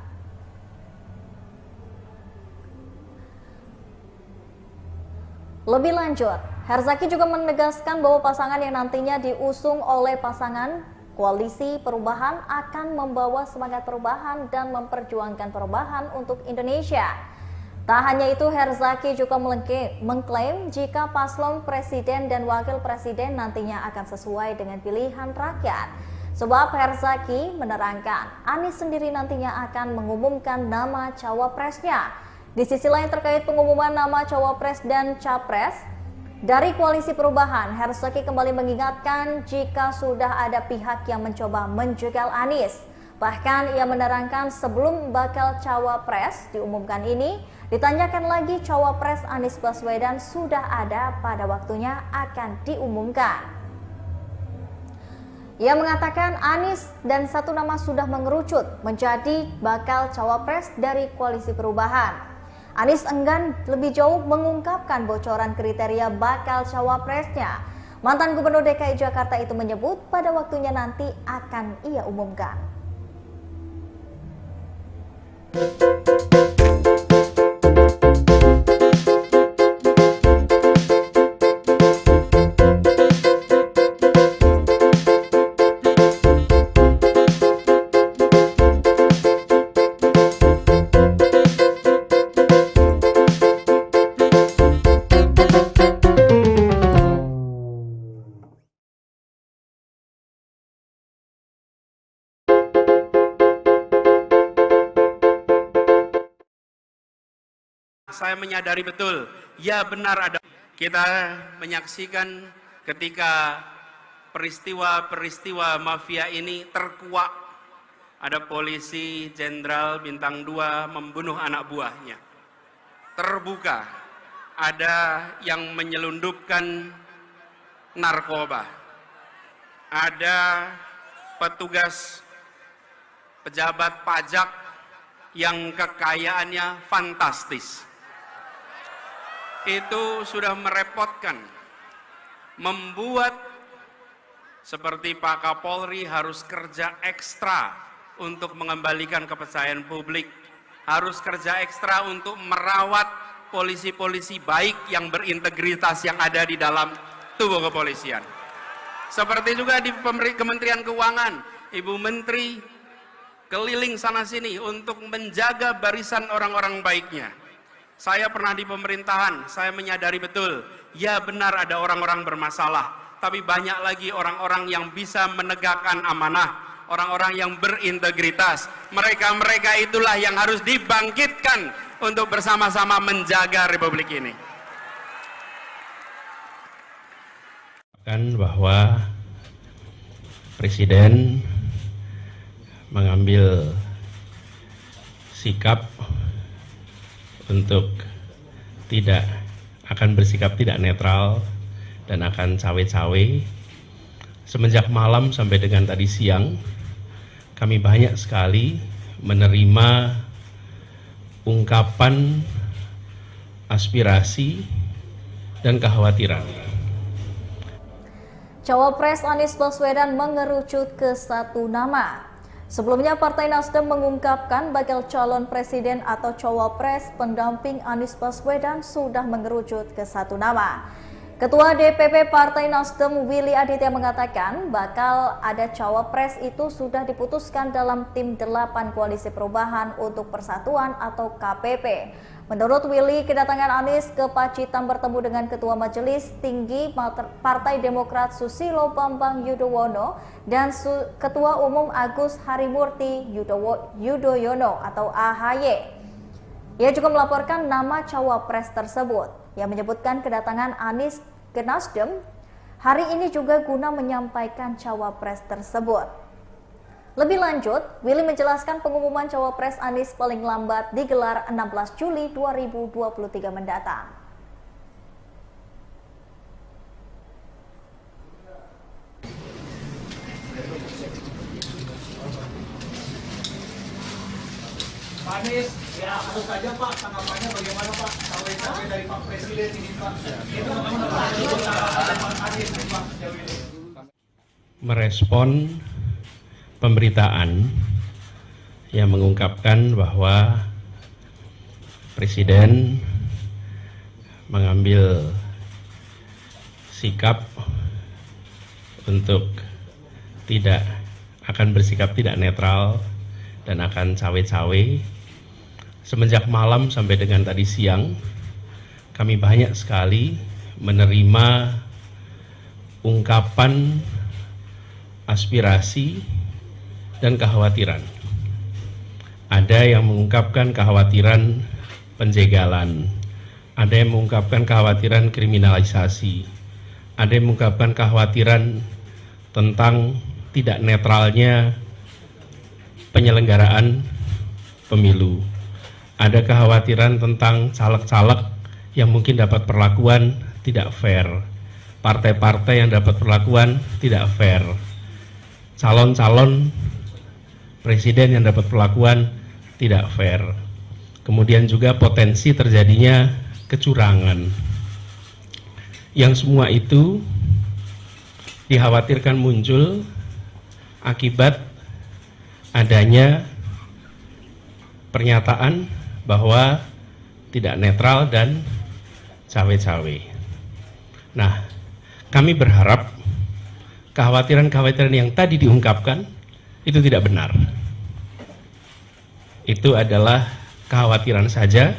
Lebih lanjut, Harzaki juga menegaskan bahwa pasangan yang nantinya diusung oleh pasangan koalisi perubahan akan membawa semangat perubahan dan memperjuangkan perubahan untuk Indonesia. Tak hanya itu, Harzaki juga mengklaim jika paslon presiden dan wakil presiden nantinya akan sesuai dengan pilihan rakyat. Sebab Harzaki menerangkan, Anies sendiri nantinya akan mengumumkan nama cawapresnya. Di sisi lain terkait pengumuman nama cawapres dan capres dari koalisi perubahan, Harzaki kembali mengingatkan jika sudah ada pihak yang mencoba menjegal Anies. Bahkan ia menerangkan sebelum bakal cawapres diumumkan ini, ditanyakan lagi cawapres Anies Baswedan sudah ada pada waktunya akan diumumkan. Ia mengatakan Anies dan satu nama sudah mengerucut menjadi bakal cawapres dari koalisi perubahan. Anies enggan lebih jauh mengungkapkan bocoran kriteria bakal cawapresnya. Mantan Gubernur DKI Jakarta itu menyebut pada waktunya nanti akan ia umumkan. Saya menyadari betul, ya benar ada. Kita menyaksikan ketika peristiwa mafia ini terkuak. Ada polisi jenderal bintang 2 membunuh anak buahnya. Terbuka, ada yang menyelundupkan narkoba. Ada petugas pejabat pajak yang kekayaannya fantastis. Itu sudah merepotkan, membuat seperti Pak Kapolri harus kerja ekstra untuk mengembalikan kepercayaan publik, harus kerja ekstra untuk merawat polisi-polisi baik yang berintegritas yang ada di dalam tubuh kepolisian. Seperti juga di Kementerian Keuangan, Ibu Menteri keliling sana-sini untuk menjaga barisan orang-orang baiknya. Saya pernah di pemerintahan, saya menyadari betul, ya benar ada orang-orang bermasalah, tapi banyak lagi orang-orang yang bisa menegakkan amanah, orang-orang yang berintegritas. Mereka-mereka itulah yang harus dibangkitkan untuk bersama-sama menjaga Republik ini. Bahwa Presiden mengambil sikap untuk bersikap tidak netral dan akan cawe-cawe. Semenjak malam sampai dengan tadi siang, kami banyak sekali menerima ungkapan aspirasi dan kekhawatiran. Cawapres Anies Baswedan mengerucut ke satu nama. Sebelumnya Partai Nasdem mengungkapkan bakal calon presiden atau cawapres pendamping Anies Baswedan sudah mengerucut ke satu nama. Ketua DPP Partai Nasdem Willy Aditya mengatakan bakal ada cawapres itu sudah diputuskan dalam tim 8 Koalisi Perubahan untuk Persatuan atau KPP. Menurut Willy, kedatangan Anies ke Pacitan bertemu dengan Ketua Majelis Tinggi Partai Demokrat Susilo Bambang Yudhoyono dan Ketua Umum Agus Harimurti Yudhoyono atau AHY. Ia juga melaporkan nama cawapres tersebut yang menyebutkan kedatangan Anies ke Nasdem hari ini juga guna menyampaikan cawapres tersebut. Lebih lanjut, Willy menjelaskan pengumuman cawapres Anies paling lambat digelar 16 Juli 2023 mendatang. Pak Anies, ya tentu saja Pak, tanggapannya bagaimana Pak? Cawe-cawe dari Pak Presiden ini Pak. Itu bagaimana Pak Anies Pak sejauh ini? Merespon pemberitaan yang mengungkapkan bahwa Presiden mengambil sikap untuk akan bersikap tidak netral dan akan cawe-cawe. Semenjak malam sampai dengan tadi siang, kami banyak sekali menerima ungkapan aspirasi dan kekhawatiran. Ada yang mengungkapkan kekhawatiran penjegalan, ada yang mengungkapkan kekhawatiran kriminalisasi, ada yang mengungkapkan kekhawatiran tentang tidak netralnya penyelenggaraan pemilu. Ada kekhawatiran tentang caleg-caleg yang mungkin dapat perlakuan tidak fair, partai-partai yang dapat perlakuan tidak fair, calon-calon presiden yang dapat perlakuan tidak fair. Kemudian juga potensi terjadinya kecurangan. Yang semua itu dikhawatirkan muncul akibat adanya pernyataan bahwa tidak netral dan cawe-cawe. Nah, kami berharap kekhawatiran-kekhawatiran yang tadi diungkapkan itu tidak benar. Itu adalah kekhawatiran saja,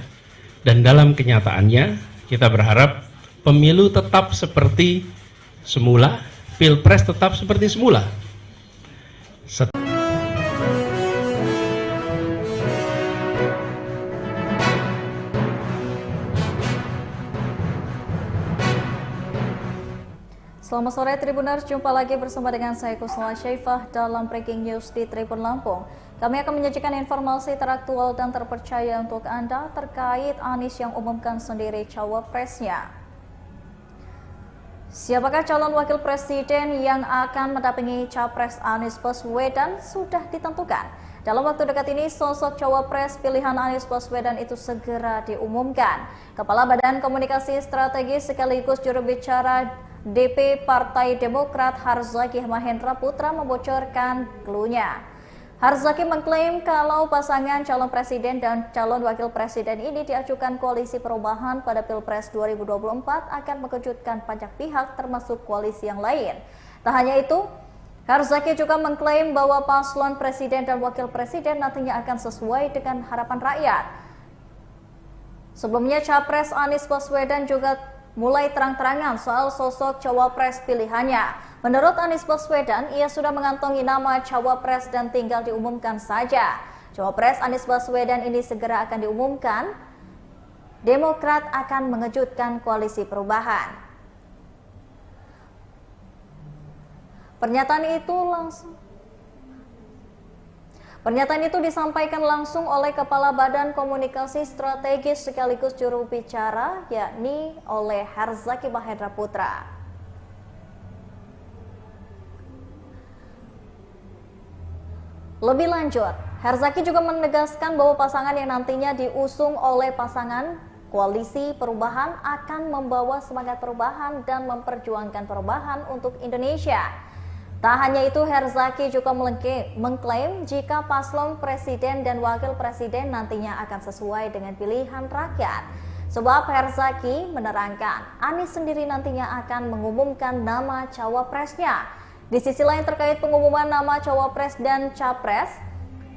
dan dalam kenyataannya kita berharap pemilu tetap seperti semula, pilpres tetap seperti semula. Selamat sore Tribuners, jumpa lagi bersama dengan saya Kusnala Syaifah dalam Breaking News di Tribun Lampung. Kami akan menyajikan informasi teraktual dan terpercaya untuk Anda terkait Anies yang umumkan sendiri cawapresnya. Siapakah calon wakil presiden yang akan mendampingi capres Anies Baswedan sudah ditentukan. Dalam waktu dekat ini, sosok cawapres pilihan Anies Baswedan itu segera diumumkan. Kepala Badan Komunikasi Strategis sekaligus juru bicara DP Partai Demokrat Harzaki Mahendra Putra membocorkan clue-nya. Harzaki mengklaim kalau pasangan calon presiden dan calon wakil presiden ini diajukan Koalisi Perubahan pada Pilpres 2024 akan mengejutkan banyak pihak termasuk koalisi yang lain. Tak hanya itu, Harzaki juga mengklaim bahwa paslon presiden dan wakil presiden nantinya akan sesuai dengan harapan rakyat. Sebelumnya, Capres Anies Baswedan juga mulai terang-terangan soal sosok cawapres pilihannya. Menurut Anies Baswedan, ia sudah mengantongi nama cawapres dan tinggal diumumkan saja. Cawapres Anies Baswedan ini segera akan diumumkan. Demokrat akan mengejutkan Koalisi Perubahan. Pernyataan itu disampaikan langsung oleh Kepala Badan Komunikasi Strategis sekaligus juru bicara, yakni oleh Harzaki Mahendra Putra. Lebih lanjut, Herzaki juga menegaskan bahwa pasangan yang nantinya diusung oleh pasangan Koalisi Perubahan akan membawa semangat perubahan dan memperjuangkan perubahan untuk Indonesia. Tak hanya itu, Herzaki juga mengklaim jika paslon presiden dan wakil presiden nantinya akan sesuai dengan pilihan rakyat. Sebab Herzaki menerangkan Anies sendiri nantinya akan mengumumkan nama cawapresnya. Di sisi lain terkait pengumuman nama cawapres dan capres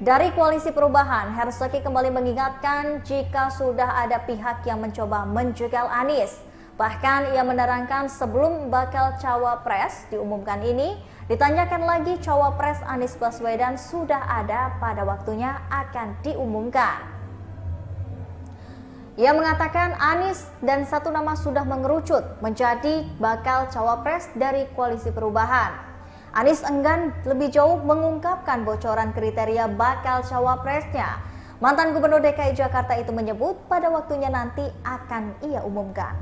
dari Koalisi Perubahan, Herzaki kembali mengingatkan jika sudah ada pihak yang mencoba menjegal Anies. Bahkan ia menerangkan sebelum bakal cawapres diumumkan ini, ditanyakan lagi cawapres Anies Baswedan sudah ada pada waktunya akan diumumkan. Ia mengatakan Anies dan satu nama sudah mengerucut menjadi bakal cawapres dari Koalisi Perubahan. Anies enggan lebih jauh mengungkapkan bocoran kriteria bakal cawapresnya. Mantan Gubernur DKI Jakarta itu menyebut pada waktunya nanti akan ia umumkan.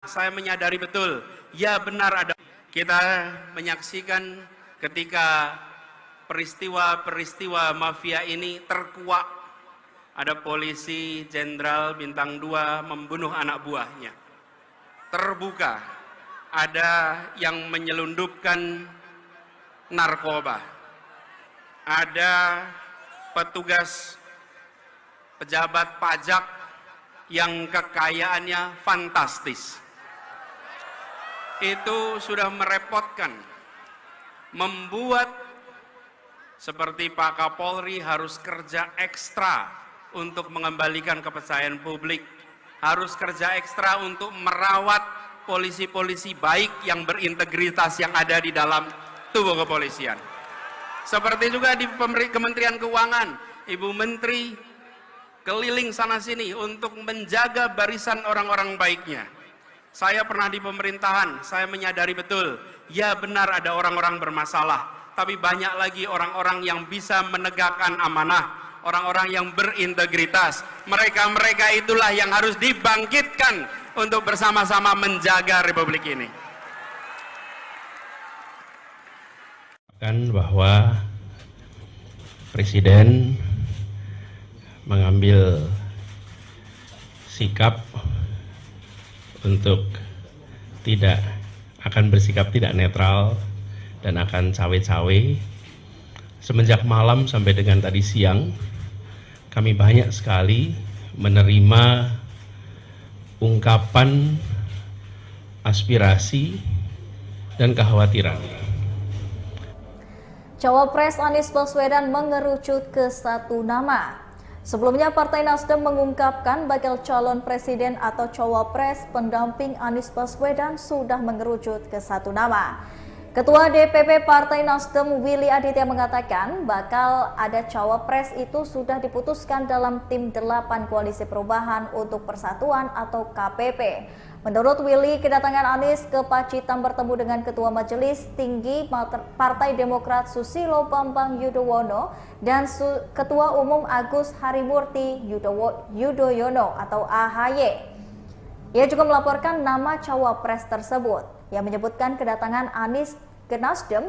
Saya menyadari betul, ya benar ada. Kita menyaksikan ketika peristiwa-peristiwa mafia ini terkuak. Ada polisi jenderal bintang 2 membunuh anak buahnya. Terbuka, ada yang menyelundupkan narkoba. Ada petugas pejabat pajak yang kekayaannya fantastis. Itu sudah merepotkan, membuat seperti Pak Kapolri harus kerja ekstra untuk mengembalikan kepercayaan publik, harus kerja ekstra untuk merawat polisi-polisi baik yang berintegritas yang ada di dalam tubuh kepolisian. Seperti juga di Kementerian Keuangan, Ibu Menteri keliling sana sini untuk menjaga barisan orang-orang baiknya. Saya pernah di pemerintahan, saya menyadari betul, ya benar ada orang-orang bermasalah, tapi banyak lagi orang-orang yang bisa menegakkan amanah, orang-orang yang berintegritas. Mereka-mereka itulah yang harus dibangkitkan untuk bersama-sama menjaga Republik ini. Bahwa Presiden mengambil sikap untuk bersikap tidak netral dan akan cawe-cawe. Semenjak malam sampai dengan tadi siang, kami banyak sekali menerima ungkapan aspirasi dan kekhawatiran. Cawapres Anies Baswedan mengerucut ke satu nama. Sebelumnya Partai Nasdem mengungkapkan bakal calon presiden atau cawapres pendamping Anies Baswedan sudah mengerucut ke satu nama. Ketua DPP Partai Nasdem Willy Aditya mengatakan bakal ada cawapres itu sudah diputuskan dalam tim 8 Koalisi Perubahan untuk Persatuan atau KPP. Menurut Willy, kedatangan Anies ke Pacitan bertemu dengan Ketua Majelis Tinggi Partai Demokrat Susilo Bambang Yudhoyono dan Ketua Umum Agus Harimurti Yudhoyono atau AHY. Ia juga melaporkan nama cawapres tersebut yang menyebutkan kedatangan Anies ke Nasdem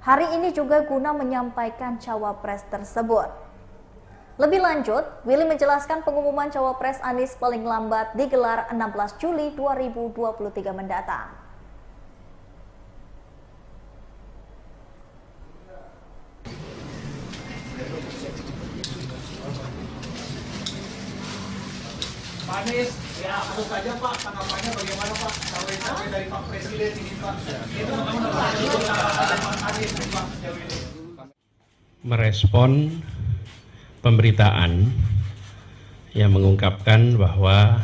hari ini juga guna menyampaikan cawapres tersebut. Lebih lanjut, Willy menjelaskan pengumuman cawapres Anies paling lambat digelar 16 Juli 2023 mendatang. Pak Anies, ya tentu saja Pak, tanggapannya bagaimana Pak? Cawe-cawe dari Pak Presiden ini Pak. Itu Pak Anies Pak sejauh ini. Merespon pemberitaan yang mengungkapkan bahwa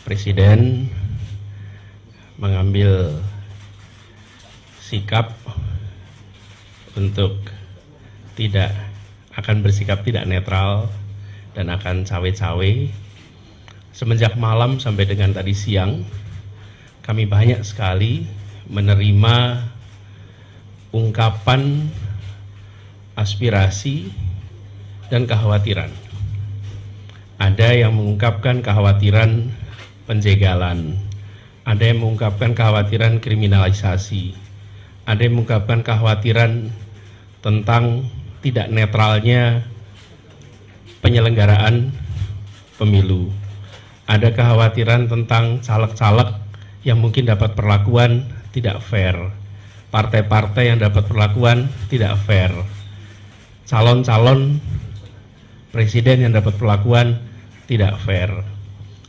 Presiden mengambil bersikap untuk bersikap tidak netral dan akan cawe-cawe. Semenjak malam sampai dengan tadi siang, kami banyak sekali menerima ungkapan aspirasi dan kekhawatiran. Ada yang mengungkapkan kekhawatiran penjegalan, ada yang mengungkapkan kekhawatiran kriminalisasi, ada yang mengungkapkan kekhawatiran tentang tidak netralnya penyelenggaraan pemilu. Ada kekhawatiran tentang caleg-caleg yang mungkin dapat perlakuan tidak fair, partai-partai yang dapat perlakuan tidak fair, calon-calon presiden yang dapat perlakuan tidak fair.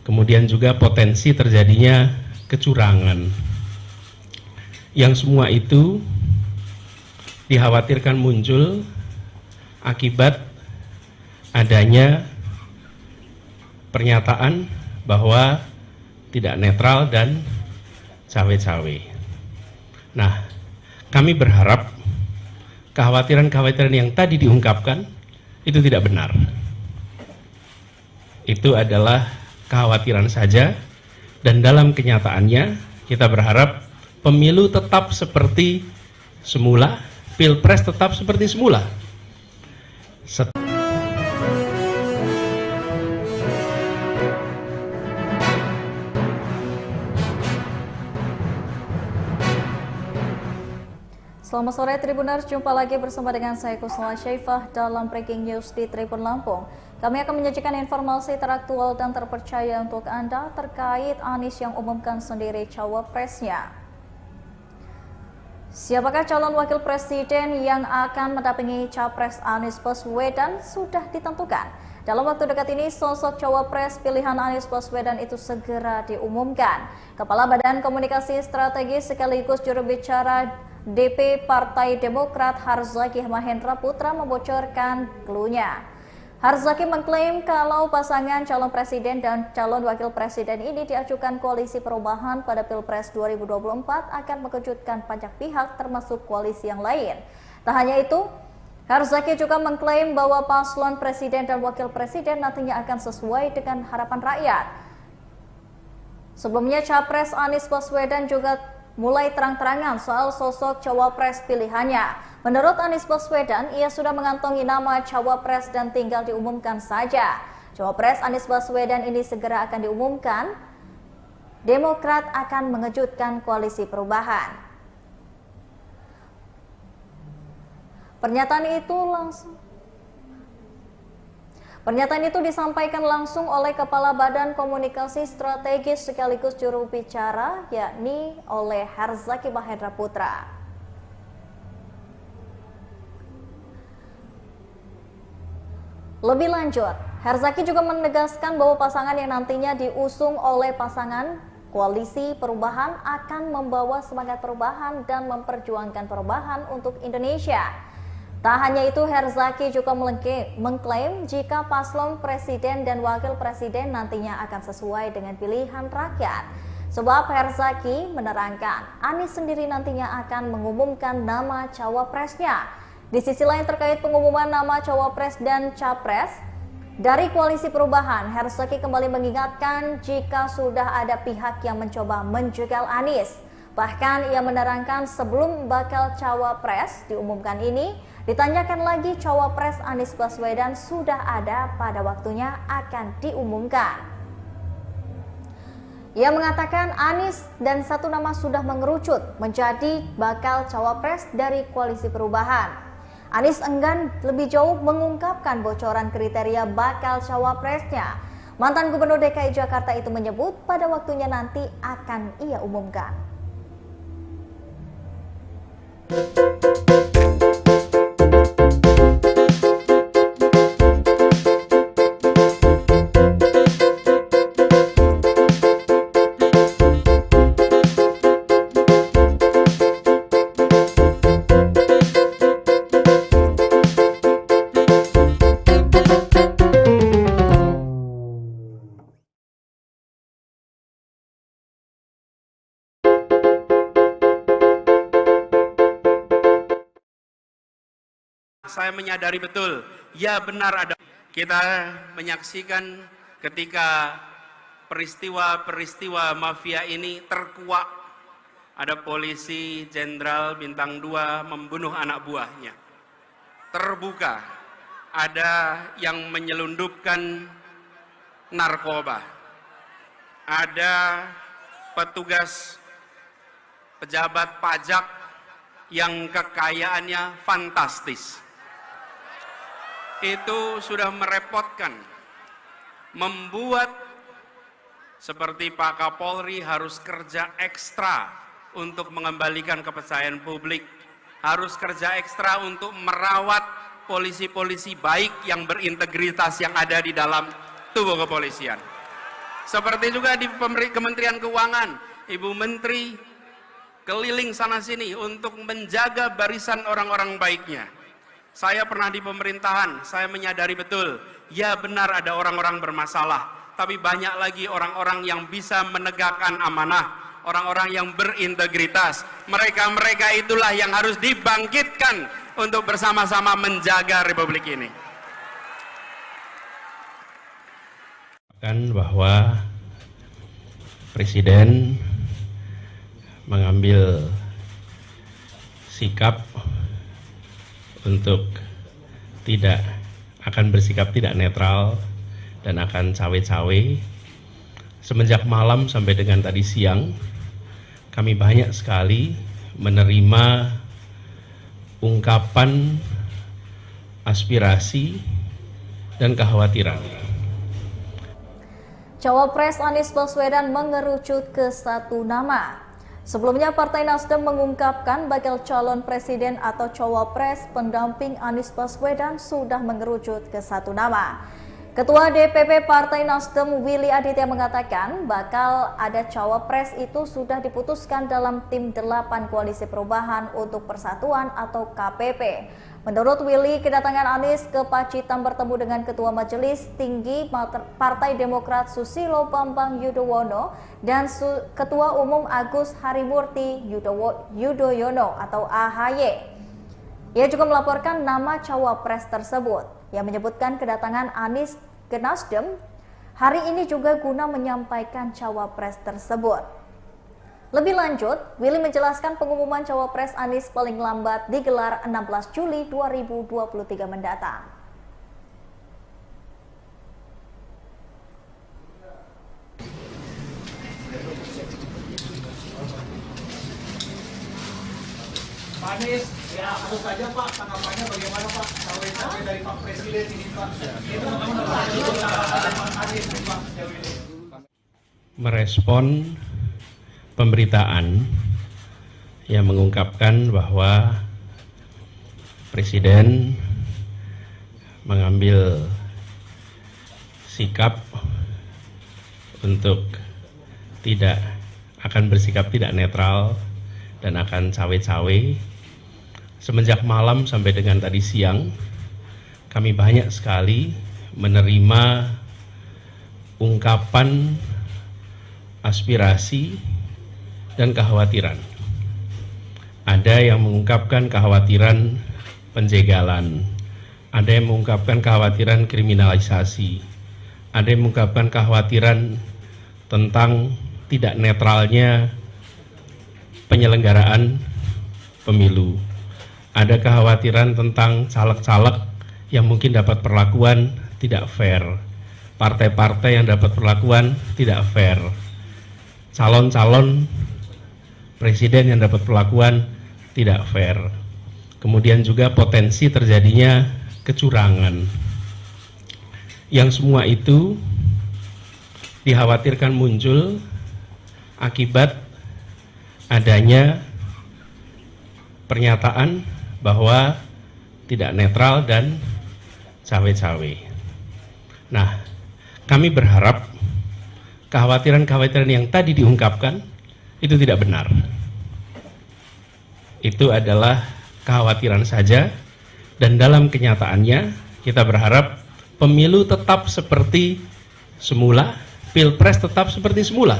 Kemudian juga potensi terjadinya kecurangan. Yang semua itu dikhawatirkan muncul akibat adanya pernyataan bahwa tidak netral dan cawe-cawe. Nah, kami berharap kekhawatiran-kekhawatiran yang tadi diungkapkan itu tidak benar. Itu adalah kekhawatiran saja, dan dalam kenyataannya kita berharap pemilu tetap seperti semula, pilpres tetap seperti semula. Selamat sore Tribuners, jumpa lagi bersama dengan saya Kusnala Syaifah dalam Breaking News di Tribun Lampung. Kami akan menyajikan informasi teraktual dan terpercaya untuk Anda terkait Anies yang umumkan sendiri cawapresnya. Siapakah calon wakil presiden yang akan mendampingi capres Anies Baswedan sudah ditentukan. Dalam waktu dekat ini, sosok cawapres pilihan Anies Baswedan itu segera diumumkan. Kepala Badan Komunikasi Strategis sekaligus juru bicara DP Partai Demokrat Harzaki Mahendra Putra membocorkan clue-nya. Harzaki mengklaim kalau pasangan calon presiden dan calon wakil presiden ini diajukan koalisi perubahan pada Pilpres 2024 akan mengejutkan banyak pihak termasuk koalisi yang lain. Tak hanya itu, Harzaki juga mengklaim bahwa paslon presiden dan wakil presiden nantinya akan sesuai dengan harapan rakyat. Sebelumnya, Capres Anies Baswedan juga mulai terang-terangan soal sosok cawapres pilihannya. Menurut Anies Baswedan, ia sudah mengantongi nama cawapres dan tinggal diumumkan saja. Cawapres Anies Baswedan ini segera akan diumumkan. Demokrat akan mengejutkan koalisi perubahan. Pernyataan itu disampaikan langsung oleh Kepala Badan Komunikasi Strategis sekaligus juru bicara, yakni oleh Harzaki Mahendra Putra. Lebih lanjut, Harzaki juga menegaskan bahwa pasangan yang nantinya diusung oleh pasangan koalisi perubahan akan membawa semangat perubahan dan memperjuangkan perubahan untuk Indonesia. Tak hanya itu, Harzaki juga mengklaim jika paslon presiden dan wakil presiden nantinya akan sesuai dengan pilihan rakyat. Sebab Harzaki menerangkan, Anies sendiri nantinya akan mengumumkan nama cawapresnya. Di sisi lain terkait pengumuman nama cawapres dan capres dari koalisi perubahan, Harzaki kembali mengingatkan jika sudah ada pihak yang mencoba menjegal Anies. Bahkan ia menerangkan sebelum bakal cawapres diumumkan ini, ditanyakan lagi cawapres Anies Baswedan sudah ada pada waktunya akan diumumkan. Ia mengatakan Anies dan satu nama sudah mengerucut menjadi bakal cawapres dari koalisi perubahan. Anies enggan lebih jauh mengungkapkan bocoran kriteria bakal cawapresnya. Mantan Gubernur DKI Jakarta itu menyebut pada waktunya nanti akan ia umumkan. Saya menyadari betul, ya benar ada. Kita menyaksikan ketika peristiwa-peristiwa mafia ini terkuak. Ada polisi jenderal bintang 2 membunuh anak buahnya. Terbuka, ada yang menyelundupkan narkoba. Ada petugas pejabat pajak yang kekayaannya fantastis. Itu sudah merepotkan, membuat seperti Pak Kapolri harus kerja ekstra untuk mengembalikan kepercayaan publik, harus kerja ekstra untuk merawat polisi-polisi baik yang berintegritas yang ada di dalam tubuh kepolisian. Seperti juga di Kementerian Keuangan, Ibu Menteri keliling sana-sini untuk menjaga barisan orang-orang baiknya. Saya pernah di pemerintahan, saya menyadari betul, ya benar ada orang-orang bermasalah, tapi banyak lagi orang-orang yang bisa menegakkan amanah, orang-orang yang berintegritas. Mereka-mereka itulah yang harus dibangkitkan untuk bersama-sama menjaga Republik ini. Bahwa Presiden mengambil sikap untuk bersikap tidak netral dan akan cawe-cawe. Semenjak malam sampai dengan tadi siang, kami banyak sekali menerima ungkapan aspirasi dan kekhawatiran. Cawapres Anies Baswedan mengerucut ke satu nama. Sebelumnya Partai Nasdem mengungkapkan bakal calon presiden atau cawapres pendamping Anies Baswedan sudah mengerucut ke satu nama. Ketua DPP Partai Nasdem Willy Aditya mengatakan bakal ada cawapres itu sudah diputuskan dalam tim 8 Koalisi Perubahan untuk Persatuan atau KPP. Menurut Willy, kedatangan Anies ke Pacitan bertemu dengan Ketua Majelis Tinggi Partai Demokrat Susilo Bambang Yudhoyono dan Ketua Umum Agus Harimurti Yudhoyono atau AHY. Ia juga melaporkan nama cawapres tersebut yang menyebutkan kedatangan Anies ke Nasdem hari ini juga guna menyampaikan cawapres tersebut. Lebih lanjut, Willy menjelaskan pengumuman cawapres Anies paling lambat digelar 16 Juli 2023 mendatang. Pak Anies, ya tentu saja Pak, tanggapannya bagaimana Pak? Cawe-cawe dari Pak Presiden ini Pak. Itu Pak Anies Pak sejauh ini. Merespon pemberitaan yang mengungkapkan bahwa Presiden mengambil sikap untuk bersikap tidak netral dan akan cawe-cawe. Semenjak malam sampai dengan tadi siang, kami banyak sekali menerima ungkapan aspirasi dan kekhawatiran. Ada yang mengungkapkan kekhawatiran penjegalan, ada yang mengungkapkan kekhawatiran kriminalisasi, ada yang mengungkapkan kekhawatiran tentang tidak netralnya penyelenggaraan pemilu. Ada kekhawatiran tentang caleg-caleg yang mungkin dapat perlakuan tidak fair, partai-partai yang dapat perlakuan tidak fair, calon-calon presiden yang dapat perlakuan tidak fair. Kemudian juga potensi terjadinya kecurangan. Yang semua itu dikhawatirkan muncul akibat adanya pernyataan bahwa tidak netral dan cawe-cawe. Nah, kami berharap kekhawatiran-kekhawatiran yang tadi diungkapkan itu tidak benar. Itu adalah kekhawatiran saja, dan dalam kenyataannya kita berharap pemilu tetap seperti semula, pilpres tetap seperti semula.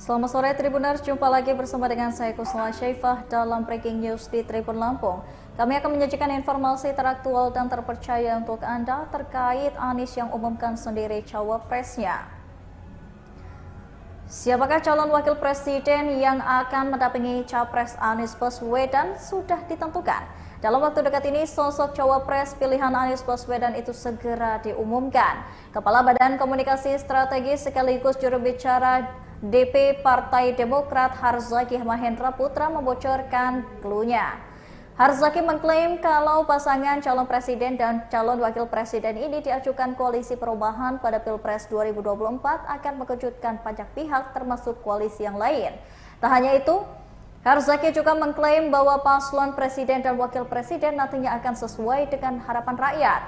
Selamat sore Tribuners, jumpa lagi bersama dengan saya Kusnala Syaifah dalam Breaking News di Tribun Lampung. Kami akan menyajikan informasi teraktual dan terpercaya untuk Anda terkait Anies yang umumkan sendiri cawapresnya. Siapakah calon wakil presiden yang akan mendampingi capres Anies Baswedan sudah ditentukan. Dalam waktu dekat ini, sosok cawapres pilihan Anies Baswedan itu segera diumumkan. Kepala Badan Komunikasi Strategis sekaligus juru bicara DP Partai Demokrat Harzaki Mahendra Putra membocorkan clue-nya. Harzaki mengklaim kalau pasangan calon presiden dan calon wakil presiden ini diajukan koalisi perubahan pada Pilpres 2024 akan mengejutkan banyak pihak termasuk koalisi yang lain. Tak hanya itu, Harzaki juga mengklaim bahwa paslon presiden dan wakil presiden nantinya akan sesuai dengan harapan rakyat.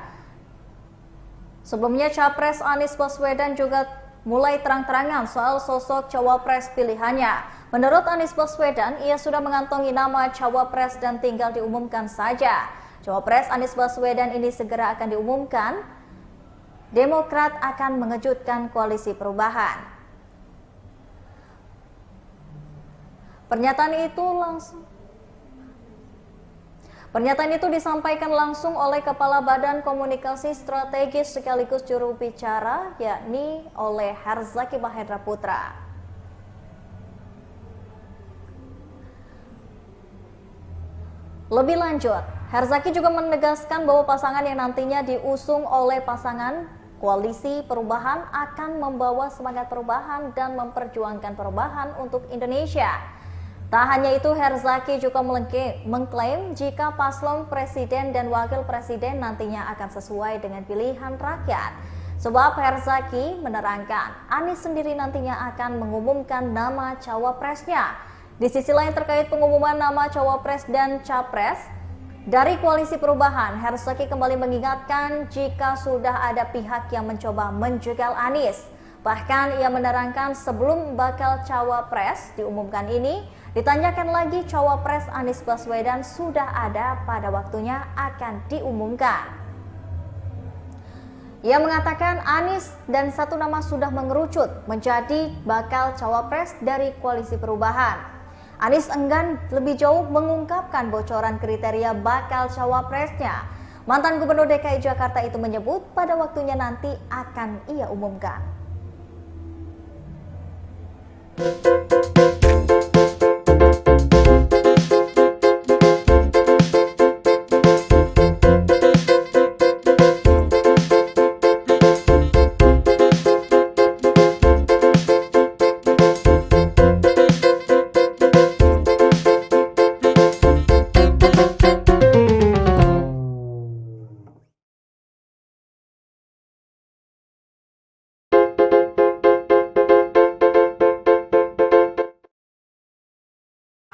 Sebelumnya, Capres Anies Baswedan juga mulai terang-terangan soal sosok cawapres pilihannya. Menurut Anies Baswedan, ia sudah mengantongi nama cawapres dan tinggal diumumkan saja. Cawapres Anies Baswedan ini segera akan diumumkan. Demokrat akan mengejutkan koalisi perubahan. Pernyataan itu disampaikan langsung oleh Kepala Badan Komunikasi Strategis sekaligus juru bicara, yakni oleh Harzaki Mahendra Putra. Lebih lanjut, Harzaki juga menegaskan bahwa pasangan yang nantinya diusung oleh pasangan koalisi perubahan akan membawa semangat perubahan dan memperjuangkan perubahan untuk Indonesia. Tak hanya itu, Harzaki juga mengklaim jika paslon presiden dan wakil presiden nantinya akan sesuai dengan pilihan rakyat. Sebab Harzaki menerangkan, Anies sendiri nantinya akan mengumumkan nama cawapresnya. Di sisi lain terkait pengumuman nama cawapres dan capres dari koalisi perubahan, Harzaki kembali mengingatkan jika sudah ada pihak yang mencoba menjegal Anies. Bahkan ia menerangkan sebelum bakal cawapres diumumkan ini, ditanyakan lagi cawapres Anies Baswedan sudah ada pada waktunya akan diumumkan. Ia mengatakan Anies dan satu nama sudah mengerucut menjadi bakal cawapres dari koalisi perubahan. Anies enggan lebih jauh mengungkapkan bocoran kriteria bakal cawapresnya. Mantan Gubernur DKI Jakarta itu menyebut pada waktunya nanti akan ia umumkan.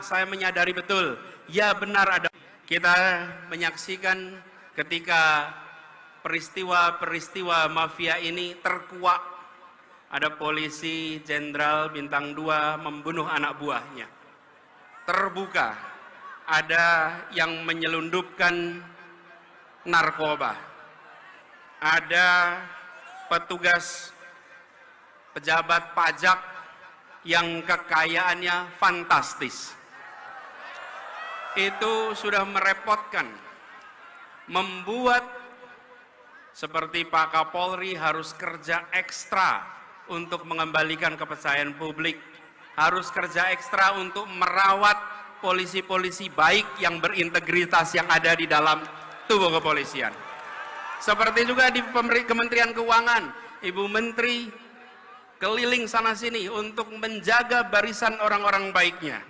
Saya menyadari betul, ya benar ada. Kita menyaksikan ketika peristiwa-peristiwa mafia ini terkuak. Ada polisi jenderal bintang 2 membunuh anak buahnya. Terbuka, ada yang menyelundupkan narkoba. Ada petugas pejabat pajak yang kekayaannya fantastis. Itu sudah merepotkan, membuat seperti Pak Kapolri harus kerja ekstra untuk mengembalikan kepercayaan publik, harus kerja ekstra untuk merawat polisi-polisi baik yang berintegritas yang ada di dalam tubuh kepolisian. Seperti juga di Kementerian Keuangan, Ibu Menteri keliling sana-sini untuk menjaga barisan orang-orang baiknya.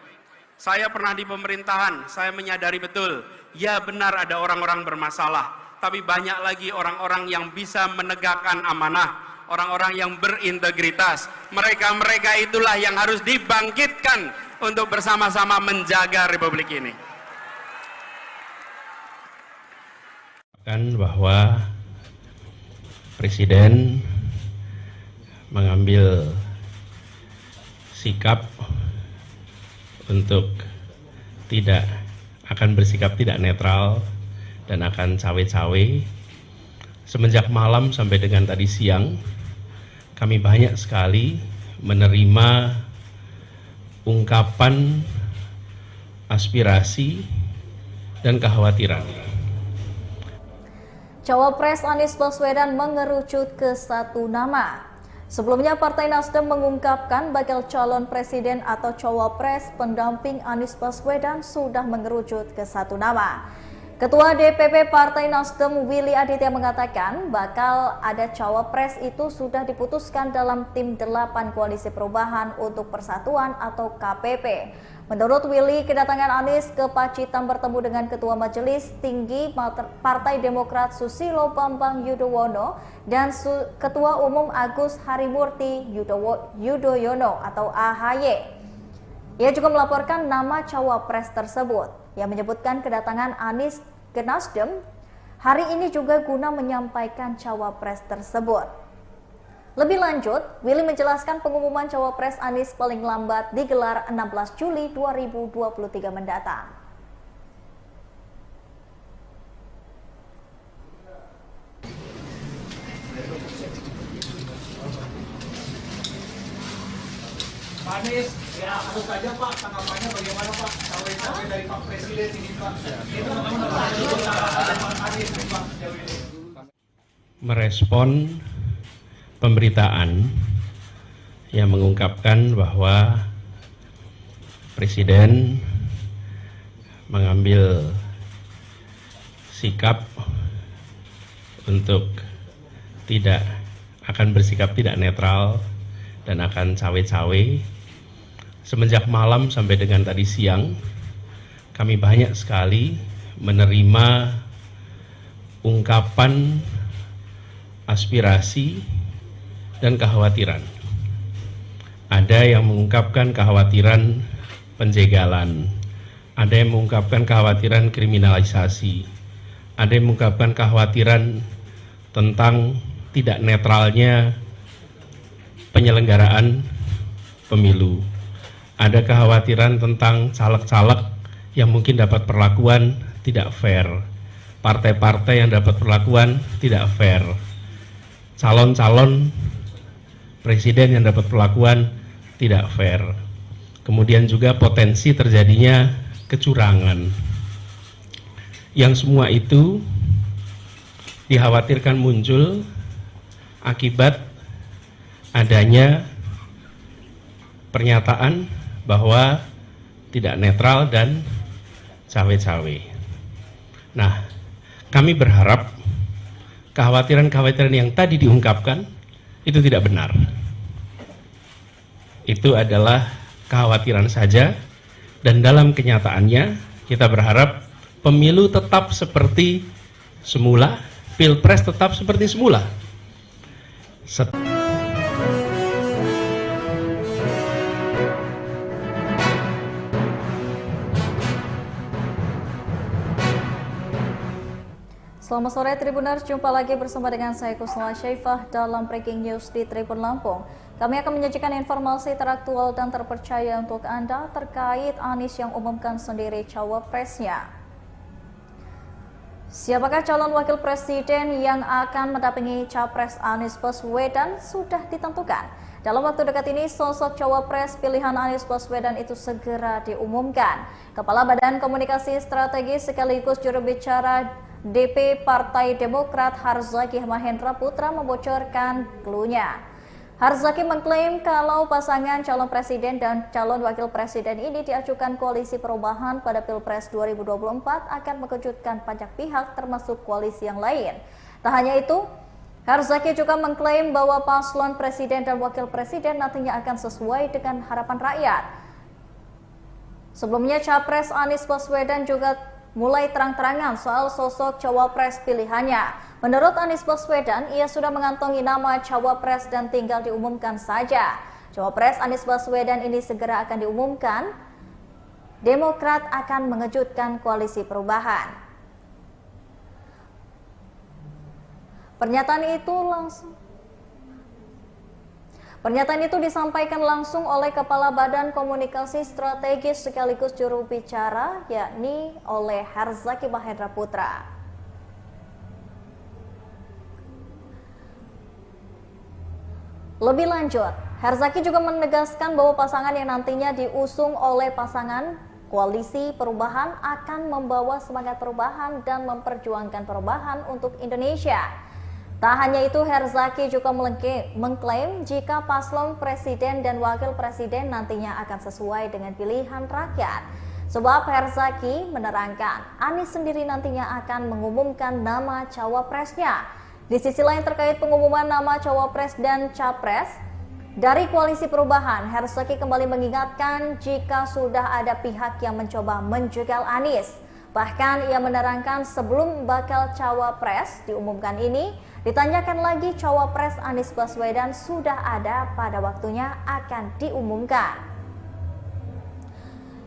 Saya pernah di pemerintahan, saya menyadari betul, ya benar ada orang-orang bermasalah, tapi banyak lagi orang-orang yang bisa menegakkan amanah, orang-orang yang berintegritas. Mereka-mereka itulah yang harus dibangkitkan untuk bersama-sama menjaga Republik ini. Bahwa Presiden mengambil sikap untuk akan bersikap tidak netral dan akan cawe-cawe. Semenjak malam sampai dengan tadi siang, kami banyak sekali menerima ungkapan aspirasi dan kekhawatiran. Cawapres Anies Baswedan mengerucut ke satu nama. Sebelumnya Partai Nasdem mengungkapkan bakal calon presiden atau cawapres pendamping Anies Baswedan sudah mengerucut ke satu nama. Ketua DPP Partai Nasdem Willy Aditya mengatakan bakal ada cawapres itu sudah diputuskan dalam tim 8 Koalisi Perubahan untuk Persatuan atau KPP. Menurut Willy, kedatangan Anies ke Pacitan bertemu dengan Ketua Majelis Tinggi Partai Demokrat Susilo Bambang Yudhoyono dan Ketua Umum Agus Harimurti Yudhoyono atau AHY. Ia juga melaporkan nama cawapres tersebut yang menyebutkan kedatangan Anies ke Nasdem hari ini juga guna menyampaikan cawapres tersebut. Lebih lanjut, Willy menjelaskan pengumuman cawapres Anies paling lambat digelar 16 Juli 2023 mendatang. Pak Anies, ya tentu saja Pak, tanggapannya bagaimana Pak? Cawe-cawe dari Pak Presiden ini Pak. Itu Pak Anies Pak sejauh ini. Merespon pemberitaan yang mengungkapkan bahwa Presiden mengambil sikap untuk akan bersikap tidak netral dan akan cawe-cawe. Semenjak malam sampai dengan tadi siang, kami banyak sekali menerima ungkapan aspirasi dan kekhawatiran. Ada yang mengungkapkan kekhawatiran penjegalan, ada yang mengungkapkan kekhawatiran kriminalisasi, ada yang mengungkapkan kekhawatiran tentang tidak netralnya penyelenggaraan pemilu. Ada kekhawatiran tentang caleg-caleg yang mungkin dapat perlakuan tidak fair, partai-partai yang dapat perlakuan tidak fair, calon-calon presiden yang dapat perlakuan tidak fair. Kemudian juga potensi terjadinya kecurangan. Yang semua itu dikhawatirkan muncul akibat adanya pernyataan bahwa tidak netral dan cawe-cawe. Nah, kami berharap kekhawatiran-kekhawatiran yang tadi diungkapkan itu tidak benar. Itu adalah kekhawatiran saja, dan dalam kenyataannya kita berharap pemilu tetap seperti semula, pilpres tetap seperti semula. Selamat sore Tribuners, jumpa lagi bersama dengan saya Kusnala Syaifah dalam Breaking News di Tribun Lampung. Kami akan menyajikan informasi teraktual dan terpercaya untuk Anda terkait Anies yang umumkan sendiri cawapresnya. Siapakah calon wakil presiden yang akan mendampingi capres Anies Baswedan sudah ditentukan. Dalam waktu dekat ini, sosok cawapres pilihan Anies Baswedan itu segera diumumkan. Kepala Badan Komunikasi Strategis sekaligus juru bicara DP Partai Demokrat Harzaki Mahendra Putra membocorkan clue-nya. Harzaki mengklaim kalau pasangan calon presiden dan calon wakil presiden ini diajukan Koalisi Perubahan pada Pilpres 2024 akan mengejutkan banyak pihak termasuk koalisi yang lain. Tak hanya itu, Harzaki juga mengklaim bahwa paslon presiden dan wakil presiden nantinya akan sesuai dengan harapan rakyat. Sebelumnya, Capres Anies Baswedan juga mulai terang-terangan soal sosok cawapres pilihannya. Menurut Anies Baswedan, ia sudah mengantongi nama cawapres dan tinggal diumumkan saja. Cawapres Anies Baswedan ini segera akan diumumkan. Demokrat akan mengejutkan Koalisi Perubahan. Pernyataan itu disampaikan langsung oleh Kepala Badan Komunikasi Strategis sekaligus juru bicara, yakni oleh Harzaki Mahendra Putra. Lebih lanjut, Herzaki juga menegaskan bahwa pasangan yang nantinya diusung oleh pasangan Koalisi Perubahan akan membawa semangat perubahan dan memperjuangkan perubahan untuk Indonesia. Tak hanya itu, Herzaki juga mengklaim jika paslon presiden dan wakil presiden nantinya akan sesuai dengan pilihan rakyat. Sebab Herzaki menerangkan Anies sendiri nantinya akan mengumumkan nama cawapresnya. Di sisi lain terkait pengumuman nama cawapres dan capres dari Koalisi Perubahan, Herzaki kembali mengingatkan jika sudah ada pihak yang mencoba menjegal Anies. Bahkan ia menerangkan sebelum bakal cawapres diumumkan ini, ditanyakan lagi cawapres Anies Baswedan sudah ada pada waktunya akan diumumkan.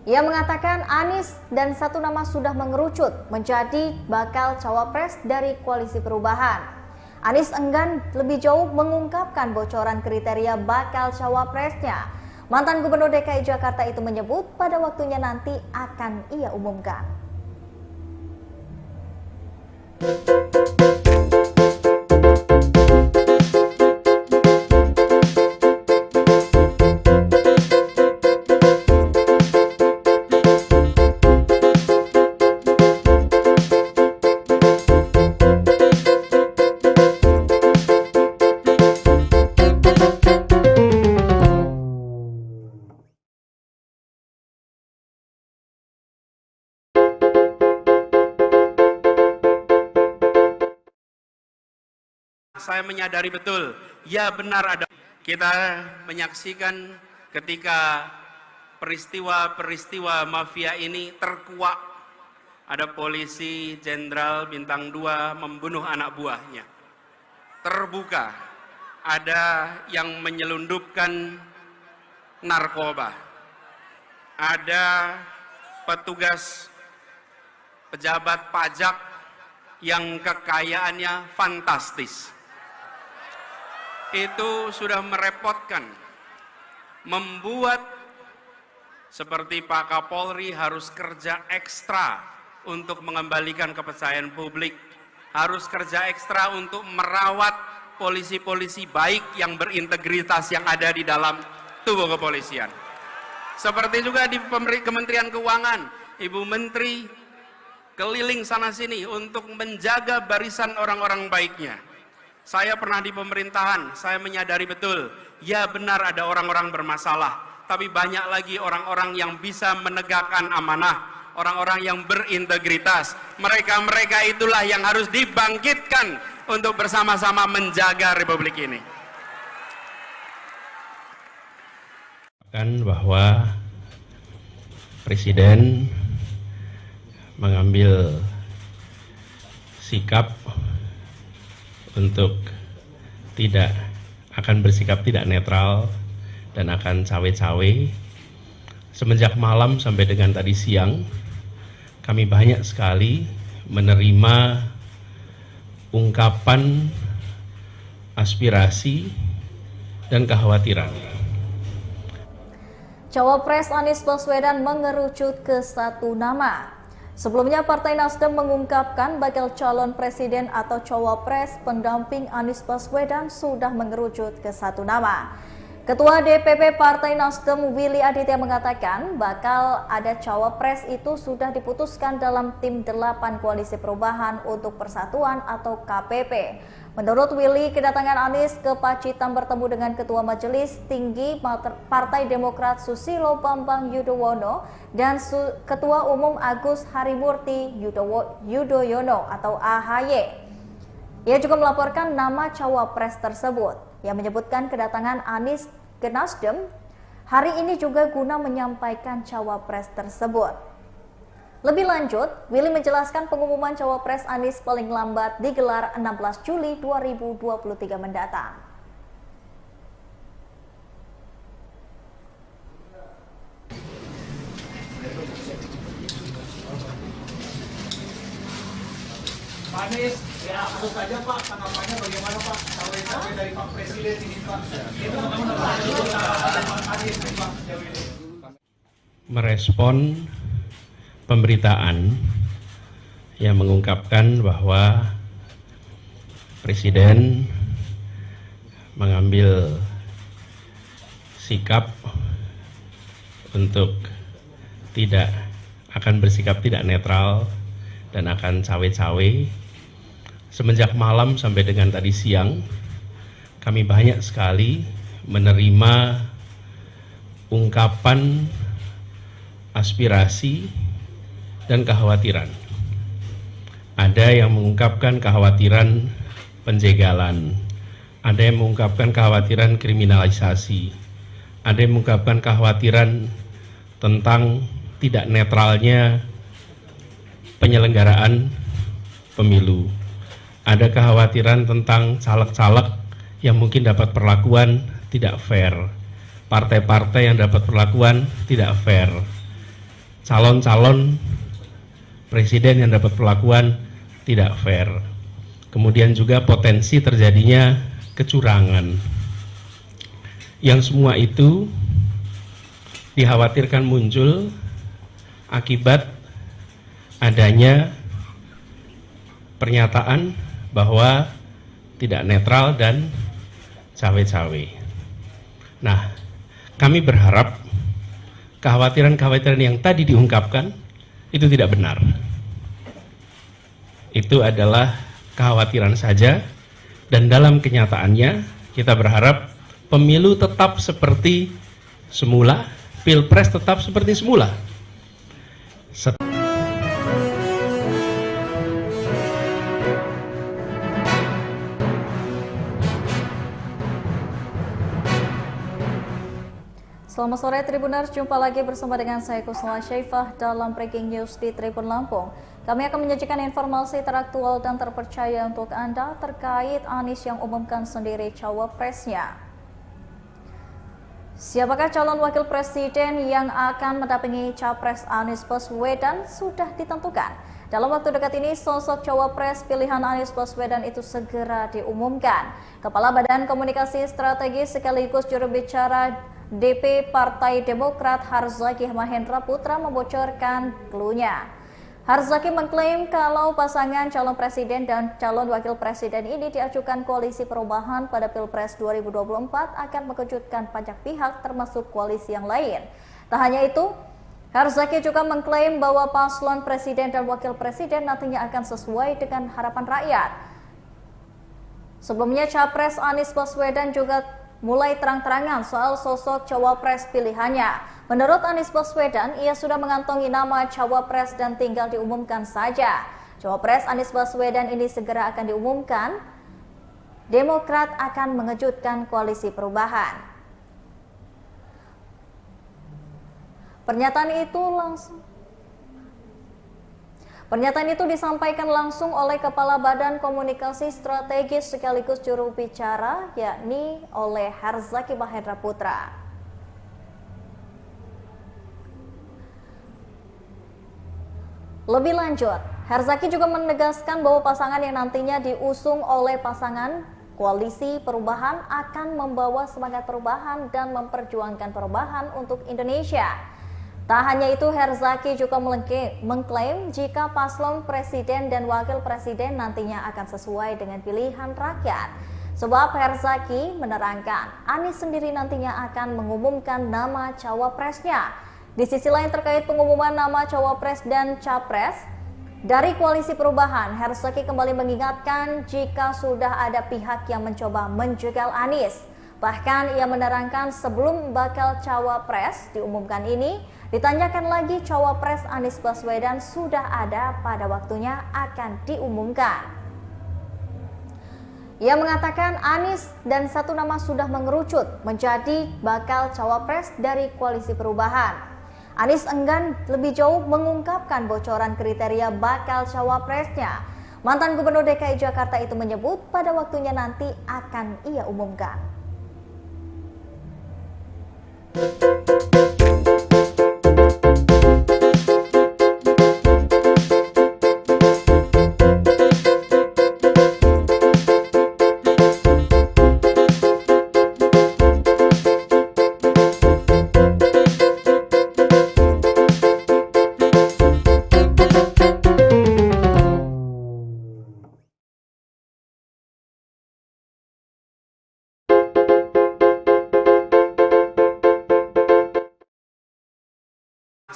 Ia mengatakan Anies dan satu nama sudah mengerucut menjadi bakal cawapres dari Koalisi Perubahan. Anies enggan lebih jauh mengungkapkan bocoran kriteria bakal cawapresnya. Mantan Gubernur DKI Jakarta itu menyebut pada waktunya nanti akan ia umumkan. Saya menyadari betul, ya benar ada. Kita menyaksikan ketika peristiwa-peristiwa mafia ini terkuak. Ada polisi jenderal bintang 2 membunuh anak buahnya. Terbuka, ada yang menyelundupkan narkoba. Ada petugas pejabat pajak yang kekayaannya fantastis. Itu sudah merepotkan, membuat seperti Pak Kapolri harus kerja ekstra untuk mengembalikan kepercayaan publik, harus kerja ekstra untuk merawat polisi-polisi baik yang berintegritas yang ada di dalam tubuh kepolisian. Seperti juga di Kementerian Keuangan, Ibu Menteri keliling sana-sini untuk menjaga barisan orang-orang baiknya. Saya pernah di pemerintahan, saya menyadari betul, ya benar ada orang-orang bermasalah, tapi banyak lagi orang-orang yang bisa menegakkan amanah, orang-orang yang berintegritas. Mereka-mereka itulah yang harus dibangkitkan untuk bersama-sama menjaga Republik ini. Bahwa Presiden mengambil sikap untuk akan bersikap tidak netral dan akan cawe-cawe. Semenjak malam sampai dengan tadi siang, kami banyak sekali menerima ungkapan aspirasi dan kekhawatiran. Cawapres Anies Baswedan mengerucut ke satu nama. Sebelumnya Partai Nasdem mengungkapkan bakal calon presiden atau cawapres pendamping Anies Baswedan sudah mengerucut ke satu nama. Ketua DPP Partai Nasdem Willy Aditya mengatakan bakal ada cawapres itu sudah diputuskan dalam tim 8 Koalisi Perubahan untuk Persatuan atau KPP. Menurut Willy, kedatangan Anies ke Pacitan bertemu dengan Ketua Majelis Tinggi Partai Demokrat Susilo Bambang Yudhoyono dan Ketua Umum Agus Harimurti Yudhoyono atau AHY. Ia juga melaporkan nama cawapres tersebut yang menyebutkan kedatangan Anies ke Nasdem hari ini juga guna menyampaikan cawapres tersebut. Lebih lanjut, Willy menjelaskan pengumuman cawapres Anies paling lambat digelar 16 Juli 2023 mendatang. Pak Anies, ya langsung saja Pak, tanggapannya bagaimana Pak? Cawe-cawe dari Pak Presiden ini Pak. Itu Pak Anies Pak. Merespon pemberitaan yang mengungkapkan bahwa Presiden mengambil sikap untuk bersikap tidak netral dan akan cawe-cawe. Semenjak malam sampai dengan tadi siang, kami banyak sekali menerima ungkapan aspirasi dan kekhawatiran. Ada yang mengungkapkan kekhawatiran penjegalan, ada yang mengungkapkan kekhawatiran kriminalisasi, ada yang mengungkapkan kekhawatiran tentang tidak netralnya penyelenggaraan pemilu. Ada kekhawatiran tentang caleg-caleg yang mungkin dapat perlakuan tidak fair, partai-partai yang dapat perlakuan tidak fair, calon-calon presiden yang dapat perlakuan tidak fair. Kemudian juga potensi terjadinya kecurangan. Yang semua itu dikhawatirkan muncul akibat adanya pernyataan bahwa tidak netral dan cawe-cawe. Nah, kami berharap kekhawatiran-kekhawatiran yang tadi diungkapkan itu tidak benar. Itu adalah kekhawatiran saja, dan dalam kenyataannya kita berharap pemilu tetap seperti semula, pilpres tetap seperti semula. Selamat sore Tribuners, jumpa lagi bersama dengan saya Kusnala Syaifah dalam Breaking News di Tribun Lampung. Kami akan menyajikan informasi teraktual dan terpercaya untuk Anda terkait Anies yang umumkan sendiri cawapresnya. Siapakah calon wakil presiden yang akan mendampingi capres Anies Baswedan sudah ditentukan. Dalam waktu dekat ini, sosok cawapres pilihan Anies Baswedan itu segera diumumkan. Kepala Badan Komunikasi Strategis sekaligus juru bicara DP Partai Demokrat Harzaki Mahendra Putra membocorkan clue-nya. Harzaki mengklaim kalau pasangan calon presiden dan calon wakil presiden ini diajukan koalisi perubahan pada Pilpres 2024 akan mengejutkan banyak pihak termasuk koalisi yang lain. Tak hanya itu, Harzaki juga mengklaim bahwa paslon presiden dan wakil presiden nantinya akan sesuai dengan harapan rakyat. Sebelumnya, Capres Anies Baswedan juga mulai terang-terangan soal sosok cawapres pilihannya. Menurut Anies Baswedan, ia sudah mengantongi nama cawapres dan tinggal diumumkan saja. Cawapres Anies Baswedan ini segera akan diumumkan. Demokrat akan mengejutkan koalisi perubahan. Pernyataan itu disampaikan langsung oleh Kepala Badan Komunikasi Strategis sekaligus juru bicara, yakni oleh Harzaki Mahendra Putra. Lebih lanjut, Harzaki juga menegaskan bahwa pasangan yang nantinya diusung oleh pasangan koalisi perubahan akan membawa semangat perubahan dan memperjuangkan perubahan untuk Indonesia. Tak hanya itu, Harzaki juga mengklaim jika paslon presiden dan wakil presiden nantinya akan sesuai dengan pilihan rakyat. Sebab Harzaki menerangkan, Anies sendiri nantinya akan mengumumkan nama cawapresnya. Di sisi lain terkait pengumuman nama cawapres dan capres dari koalisi perubahan, Harzaki kembali mengingatkan jika sudah ada pihak yang mencoba menjegal Anies. Bahkan ia menerangkan sebelum bakal cawapres diumumkan ini, ditanyakan lagi cawapres Anies Baswedan sudah ada pada waktunya akan diumumkan. Ia mengatakan Anies dan satu nama sudah mengerucut menjadi bakal cawapres dari koalisi perubahan. Anies enggan lebih jauh mengungkapkan bocoran kriteria bakal cawapresnya. Mantan Gubernur DKI Jakarta itu menyebut pada waktunya nanti akan ia umumkan.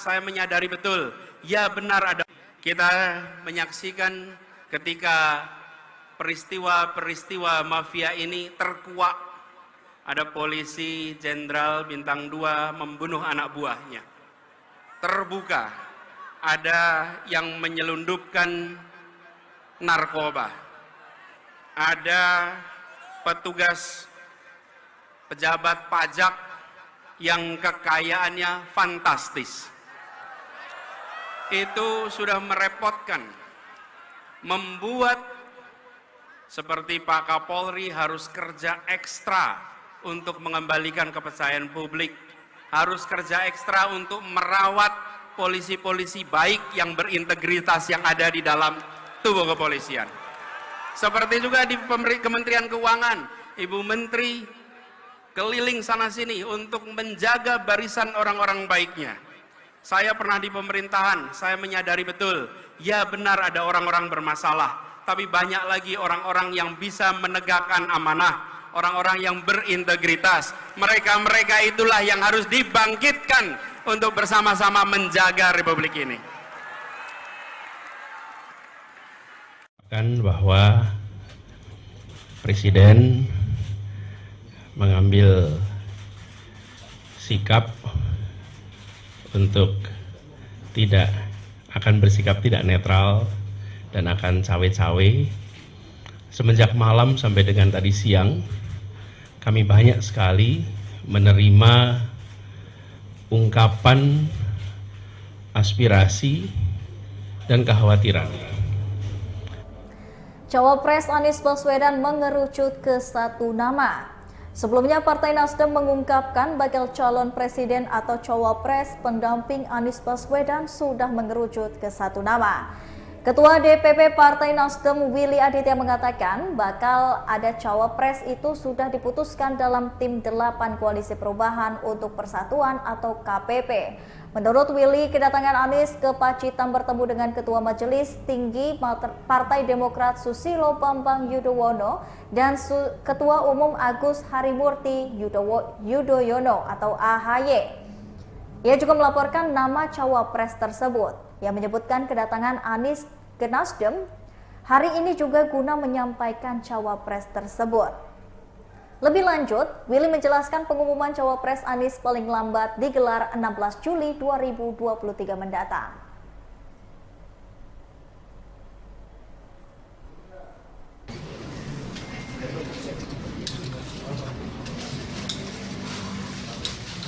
saya menyadari betul, ya benar ada. Kita menyaksikan ketika peristiwa-peristiwa mafia ini terkuak. Ada polisi jenderal bintang 2 membunuh anak buahnya. Terbuka. Ada yang menyelundupkan narkoba. Ada petugas pejabat pajak yang kekayaannya fantastis. Itu sudah merepotkan. Membuat seperti Pak Kapolri harus kerja ekstra untuk mengembalikan kepercayaan publik, harus kerja ekstra untuk merawat polisi-polisi baik yang berintegritas yang ada di dalam tubuh kepolisian. Seperti juga di Kementerian Keuangan, Ibu Menteri keliling sana-sini untuk menjaga barisan orang-orang baiknya. Saya pernah di pemerintahan, saya menyadari betul, ya benar ada orang-orang bermasalah, tapi banyak lagi orang-orang yang bisa menegakkan amanah, orang-orang yang berintegritas. Mereka-mereka itulah yang harus dibangkitkan untuk bersama-sama menjaga Republik ini. Bahwa Presiden mengambil sikap untuk tidak akan bersikap tidak netral dan akan cawe-cawe. Semenjak malam sampai dengan tadi siang, kami banyak sekali menerima ungkapan aspirasi dan kekhawatiran. Cawapres Anies Baswedan mengerucut ke satu nama. Sebelumnya Partai Nasdem mengungkapkan bakal calon presiden atau cawapres pendamping Anies Baswedan sudah mengerucut ke satu nama. Ketua DPP Partai Nasdem Willy Aditya mengatakan bakal ada cawapres itu sudah diputuskan dalam tim 8 Koalisi Perubahan untuk Persatuan atau KPP. Menurut Willy, kedatangan Anies ke Pacitan bertemu dengan Ketua Majelis Tinggi Partai Demokrat Susilo Bambang Yudhoyono dan Ketua Umum Agus Harimurti Yudhoyono atau AHY. Ia juga melaporkan nama cawapres tersebut yang menyebutkan kedatangan Anies ke Nasdem hari ini juga guna menyampaikan cawapres tersebut. Lebih lanjut, Willy menjelaskan pengumuman cawapres Anies paling lambat digelar 16 Juli 2023 mendatang.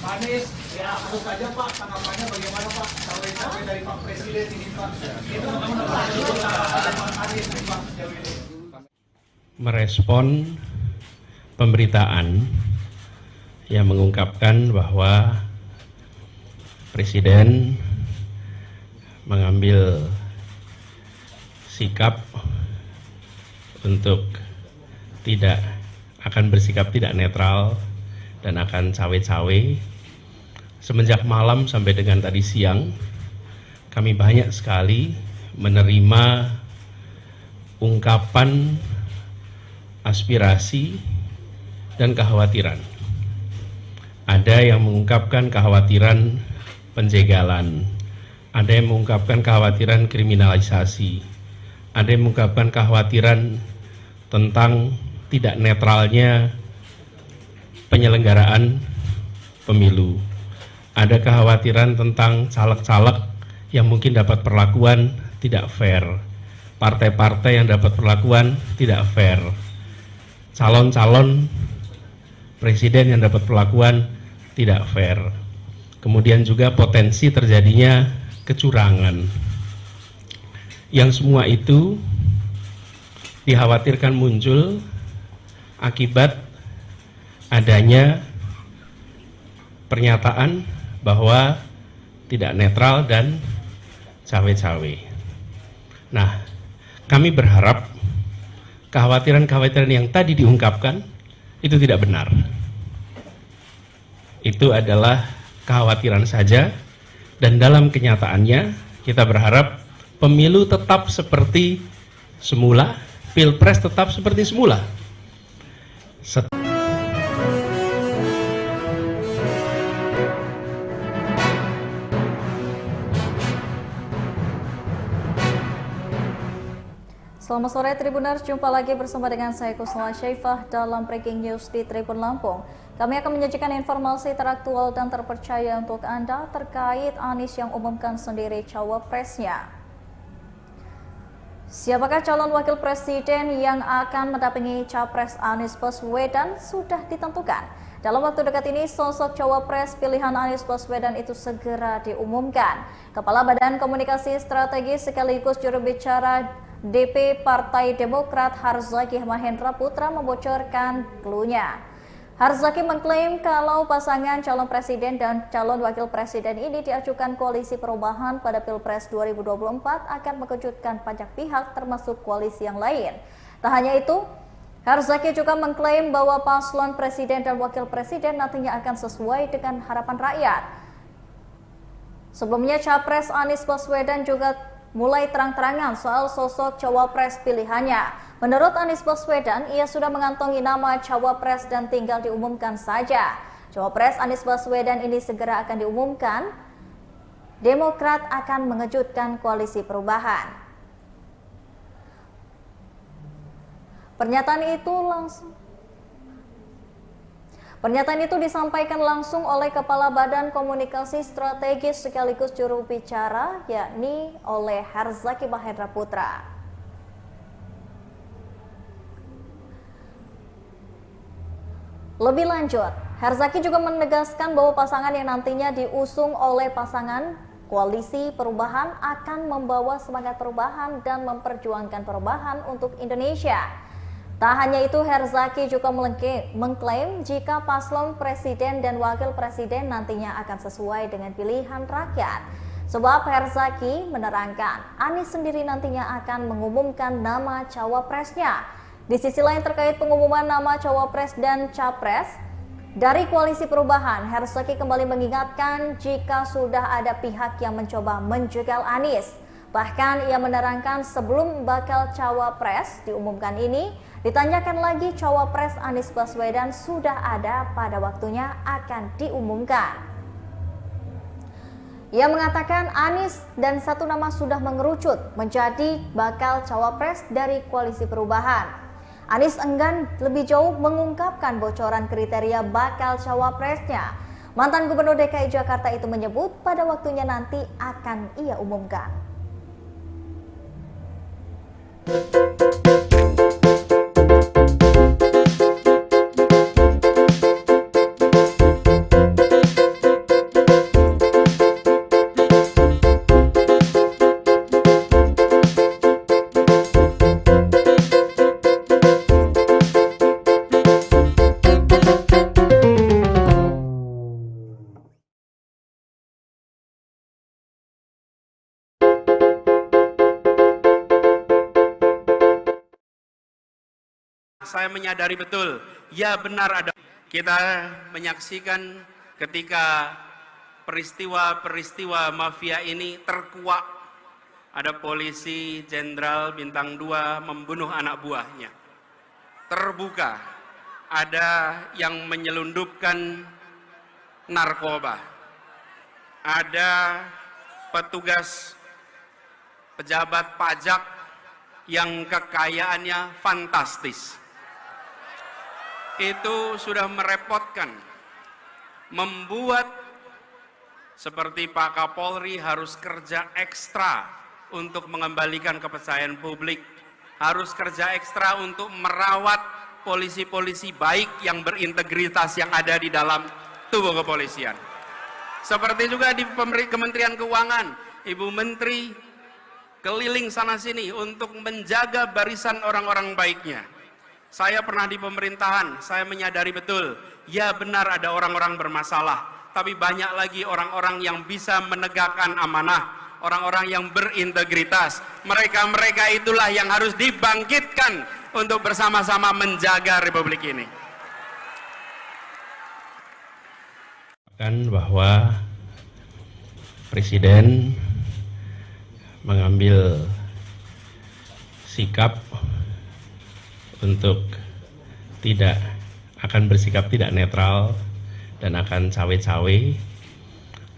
Pak Anies, ya tentu saja Pak, tanggapannya bagaimana Pak? Cawe-cawe dari Pak Presiden ini Pak. Itu Pak Anies Pak sejauh ini. Merespon pemberitaan yang mengungkapkan bahwa Presiden mengambil sikap untuk tidak akan bersikap tidak netral dan akan cawe-cawe. Semenjak malam sampai dengan tadi siang, kami banyak sekali menerima ungkapan aspirasi dan kekhawatiran. Ada yang mengungkapkan kekhawatiran penjegalan, ada yang mengungkapkan kekhawatiran kriminalisasi, ada yang mengungkapkan kekhawatiran tentang tidak netralnya penyelenggaraan pemilu. Ada kekhawatiran tentang caleg-caleg yang mungkin dapat perlakuan tidak fair, partai-partai yang dapat perlakuan tidak fair, calon-calon presiden yang dapat perlakuan tidak fair. Kemudian juga potensi terjadinya kecurangan. Yang semua itu dikhawatirkan muncul akibat adanya pernyataan bahwa tidak netral dan cawe-cawe. Nah, kami berharap kekhawatiran-kekhawatiran yang tadi diungkapkan itu tidak benar. Itu adalah kekhawatiran saja, dan dalam kenyataannya kita berharap pemilu tetap seperti semula, pilpres tetap seperti semula. Selamat sore Tribuners, jumpa lagi bersama dengan saya Kusnala Syaifah dalam Breaking News di Tribun Lampung. Kami akan menyajikan informasi teraktual dan terpercaya untuk Anda terkait Anies yang umumkan sendiri cawapresnya. Siapakah calon wakil presiden yang akan mendampingi capres Anies Baswedan sudah ditentukan. Dalam waktu dekat ini, sosok cawapres pilihan Anies Baswedan itu segera diumumkan. Kepala Badan Komunikasi Strategis sekaligus juru bicara DP Partai Demokrat Harzaki Mahendra Putra membocorkan clue-nya. Harzaki mengklaim kalau pasangan calon presiden dan calon wakil presiden ini diajukan koalisi perubahan pada Pilpres 2024 akan mengejutkan banyak pihak termasuk koalisi yang lain. Tak hanya itu, Harzaki juga mengklaim bahwa paslon presiden dan wakil presiden nantinya akan sesuai dengan harapan rakyat. Sebelumnya, Capres Anies Baswedan juga mulai terang-terangan soal sosok cawapres pilihannya. Menurut Anies Baswedan, ia sudah mengantongi nama cawapres dan tinggal diumumkan saja. Cawapres Anies Baswedan ini segera akan diumumkan. Demokrat akan mengejutkan koalisi perubahan. Pernyataan itu disampaikan langsung oleh Kepala Badan Komunikasi Strategis sekaligus juru bicara, yakni oleh Harzaki Mahendra Putra. Lebih lanjut, Harzaki juga menegaskan bahwa pasangan yang nantinya diusung oleh pasangan koalisi perubahan akan membawa semangat perubahan dan memperjuangkan perubahan untuk Indonesia. Tak hanya itu, Harzaki juga mengklaim jika paslon presiden dan wakil presiden nantinya akan sesuai dengan pilihan rakyat. Sebab Harzaki menerangkan, Anies sendiri nantinya akan mengumumkan nama cawapresnya. Di sisi lain terkait pengumuman nama cawapres dan capres dari koalisi perubahan, Harzaki kembali mengingatkan jika sudah ada pihak yang mencoba menjegal Anies. Bahkan ia menerangkan sebelum bakal cawapres diumumkan ini, ditanyakan lagi cawapres Anies Baswedan sudah ada pada waktunya akan diumumkan. Ia mengatakan Anies dan satu nama sudah mengerucut menjadi bakal cawapres dari koalisi perubahan. Anies enggan lebih jauh mengungkapkan bocoran kriteria bakal cawapresnya. Mantan Gubernur DKI Jakarta itu menyebut pada waktunya nanti akan ia umumkan. Saya menyadari betul, ya benar ada. Kita menyaksikan ketika peristiwa-peristiwa mafia ini terkuak. Ada polisi jenderal bintang 2 membunuh anak buahnya. Terbuka, ada yang menyelundupkan narkoba. Ada petugas pejabat pajak yang kekayaannya fantastis. Itu sudah merepotkan, membuat seperti Pak Kapolri harus kerja ekstra untuk mengembalikan kepercayaan publik, harus kerja ekstra untuk merawat polisi-polisi baik yang berintegritas yang ada di dalam tubuh kepolisian. Seperti juga di Kementerian Keuangan, Ibu Menteri keliling sana-sini untuk menjaga barisan orang-orang baiknya. Saya pernah di pemerintahan, saya menyadari betul, ya benar ada orang-orang bermasalah, tapi banyak lagi orang-orang yang bisa menegakkan amanah, orang-orang yang berintegritas. Mereka-mereka itulah yang harus dibangkitkan untuk bersama-sama menjaga Republik ini. Bahwa Presiden mengambil sikap untuk akan bersikap tidak netral dan akan cawe-cawe.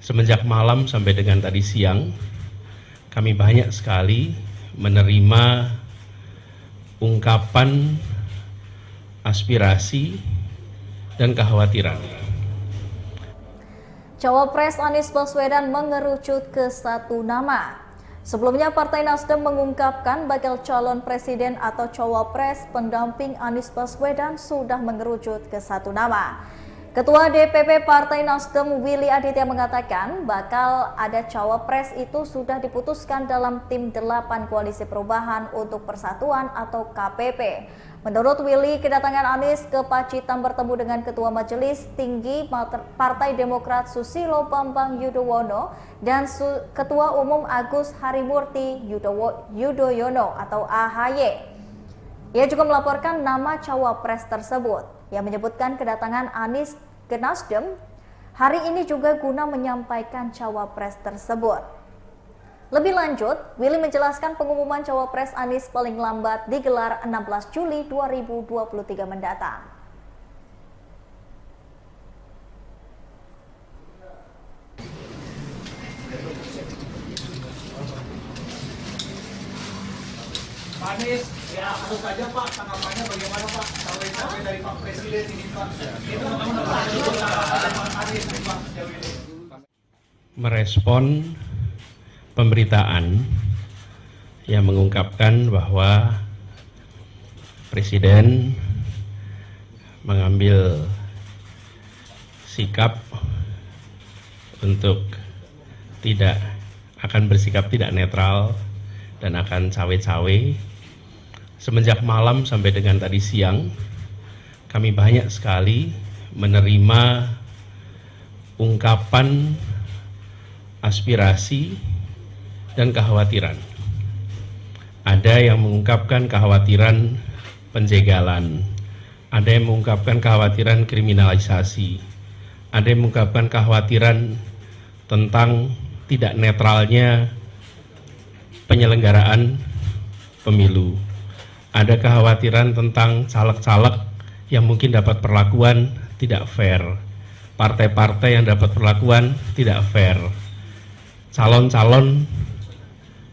Semenjak malam sampai dengan tadi siang, kami banyak sekali menerima ungkapan aspirasi dan kekhawatiran. Cawapres Anies Baswedan mengerucut ke satu nama. Sebelumnya Partai Nasdem mengungkapkan bakal calon presiden atau cawapres pendamping Anies Baswedan sudah mengerucut ke satu nama. Ketua DPP Partai Nasdem Willy Aditya mengatakan bakal ada cawapres itu sudah diputuskan dalam tim 8 Koalisi Perubahan untuk Persatuan atau KPP. Menurut Willy, kedatangan Anies ke Pacitan bertemu dengan Ketua Majelis Tinggi Partai Demokrat Susilo Bambang Yudhoyono dan Ketua Umum Agus Harimurti Yudhoyono atau AHY. Ia juga melaporkan nama cawapres tersebut yang menyebutkan kedatangan Anies ke Nasdem hari ini juga guna menyampaikan cawapres tersebut. Lebih lanjut, Willy menjelaskan pengumuman cawapres Anies paling lambat digelar 16 Juli 2023 mendatang. Pak Anies, ya langsung saja Pak, tanggapannya bagaimana Pak? Cawe-cawe dari Pak Presiden ini Pak. Itu Pak Anies Pak sejauh ini. Merespon pemberitaan yang mengungkapkan bahwa Presiden mengambil sikap untuk tidak akan bersikap tidak netral dan akan cawe-cawe. Semenjak malam sampai dengan tadi siang, kami banyak sekali menerima ungkapan aspirasi dan kekhawatiran. Ada yang mengungkapkan kekhawatiran penjegalan, ada yang mengungkapkan kekhawatiran kriminalisasi, ada yang mengungkapkan kekhawatiran tentang tidak netralnya penyelenggaraan pemilu. Ada kekhawatiran tentang caleg-caleg yang mungkin dapat perlakuan tidak fair, partai-partai yang dapat perlakuan tidak fair, calon-calon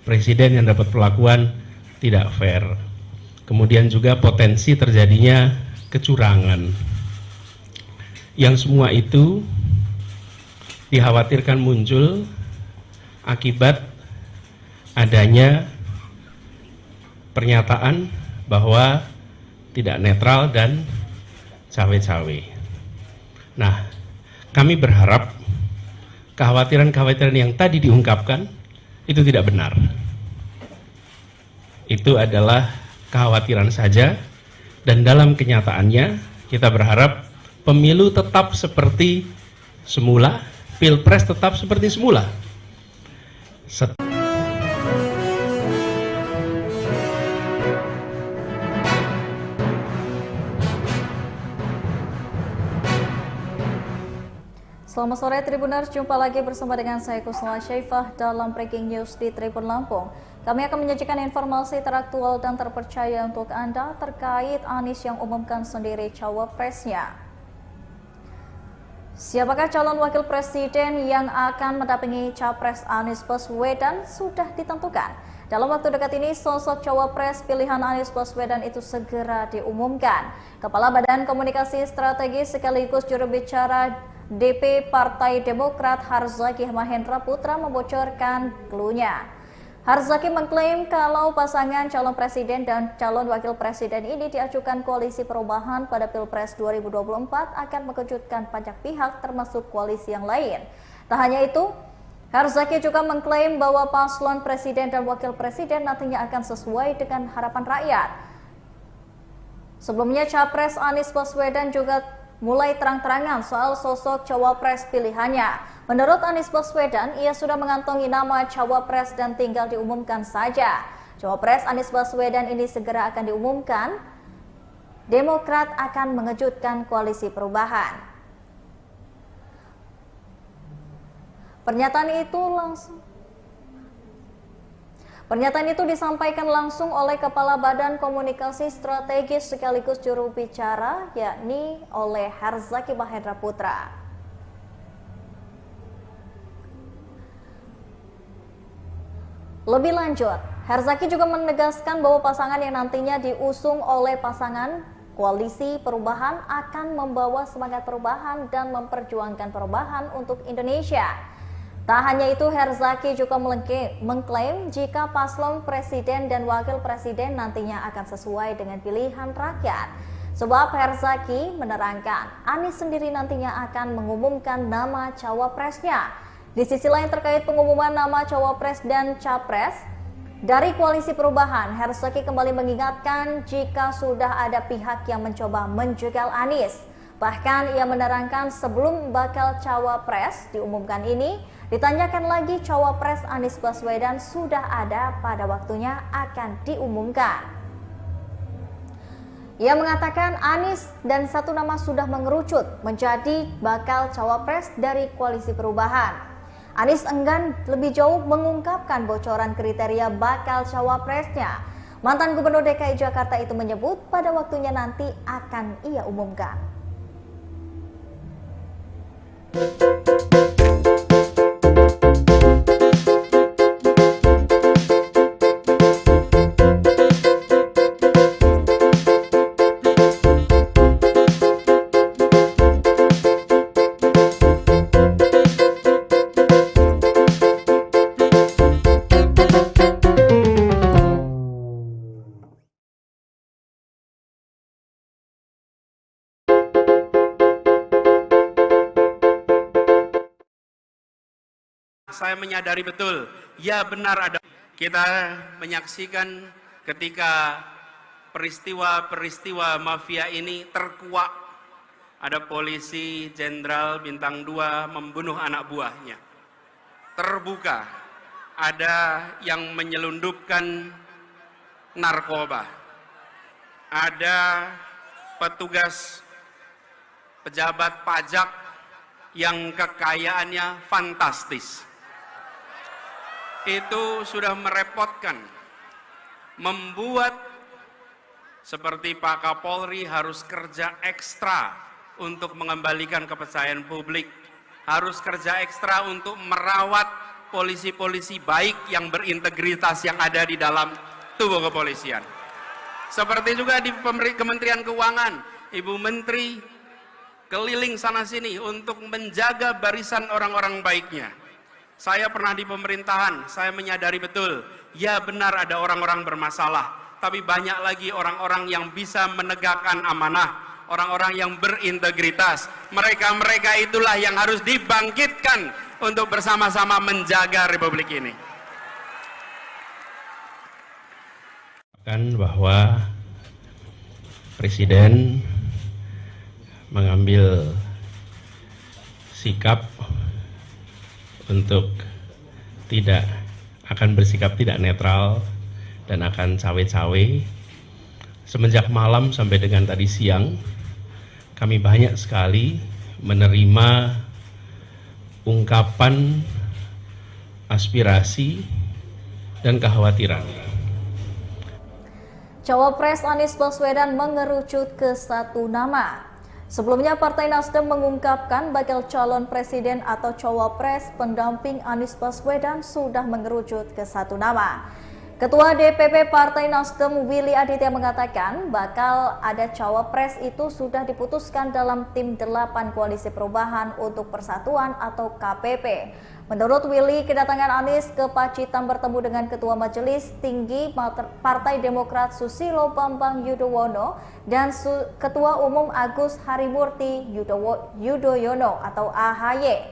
presiden yang dapat perlakuan tidak fair. Kemudian juga potensi terjadinya kecurangan. Yang semua itu dikhawatirkan muncul akibat adanya pernyataan bahwa tidak netral dan cawe-cawe. Nah, kami berharap kekhawatiran-kekhawatiran yang tadi diungkapkan itu tidak benar. Itu adalah kekhawatiran saja, dan dalam kenyataannya kita berharap pemilu tetap seperti semula, pilpres tetap seperti semula. Selamat sore Tribuners, jumpa lagi bersama dengan saya Kusnala Syaifah dalam Breaking News di Tribun Lampung. Kami akan menyajikan informasi teraktual dan terpercaya untuk Anda terkait Anies yang umumkan sendiri cawapresnya. Siapakah calon wakil presiden yang akan mendampingi capres Anies Baswedan sudah ditentukan. Dalam waktu dekat ini, sosok cawapres pilihan Anies Baswedan itu segera diumumkan. Kepala Badan Komunikasi Strategis sekaligus juru bicara DP Partai Demokrat Harzaki Mahendra Putra membocorkan cluenya. Harzaki mengklaim kalau pasangan calon presiden dan calon wakil presiden ini diajukan Koalisi Perubahan pada Pilpres 2024 akan mengejutkan banyak pihak termasuk koalisi yang lain. Tak hanya itu, Harzaki juga mengklaim bahwa paslon presiden dan wakil presiden nantinya akan sesuai dengan harapan rakyat. Sebelumnya, Capres Anies Baswedan juga mulai terang-terangan soal sosok cawapres pilihannya. Menurut Anies Baswedan, ia sudah mengantongi nama cawapres dan tinggal diumumkan saja. Cawapres Anies Baswedan ini segera akan diumumkan. Demokrat akan mengejutkan Koalisi Perubahan. Pernyataan itu disampaikan langsung oleh Kepala Badan Komunikasi Strategis sekaligus juru bicara, yakni oleh Harzaki Mahendra Putra. Lebih lanjut, Herzaki juga menegaskan bahwa pasangan yang nantinya diusung oleh pasangan Koalisi Perubahan akan membawa semangat perubahan dan memperjuangkan perubahan untuk Indonesia. Tak hanya itu, Herzaki juga mengklaim jika paslon presiden dan wakil presiden nantinya akan sesuai dengan pilihan rakyat. Sebab Herzaki menerangkan Anies sendiri nantinya akan mengumumkan nama cawapresnya. Di sisi lain terkait pengumuman nama cawapres dan capres dari Koalisi Perubahan, Herzaki kembali mengingatkan jika sudah ada pihak yang mencoba menjegal Anies. Bahkan ia menerangkan sebelum bakal cawapres diumumkan ini, ditanyakan lagi cawapres Anies Baswedan sudah ada pada waktunya akan diumumkan. Ia mengatakan Anies dan satu nama sudah mengerucut menjadi bakal cawapres dari Koalisi Perubahan. Anies enggan lebih jauh mengungkapkan bocoran kriteria bakal cawapresnya. Mantan Gubernur DKI Jakarta itu menyebut pada waktunya nanti akan ia umumkan. Saya menyadari betul, ya benar ada. Kita menyaksikan ketika peristiwa-peristiwa mafia ini terkuak. Ada polisi jenderal bintang 2 membunuh anak buahnya. Terbuka, ada yang menyelundupkan narkoba. Ada petugas pejabat pajak yang kekayaannya fantastis. Itu sudah merepotkan, membuat seperti Pak Kapolri harus kerja ekstra untuk mengembalikan kepercayaan publik, harus kerja ekstra untuk merawat polisi-polisi baik yang berintegritas yang ada di dalam tubuh kepolisian. Seperti juga di Kementerian Keuangan, Ibu Menteri keliling sana-sini untuk menjaga barisan orang-orang baiknya. Saya pernah di pemerintahan, saya menyadari betul, ya benar ada orang-orang bermasalah, tapi banyak lagi orang-orang yang bisa menegakkan amanah, orang-orang yang berintegritas. Mereka-mereka itulah yang harus dibangkitkan untuk bersama-sama menjaga Republik ini. Bahwa Presiden mengambil sikap untuk bersikap tidak netral dan akan cawe-cawe. Semenjak malam sampai dengan tadi siang, kami banyak sekali menerima ungkapan aspirasi dan kekhawatiran. Cawapres Anies Baswedan mengerucut ke satu nama. Sebelumnya Partai Nasdem mengungkapkan bakal calon presiden atau cawapres pendamping Anies Baswedan sudah mengerucut ke satu nama. Ketua DPP Partai Nasdem Willy Aditya mengatakan bakal ada cawapres itu sudah diputuskan dalam tim 8 Koalisi Perubahan untuk Persatuan atau KPP. Menurut Willy, kedatangan Anies ke Pacitan bertemu dengan Ketua Majelis Tinggi Partai Demokrat Susilo Bambang Yudhoyono dan Ketua Umum Agus Harimurti Yudhoyono atau AHY.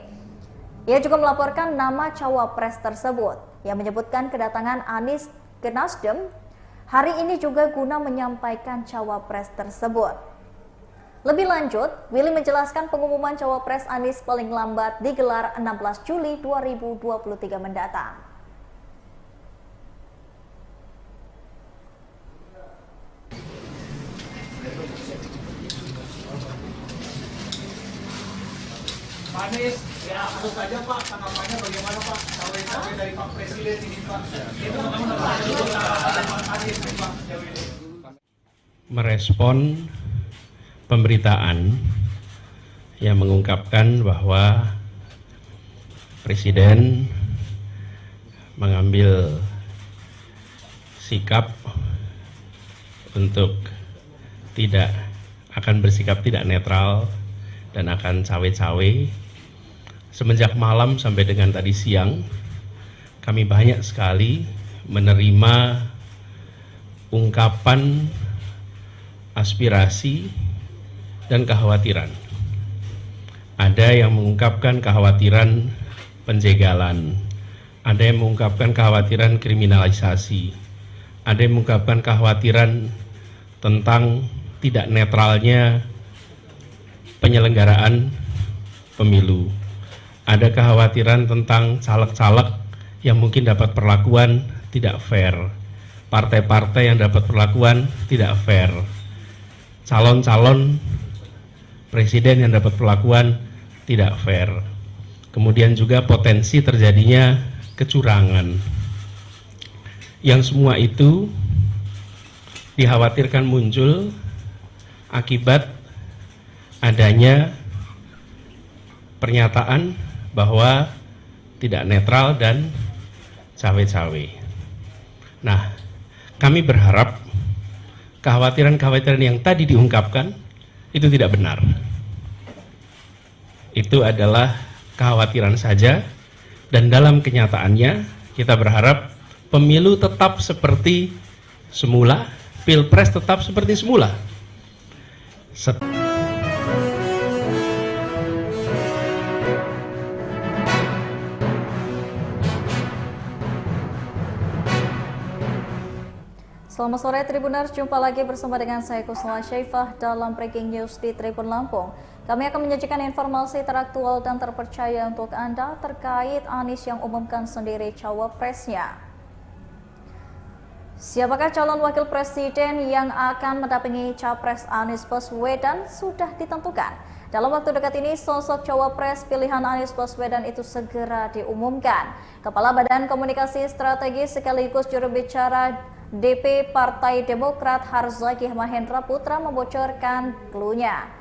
Ia juga melaporkan nama cawapres tersebut yang menyebutkan kedatangan Anies ke Nasdem hari ini juga guna menyampaikan cawapres tersebut. Lebih lanjut, Willy menjelaskan pengumuman cawapres Anies paling lambat digelar 16 Juli 2023 mendatang. Pak Anies, ya harus saja Pak, tanggapannya bagaimana Pak? Cawe-cawe dari Pak Presiden ini Pak. Itu Pak Anies Pak. Merespon pemberitaan yang mengungkapkan bahwa Presiden mengambil sikap untuk bersikap tidak netral dan akan cawe-cawe. Semenjak malam sampai dengan tadi siang, kami banyak sekali menerima ungkapan aspirasi dan kekhawatiran. Ada yang mengungkapkan kekhawatiran penjegalan, ada yang mengungkapkan kekhawatiran kriminalisasi, ada yang mengungkapkan kekhawatiran tentang tidak netralnya penyelenggaraan pemilu. Ada kekhawatiran tentang caleg-caleg yang mungkin dapat perlakuan tidak fair, partai-partai yang dapat perlakuan tidak fair, calon-calon presiden yang dapat perlakuan tidak fair. Kemudian juga potensi terjadinya kecurangan. Yang semua itu dikhawatirkan muncul akibat adanya pernyataan bahwa tidak netral dan cawe-cawe. Nah, kami berharap kekhawatiran-kekhawatiran yang tadi diungkapkan itu tidak benar. Itu adalah kekhawatiran saja, dan dalam kenyataannya kita berharap pemilu tetap seperti semula, pilpres tetap seperti semula. Selamat sore Tribuners, jumpa lagi bersama dengan saya Kusnala Syaifah dalam Breaking News di Tribun Lampung. Kami akan menyajikan informasi teraktual dan terpercaya untuk Anda terkait Anies yang umumkan sendiri cawapresnya. Siapakah calon wakil presiden yang akan mendampingi capres Anies Baswedan sudah ditentukan. Dalam waktu dekat ini, sosok cawapres pilihan Anies Baswedan itu segera diumumkan. Kepala Badan Komunikasi Strategis sekaligus juru bicara DP Partai Demokrat Harzaki Mahendra Putra membocorkan clue-nya.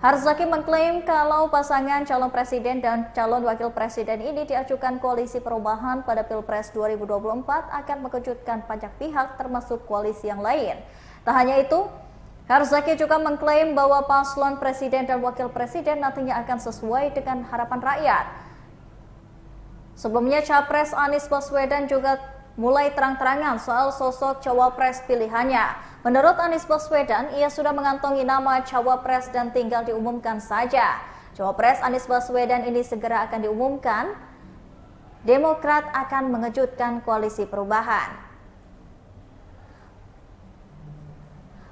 Harzaki mengklaim kalau pasangan calon presiden dan calon wakil presiden ini diajukan koalisi perubahan pada Pilpres 2024 akan mengejutkan banyak pihak termasuk koalisi yang lain. Tak hanya itu, Harzaki juga mengklaim bahwa paslon presiden dan wakil presiden nantinya akan sesuai dengan harapan rakyat. Sebelumnya, capres Anies Baswedan juga mulai terang-terangan soal sosok cawapres pilihannya. Menurut Anies Baswedan, ia sudah mengantongi nama cawapres dan tinggal diumumkan saja. Cawapres Anies Baswedan ini segera akan diumumkan. Demokrat akan mengejutkan koalisi perubahan.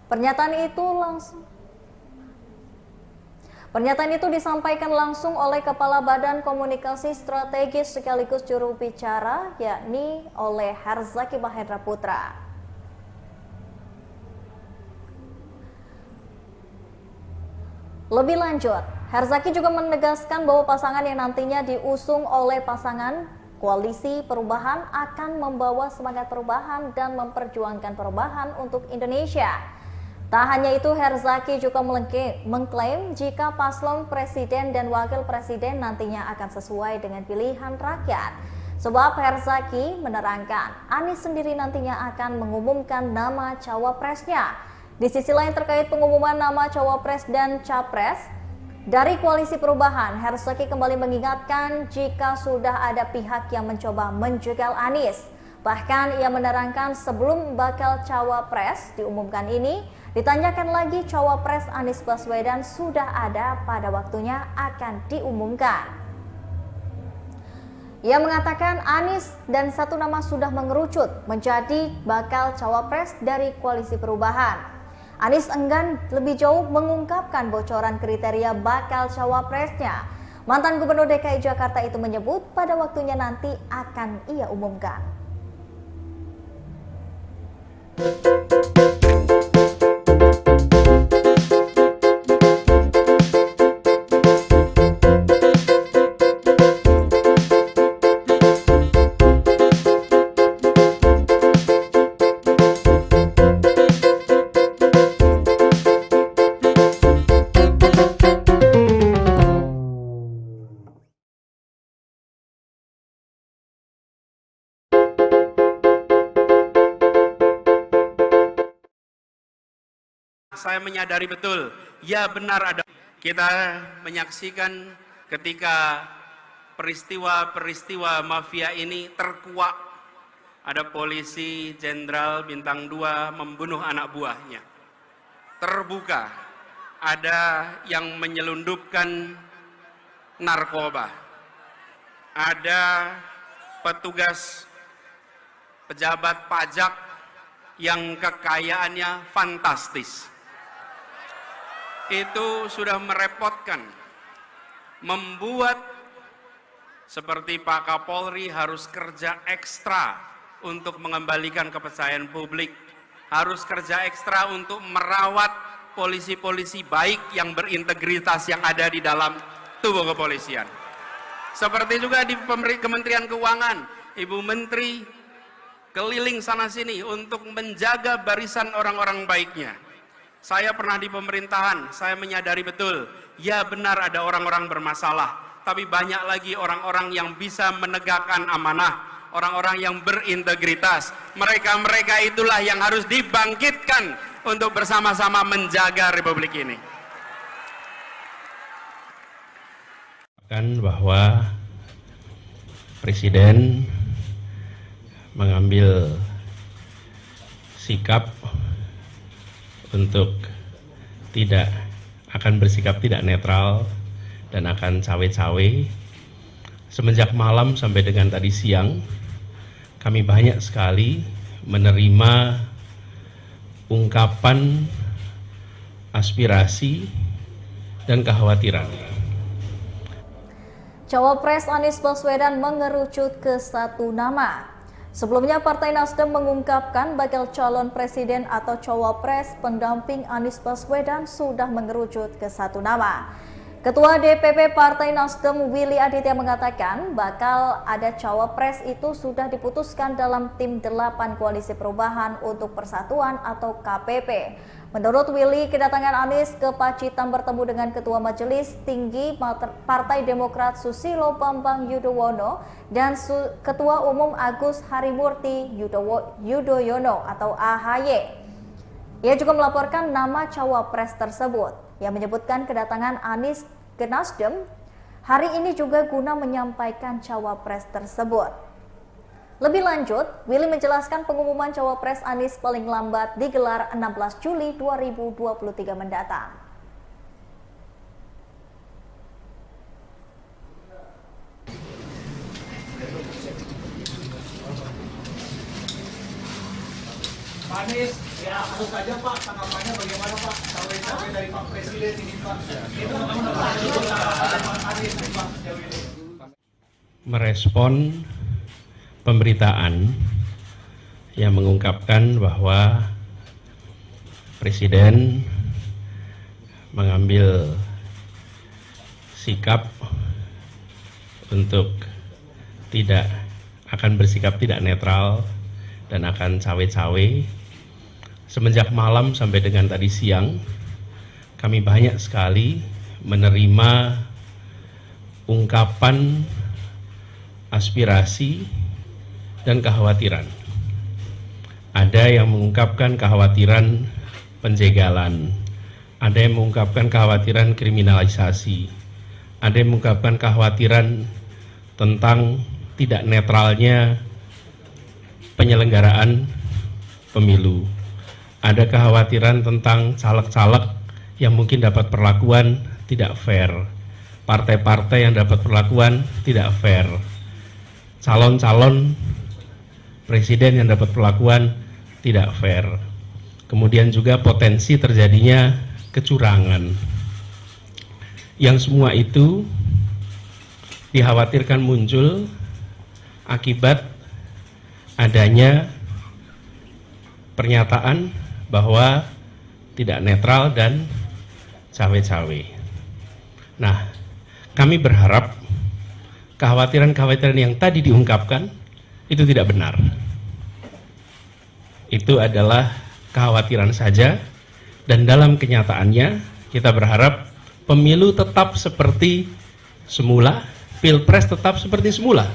Pernyataan itu disampaikan langsung oleh Kepala Badan Komunikasi Strategis sekaligus juru bicara, yakni oleh Harzaki Mahendra Putra. Lebih lanjut, Harzaki juga menegaskan bahwa pasangan yang nantinya diusung oleh pasangan koalisi perubahan akan membawa semangat perubahan dan memperjuangkan perubahan untuk Indonesia. Tak hanya itu, Harzaki juga mengklaim jika paslon presiden dan wakil presiden nantinya akan sesuai dengan pilihan rakyat. Sebab Harzaki menerangkan, Anies sendiri nantinya akan mengumumkan nama cawapresnya. Di sisi lain terkait pengumuman nama cawapres dan capres dari koalisi perubahan, Harzaki kembali mengingatkan jika sudah ada pihak yang mencoba menjegal Anies. Bahkan ia menerangkan sebelum bakal cawapres diumumkan ini, ditanyakan lagi cawapres Anies Baswedan sudah ada pada waktunya akan diumumkan. Ia mengatakan Anies dan satu nama sudah mengerucut menjadi bakal cawapres dari koalisi perubahan. Anies enggan lebih jauh mengungkapkan bocoran kriteria bakal cawapresnya. Mantan Gubernur DKI Jakarta itu menyebut pada waktunya nanti akan ia umumkan. saya menyadari betul, ya benar ada. Kita menyaksikan ketika peristiwa-peristiwa mafia ini terkuak. Ada polisi jenderal bintang 2 membunuh anak buahnya. Terbuka, ada yang menyelundupkan narkoba. Ada petugas pejabat pajak yang kekayaannya fantastis. Itu sudah merepotkan, membuat seperti Pak Kapolri harus kerja ekstra untuk mengembalikan kepercayaan publik, harus kerja ekstra untuk merawat polisi-polisi baik yang berintegritas yang ada di dalam tubuh kepolisian. Seperti juga di Kementerian Keuangan, Ibu Menteri keliling sana-sini untuk menjaga barisan orang-orang baiknya. Saya pernah di pemerintahan, saya menyadari betul, ya benar ada orang-orang bermasalah, tapi banyak lagi orang-orang yang bisa menegakkan amanah, orang-orang yang berintegritas. Mereka-mereka itulah yang harus dibangkitkan untuk bersama-sama menjaga Republik ini. Bahwa Presiden mengambil sikap untuk akan bersikap tidak netral dan akan cawe-cawe. Semenjak malam sampai dengan tadi siang, kami banyak sekali menerima ungkapan aspirasi dan kekhawatiran. Cawapres Anies Baswedan mengerucut ke satu nama. Sebelumnya Partai Nasdem mengungkapkan bakal calon presiden atau cawapres pendamping Anies Baswedan sudah mengerucut ke satu nama. Ketua DPP Partai Nasdem Willy Aditya mengatakan bakal ada cawapres itu sudah diputuskan dalam tim 8 Koalisi Perubahan untuk Persatuan atau KPP. Menurut Willy, kedatangan Anies ke Pacitan bertemu dengan Ketua Majelis Tinggi Partai Demokrat Susilo Bambang Yudhoyono dan Ketua Umum Agus Harimurti Yudhoyono atau AHY. Ia juga melaporkan nama cawapres tersebut yang menyebutkan kedatangan Anies ke Nasdem hari ini juga guna menyampaikan cawapres tersebut. Lebih lanjut, Willy menjelaskan pengumuman cawapres Anies paling lambat digelar 16 Juli 2023 mendatang. Pak Anies, ya langsung saja Pak, tanggapannya bagaimana Pak? Cawe-cawe dari Pak Presiden ini Pak. Itu Pak Anies Pak sejauh ini. Merespon pemberitaan yang mengungkapkan bahwa Presiden mengambil sikap untuk akan bersikap tidak netral dan akan cawe-cawe. Semenjak malam sampai dengan tadi siang, kami banyak sekali menerima ungkapan aspirasi dan kekhawatiran. Ada yang mengungkapkan kekhawatiran penjegalan, ada yang mengungkapkan kekhawatiran kriminalisasi, ada yang mengungkapkan kekhawatiran tentang tidak netralnya penyelenggaraan pemilu. Ada kekhawatiran tentang caleg-caleg yang mungkin dapat perlakuan tidak fair, partai-partai yang dapat perlakuan tidak fair, calon-calon presiden yang dapat perlakuan tidak fair. Kemudian juga potensi terjadinya kecurangan. Yang semua itu dikhawatirkan muncul akibat adanya pernyataan bahwa tidak netral dan cawe-cawe. Nah, kami berharap kekhawatiran-kekhawatiran yang tadi diungkapkan itu tidak benar. Itu adalah kekhawatiran saja, dan dalam kenyataannya kita berharap pemilu tetap seperti semula, pilpres tetap seperti semula.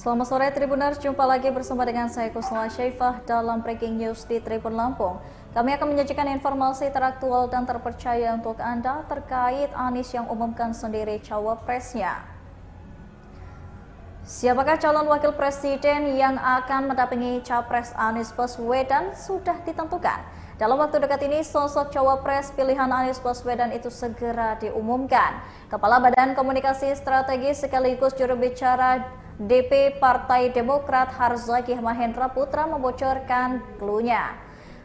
Selamat sore Tribuners, jumpa lagi bersama dengan saya Kusnala Syaifah dalam Breaking News di Tribun Lampung. Kami akan menyajikan informasi teraktual dan terpercaya untuk Anda terkait Anies yang umumkan sendiri cawapresnya. Siapakah calon wakil presiden yang akan mendampingi capres Anies Baswedan sudah ditentukan. Dalam waktu dekat ini, sosok cawapres pilihan Anies Baswedan itu segera diumumkan. Kepala Badan Komunikasi Strategis sekaligus juru bicara DP Partai Demokrat Harzaki Mahendra Putra membocorkan clue-nya.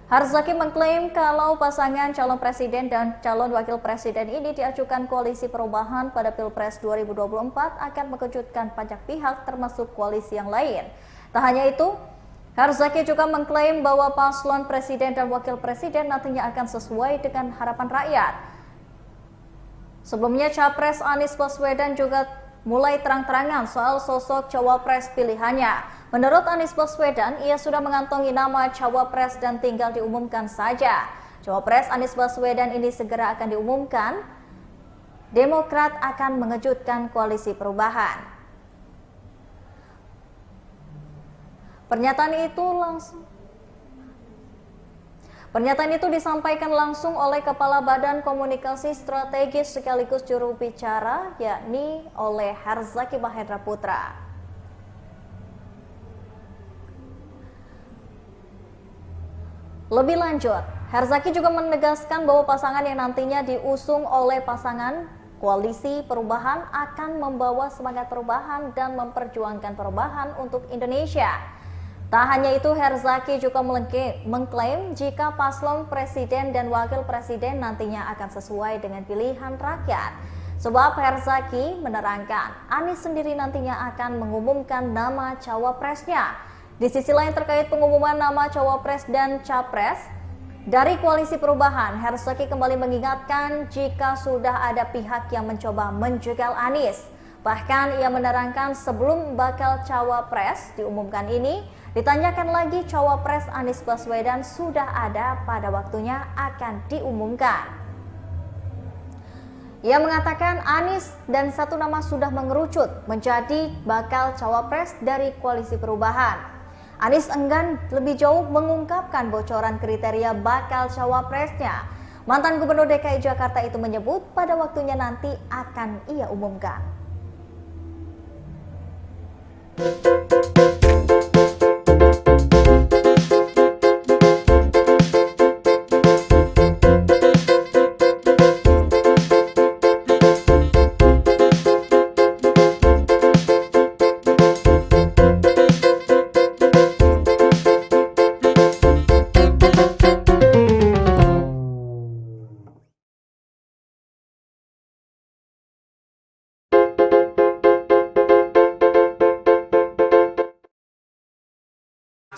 Harzaki mengklaim kalau pasangan calon presiden dan calon wakil presiden ini diajukan koalisi perubahan pada Pilpres 2024 akan mengejutkan banyak pihak termasuk koalisi yang lain. Tak hanya itu, Harzaki juga mengklaim bahwa paslon presiden dan wakil presiden nantinya akan sesuai dengan harapan rakyat. Sebelumnya, Capres Anies Baswedan juga mulai terang-terangan soal sosok cawapres pilihannya. Menurut Anies Baswedan, ia sudah mengantongi nama cawapres dan tinggal diumumkan saja. Cawapres Anies Baswedan ini segera akan diumumkan. Demokrat akan mengejutkan koalisi perubahan. Pernyataan itu disampaikan langsung oleh Kepala Badan Komunikasi Strategis sekaligus juru bicara, yakni oleh Harzaki Mahendra Putra. Lebih lanjut, Harzaki juga menegaskan bahwa pasangan yang nantinya diusung oleh pasangan koalisi perubahan akan membawa semangat perubahan dan memperjuangkan perubahan untuk Indonesia. Tak hanya itu, Harzaki juga mengklaim jika paslon presiden dan wakil presiden nantinya akan sesuai dengan pilihan rakyat. Sebab Harzaki menerangkan, Anies sendiri nantinya akan mengumumkan nama cawapresnya. Di sisi lain terkait pengumuman nama cawapres dan capres dari koalisi perubahan, Harzaki kembali mengingatkan jika sudah ada pihak yang mencoba menjegal Anies. Bahkan ia menerangkan sebelum bakal cawapres diumumkan ini, ditanyakan lagi cawapres Anies Baswedan sudah ada pada waktunya akan diumumkan. Ia mengatakan Anies dan satu nama sudah mengerucut menjadi bakal cawapres dari koalisi perubahan. Anies enggan lebih jauh mengungkapkan bocoran kriteria bakal cawapresnya. Mantan Gubernur DKI Jakarta itu menyebut pada waktunya nanti akan ia umumkan.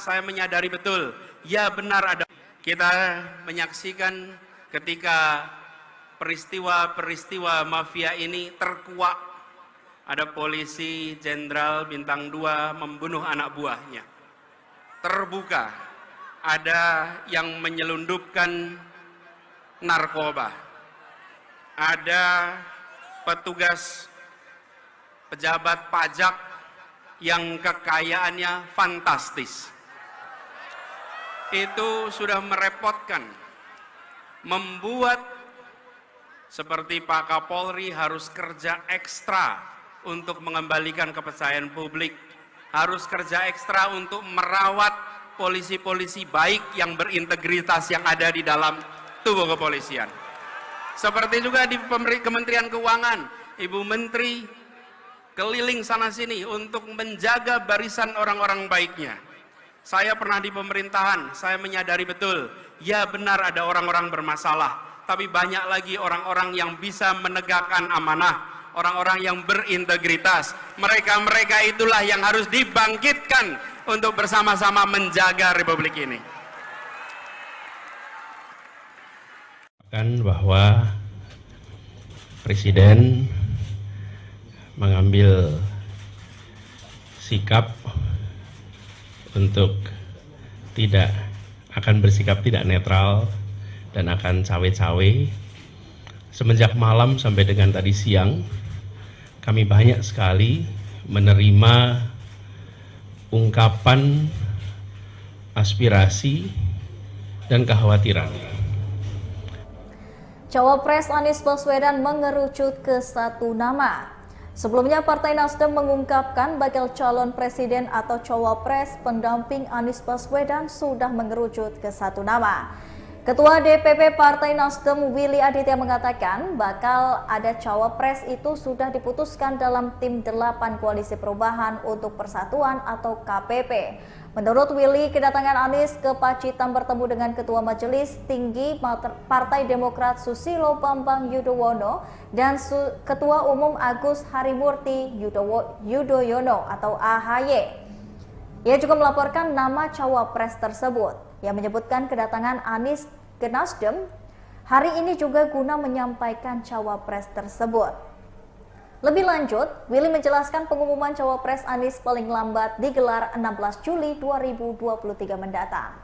Saya menyadari betul, ya benar ada. Kita menyaksikan ketika peristiwa-peristiwa mafia ini terkuak. Ada polisi jenderal bintang 2 membunuh anak buahnya. Terbuka, ada yang menyelundupkan narkoba. Ada petugas pejabat pajak yang kekayaannya fantastis. Itu sudah merepotkan, membuat seperti Pak Kapolri harus kerja ekstra untuk mengembalikan kepercayaan publik, harus kerja ekstra untuk merawat polisi-polisi baik yang berintegritas yang ada di dalam tubuh kepolisian. Seperti juga di Kementerian Keuangan, Ibu Menteri keliling sana-sini untuk menjaga barisan orang-orang baiknya. Saya pernah di pemerintahan, saya menyadari betul, ya benar ada orang-orang bermasalah, tapi banyak lagi orang-orang yang bisa menegakkan amanah, orang-orang yang berintegritas. Mereka-mereka itulah yang harus dibangkitkan untuk bersama-sama menjaga Republik ini. Bahwa Presiden mengambil sikap untuk akan bersikap tidak netral dan akan cawe-cawe. Semenjak malam sampai dengan tadi siang, kami banyak sekali menerima ungkapan aspirasi dan kekhawatiran. Cawapres Anies Baswedan mengerucut ke satu nama. Sebelumnya Partai Nasdem mengungkapkan bakal calon presiden atau cawapres pendamping Anies Baswedan sudah mengerucut ke satu nama. Ketua DPP Partai Nasdem Willy Aditya mengatakan bakal ada cawapres itu sudah diputuskan dalam tim 8 Koalisi Perubahan untuk Persatuan atau KPP. Menurut Willy, kedatangan Anies ke Pacitan bertemu dengan Ketua Majelis Tinggi Partai Demokrat Susilo Bambang Yudhoyono dan Ketua Umum Agus Harimurti Yudhoyono atau AHY. Ia juga melaporkan nama cawapres tersebut yang menyebutkan kedatangan Anies ke Nasdem hari ini juga guna menyampaikan cawapres tersebut. Lebih lanjut, Willy menjelaskan pengumuman cawapres Anies paling lambat digelar 16 Juli 2023 mendatang.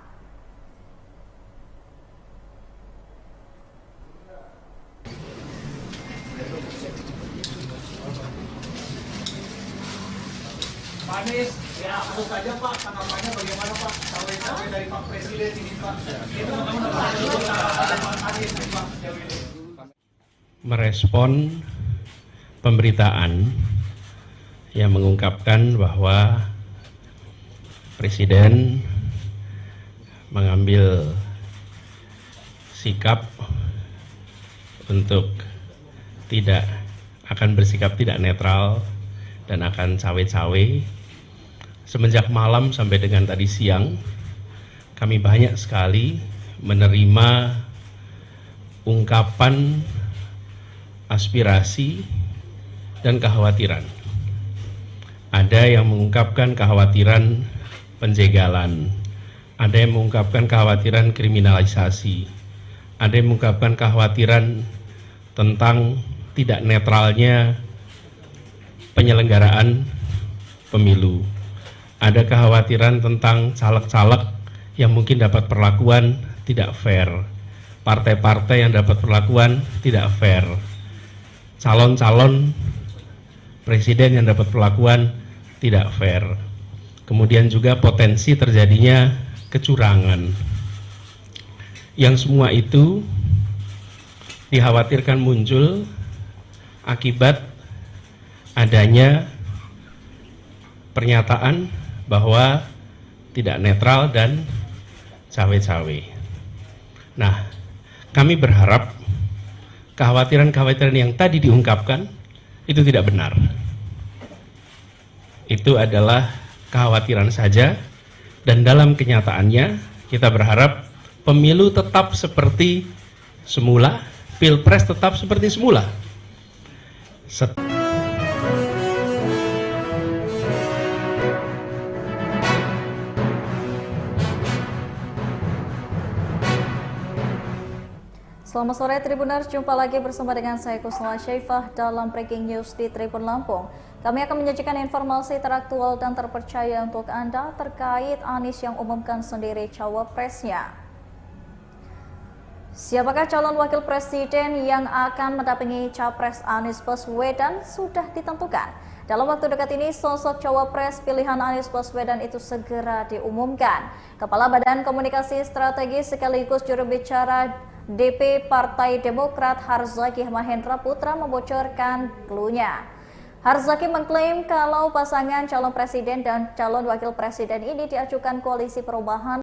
Pak Anies, ya tentu saja Pak, tanggapannya bagaimana Pak? Cawe-cawe dari Pak Presiden ini Pak. Itu Pak Anies Pak. Merespon pemberitaan yang mengungkapkan bahwa Presiden mengambil sikap untuk bersikap tidak netral dan akan cawe-cawe. Semenjak malam sampai dengan tadi siang, kami banyak sekali menerima ungkapan aspirasi dan kekhawatiran. Ada yang mengungkapkan kekhawatiran penjegalan, ada yang mengungkapkan kekhawatiran kriminalisasi, ada yang mengungkapkan kekhawatiran tentang tidak netralnya penyelenggaraan pemilu. Ada kekhawatiran tentang caleg-caleg yang mungkin dapat perlakuan tidak fair, partai-partai yang dapat perlakuan tidak fair, calon-calon presiden yang dapat perlakuan tidak fair. Kemudian juga potensi terjadinya kecurangan. Yang semua itu dikhawatirkan muncul akibat adanya pernyataan bahwa tidak netral dan cawe-cawe. Nah, kami berharap kekhawatiran-kekhawatiran yang tadi diungkapkan itu tidak benar. Itu adalah kekhawatiran saja, dan dalam kenyataannya kita berharap pemilu tetap seperti semula, pilpres tetap seperti semula. Selamat sore Tribuners, jumpa lagi bersama dengan saya Kusnala Syaifah dalam Breaking News di Tribun Lampung. Kami akan menyajikan informasi teraktual dan terpercaya untuk Anda terkait Anies yang umumkan sendiri cawapresnya. Siapakah calon wakil presiden yang akan mendampingi capres Anies Baswedan sudah ditentukan. Dalam waktu dekat ini, sosok cawapres pilihan Anies Baswedan itu segera diumumkan. Kepala Badan Komunikasi Strategis sekaligus juru bicara DP Partai Demokrat Harzaki Mahendra Putra membocorkan clue-nya. Harzaki mengklaim kalau pasangan calon presiden dan calon wakil presiden ini diajukan Koalisi Perubahan